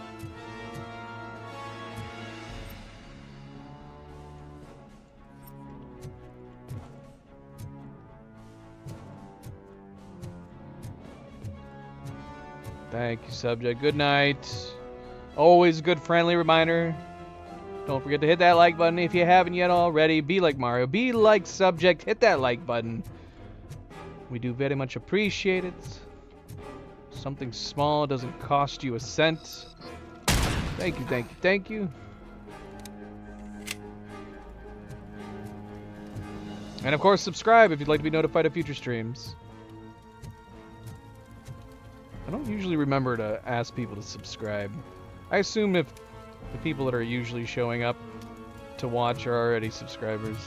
Thank you, subject. Good night. Always a good friendly reminder. Don't forget to hit that like button if you haven't yet already. Be like Mario. Be like subject. Hit that like button. We do very much appreciate it. Something small doesn't cost you a cent. Thank you, thank you, thank you. And of course, subscribe if you'd like to be notified of future streams. I don't usually remember to ask people to subscribe. I assume if the people that are usually showing up to watch are already subscribers.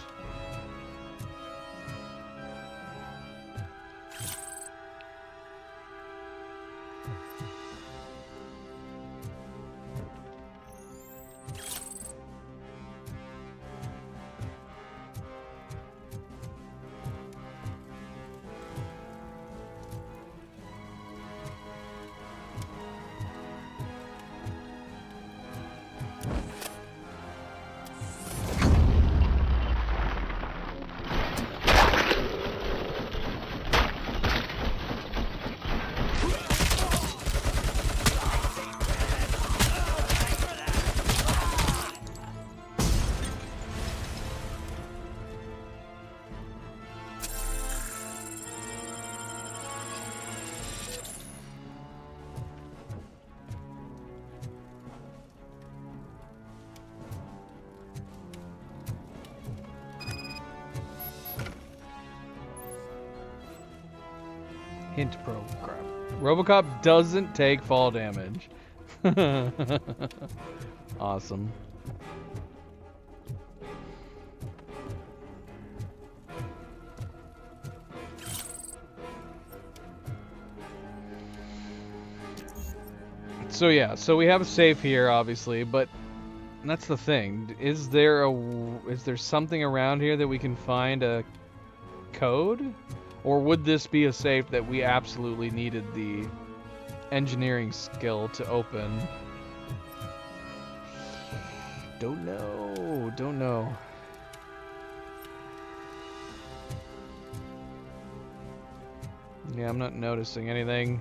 Hint program. RoboCop doesn't take fall damage. Awesome. So yeah, so we have a safe here, obviously, but that's the thing. Is there something around here that we can find a code? Or would this be a safe that we absolutely needed the engineering skill to open? Don't know. Yeah, I'm not noticing anything.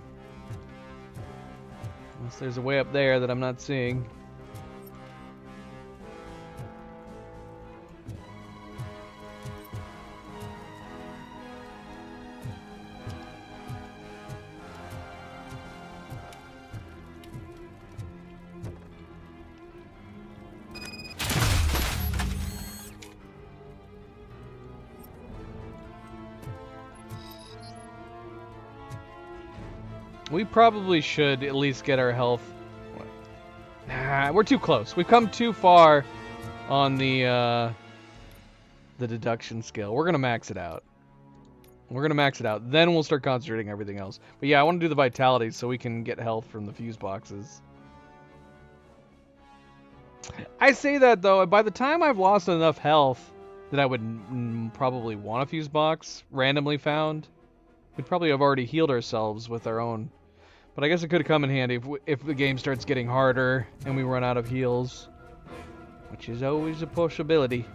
Unless there's a way up there that I'm not seeing. We probably should at least get our health. Nah, we're too close. We've come too far on the deduction skill. We're gonna max it out. Then we'll start concentrating everything else. But yeah, I want to do the vitality so we can get health from the fuse boxes. I say that though, by the time I've lost enough health that I would probably want a fuse box randomly found, we'd probably have already healed ourselves with our own. But I guess it could come in handy if the game starts getting harder and we run out of heals, which is always a possibility.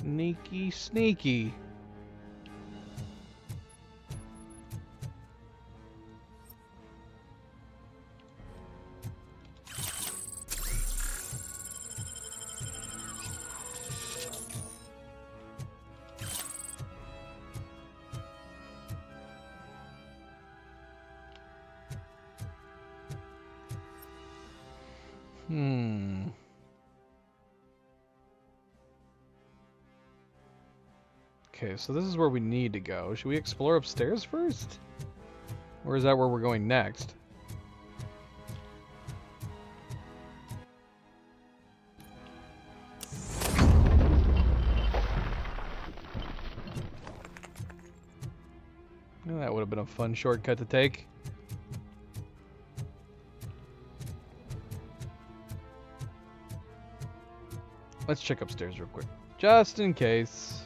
Sneaky, sneaky. Okay, so this is where we need to go. Should we explore upstairs first? Or is that where we're going next? Well, that would have been a fun shortcut to take. Let's check upstairs real quick, just in case.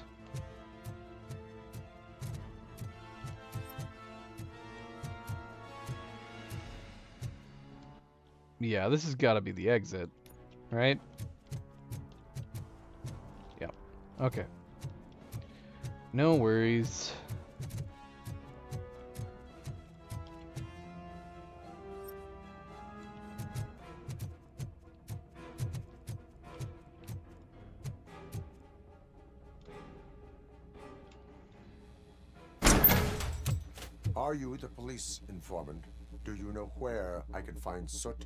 Yeah, this has got to be the exit, right? Yep. Okay. No worries. Are you the police informant? Do you know where I can find Soot?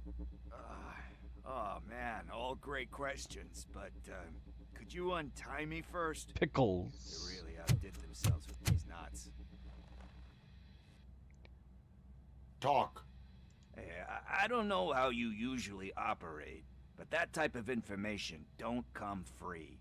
Oh man, all great questions, but could you untie me first? Pickles. They really outdid themselves with these knots. Talk. Hey, I don't know how you usually operate, but that type of information don't come free.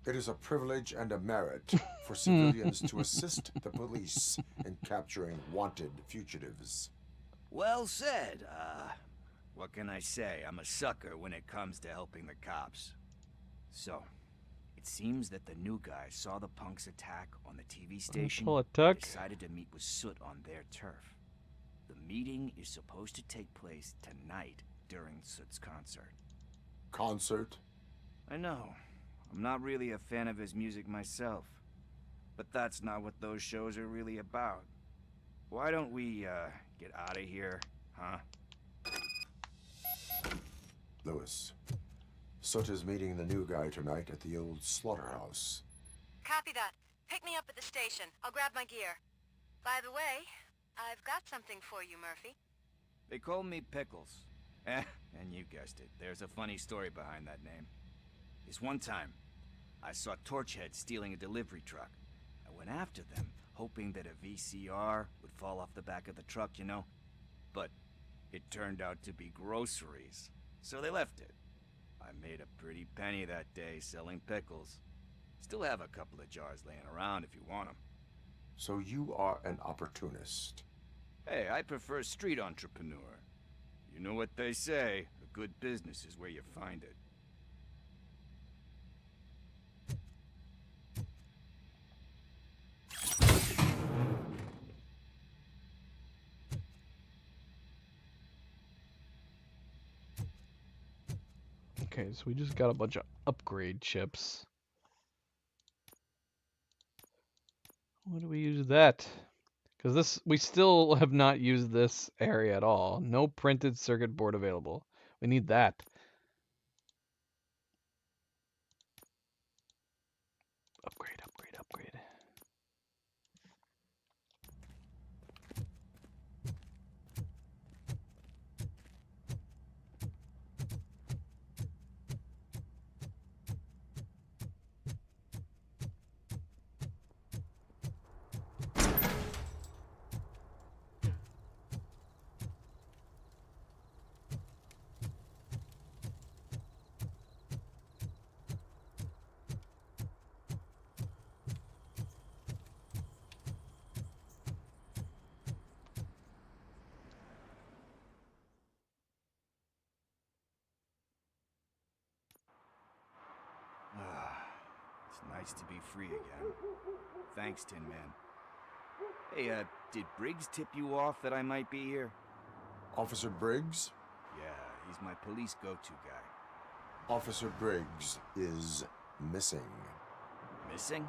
It is a privilege and a merit for civilians to assist the police in capturing wanted fugitives. Well said. What can I say? I'm a sucker when it comes to helping the cops. So, it seems that the new guy saw the punks attack on the TV station and decided to meet with Soot on their turf. The meeting is supposed to take place tonight during Soot's concert. Concert? I know. I'm not really a fan of his music myself. But that's not what those shows are really about. Why don't we, get out of here, huh? Lewis, Soot is meeting the new guy tonight at the old slaughterhouse. Copy that. Pick me up at the station. I'll grab my gear. By the way, I've got something for you, Murphy. They call me Pickles. And you guessed it. There's a funny story behind that name. This one time, I saw Torchhead stealing a delivery truck. I went after them, hoping that a VCR would fall off the back of the truck, you know? But it turned out to be groceries, so they left it. I made a pretty penny that day selling pickles. Still have a couple of jars laying around if you want them. So you are an opportunist. Hey, I prefer street entrepreneur. You know what they say, a good business is where you find it. Okay, so we just got a bunch of upgrade chips. What do we use that? Because we still have not used this area at all. No printed circuit board available. We need that. Upgrade, upgrade, upgrade. It's nice to be free again. Thanks, Tin Man. Hey, did Briggs tip you off that I might be here? Officer Briggs? Yeah, he's my police go-to guy. Officer Briggs is missing. Missing?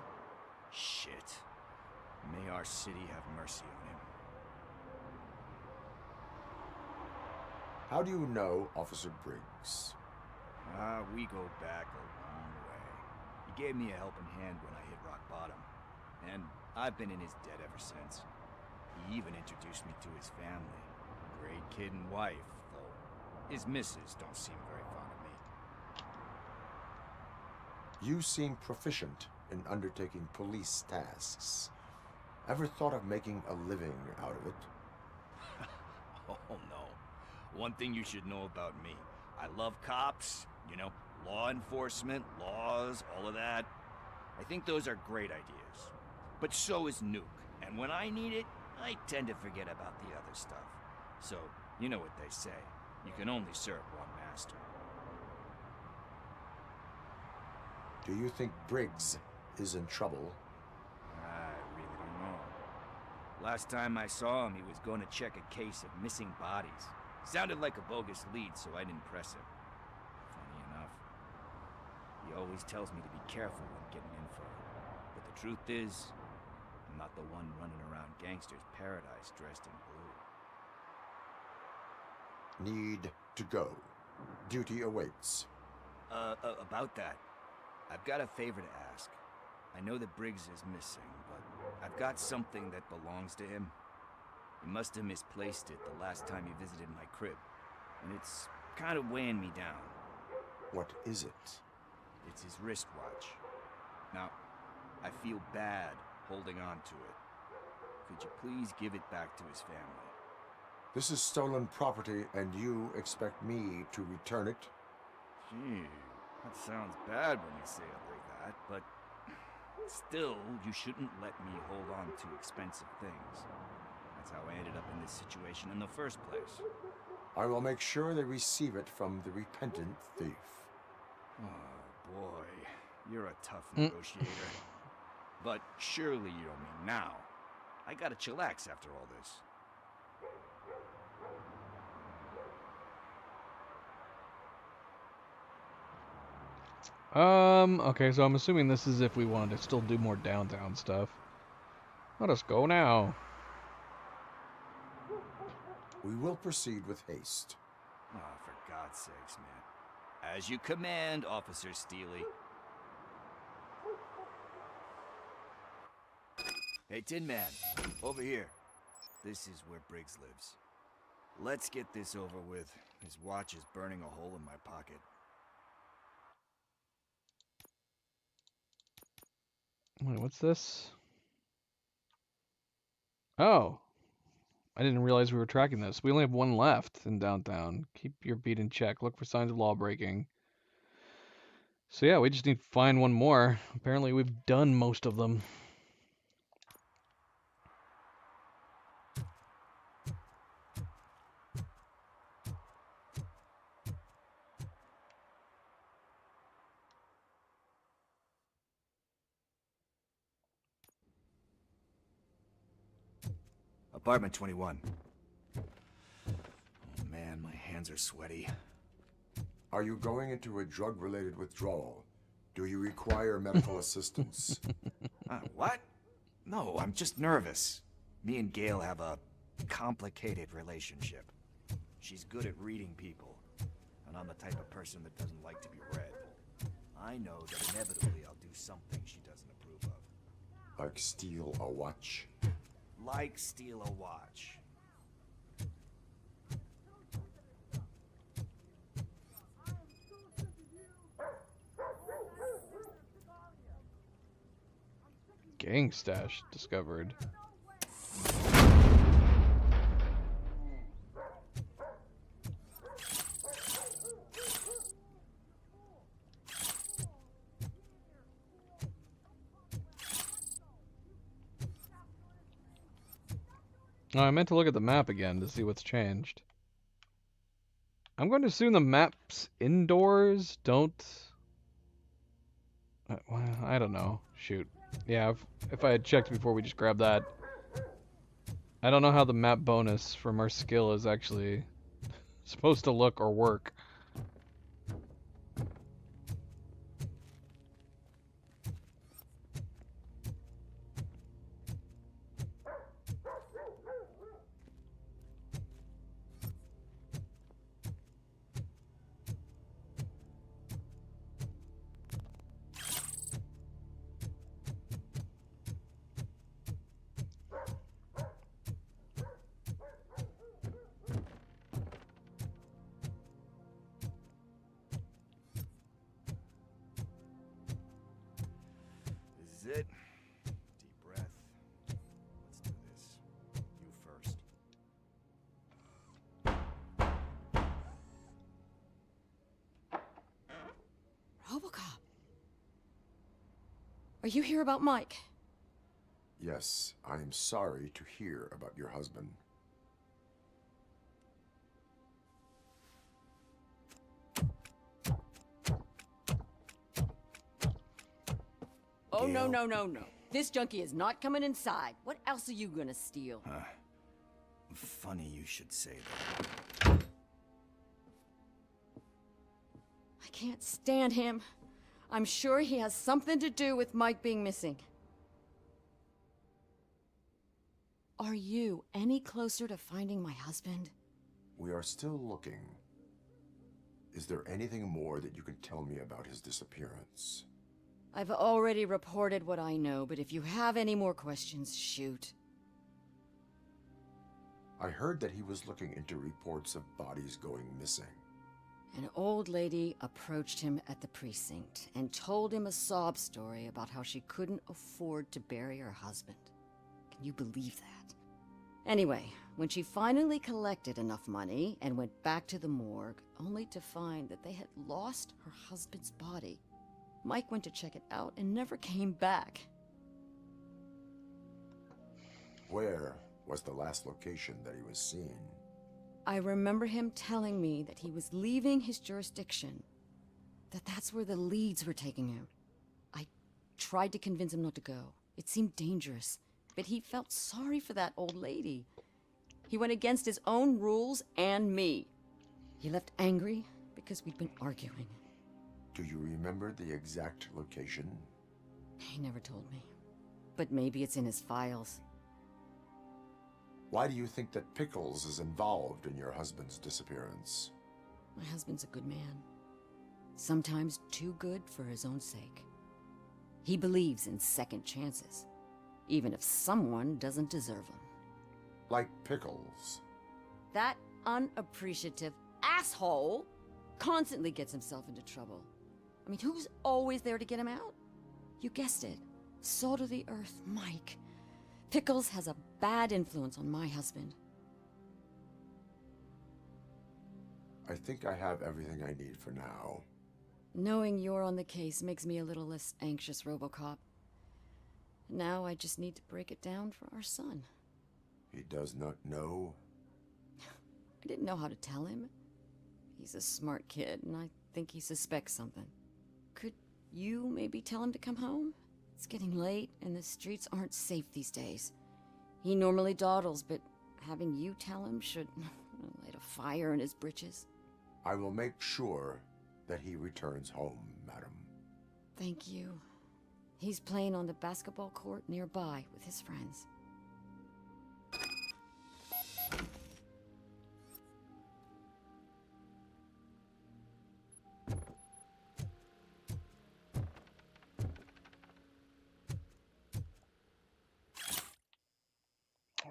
Shit. May our city have mercy on him. How do you know Officer Briggs? We go back a long way. He gave me a helping hand when I hit rock bottom. And I've been in his debt ever since. He even introduced me to his family. Great kid and wife, though his missus don't seem very fond of me. You seem proficient in undertaking police tasks. Ever thought of making a living out of it? Oh no. One thing you should know about me. I love cops, you know, law enforcement, laws, all of that. I think those are great ideas. But so is Nuke. And when I need it, I tend to forget about the other stuff. So, you know what they say. You can only serve one master. Do you think Briggs is in trouble? I really don't know. Last time I saw him, he was going to check a case of missing bodies. Sounded like a bogus lead, so I didn't press him. Funny enough. He always tells me to be careful when getting info. But the truth is, I'm not the one running around Gangster's Paradise dressed in blue. Need to go. Duty awaits. About that, I've got a favor to ask. I know that Briggs is missing, but I've got something that belongs to him. He must have misplaced it the last time he visited my crib, and it's kind of weighing me down. What is it? It's his wristwatch. Now, I feel bad holding on to it. Could you please give it back to his family? This is stolen property, and you expect me to return it? Gee, that sounds bad when you say it like that, but still, you shouldn't let me hold on to expensive things. That's how I ended up in this situation in the first place. I will make sure they receive it from the repentant thief. Oh, boy. You're a tough negotiator. But surely you don't mean now. I gotta chillax after all this. Okay, so I'm assuming this is if we wanted to still do more downtown stuff. Let us go now. We will proceed with haste. Oh, for God's sakes, man. As you command, Officer Steely. Hey, Tin Man, over here. This is where Briggs lives. Let's get this over with. His watch is burning a hole in my pocket. Wait, what's this? Oh. I didn't realize we were tracking this. We only have one left in downtown. Keep your beat in check. Look for signs of law breaking. So yeah, we just need to find one more. Apparently we've done most of them. Apartment 21. Oh man, my hands are sweaty. Are you going into a drug-related withdrawal? Do you require medical assistance? What? No, I'm just nervous. Me and Gail have a complicated relationship. She's good at reading people, and I'm the type of person that doesn't like to be read. I know that inevitably I'll do something she doesn't approve of. Like steal a watch? Like steal a watch. Gang stash discovered. Oh, I meant to look at the map again to see what's changed. I'm going to assume the maps indoors don't... well, I don't know. Shoot. Yeah, if I had checked before we just grabbed that. I don't know how the map bonus from our skill is actually supposed to look or work. This is it. Deep breath. Let's do this. You first. RoboCop. Are you here about Mike? Yes, I am sorry to hear about your husband. Oh, no, no, no, no. This junkie is not coming inside. What else are you gonna steal? Funny you should say that. I can't stand him. I'm sure he has something to do with Mike being missing. Are you any closer to finding my husband? We are still looking. Is there anything more that you can tell me about his disappearance? I've already reported what I know, but if you have any more questions, shoot. I heard that he was looking into reports of bodies going missing. An old lady approached him at the precinct and told him a sob story about how she couldn't afford to bury her husband. Can you believe that? Anyway, when she finally collected enough money and went back to the morgue, only to find that they had lost her husband's body, Mike went to check it out and never came back. Where was the last location that he was seen? I remember him telling me that he was leaving his jurisdiction, that's where the leads were taking him. I tried to convince him not to go. It seemed dangerous, but he felt sorry for that old lady. He went against his own rules and me. He left angry because we'd been arguing. Do you remember the exact location? He never told me, but maybe it's in his files. Why do you think that Pickles is involved in your husband's disappearance? My husband's a good man. Sometimes too good for his own sake. He believes in second chances, even if someone doesn't deserve them. Like Pickles. That unappreciative asshole constantly gets himself into trouble. I mean, who's always there to get him out? You guessed it. Salt of the earth, Mike. Pickles has a bad influence on my husband. I think I have everything I need for now. Knowing you're on the case makes me a little less anxious, RoboCop. Now I just need to break it down for our son. He does not know? I didn't know how to tell him. He's a smart kid, and I think he suspects something. Could you maybe tell him to come home? It's getting late, and the streets aren't safe these days. He normally dawdles, but having you tell him should light a fire in his britches. I will make sure that he returns home, madam. Thank you. He's playing on the basketball court nearby with his friends.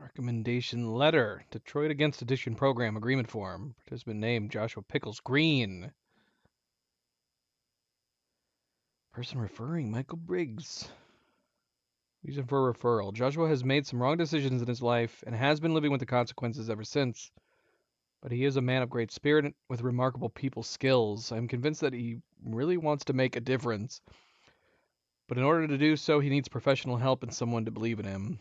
Recommendation letter. Detroit Against Addiction Program Agreement Form. Participant name Joshua Pickles Green. Person referring Michael Briggs. Reason for referral. Joshua has made some wrong decisions in his life and has been living with the consequences ever since. But he is a man of great spirit with remarkable people skills. I'm convinced that he really wants to make a difference. But in order to do so, he needs professional help and someone to believe in him.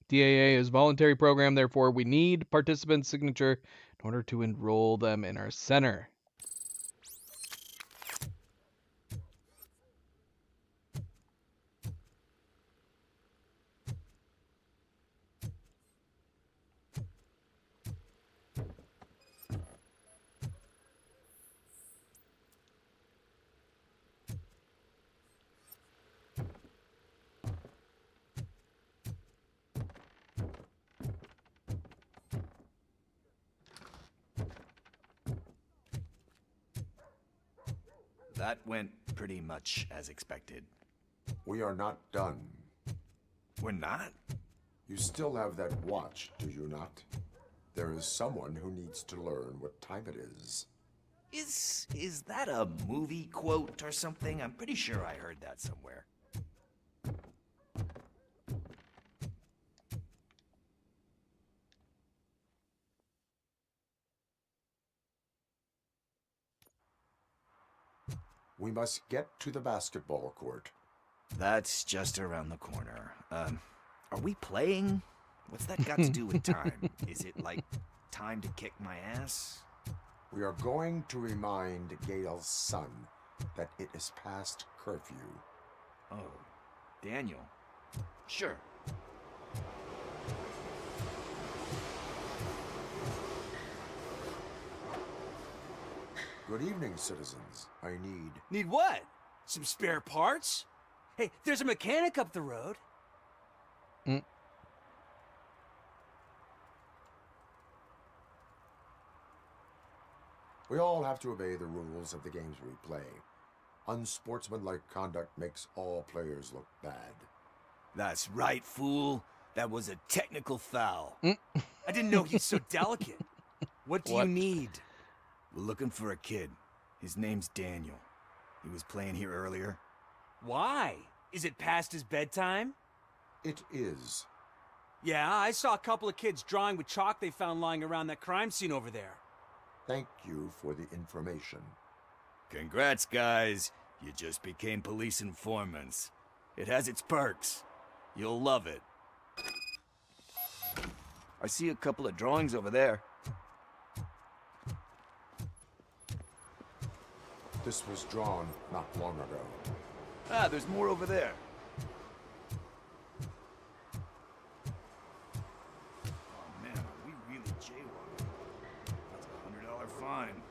DAA is a voluntary program, therefore we need participants' signature in order to enroll them in our center. That went pretty much as expected. We are not done. We're not? You still have that watch, do you not? There is someone who needs to learn what time it is. Is that a movie quote or something? I'm pretty sure I heard that somewhere. We must get to the basketball court. That's just around the corner. Are we playing? What's that got to do with time? Is it like time to kick my ass? We are going to remind Gail's son that it is past curfew. Oh, Daniel. Sure. Good evening, citizens. I need... Need what? Some spare parts? Hey, there's a mechanic up the road. We all have to obey the rules of the games we play. Unsportsmanlike conduct makes all players look bad. That's right, fool. That was a technical foul. I didn't know he's so delicate. What do you need? We're looking for a kid. His name's Daniel. He was playing here earlier. Why? Is it past his bedtime? It is. Yeah, I saw a couple of kids drawing with chalk they found lying around that crime scene over there. Thank you for the information. Congrats, guys. You just became police informants. It has its perks. You'll love it. I see a couple of drawings over there. This was drawn not long ago. Ah, there's more over there. Oh man, are we really jaywalking? That's a $100 fine.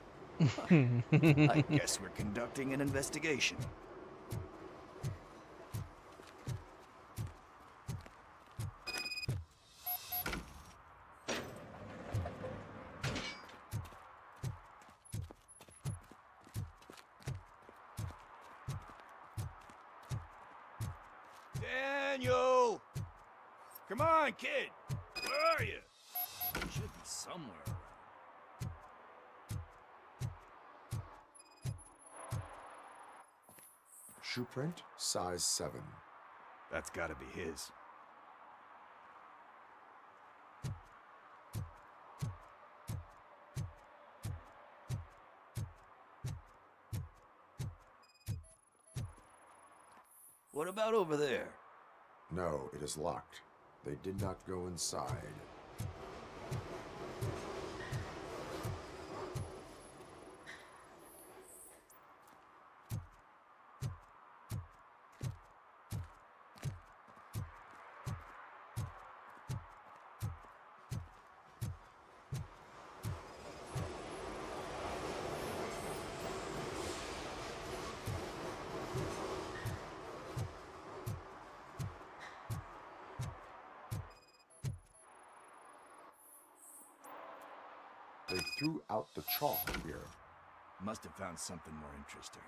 I guess we're conducting an investigation. Daniel! Come on, kid! Where are you? Should be somewhere around. Shoe print, size 7. That's gotta be his. What about over there? No, it is locked. They did not go inside. They threw out the chalk here. Must have found something more interesting.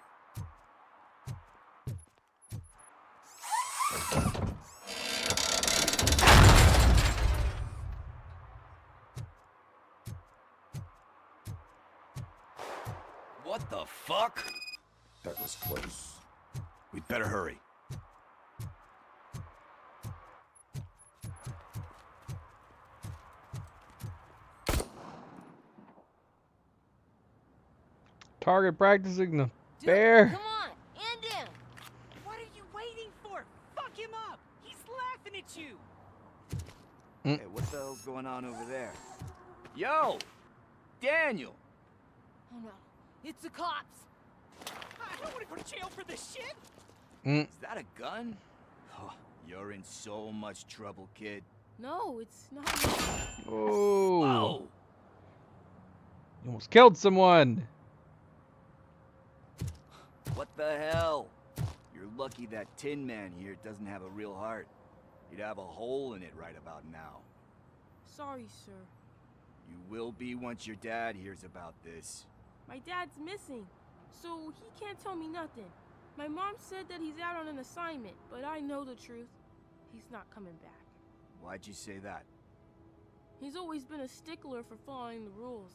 What the fuck? That was close. We'd better hurry. Target practicing the bear. Come on, end him! What are you waiting for? Fuck him up! He's laughing at you! Hey, what the hell's going on over there? Yo! Daniel! Oh no, it's the cops! I don't want to go to jail for this shit! Is that a gun? Oh, you're in so much trouble, kid. No, it's not. Oh. Whoa! You almost killed someone. What the hell? You're lucky that Tin Man here doesn't have a real heart. He'd have a hole in it right about now. Sorry, sir. You will be once your dad hears about this. My dad's missing, so he can't tell me nothing. My mom said that he's out on an assignment, but I know the truth. He's not coming back. Why'd you say that? He's always been a stickler for following the rules.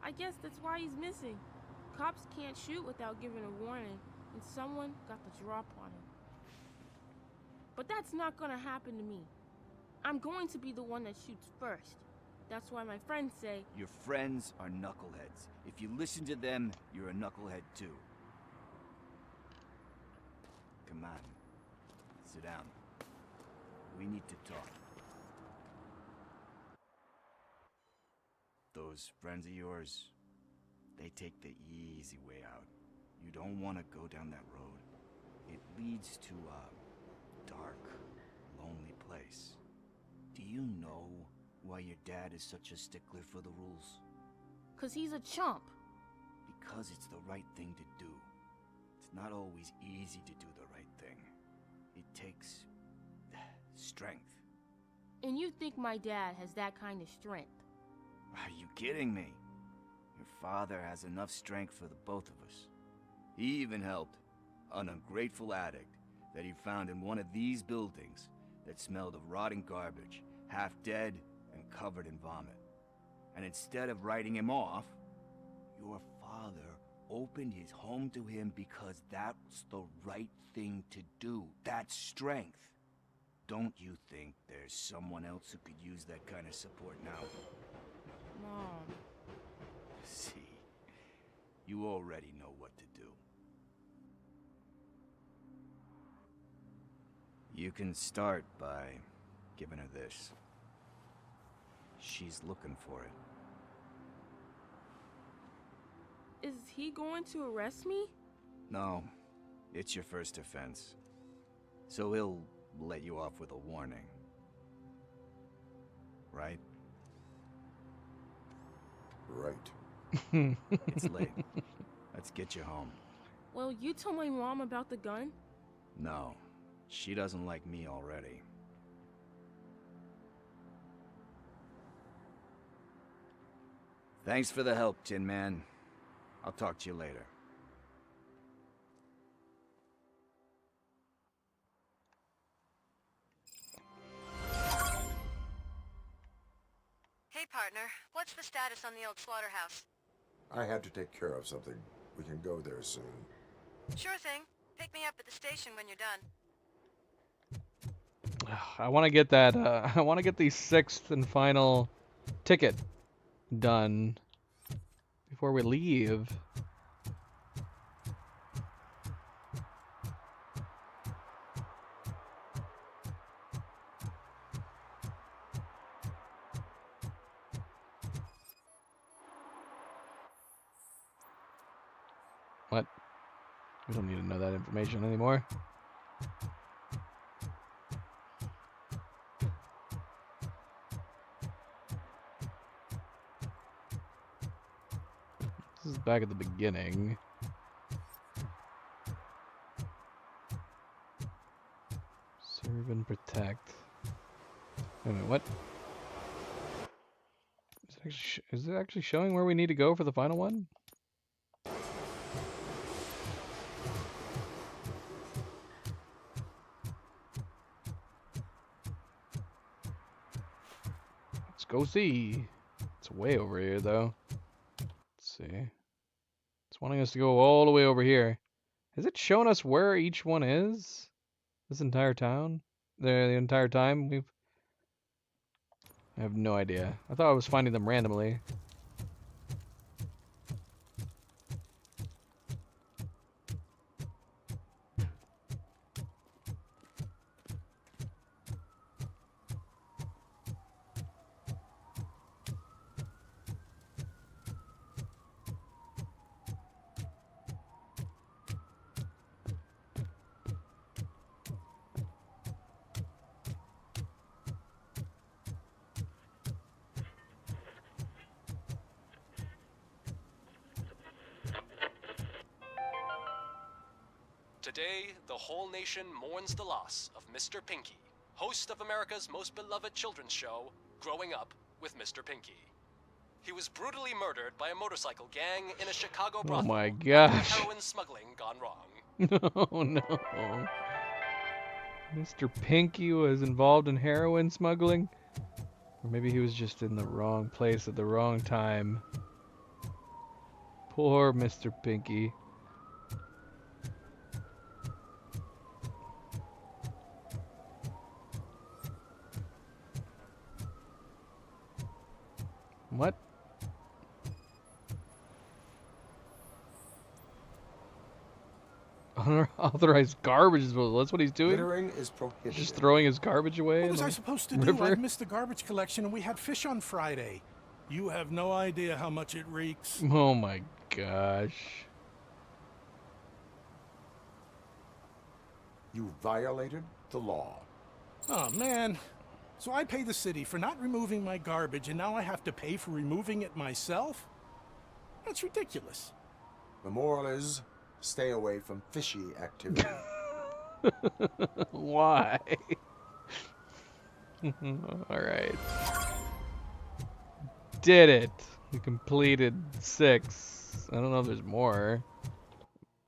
I guess that's why he's missing. Cops can't shoot without giving a warning, and someone got the drop on him. But that's not gonna happen to me. I'm going to be the one that shoots first. That's why my friends say... Your friends are knuckleheads. If you listen to them, you're a knucklehead too. Come on. Sit down. We need to talk. Those friends of yours, they take the easy way out. You don't want to go down that road. It leads to a dark, lonely place. Do you know why your dad is such a stickler for the rules? 'Cause he's a chump. Because it's the right thing to do. It's not always easy to do the right thing. It takes strength. And you think my dad has that kind of strength? Are you kidding me? Your father has enough strength for the both of us. He even helped an ungrateful addict that he found in one of these buildings that smelled of rotting garbage, half dead and covered in vomit. And instead of writing him off, your father opened his home to him because that was the right thing to do. That's strength. Don't you think there's someone else who could use that kind of support now? Mom. See, you already know what to do. You can start by giving her this. She's looking for it. Is he going to arrest me? No, it's your first offense. So he'll let you off with a warning. Right? Right. It's late. Let's get you home. Well, you told my mom about the gun? No, she doesn't like me already. Thanks for the help, Tin Man. I'll talk to you later. Hey, partner. What's the status on the old slaughterhouse? I had to take care of something. We can go there soon. Sure thing. Pick me up at the station when you're done. I want to get that. I want to get the 6th and final ticket done before we leave. What? We don't need to know that information anymore. This is back at the beginning. Serve and protect. Wait a minute, what? Is it actually showing where we need to go for the final one? Let's go see. It's way over here, though. Let's see. It's wanting us to go all the way over here. Is it showing us where each one is? This entire town? The entire time we've... I have no idea. I thought I was finding them randomly. Today, the whole nation mourns the loss of Mr. Pinky, host of America's most beloved children's show, Growing Up with Mr. Pinky. He was brutally murdered by a motorcycle gang in a Chicago brothel. Oh my gosh. Heroin smuggling gone wrong. Oh no. Mr. Pinky was involved in heroin smuggling? Or maybe he was just in the wrong place at the wrong time. Poor Mr. Pinky. What? Unauthorized garbage is that's what he's doing? Littering is prohibited. Just throwing his garbage away What in was the I supposed to river? do? I missed the garbage collection and we had fish on Friday. You have no idea how much it reeks. Oh my gosh. You violated the law. Oh, man. So I pay the city for not removing my garbage, and now I have to pay for removing it myself? That's ridiculous. The moral is, stay away from fishy activity. Why? Alright. did it. We completed 6. I don't know if there's more.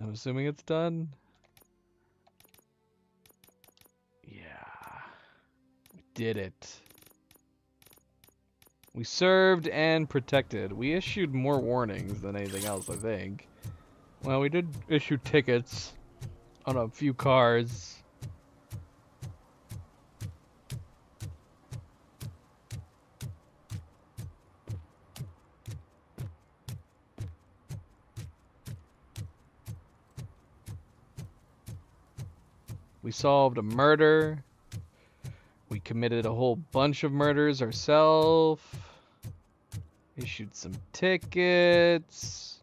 I'm assuming it's done. Yeah. We did it. We served and protected. We issued more warnings than anything else, I think. Well, we did issue tickets on a few cars. We solved a murder. We committed a whole bunch of murders ourselves. Issued some tickets.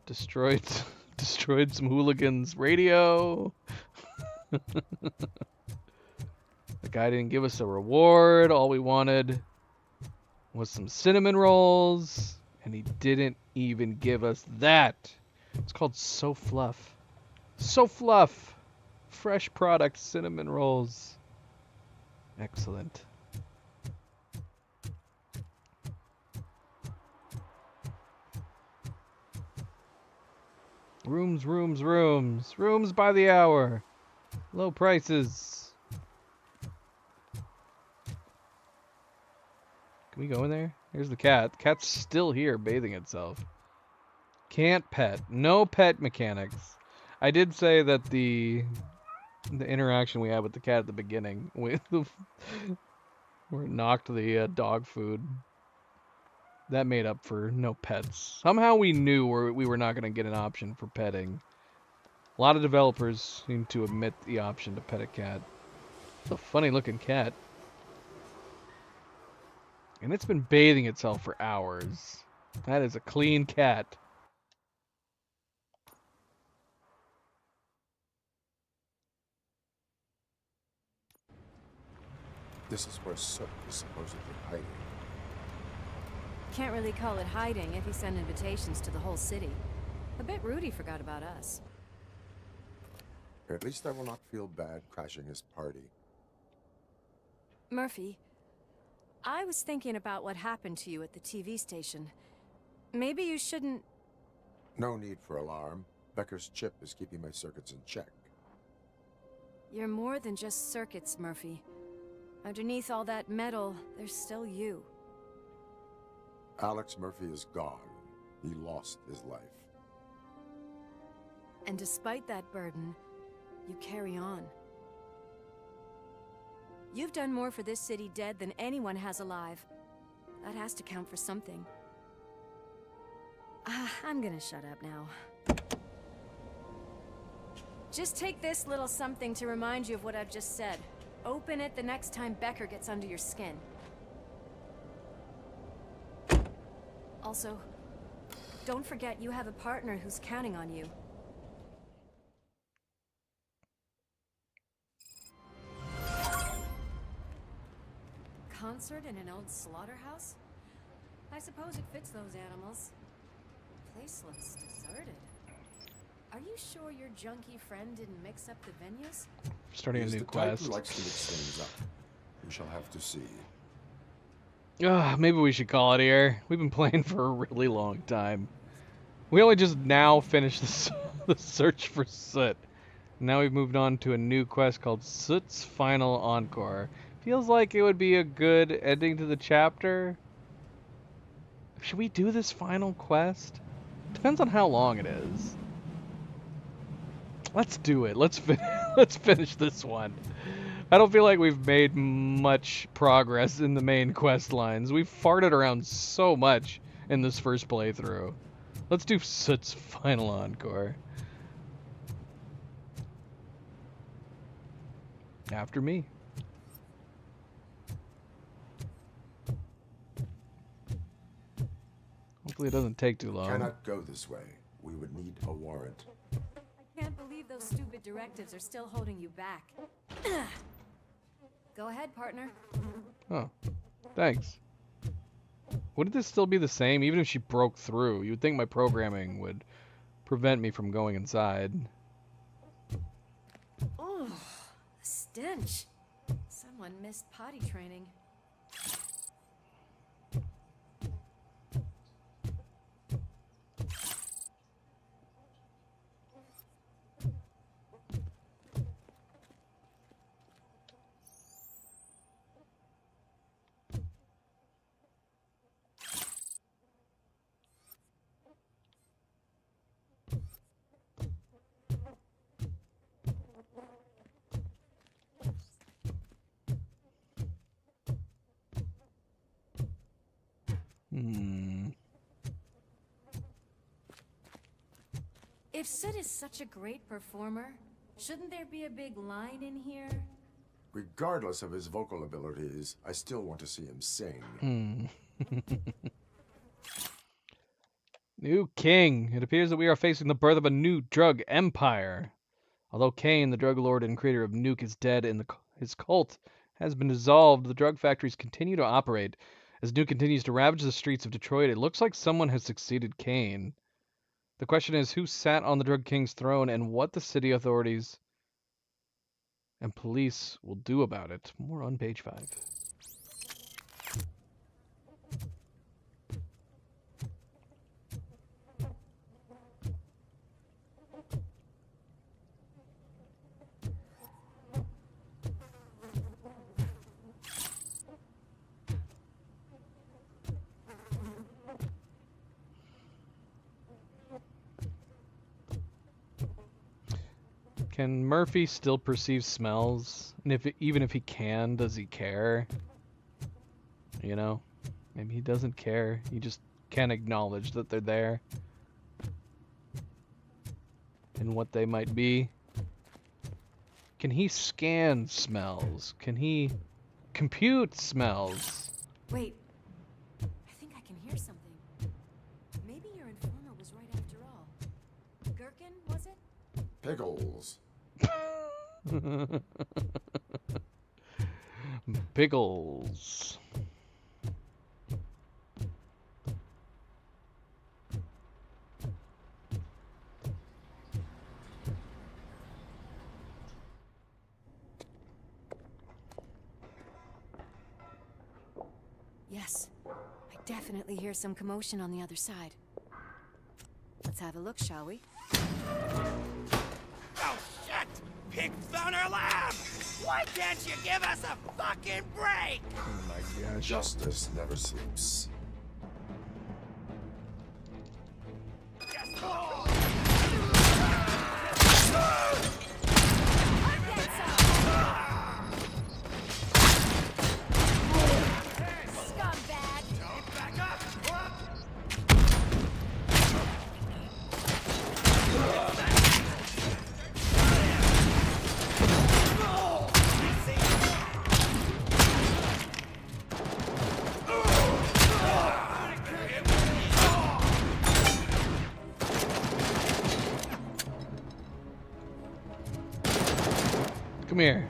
Destroyed some hooligans' radio. The guy didn't give us a reward. All we wanted was some cinnamon rolls, and he didn't even give us that. It's called So Fluff. So Fluff. Fresh product cinnamon rolls. Excellent. Rooms, rooms, rooms. Rooms by the hour. Low prices. Can we go in there? Here's the cat. The cat's still here bathing itself. Can't pet. No pet mechanics. I did say that the interaction we had with the cat at the beginning, where it knocked the dog food, that made up for no pets. Somehow we knew we were not going to get an option for petting. A lot of developers seem to omit the option to pet a cat. It's a funny looking cat. And it's been bathing itself for hours. That is a clean cat. This is where Soot is supposedly hiding. Can't really call it hiding if he sent invitations to the whole city. A bit rude he forgot about us. At least I will not feel bad crashing his party. Murphy, I was thinking about what happened to you at the TV station. Maybe you shouldn't... No need for alarm. Becker's chip is keeping my circuits in check. You're more than just circuits, Murphy. Underneath all that metal, there's still you. Alex Murphy is gone. He lost his life. And despite that burden, you carry on. You've done more for this city dead than anyone has alive. That has to count for something. I'm gonna shut up now. Just take this little something to remind you of what I've just said. Open it the next time Becker gets under your skin. Also, don't forget you have a partner who's counting on you. Concert in an old slaughterhouse? I suppose it fits those animals. The place looks deserted. Are you sure your junkie friend didn't mix up the venues? Starting a He's new the type quest. who likes to mix things up. We shall have to see. Maybe we should call it here. We've been playing for a really long time. We only just now finished the search for Soot. Now we've moved on to a new quest called Soot's Final Encore. Feels like it would be a good ending to the chapter. Should we do this final quest? Depends on how long it is. Let's do it. Let's finish this one. I don't feel like we've made much progress in the main quest lines. We've farted around so much in this first playthrough. Let's do Soot's Final Encore. After me. Hopefully it doesn't take too long. Cannot go this way. We would need a warrant. I can't believe those stupid directives are still holding you back. Go ahead, partner. Oh, thanks. Wouldn't this still be the same even if she broke through? You would think my programming would prevent me from going inside. Oh, the stench. Someone missed potty training. If Sid is such a great performer, shouldn't there be a big line in here? Regardless of his vocal abilities, I still want to see him sing. New king. It appears that we are facing the birth of a new drug empire. Although Kane, the drug lord and creator of Nuke, is dead and his cult has been dissolved, the drug factories continue to operate. As Nuke continues to ravage the streets of Detroit, it looks like someone has succeeded Kane. The question is, who sat on the drug king's throne and what the city authorities and police will do about it. More on page 5. Can Murphy still perceive smells? And even if he can, does he care? You know? Maybe he doesn't care. He just can't acknowledge that they're there. And what they might be. Can he scan smells? Can he compute smells? Wait. I think I can hear something. Maybe your informer was right after all. Gherkin, was it? Pickles. Pickles. Yes. I definitely hear some commotion on the other side. Let's have a look, shall we? Oh, shit! Pig found our lab! Why can't you give us a fucking break? Oh my gosh. Justice never sleeps. Come here.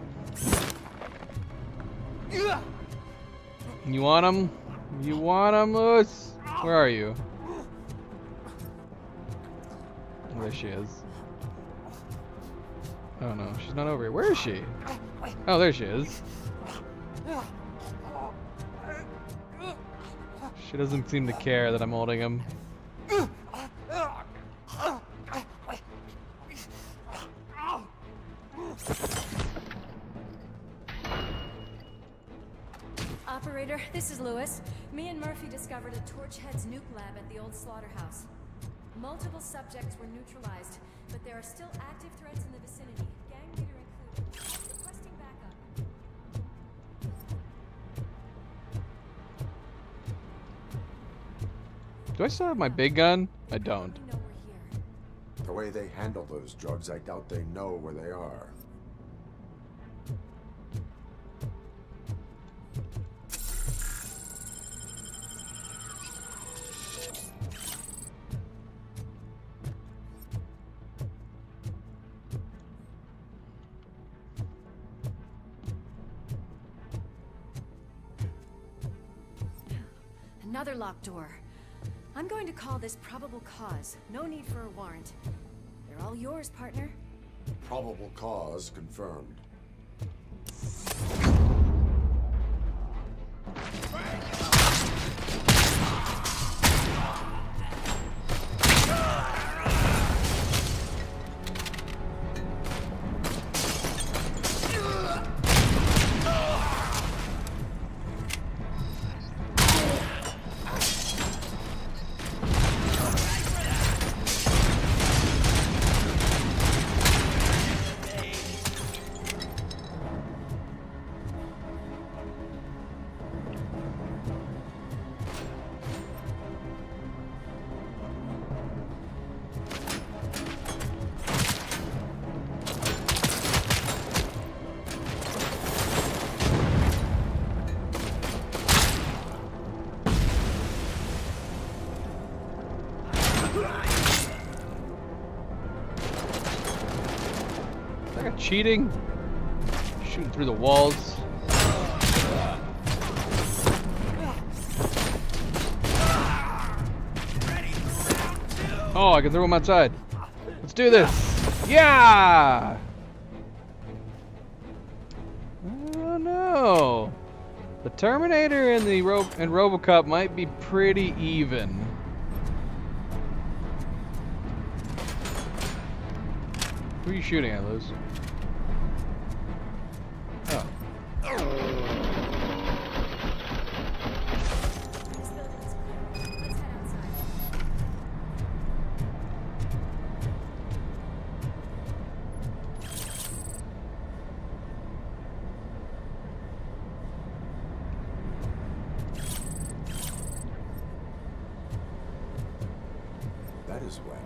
You want him? You want him, Lewis? Where are you? Oh, there she is. Oh no, she's not over here. Where is she? Oh, there she is. She doesn't seem to care that I'm holding him. Operator, this is Lewis. Me and Murphy discovered a Torchhead's nuke lab at the old slaughterhouse. Multiple subjects were neutralized, but there are still active threats in the vicinity, gang leader included. Requesting backup. Do I still have my big gun? I don't. The way they handle those drugs, I doubt they know where they are. Another locked door. I'm going to call this probable cause. No need for a warrant. They're all yours, partner. Probable cause confirmed. cheating? Shooting through the walls. Oh, I can throw him outside. Let's do this. Yeah! Oh no. The Terminator and the RoboCop might be pretty even. Who are you shooting at, Liz? Oh. That is when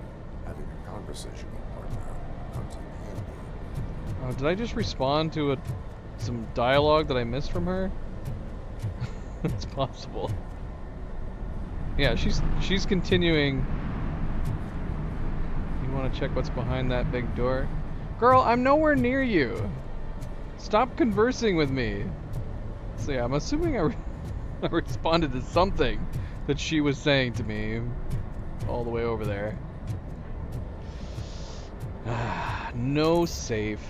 having a conversation with partner comes in handy. Oh, did I just respond to some dialogue that I missed from her? It's possible. Yeah, she's continuing. You want to check what's behind that big door? Girl, I'm nowhere near you. Stop conversing with me. So yeah, I'm assuming I responded to something that she was saying to me all the way over there. No safe.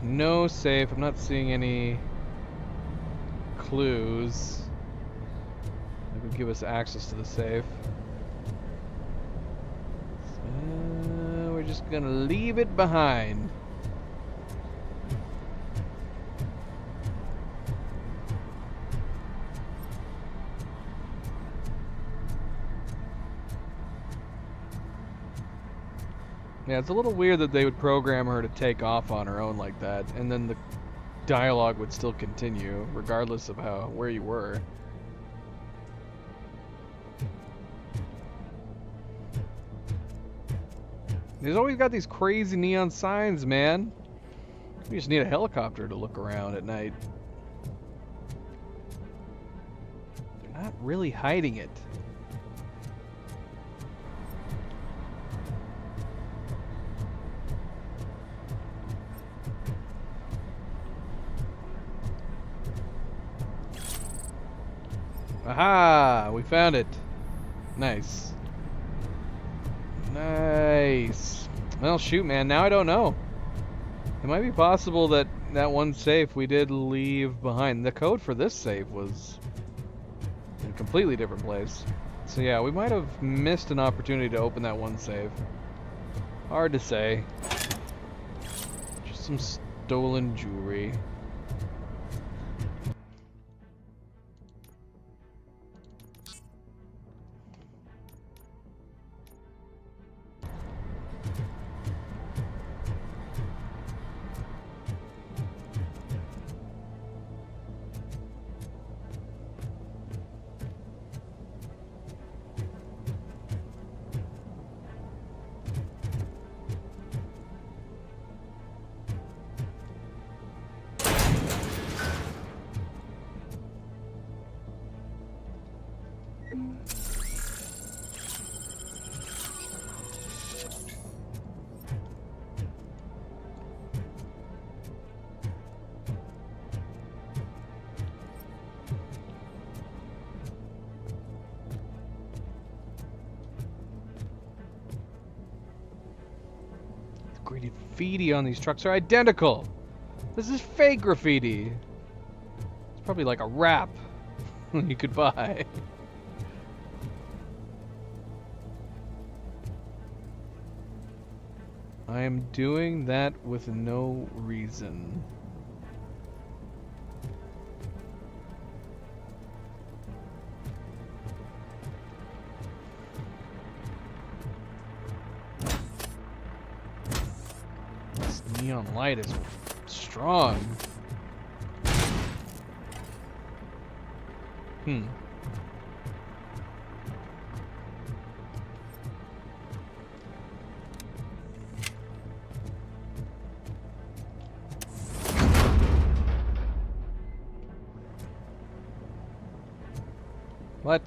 No safe. I'm not seeing any clues that would give us access to the safe. We're just gonna leave it behind. Yeah, it's a little weird that they would program her to take off on her own like that, and then the dialogue would still continue, regardless of where you were. They've always got these crazy neon signs, man. We just need a helicopter to look around at night. They're not really hiding it. Aha! We found it. Nice. Nice. Well, shoot, man. Now I don't know. It might be possible that that one safe we did leave behind. The code for this safe was in a completely different place. So yeah, we might have missed an opportunity to open that one safe. Hard to say. Just some stolen jewelry. Graffiti on these trucks are identical. This is fake graffiti. It's probably like a wrap you could buy. I am doing that with no reason. Neon light is strong. What?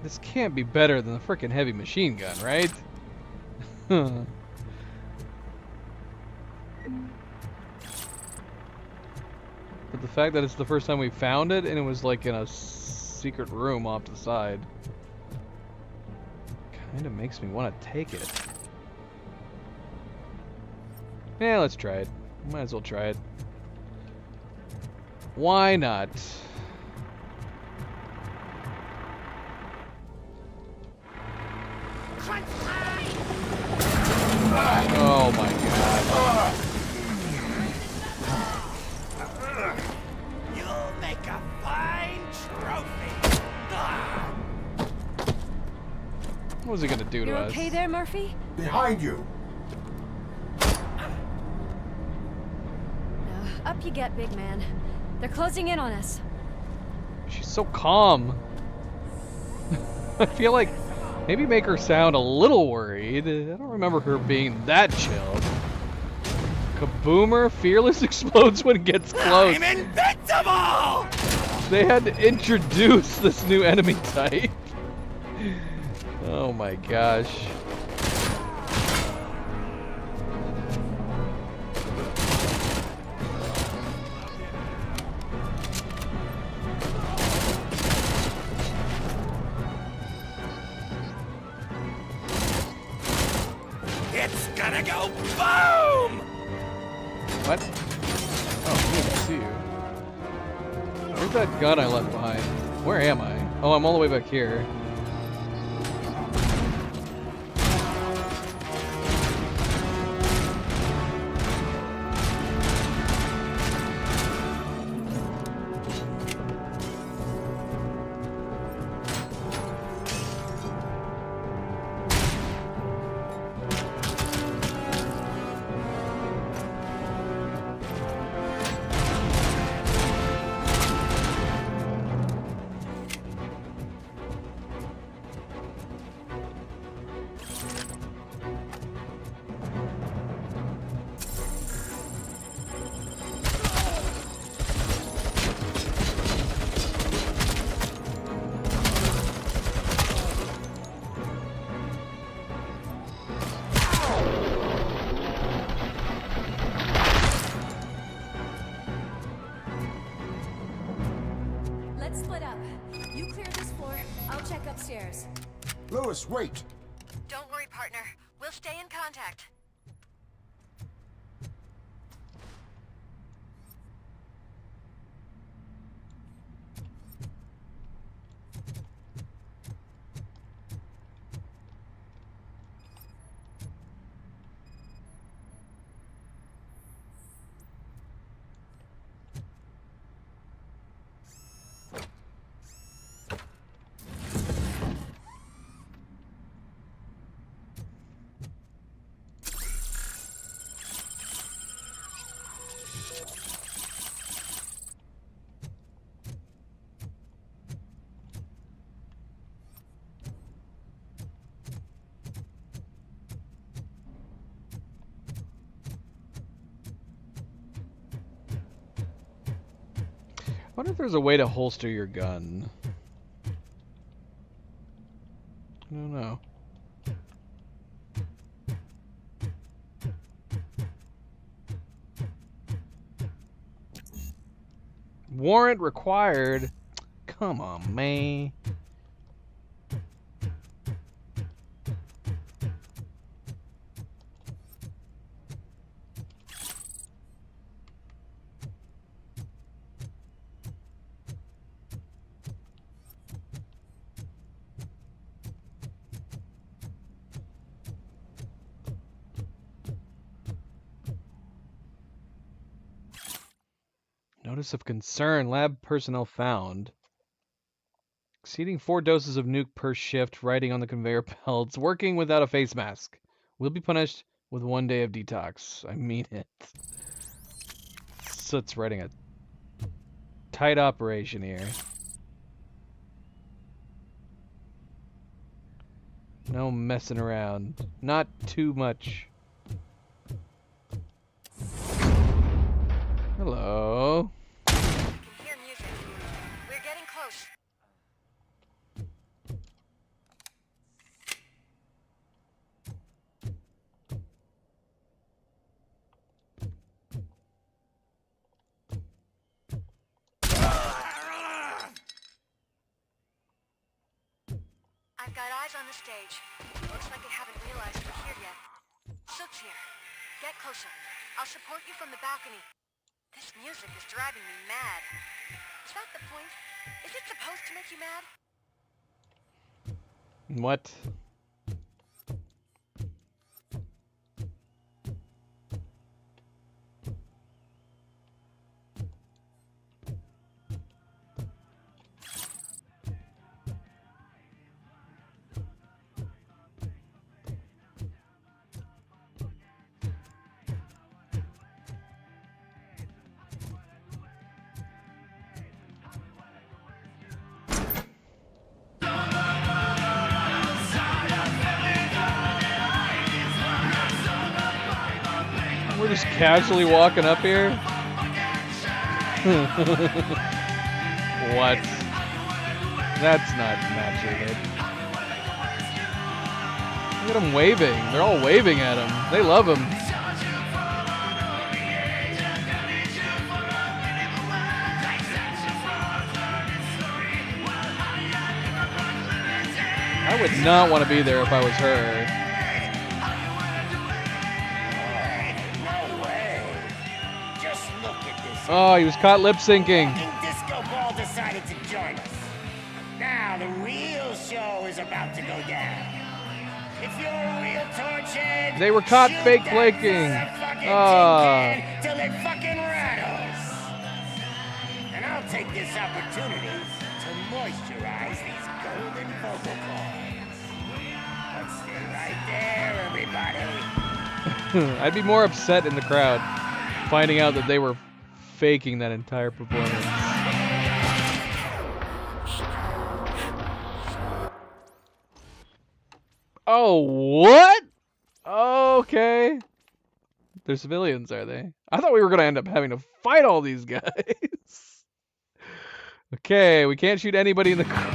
This can't be better than the frickin' heavy machine gun, right? But the fact that it's the first time we found it and it was like in a secret room off to the side kind of makes me want to take it. Yeah, let's try it. Might as well try it. Why not? Oh my god. You'll make a fine trophy. What was he gonna do to You're us? okay there, Murphy? Behind you! Up you get, big man. They're closing in on us. She's so calm. I feel like maybe make her sound a little worried. I don't remember her being that chill. Kaboomer, fearless explodes when it gets close. I'm invincible! They had to introduce this new enemy type. Oh my gosh. It's gonna go boom! What? Oh, I didn't see you. Where's that gun I left behind? Where am I? Oh, I'm all the way back here. Let's split up. You clear this floor, I'll check upstairs. Lewis, wait! Don't worry, partner. We'll stay in contact. I wonder if there's a way to holster your gun. I don't know. Warrant required. Come on, man. Notice of concern. Lab personnel found. Exceeding 4 doses of nuke per shift, riding on the conveyor belts, working without a face mask. Will be punished with 1 day of detox. I mean it. Soot's writing a tight operation here. No messing around. Not too much. Hello. I can hear music. We're getting close. Got eyes on the stage. Looks like they haven't realized we're here yet. Sook's here. Get closer. I'll support you from the balcony. This music is driving me mad. Is that the point? Is it supposed to make you mad? What? We're just casually walking up here? What? That's not matching it. Look at them waving. They're all waving at him. They love him. I would not want to be there if I was her. Oh, he was caught lip syncing. Disco Ball decided to join us. Now the real show is about to go down. If you're a real torchhead, They were caught fake flaking. till it fucking rattles. And I'll take this opportunity to moisturize these golden vocal cords. Let's stay right there, everybody. I'd be more upset in the crowd finding out that they were faking that entire performance. Oh, what? Okay. They're civilians, are they? I thought we were going to end up having to fight all these guys. Okay, we can't shoot anybody in the crowd.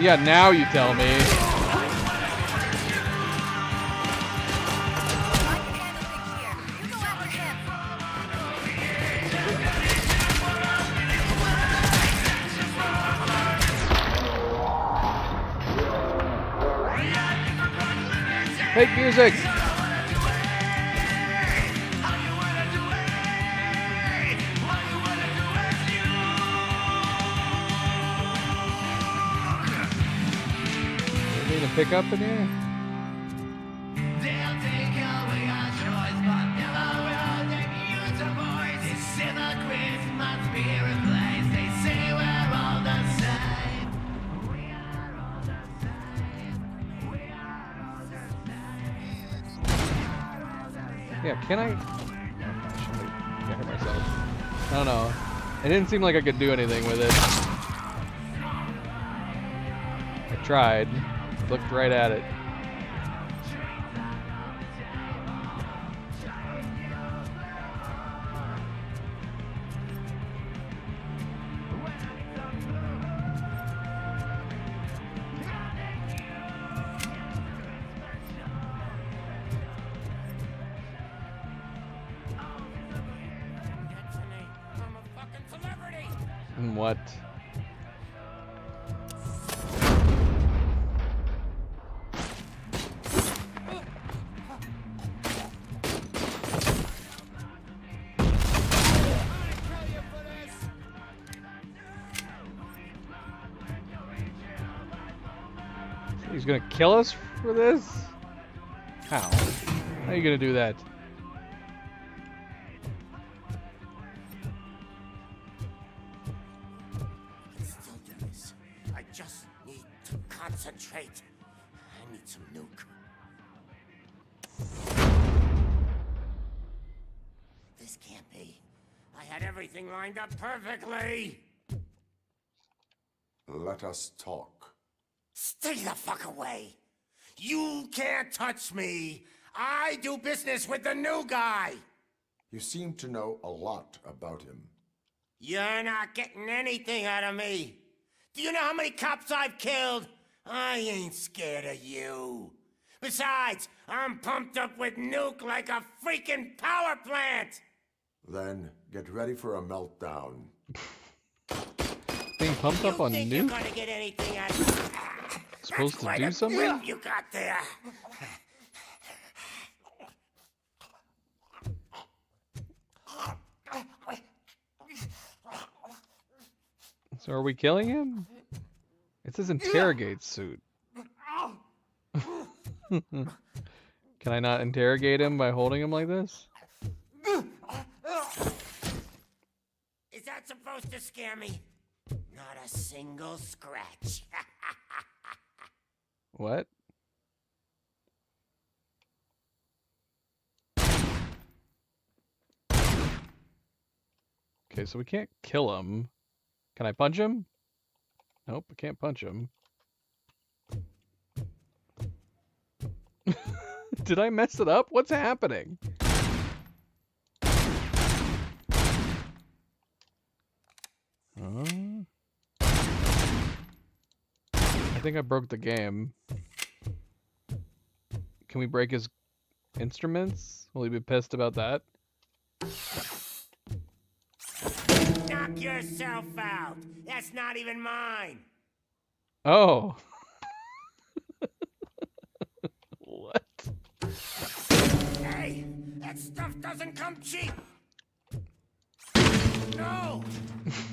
Yeah, now you tell me. Fake music. Anything to pick up in here? Yeah, can I? I hurt myself. I don't know. It didn't seem like I could do anything with it. I tried. Looked right at it. And what? He's gonna kill us for this? How? How are you gonna do that? I just need to concentrate. I need some nuke. This can't be. I had everything lined up perfectly. Let us talk. Stay the fuck away. You can't touch me. I do business with the new guy. You seem to know a lot about him. You're not getting anything out of me. Do you know how many cops I've killed? I ain't scared of you. Besides, I'm pumped up with Nuke like a freaking power plant! Then get ready for a meltdown. Being pumped up on Think you're Nuke? gonna get anything out of Supposed to quite do a something? grip you got there. So are we killing him? It's his interrogate suit. Can I not interrogate him by holding him like this? Is that supposed to scare me? Not a single scratch. What? Okay, so we can't kill him. Can I punch him? Nope, I can't punch him. Did I mess it up? What's happening? I think I broke the game. Can we break his instruments? Will he be pissed about that? Knock yourself out. That's not even mine. Oh. Hey, that stuff doesn't come cheap. No,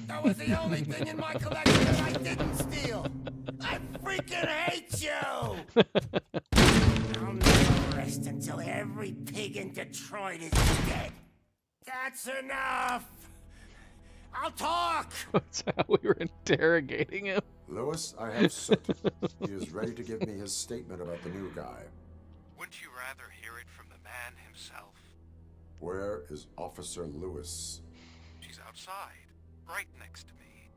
that was the only thing in my collection that I didn't steal. I freaking hate you. I'll never rest until every pig in Detroit is dead. That's enough. I'll talk. That's how we were interrogating him. Lewis, I have Soot. He is ready to give me his statement about the new guy. Wouldn't you rather hear it from the man himself? Where is Officer Lewis? She's outside, right next to me.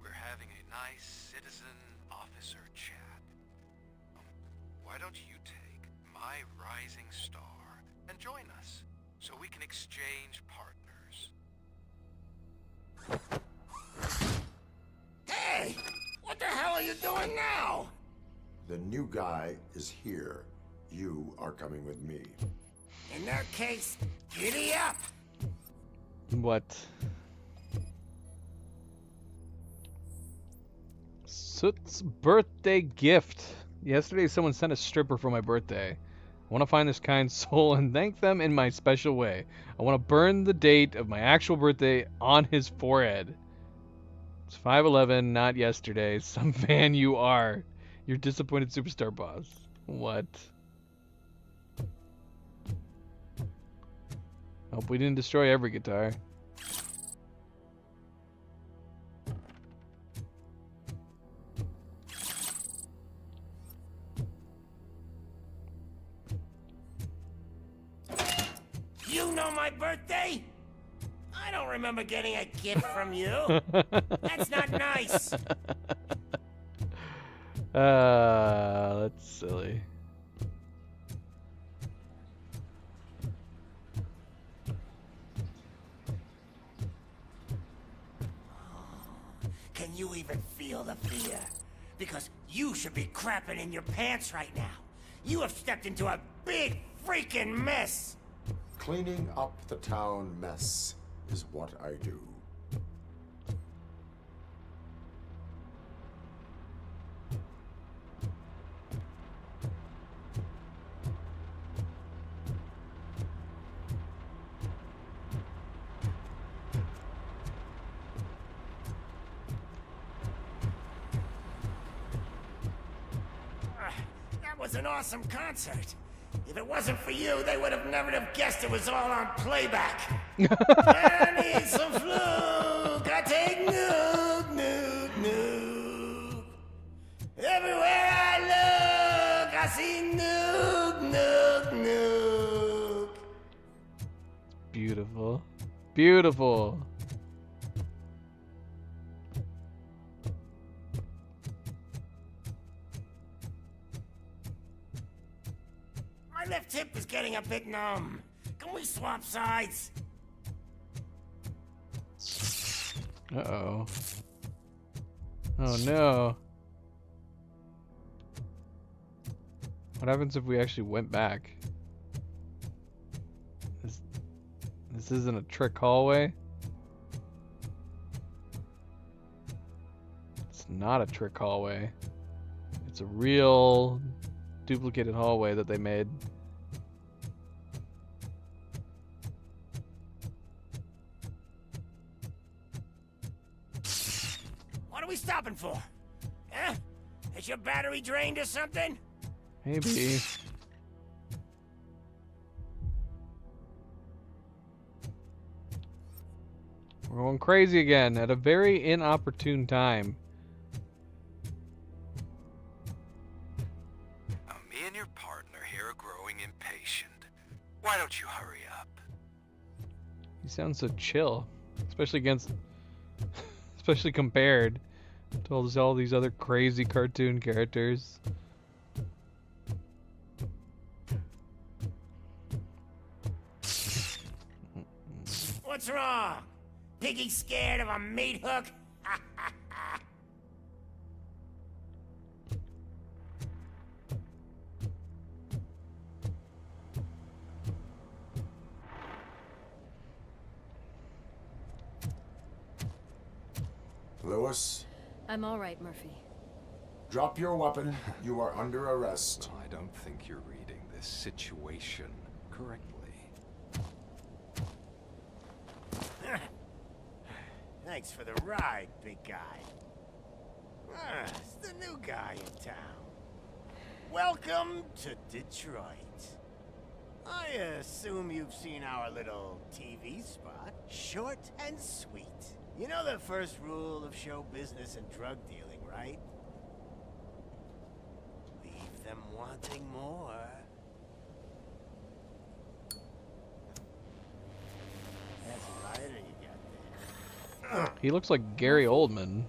We're having a nice citizen-officer chat. Why don't you take my rising star and join us, so we can exchange partners? Hey, what the hell are you doing now? The new guy is here. You are coming with me. In that case, giddy up. What? Soot's birthday gift. Yesterday someone sent a stripper for my birthday. I want to find this kind soul and thank them in my special way. I want to burn the date of my actual birthday on his forehead. It's 5/11, not yesterday. Some fan you are. Your disappointed superstar boss. What? Hope we didn't destroy every guitar. You know my birthday? I don't remember getting a gift from you. That's not nice. That's silly. Can you even feel the fear? Because you should be crapping in your pants right now. You have stepped into a big freaking mess. Cleaning up the town mess is what I do. That was an awesome concert. If it wasn't for you, they would have never have guessed it was all on playback. I need some fluke. I take nuke, nuke, nuke. Everywhere I look, I see nuke, nuke, nuke. Beautiful. Beautiful. My left hip is getting a bit numb. Can we swap sides? Uh-oh. Oh no. What happens if we actually went back? This isn't a trick hallway. It's not a trick hallway. It's a real duplicated hallway that they made. What are we stopping for? Huh? Is your battery drained or something? Maybe. We're going crazy again at a very inopportune time. Now, me and your partner here are growing impatient. Why don't you hurry up? You sound so chill, especially compared to all these other crazy cartoon characters. What's wrong? Piggy scared of a meat hook? Lewis, I'm all right, Murphy. drop your weapon. You are under arrest. I don't think you're reading this situation correctly. Thanks for the ride, big guy. It's the new guy in town. Welcome to Detroit. I assume you've seen our little TV spot. Short and sweet. You know the first rule of show business and drug dealing, right? Leave them wanting more. That's a lighter you got there. He looks like Gary Oldman.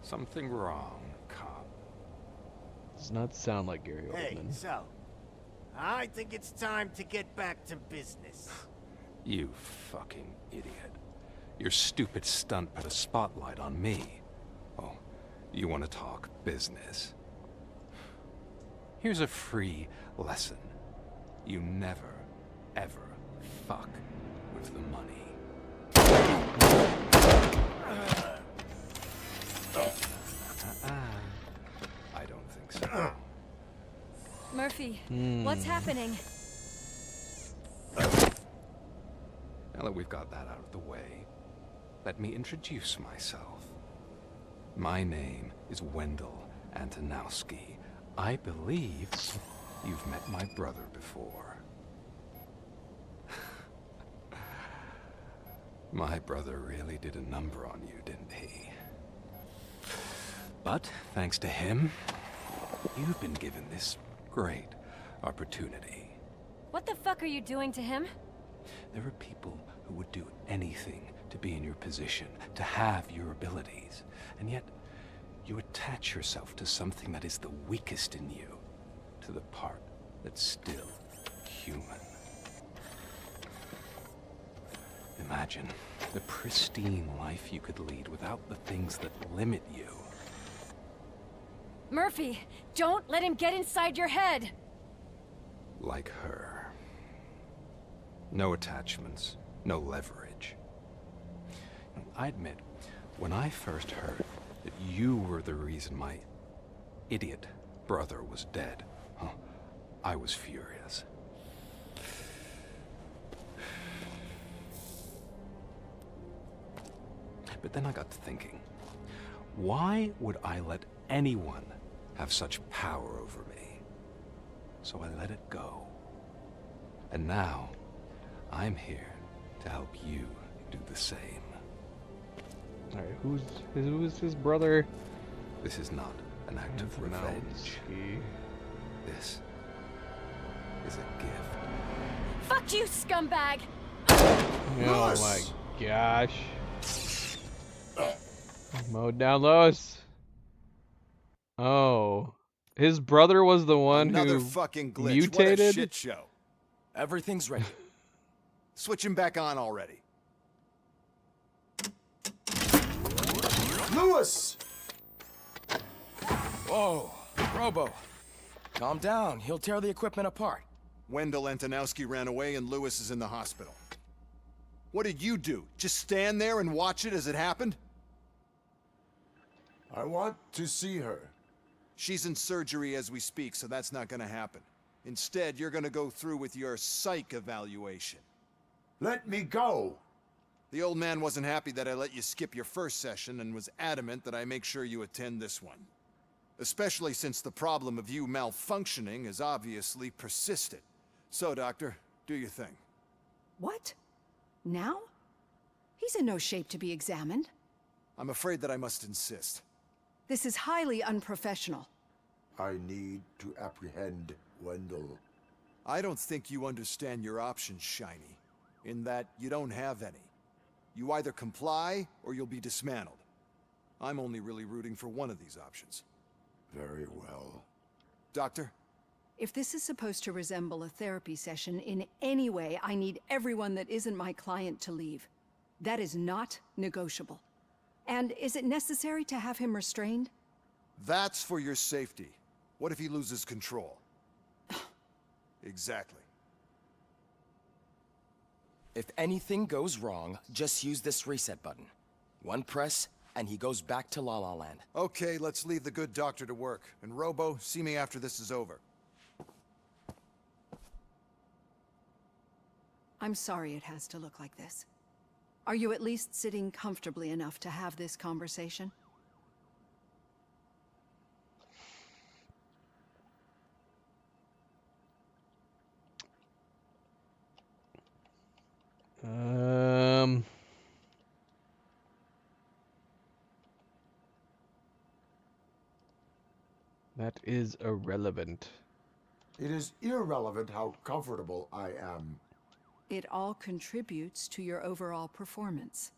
Something wrong, cop. Does not sound like Gary Hey, Oldman. so, I think it's time to get back to business. You fucking idiot. Your stupid stunt put a spotlight on me. Oh, you want to talk business? Here's a free lesson. You never, ever fuck with the money. I don't think so. Murphy, what's happening? Now that we've got that out of the way, let me introduce myself. My name is Wendell Antonowski. I believe you've met my brother before. My brother really did a number on you, didn't he? But thanks to him, you've been given this great opportunity. What the fuck are you doing to him? There are people who would do anything to be in your position, to have your abilities, and yet you attach yourself to something that is the weakest in you, to the part that's still human. Imagine the pristine life you could lead without the things that limit you. Murphy, don't let him get inside your head! Like her. No attachments, no leverage. I admit, when I first heard that you were the reason my idiot brother was dead, I was furious. But then I got to thinking, why would I let anyone have such power over me? So I let it go. And now, I'm here to help you do the same. Alright, who's his brother? This is not an act of revenge. This is a gift. Fuck you, scumbag! Oh my gosh. Mowed down Lois. Oh. His brother was the one Another who fucking glitch. mutated? What a shit show. Everything's ready. Switch him back on already. Lewis! Whoa, Robo. Calm down. He'll tear the equipment apart. Wendell Antonowski ran away and Lewis is in the hospital. What did you do? Just stand there and watch it as it happened? I want to see her. She's in surgery as we speak, so that's not gonna happen. Instead, you're gonna go through with your psych evaluation. Let me go! The old man wasn't happy that I let you skip your first session and was adamant that I make sure you attend this one. Especially since the problem of you malfunctioning has obviously persisted. So, Doctor, do your thing. What? Now? He's in no shape to be examined. I'm afraid that I must insist. This is highly unprofessional. I need to apprehend Wendell. I don't think you understand your options, Shiny. In that you don't have any. You either comply, or you'll be dismantled. I'm only really rooting for one of these options. Very well. Doctor? If this is supposed to resemble a therapy session in any way, I need everyone that isn't my client to leave. That is not negotiable. And is it necessary to have him restrained? That's for your safety. What if he loses control? Exactly. If anything goes wrong, just use this reset button. One press, and he goes back to La La Land. Okay, let's leave the good doctor to work. And Robo, see me after this is over. I'm sorry it has to look like this. Are you at least sitting comfortably enough to have this conversation? That is irrelevant. It is irrelevant how comfortable I am. It all contributes to your overall performance.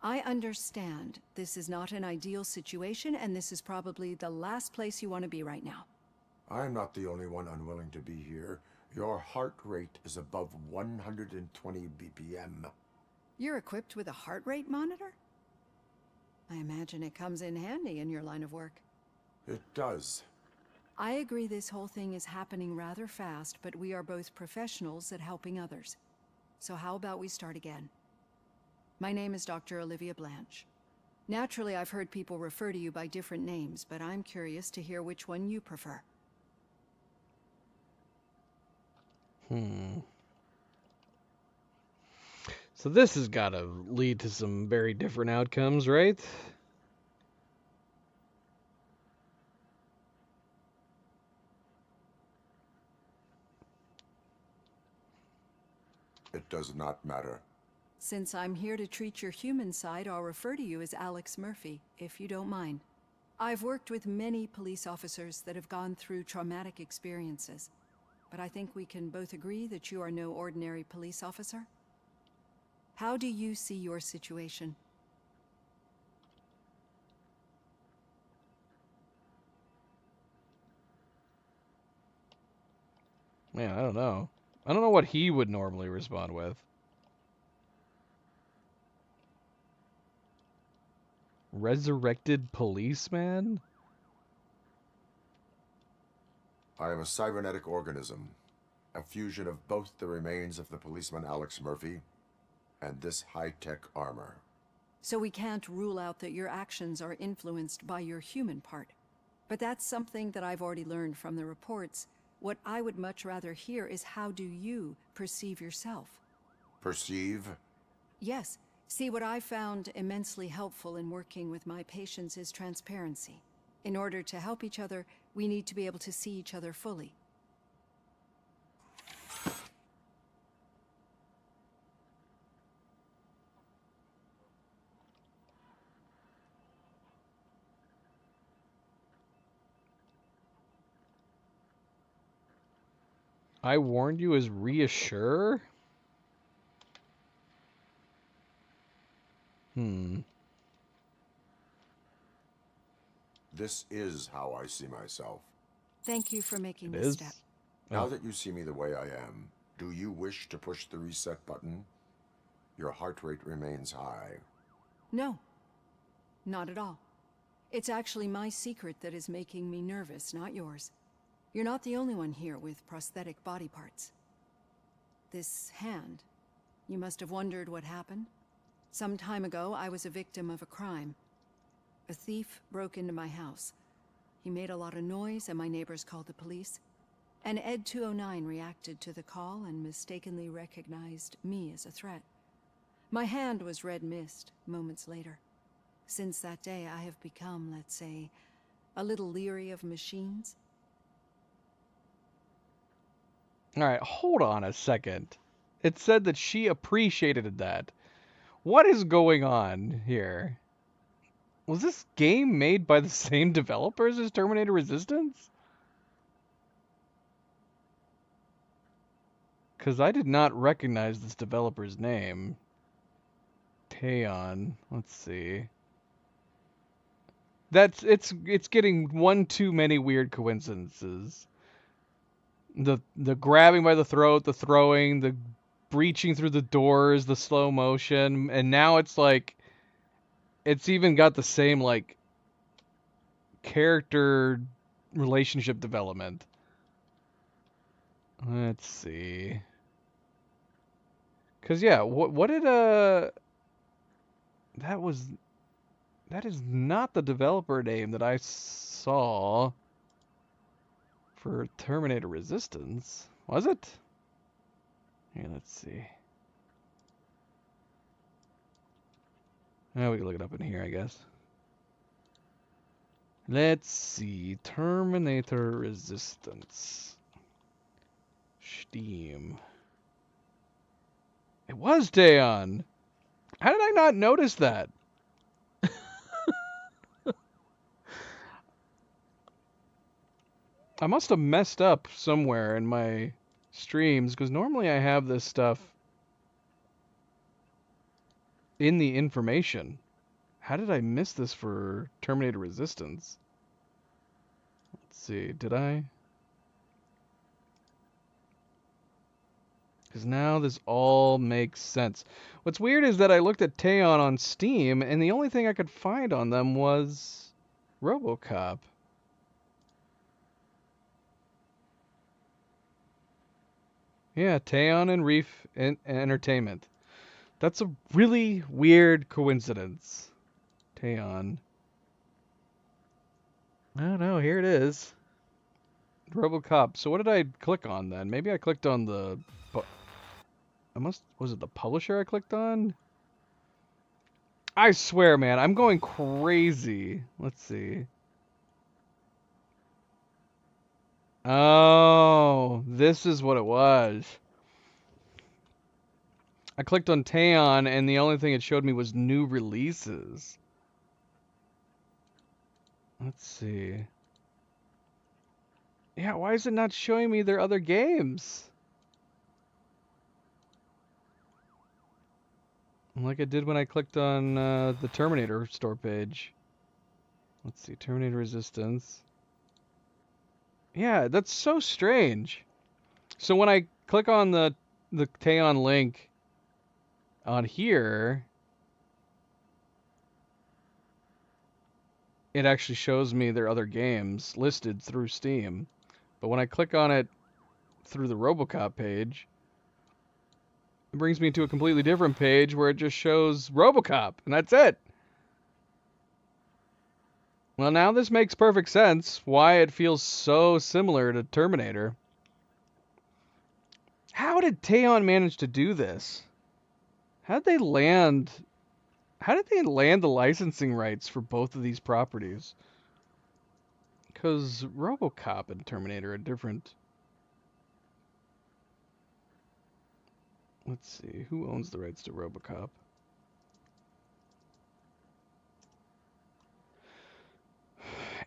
I understand this is not an ideal situation, and this is probably the last place you want to be right now. I'm not the only one unwilling to be here. Your heart rate is above 120 BPM. You're equipped with a heart rate monitor? I imagine it comes in handy in your line of work. It does. I agree this whole thing is happening rather fast, but we are both professionals at helping others. So how about we start again? My name is Dr. Olivia Blanche. Naturally, I've heard people refer to you by different names, but I'm curious to hear which one you prefer. So this has got to lead to some very different outcomes, right? It does not matter. Since I'm here to treat your human side, I'll refer to you as Alex Murphy, if you don't mind. I've worked with many police officers that have gone through traumatic experiences, but I think we can both agree that you are no ordinary police officer. How do you see your situation? Man, I don't know. I don't know what he would normally respond with. Resurrected policeman? I am a cybernetic organism, a fusion of both the remains of the policeman Alex Murphy and this high-tech armor. So we can't rule out that your actions are influenced by your human part. But that's something that I've already learned from the reports. What I would much rather hear is how do you perceive yourself? Perceive? Yes. See, what I found immensely helpful in working with my patients is transparency. In order to help each other, we need to be able to see each other fully. I warned you as reassure? This is how I see myself. Thank you for making this step. Now that you see me the way I am, do you wish to push the reset button? Your heart rate remains high. No, not at all. It's actually my secret that is making me nervous, not yours. You're not the only one here with prosthetic body parts. This hand, you must have wondered what happened. Some time ago, I was a victim of a crime. A thief broke into my house. He made a lot of noise and my neighbors called the police. And Ed 209 reacted to the call and mistakenly recognized me as a threat. My hand was red mist moments later. Since that day, I have become, let's say, a little leery of machines. Alright, hold on a second. It said that she appreciated that. What is going on here? Was this game made by the same developers as Terminator Resistance? Because I did not recognize this developer's name. Teon. Let's see. It's getting one too many weird coincidences. The grabbing by the throat, the throwing, the breaching through the doors, the slow motion, and now it's like it's even got the same like character relationship development. Let's see. Cause yeah, what did that is not the developer name that I saw for Terminator Resistance, was it? Here, let's see. Now we can look it up in here, I guess. Let's see. Terminator Resistance. Steam. It was Teon. How did I not notice that? I must have messed up somewhere in my streams, because normally I have this stuff in the information. How did I miss this for Terminator Resistance? Let's see, did I? Because now this all makes sense. What's weird is that I looked at Teon on Steam, and the only thing I could find on them was RoboCop. Yeah, Teon and Reef Entertainment. That's a really weird coincidence. Teon. Oh no, here it is. RoboCop. So what did I click on then? Maybe I clicked on the... Was it the publisher I clicked on? I swear, man, I'm going crazy. Let's see. Oh, this is what it was. I clicked on Teon, and the only thing it showed me was new releases. Let's see. Yeah, why is it not showing me their other games? Like I did when I clicked on the Terminator store page. Let's see, Terminator Resistance. Yeah, that's so strange. So when I click on the Teon link on here, it actually shows me their other games listed through Steam. But when I click on it through the RoboCop page, it brings me to a completely different page where it just shows RoboCop, and that's it. Well, now this makes perfect sense why it feels so similar to Terminator. How did Teon manage to do this? How did they land the licensing rights for both of these properties? Because RoboCop and Terminator are different. Let's see, who owns the rights to RoboCop?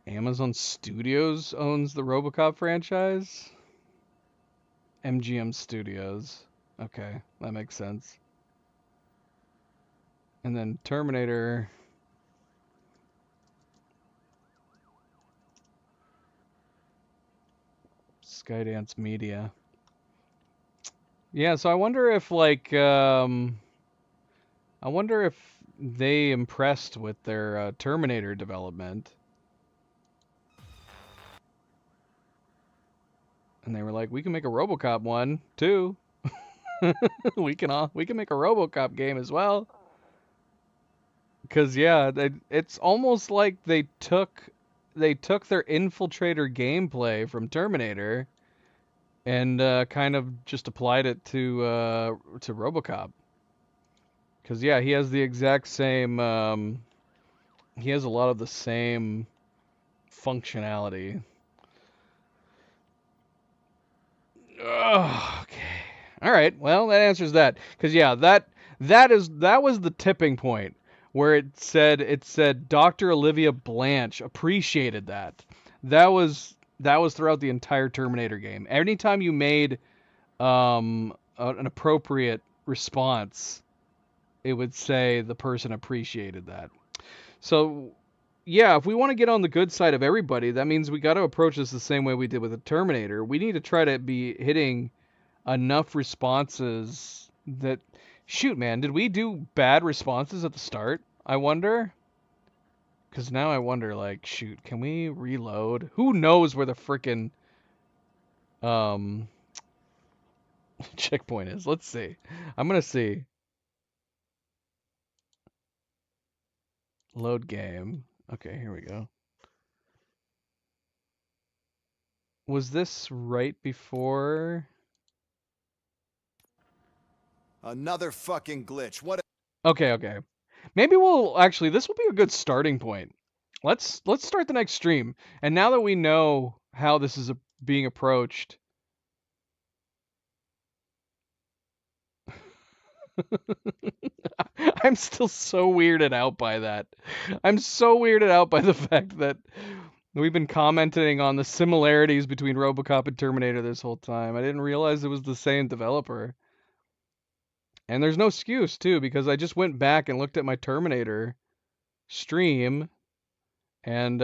Amazon Studios owns the RoboCop franchise. MGM Studios. Okay, that makes sense. And then Terminator. Skydance Media. Yeah, so I wonder if they impressed with their Terminator development. And they were like, we can make a RoboCop one too. we can make a RoboCop game as well. Because yeah, it's almost like they took their Infiltrator gameplay from Terminator and kind of just applied it to RoboCop. Because yeah, he has the exact same. He has a lot of the same functionality. Oh, okay. All right. Well, that answers that. Because yeah, that was the tipping point where it said Dr. Olivia Blanche appreciated that. That was throughout the entire Terminator game. Anytime you made an appropriate response, it would say the person appreciated that. So yeah, if we want to get on the good side of everybody, that means we got to approach this the same way we did with the Terminator. We need to try to be hitting enough responses that... Shoot, man, did we do bad responses at the start? I wonder? Because now I wonder, like, shoot, can we reload? Who knows where the frickin' checkpoint is? Let's see. I'm going to see. Load game. Okay, here we go. Was this right before? Another fucking glitch. What? Okay. Maybe we'll actually. This will be a good starting point. Let's start the next stream. And now that we know how this is being approached. I'm still so weirded out by that. I'm so weirded out by the fact that we've been commenting on the similarities between RoboCop and Terminator this whole time. I didn't realize it was the same developer. And there's no excuse, too, because I just went back and looked at my Terminator stream. And,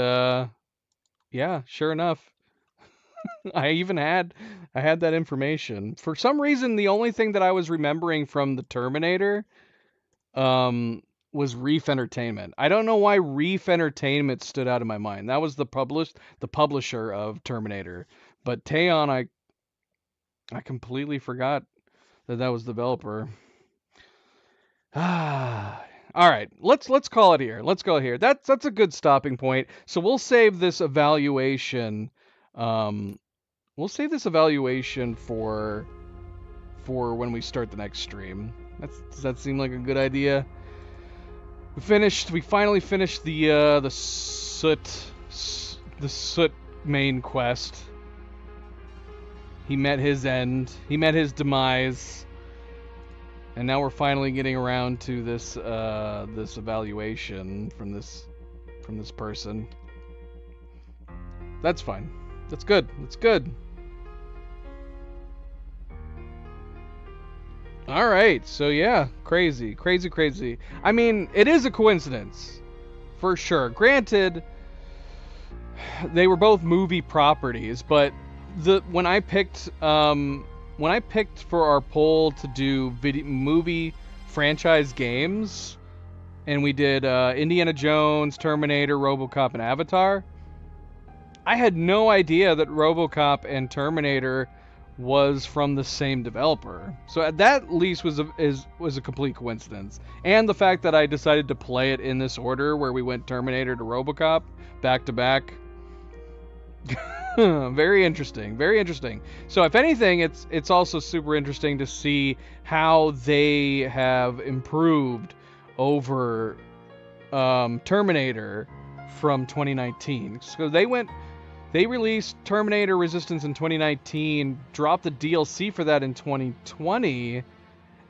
yeah, sure enough. I had that information. For some reason, the only thing that I was remembering from the Terminator was Reef Entertainment. I don't know why Reef Entertainment stood out in my mind. That was the publisher of Terminator. But Teon, I completely forgot that was the developer. All right, let's call it here. Let's go here. That's a good stopping point. So we'll save this evaluation. We'll save this evaluation for when we start the next stream. Does that seem like a good idea? We finally finished the Soot main quest. He met his end. He met his demise. And now we're finally getting around to this this evaluation from this person. That's fine. That's good. That's good. All right. So yeah, crazy. I mean, it is a coincidence, for sure. Granted, they were both movie properties, but when I picked for our poll to do movie franchise games, and we did Indiana Jones, Terminator, RoboCop, and Avatar, I had no idea that RoboCop and Terminator was from the same developer. So that at least was a complete coincidence. And the fact that I decided to play it in this order, where we went Terminator to RoboCop back to back. Very interesting. So if anything, it's also super interesting to see how they have improved over Terminator from 2019. So they released Terminator Resistance in 2019, dropped the DLC for that in 2020,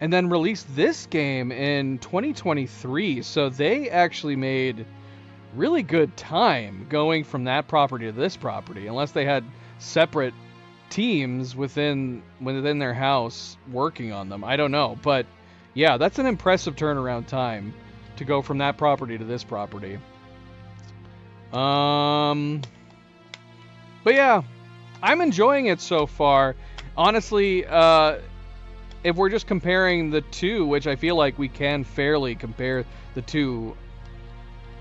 and then released this game in 2023. So they actually made really good time going from that property to this property, unless they had separate teams within their house working on them. I don't know, but yeah, that's an impressive turnaround time to go from that property to this property. But yeah, I'm enjoying it so far. Honestly, if we're just comparing the two, which I feel like we can fairly compare the two,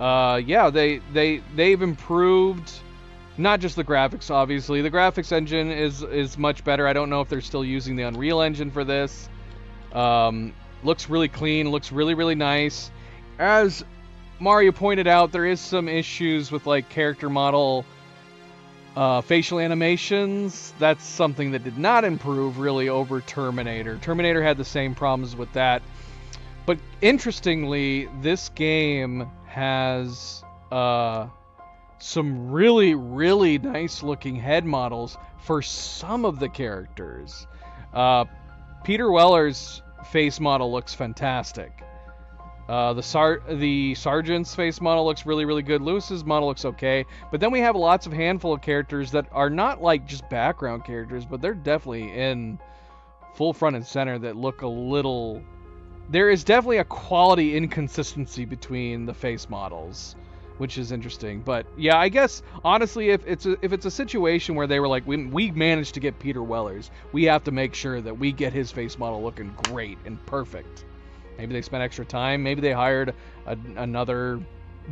yeah, they've improved Not just the graphics, obviously. The graphics engine is much better. I don't know if they're still using the Unreal Engine for this. Looks really clean, looks really, really nice. As Mario pointed out, there is some issues with like character model facial animations. That's something that did not improve really over Terminator. Terminator had the same problems with that. But interestingly, this game has some really, really nice looking head models for some of the characters. Peter Weller's face model looks fantastic. The Sergeant's face model looks really, really good. Lewis's model looks okay. But then we have lots of handful of characters that are not like just background characters, but they're definitely in full front and center that look a little... There is definitely a quality inconsistency between the face models, which is interesting. But yeah, I guess honestly, if it's a situation where they were like, we managed to get Peter Weller's, we have to make sure that we get his face model looking great and perfect. Maybe they spent extra time. Maybe they hired another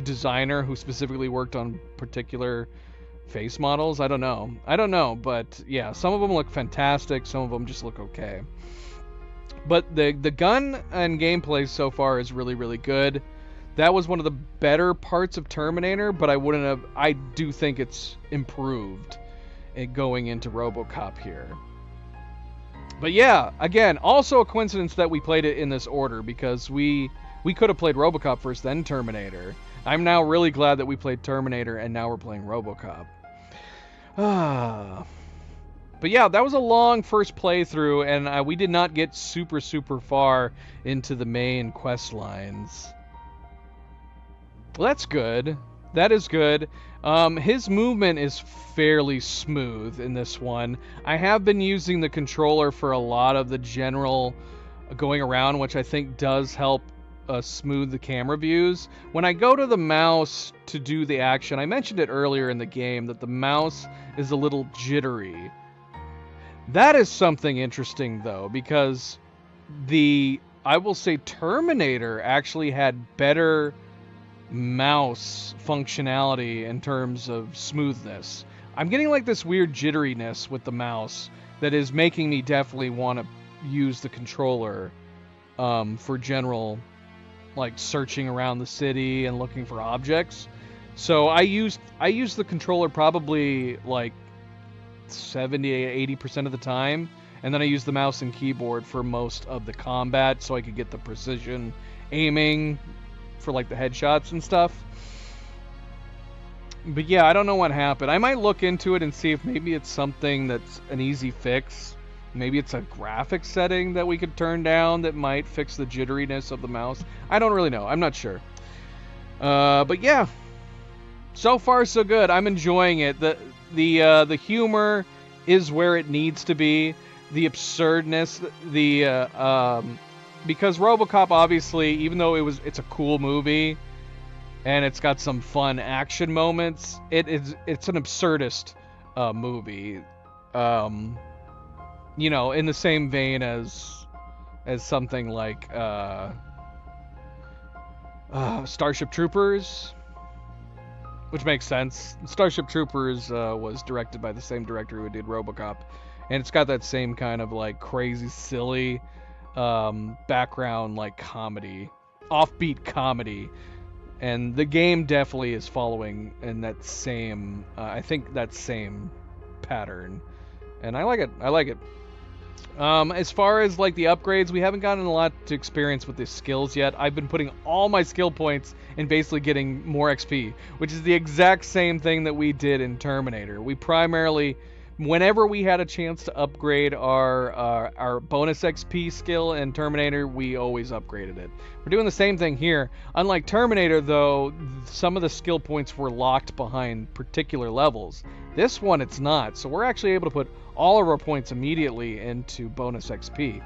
designer who specifically worked on particular face models. I don't know, but yeah, some of them look fantastic. Some of them just look okay. But the gun and gameplay so far is really, really good. That was one of the better parts of Terminator, but I do think it's improved going into RoboCop here. But yeah, again, also a coincidence that we played it in this order, because we could have played RoboCop first, then Terminator. I'm now really glad that we played Terminator, and now we're playing RoboCop. But yeah, that was a long first playthrough, and we did not get super, super far into the main quest lines. Well, that's good. That is good. His movement is fairly smooth in this one. I have been using the controller for a lot of the general going around, which I think does help smooth the camera views. When I go to the mouse to do the action, I mentioned it earlier in the game that the mouse is a little jittery. That is something interesting, though, because I will say Terminator actually had better mouse functionality in terms of smoothness. I'm getting like this weird jitteriness with the mouse that is making me definitely want to use the controller for general, like, searching around the city and looking for objects. So I used the controller probably like 70-80% of the time, and then I used the mouse and keyboard for most of the combat so I could get the precision aiming for like the headshots and stuff. But yeah, I don't know what happened. I might look into it and see if maybe it's something that's an easy fix. Maybe it's a graphics setting that we could turn down that might fix the jitteriness of the mouse. I don't really know. I'm not sure. But yeah, so far so good. I'm enjoying it. The humor is where it needs to be. The absurdness, because RoboCop, obviously, even though it's a cool movie and it's got some fun action moments, it's an absurdist movie. You know, in the same vein as something like Starship Troopers, which makes sense. Starship Troopers was directed by the same director who did RoboCop, and it's got that same kind of like crazy, silly background, like comedy, offbeat comedy, and the game definitely is following in that same I think that same pattern, and I like it. As far as like the upgrades, we haven't gotten a lot to experience with the skills yet. I've been putting all my skill points in basically getting more XP, which is the exact same thing that we did in Terminator. We primarily, whenever we had a chance to upgrade our bonus XP skill in Terminator, we always upgraded it. We're doing the same thing here. Unlike Terminator, though, some of the skill points were locked behind particular levels. This one, it's not. So we're actually able to put all of our points immediately into bonus XP.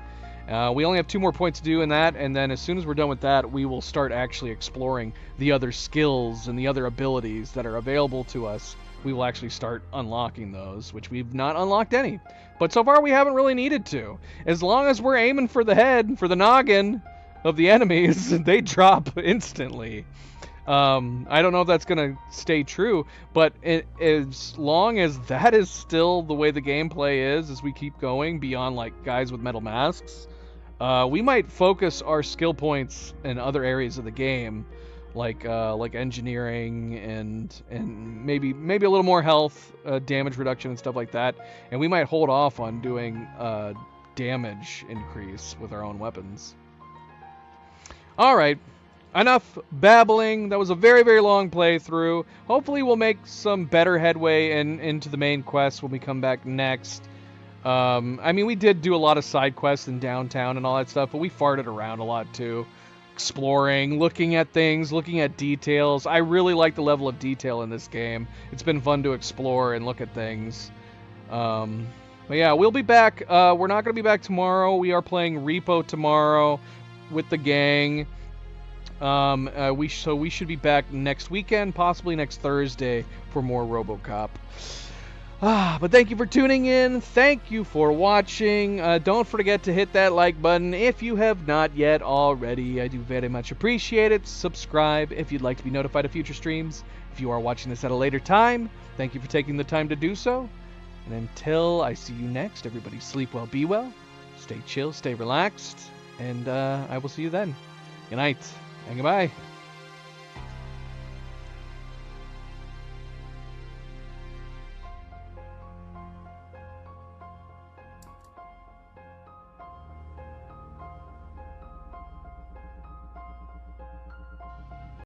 We only have 2 more points to do in that, and then as soon as we're done with that, we will start actually exploring the other skills and the other abilities that are available to us. We will actually start unlocking those, which we've not unlocked any. But so far, we haven't really needed to. As long as we're aiming for the head, for the noggin of the enemies, they drop instantly. I don't know if that's going to stay true, but as long as that is still the way the gameplay is, as we keep going beyond like guys with metal masks, we might focus our skill points in other areas of the game, like engineering and maybe a little more health, damage reduction and stuff like that. And we might hold off on doing damage increase with our own weapons. All right. Enough babbling. That was a very, very long playthrough. Hopefully we'll make some better headway into the main quest when we come back next. I mean, we did do a lot of side quests in downtown and all that stuff, but we farted around a lot too. Exploring, looking at things, looking at details. I really like the level of detail in this game. It's been fun to explore and look at things. But yeah, we'll be back. We're not going to be back tomorrow. We are playing Repo tomorrow with the gang. We should be back next weekend, possibly next Thursday, for more RoboCop. But thank you for tuning in. Thank you for watching. Don't forget to hit that like button if you have not yet already. I do very much appreciate it. Subscribe if you'd like to be notified of future streams. If you are watching this at a later time, thank you for taking the time to do so. And until I see you next, everybody sleep well, be well, stay chill, stay relaxed, and I will see you then. Good night. And goodbye.